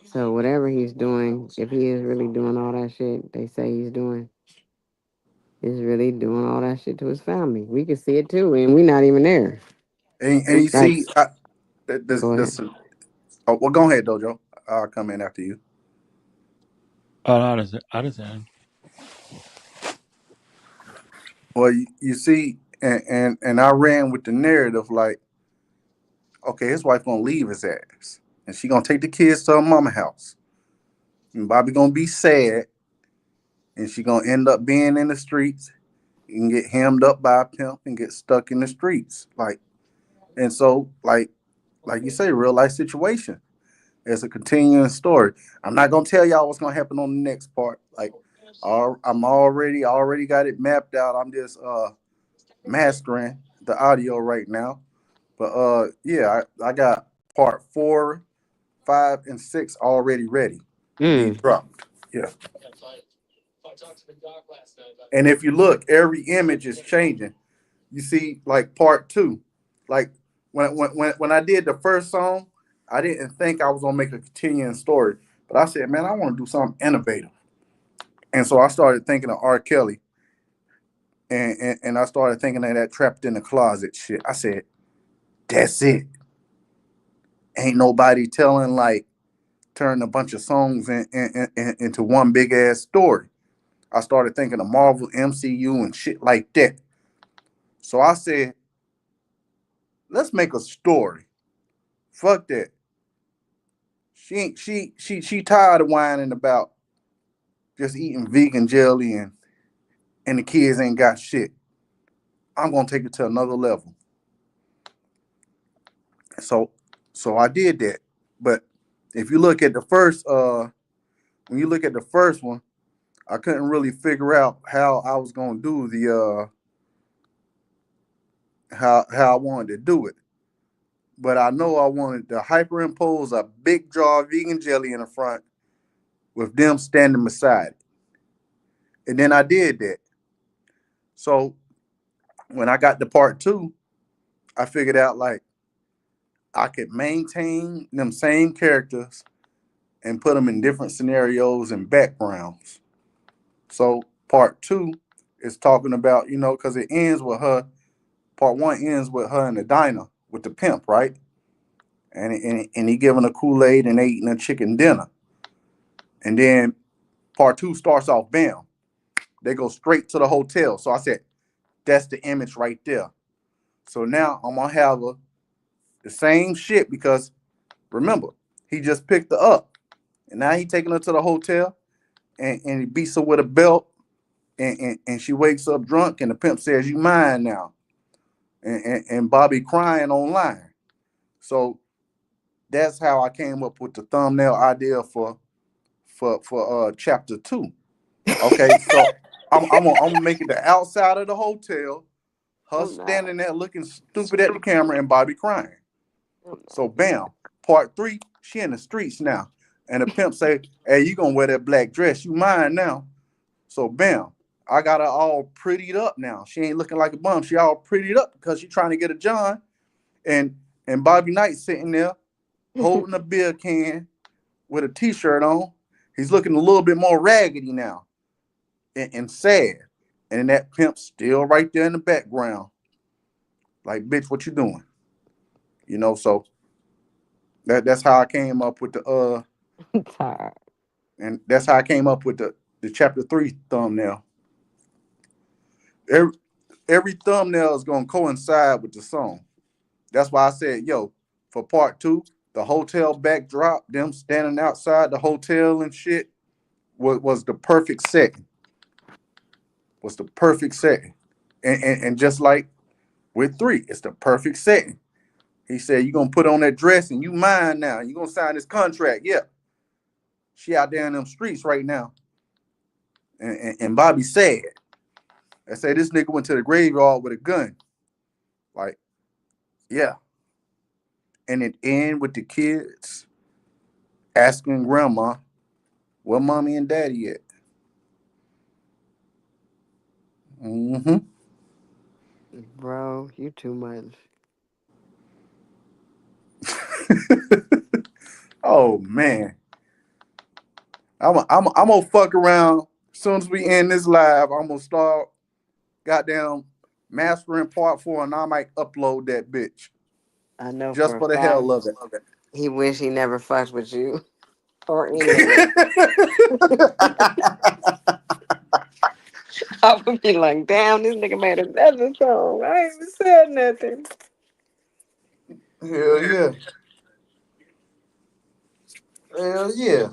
So whatever he's doing, if he is really doing all that shit they say he's doing, is really doing all that shit to his family. We can see it too, and we're not even there. And you Like, see, go ahead. this. Oh, well, go ahead, Dojo. I'll come in after you. Oh, no, I understand. Well, you see, and I ran with the narrative like, okay, his wife gonna leave his ass, and she gonna take the kids to her mama house, and Bobby gonna be sad, and she gonna end up being in the streets and get hemmed up by a pimp and get stuck in the streets, like, and so like you say, real life situation. It's a continuing story. I'm not gonna tell y'all what's gonna happen on the next part. Like, I'm already got it mapped out. I'm just mastering the audio right now. But yeah, I got part 4, 5, and 6 already ready to be Mm. dropped. Yeah. And if you look, every image is changing. You see, like part 2, like when I did the first song, I didn't think I was gonna make a continuing story, but I said, man, I want to do something innovative. And so I started thinking of R. Kelly, and I started thinking of that trapped in the closet shit. I said, that's it. Ain't nobody telling like turn a bunch of songs into one big ass story. I started thinking of Marvel, MCU, and shit like that. So I said, let's make a story. Fuck that. She tired of whining about just eating vegan jelly and the kids ain't got shit. I'm gonna take it to another level. So so I did that. But if you look at the first when you look at the first one, I couldn't really figure out how I was gonna do the how I wanted to do it. But I know I wanted to hyperimpose a big jar of vegan jelly in the front with them standing beside it. And then I did that. So when I got to part two, I figured out like I could maintain them same characters and put them in different scenarios and backgrounds. So part two is talking about, because it ends with her. Part one ends with her in the diner with the pimp, right? And he giving her Kool-Aid and they eating a chicken dinner. And then part two starts off, bam, they go straight to the hotel. So I said, that's the image right there. So now I'm gonna have the same shit because remember, he just picked her up. And now he taking her to the hotel and he beats her with a belt and she wakes up drunk and the pimp says, you mine now. And Bobby crying online. So that's how I came up with the thumbnail idea for chapter two. Okay, so I'm gonna make it the outside of the hotel, her I'm not. standing there looking stupid at the camera and Bobby crying. I'm So bam, part three, she in the streets now. And the pimp say, hey, you gonna wear that black dress, you mine now. So bam, I got her all prettied up now. She ain't looking like a bum. She all prettied up because she trying to get a John. And Bobby Knight sitting there not. holding a beer can with a t-shirt on. He's looking a little bit more raggedy now and sad. And that pimp still right there in the background. Like, bitch, what you doing? So that's how I came up with Tired. and that's how I came up with the chapter three thumbnail. Every, every thumbnail is gonna coincide with the song. That's why I said, yo, for part two, the hotel backdrop, them standing outside the hotel and shit, was the perfect setting. Was the perfect setting. And just like with three, it's the perfect setting. He said, you gonna put on that dress and you mine now. You gonna sign this contract. Yeah. She out there in them streets right now. And Bobby said, I say this nigga went to the graveyard with a gun. Like, yeah. And it end with the kids asking grandma, where mommy and daddy at? Mm-hmm. Bro, you too much. Oh man. I'm gonna fuck around. As soon as we end this live, I'm gonna start goddamn mastering part four and I might upload that bitch. I know Just for a for the fact hell of it. he wish he never fucked with you or any of us. I would be like, damn, this nigga made another song. I ain't even said nothing. Hell yeah. Hell yeah.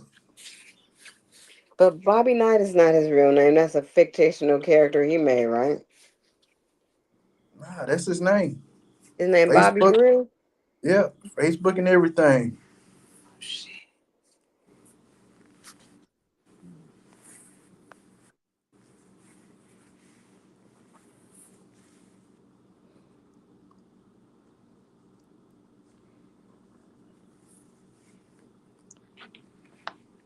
But Bobby Knight is not his real name. That's a fictional character he made, right? Nah, that's his name. His name Bobby Facebook. for real? Yeah. Facebook and everything. Shit.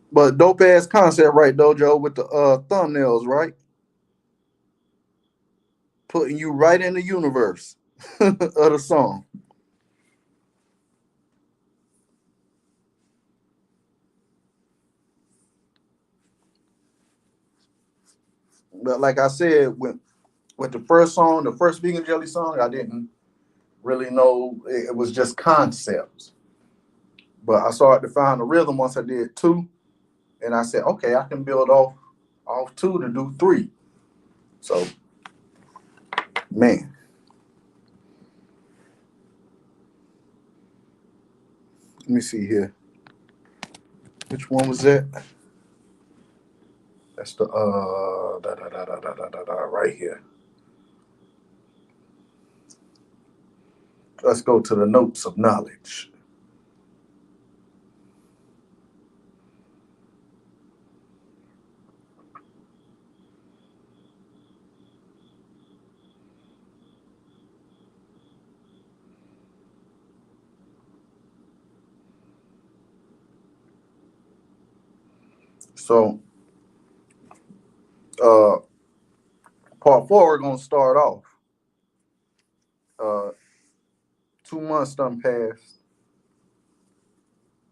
But dope ass concept, right, Dojo, with the thumbnails, right? Putting you right in the universe of the song. but like I said, with the first song, the first Vegan Jelly song, I didn't really know. It was just concepts. But I started to find the rhythm once I did two, and I said, okay, I can build off two to do three. So, man, let me see here. Which one was that? That's the right here. Let's go to the notes of knowledge. So, uh, part four, we're gonna start off. Uh, 2 months done passed,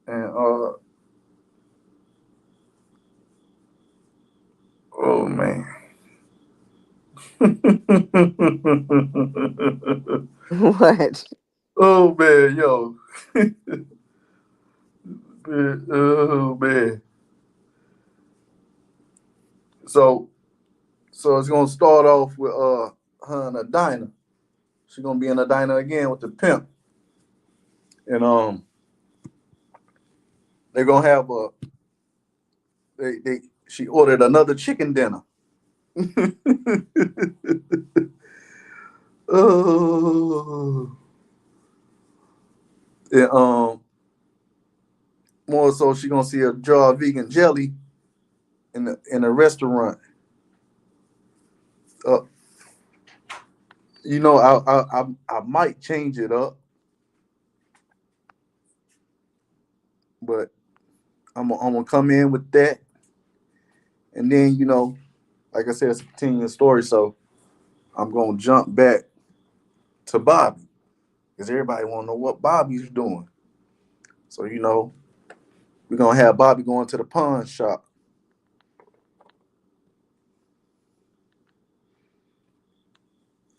and oh man. What? Oh man, yo. Man, oh man. So it's gonna start off with her in a diner. She's gonna be in a diner again with the pimp. And they're gonna have a they she ordered another chicken dinner. Oh, and more so she gonna see a jar of vegan jelly in a restaurant. Uh, I might change it up, but I'm gonna come in with that, and then like I said, it's a continuing story, so I'm gonna jump back to Bobby because everybody want to know what Bobby's doing. So we're gonna have Bobby going to the pawn shop,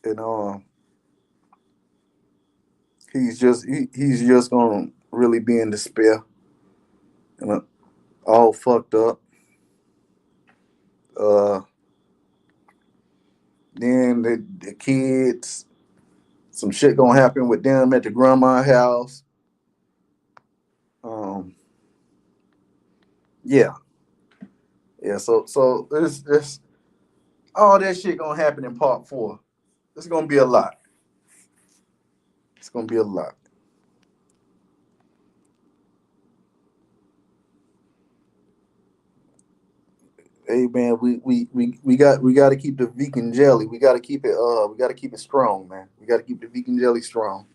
and he's just gonna really be in despair and all fucked up. Uh, then the kids, some shit gonna happen with them at the grandma house. Um, yeah, yeah. So it's all that shit gonna happen in part four. It's gonna be a lot. It's gonna be a lot. Hey man, we got to keep the vegan jelly. We got to keep it. We got to keep it strong, man. We got to keep the vegan jelly strong.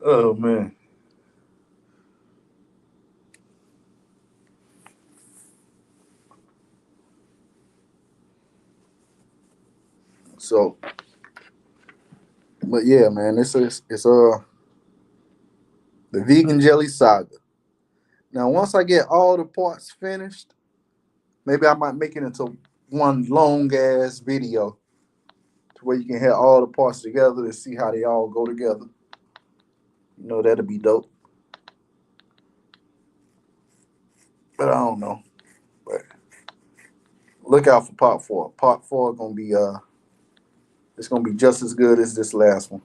Oh man. So, but yeah, man, it's the vegan jelly saga. Now, once I get all the parts finished, maybe I might make it into one long ass video to where you can have all the parts together to see how they all go together. That'll be dope. But I don't know. But look out for part four. Part four gonna be it's gonna be just as good as this last one.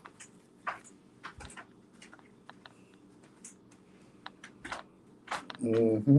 Hmm.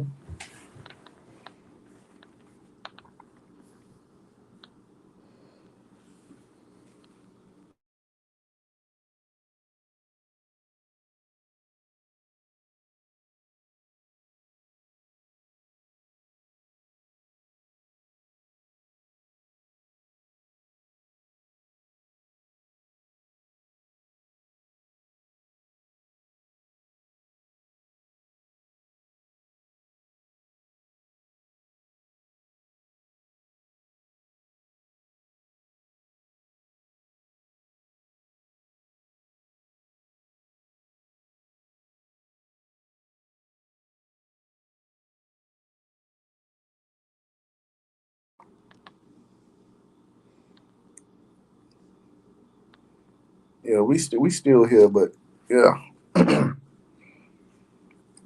Yeah, we still here, but yeah.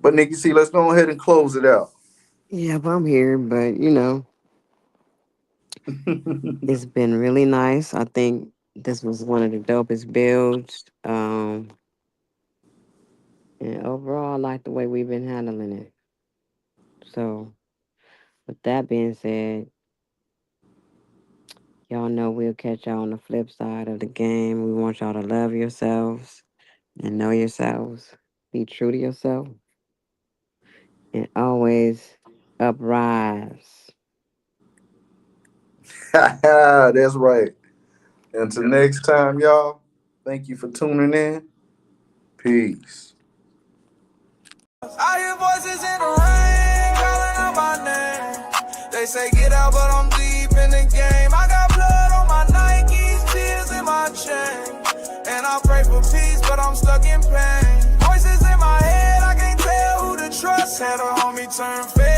But Nikki C, let's go ahead and close it out. Yep, I'm here, but it's been really nice. I think this was one of the dopest builds. And overall, I like the way we've been handling it. So, with that being said, y'all know we'll catch y'all on the flip side of the game. We want y'all to love yourselves and know yourselves. Be true to yourself and always uprise. That's right. Until next time, y'all. Thank you for tuning in. Peace. I hear voices in the rain calling out my name. They say get out, but I'm deep in the game. I got blood on my Nikes, tears in my chain. And I pray for peace, but I'm stuck in pain. Voices in my head, I can't tell who to trust. Had a homie turn fake.